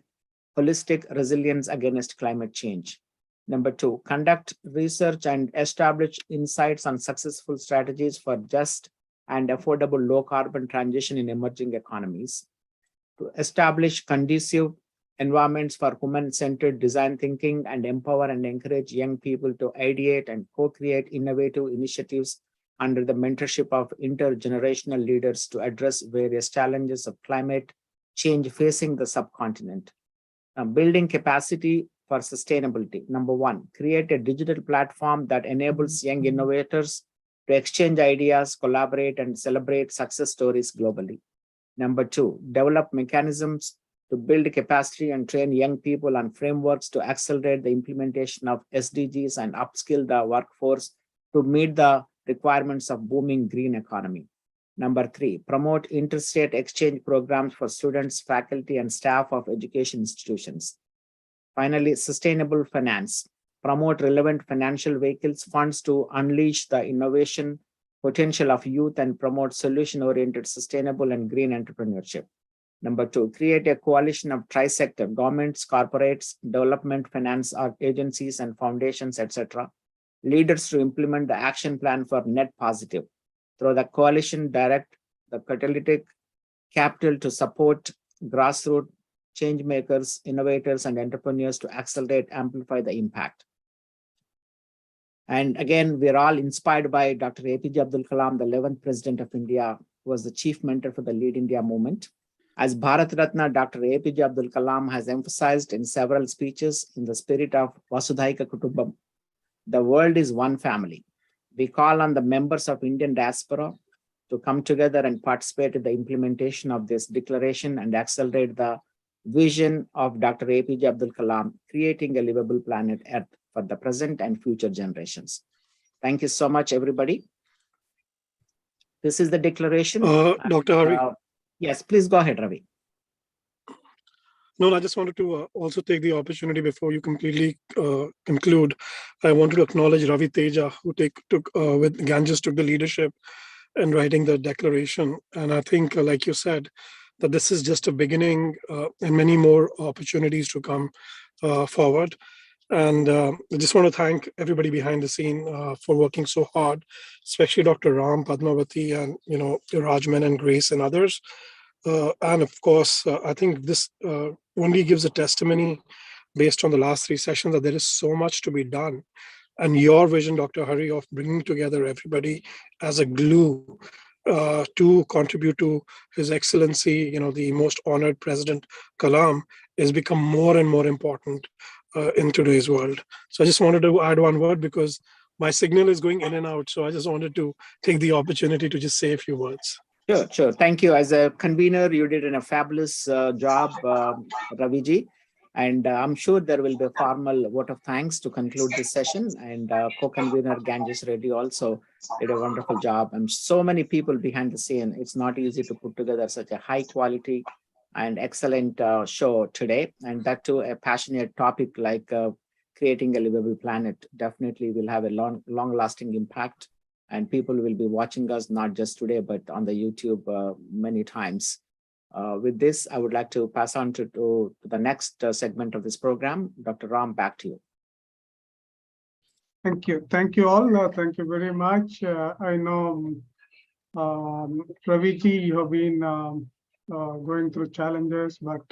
holistic resilience against climate change. Number 2, conduct research and establish insights on successful strategies for just and affordable low carbon transition in emerging economies. To establish conducive environments for human-centered design thinking and empower and encourage young people to ideate and co-create innovative initiatives under the mentorship of intergenerational leaders to address various challenges of climate change facing the subcontinent. Building capacity for sustainability. Number 1, create a digital platform that enables young innovators to exchange ideas, collaborate, and celebrate success stories globally. Number 2, develop mechanisms to build capacity and train young people on frameworks to accelerate the implementation of SDGs and upskill the workforce to meet the requirements of booming green economy. Number 3, promote interstate exchange programs for students, faculty, and staff of education institutions. Finally, sustainable finance. Promote relevant financial vehicles, funds to unleash the innovation potential of youth and promote solution-oriented, sustainable, and green entrepreneurship. Number 2, create a coalition of tri-sector, governments, corporates, development finance agencies, and foundations, etc. Leaders to implement the action plan for net positive. Through the coalition, direct the catalytic capital to support grassroots change makers, innovators, and entrepreneurs to accelerate, amplify the impact. And again, we're all inspired by Dr. APJ Abdul Kalam, the 11th President of India, who was the chief mentor for the Lead India movement. As Bharat Ratna, Dr. APJ Abdul Kalam has emphasized in several speeches in the spirit of Vasudhaika Kutumbam, the world is one family. We call on the members of Indian diaspora to come together and participate in the implementation of this declaration and accelerate the vision of Dr. APJ Abdul Kalam, creating a livable planet Earth for the present and future generations. Thank you so much, everybody. This is the declaration. Dr. Hari. Yes, please go ahead, Ravi. No, I just wanted to also take the opportunity before you completely conclude. I wanted to acknowledge Ravi Teja, who with Ganges took the leadership in writing the declaration. And I think, like you said, that this is just a beginning and many more opportunities to come forward. And I just want to thank everybody behind the scene for working so hard, especially Dr. Ram, Padmavati, and Rajman and Grace and others. And of course, I think this only gives a testimony based on the last 3 sessions that there is so much to be done. And your vision, Dr. Hari, of bringing together everybody as a glue to contribute to His Excellency, the most honored President Kalam, has become more and more important in today's world. So I just wanted to add one word because my signal is going in and out. So I just wanted to take the opportunity to just say a few words. Sure. Thank you. As a convener, you did a fabulous job, Raviji. And I'm sure there will be a formal vote of thanks to conclude this session. And co-convener Ganges Reddy also did a wonderful job. And so many people behind the scene. It's not easy to put together such a high quality and excellent show today. And that too, a passionate topic like creating a livable planet definitely will have a long-lasting impact. And people will be watching us not just today, but on the YouTube many times. With this, I would like to pass on to the next segment of this program. Dr. Ram, back to you. Thank you. Thank you all. Thank you very much. I know, Raviji, you have been going through challenges, but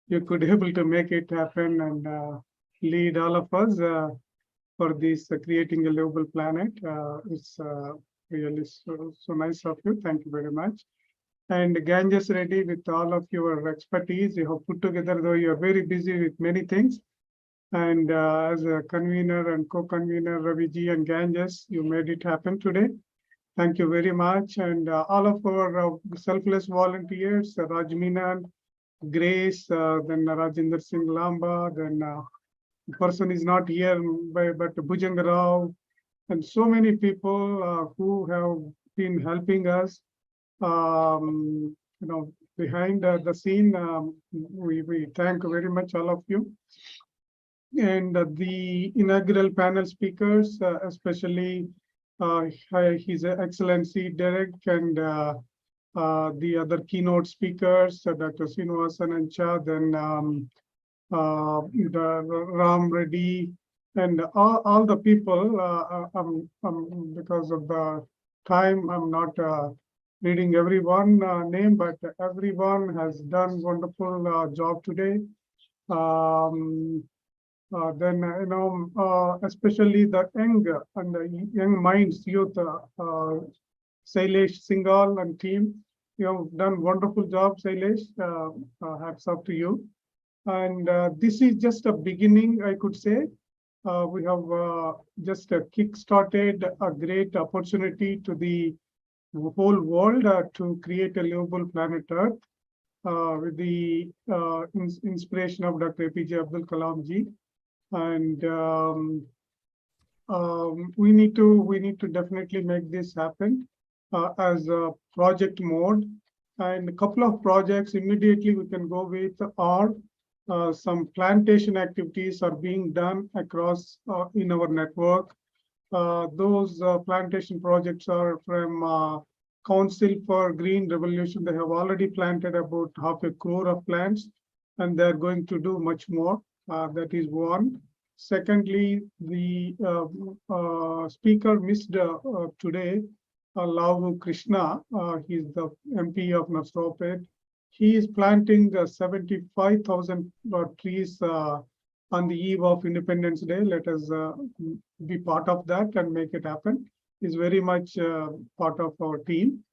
you could able to make it happen and lead all of us for this creating a livable planet. It's really so nice of you. Thank you very much. And Ganges Reddy, with all of your expertise, you have put together, though you are very busy with many things. And as a convener and co-convener, Raviji and Ganges, you made it happen today. Thank you very much. And all of our selfless volunteers, Rajminan, Grace, then Rajinder Singh Lamba, then the person is not here, but Bhujanga Rao, and so many people who have been helping us. Behind the scene, we thank very much all of you. And the inaugural panel speakers, especially His Excellency Derek and the other keynote speakers, Dr. Srinivasan and Cha, then the Ram Reddy, and all the people, because of the time, I'm not reading everyone name, but everyone has done wonderful job today. Especially the young and the young minds, youth, Sailesh Singhal and team, you have done wonderful job, Sailesh. Hats off to you. And this is just a beginning, I could say. We have just kick-started a great opportunity to the whole world to create a livable planet Earth with the inspiration of Dr. APJ Abdul Kalam ji. And we need to definitely make this happen as a project mode. And a couple of projects immediately we can go with are some plantation activities are being done across in our network. Those plantation projects are from Council for Green Revolution. They have already planted about 500 crore of plants, and they're going to do much more. That is one. Secondly, the speaker missed today, Lavu Krishna. He's the MP of Nasropet. He is planting 75,000 trees on the eve of Independence Day. Let us be part of that and make it happen. He's very much part of our team.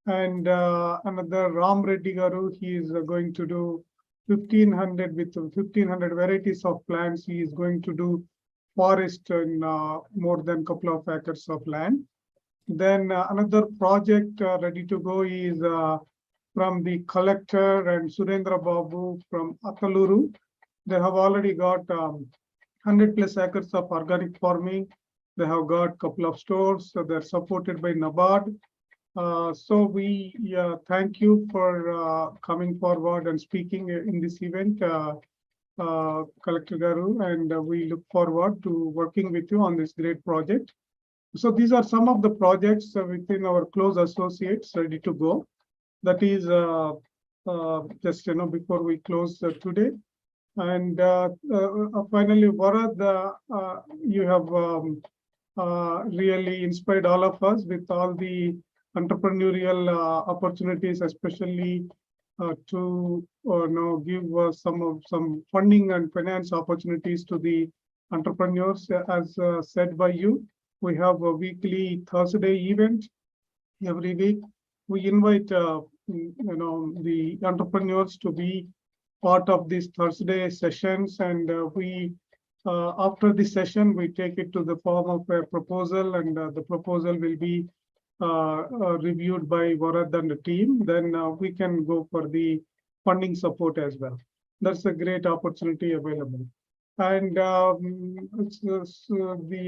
And another Ram Reddy Garu, he is going to do 1,500 with 1,500 varieties of plants. He is going to do forest in more than a couple of acres of land. Then another project ready to go is from the collector and Surendra Babu from Ataluru. They have already got 100+ acres of organic farming. They have got a couple of stores. So they're supported by NABARD. So we thank you for coming forward and speaking in this event, Collector Garu, and we look forward to working with you on this great project. So these are some of the projects within our close associates ready to go. That is just before we close today. And finally, Varad, you have really inspired all of us with all the entrepreneurial opportunities, especially to give some funding and finance opportunities to the entrepreneurs. As said by you, we have a weekly Thursday event every week. We invite the entrepreneurs to be part of these Thursday sessions, and we after the session we take it to the form of a proposal, and the proposal will be reviewed by Varad and the team. Then we can go for the funding support as well. that's a great opportunity available. And the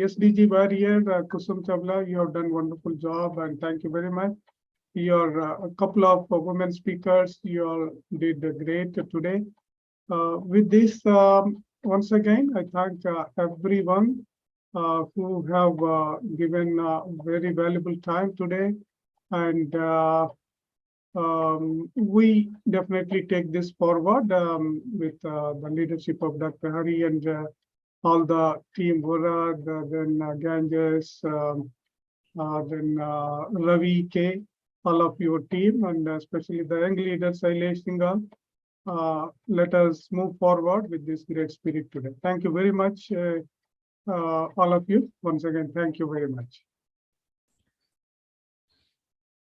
SDG barrier, Kusum Chavla, you have done wonderful job, and thank you very much. Your a couple of women speakers, you all did great today. With this, once again, I thank everyone who have given very valuable time today, and we definitely take this forward with the leadership of Dr. Hari and all the team, Vorag, then Ganges, then Ravi K, all of your team, and especially the young leader, Sailesh Singhal. Let us move forward with this great spirit today. Thank you very much, all of you. Once again, thank you very much.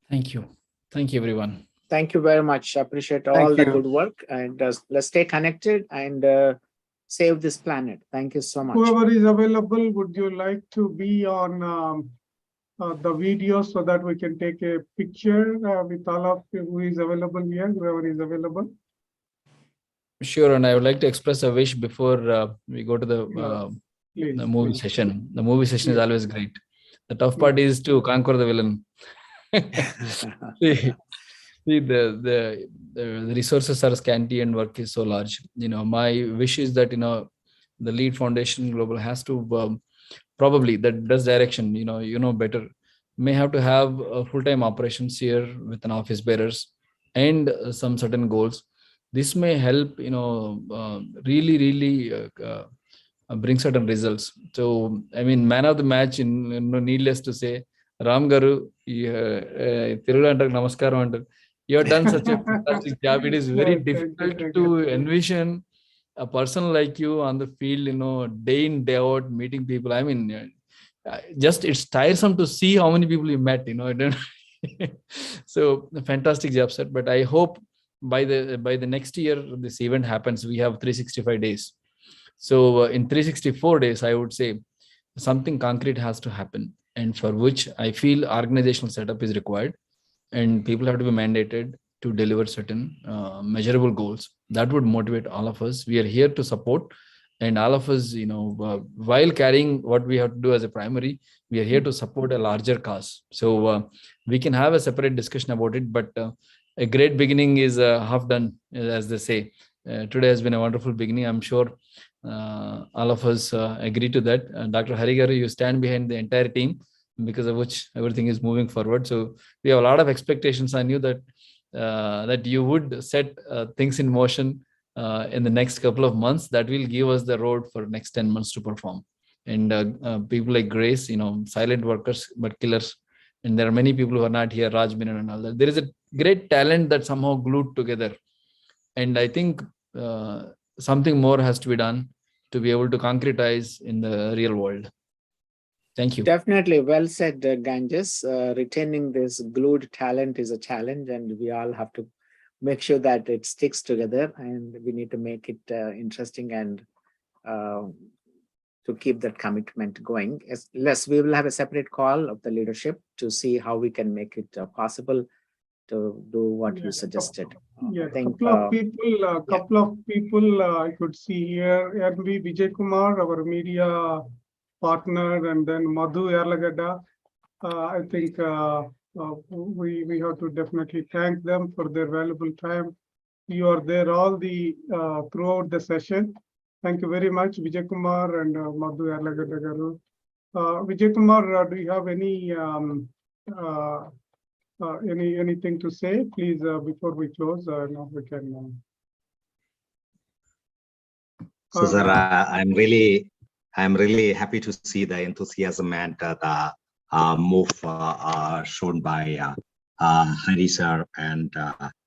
Thank you. Thank you, everyone. Thank you very much. Appreciate all Thank the you. good work, and let's stay connected and save this planet. Thank you so much. Whoever is available, would you like to be on the video so that we can take a picture with all of you who is available here, whoever is available? Sure, and I would like to express a wish before we go to the Please, movie please. session. The movie session is Yes. always great. The tough part is to conquer the villain. See, the resources are scanty and work is so large. My wish is that the Lead Foundation Global has to probably that's direction. Better may have to have full-time operations here with an office bearers and some certain goals. This may help really bring certain results. So I mean, man of the match, needless to say, Ram Garu, Tiruga antaru namaskaram antaru. You have done such a fantastic job. It is very difficult to envision a person like you on the field, day in, day out, meeting people. I mean, just it's tiresome to see how many people you met, I don't So fantastic job, sir. But I hope by the next year this event happens. We have 365 days. So in 364 days, I would say something concrete has to happen, and for which I feel organizational setup is required, and people have to be mandated to deliver certain measurable goals that would motivate all of us. We are here to support, and all of us, while carrying what we have to do as a primary, we are here to support a larger cause. So we can have a separate discussion about it, but a great beginning is half done, as they say. Today has been a wonderful beginning. I'm sure all of us agree to that. Dr. Hari Garu, you stand behind the entire team, because of which everything is moving forward. So we have a lot of expectations on you that you would set things in motion in the next couple of months that will give us the road for next 10 months to perform. And people like Grace, silent workers but killers. And there are many people who are not here, Raj Menon and all that. There is a great talent that somehow glued together. And I think something more has to be done to be able to concretize in the real world. Thank you. Definitely. Well said, Ganges. Retaining this glued talent is a challenge, and we all have to make sure that it sticks together, and we need to make it interesting and to keep that commitment going. We will have a separate call of the leadership to see how we can make it possible to do what you suggested. Yeah, I think, couple of people I could see here. MV Vijay Kumar, our media partner, and then Madhu Yarlagada. I think we have to definitely thank them for their valuable time. You are there all the throughout the session. Thank you very much, Vijay Kumar and Madhu Yarlagada garu. Vijay Kumar, do you have anything to say? Please, before we close, now we can. So, sir, I'm really happy to see the enthusiasm and the move shown by Hari sir and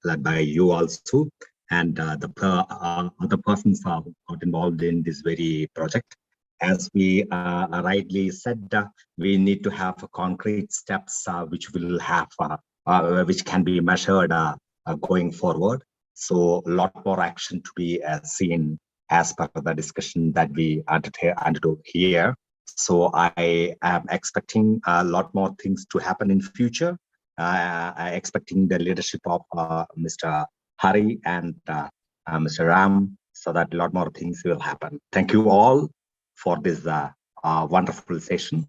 led by you also, and the other persons got involved in this very project. As we rightly said, we need to have concrete steps which will have which can be measured going forward. So, a lot more action to be seen as per the discussion that we undertook here. So I am expecting a lot more things to happen in future. Expecting the leadership of Mr. Hari and Mr. Ram, so that a lot more things will happen. Thank you all for this wonderful session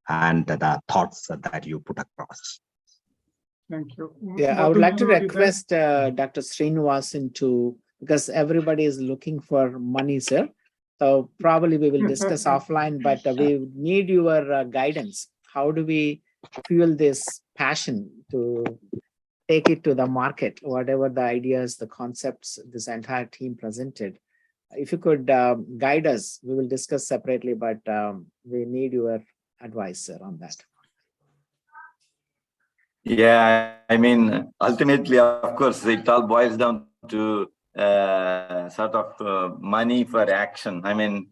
and the thoughts that you put across. Thank you. Yeah, I would like to request Dr. Srinivasan to, because everybody is looking for money, sir. So probably we will discuss offline, but we need your guidance. How do we fuel this passion to take it to the market, whatever the ideas, the concepts this entire team presented? If you could guide us, we will discuss separately, but we need your advice, sir, on that. Yeah, I mean, ultimately, of course, it all boils down to sort of money for action. I mean,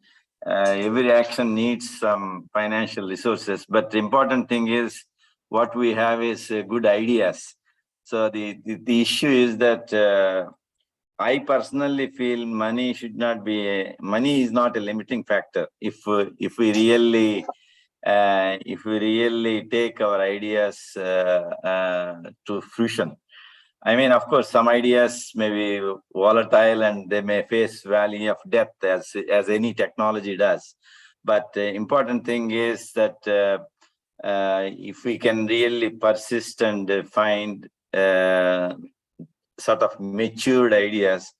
every action needs some financial resources, but the important thing is what we have is good ideas. So the issue is that I personally feel money is not a limiting factor. If we really take our ideas to fruition. I mean, of course, some ideas may be volatile and they may face valley of death as any technology does. But the important thing is that if we can really persist and find sort of matured ideas,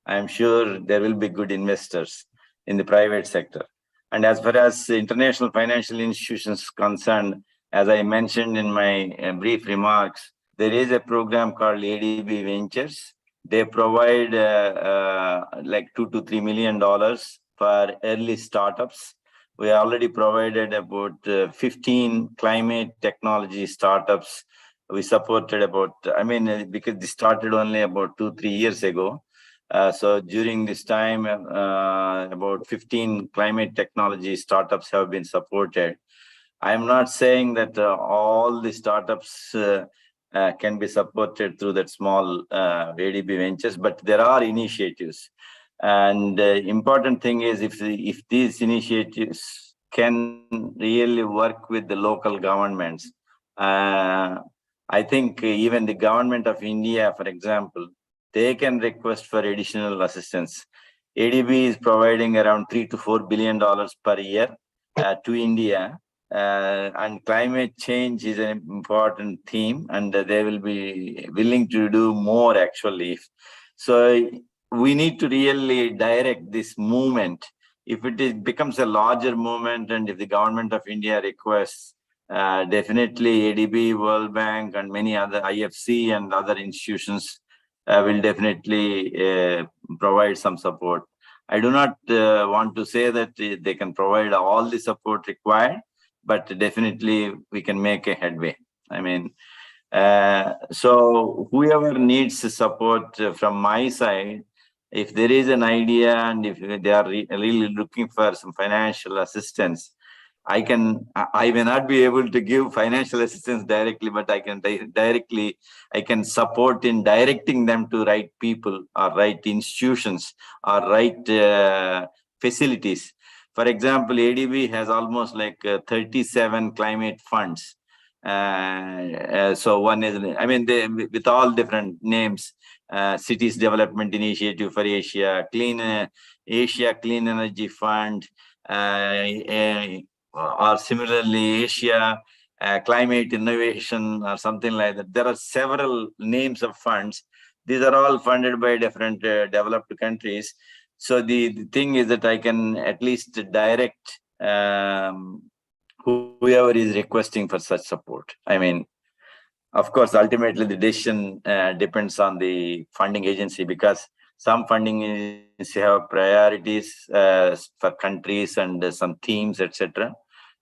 I'm sure there will be good investors in the private sector. And as far as international financial institutions concerned, as I mentioned in my brief remarks, there is a program called ADB Ventures. They provide like $2 to $3 million for early startups. We already provided about 15 climate technology startups. We supported about, because this started only about 2-3 years ago. So during this time, about 15 climate technology startups have been supported. I'm not saying that all the startups can be supported through that small ADB Ventures, but there are initiatives. And the important thing is if these initiatives can really work with the local governments, I think even the government of India, for example, they can request for additional assistance. ADB is providing around $3 to $4 billion per year to India. And climate change is an important theme, and they will be willing to do more actually. So we need to really direct this movement. If it becomes a larger movement, and if the government of India requests, definitely ADB, World Bank, and many other IFC and other institutions will definitely provide some support. I do not want to say that they can provide all the support required, but definitely we can make a headway. I mean, so whoever needs support from my side, if there is an idea and if they are really looking for some financial assistance, I may not be able to give financial assistance directly, but I can support in directing them to right people or right institutions or right facilities. For example, ADB has almost like 37 climate funds. So one is, with all different names, Cities Development Initiative for Asia, Asia Clean Energy Fund, or similarly Asia Climate Innovation or something like that. There are several names of funds. These are all funded by different developed countries. So the thing is that I can at least direct whoever is requesting for such support. I mean, of course, ultimately the decision depends on the funding agency, because some funding agencies have priorities for countries and some themes, etc.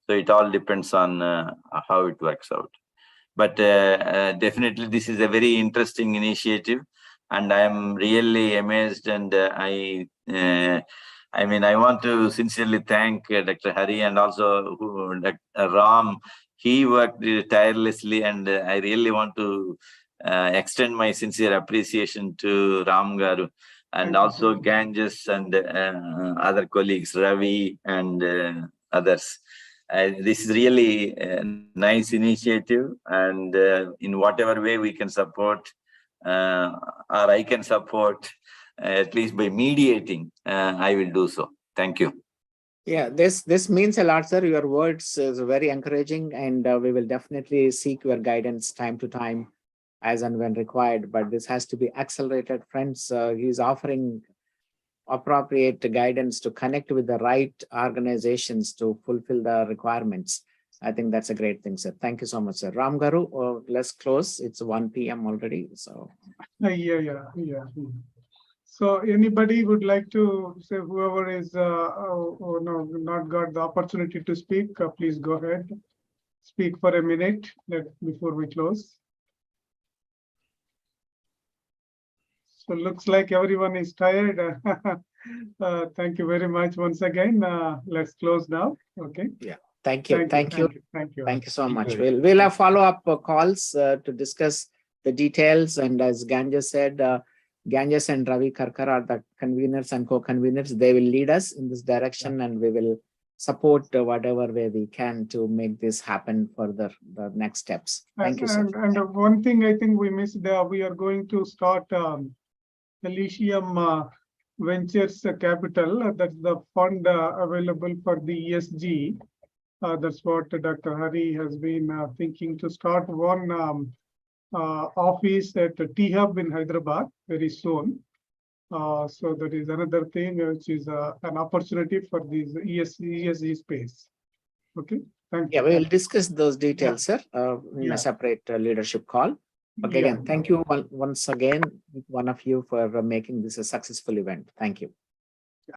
So it all depends on how it works out. But definitely this is a very interesting initiative, and I am really amazed. And I want to sincerely thank Dr. Hari and also Dr. Ram. He worked tirelessly, and I really want to extend my sincere appreciation to Ram Garu and also Ganges and other colleagues, Ravi and others. This is really a nice initiative, and in whatever way we can support or I can support, at least by mediating, I will do so. Thank you. Yeah, this means a lot, sir. Your words is very encouraging, and we will definitely seek your guidance time to time as and when required. But this has to be accelerated, friends. He's offering appropriate guidance to connect with the right organizations to fulfill the requirements. I think that's a great thing, sir. Thank you so much, sir. Ram Garu, let's close. It's 1 p.m. already. So Yeah. So anybody would like to say, whoever is no, not got the opportunity to speak, please go ahead. Speak for a minute before we close. So looks like everyone is tired. Thank you very much once again. Let's close now. Okay. Yeah. Thank you so much. Very We'll have follow-up calls to discuss the details. And as Ganges said, Ganges and Ravi Karkar are the conveners and co-conveners. They will lead us in this direction, and we will support whatever way we can to make this happen for the next steps. Thank you, sir. And one thing I think we missed, we are going to start Elysium Ventures Capital. That's the fund available for the ESG. That's what Dr. Hari has been thinking to start one office at T-Hub in Hyderabad very soon. So that is another thing which is an opportunity for this ESG space. Okay, thank you. Yeah, we will discuss those details, sir, in a separate leadership call. Okay, again, thank you once again, one of you, for making this a successful event. Thank you.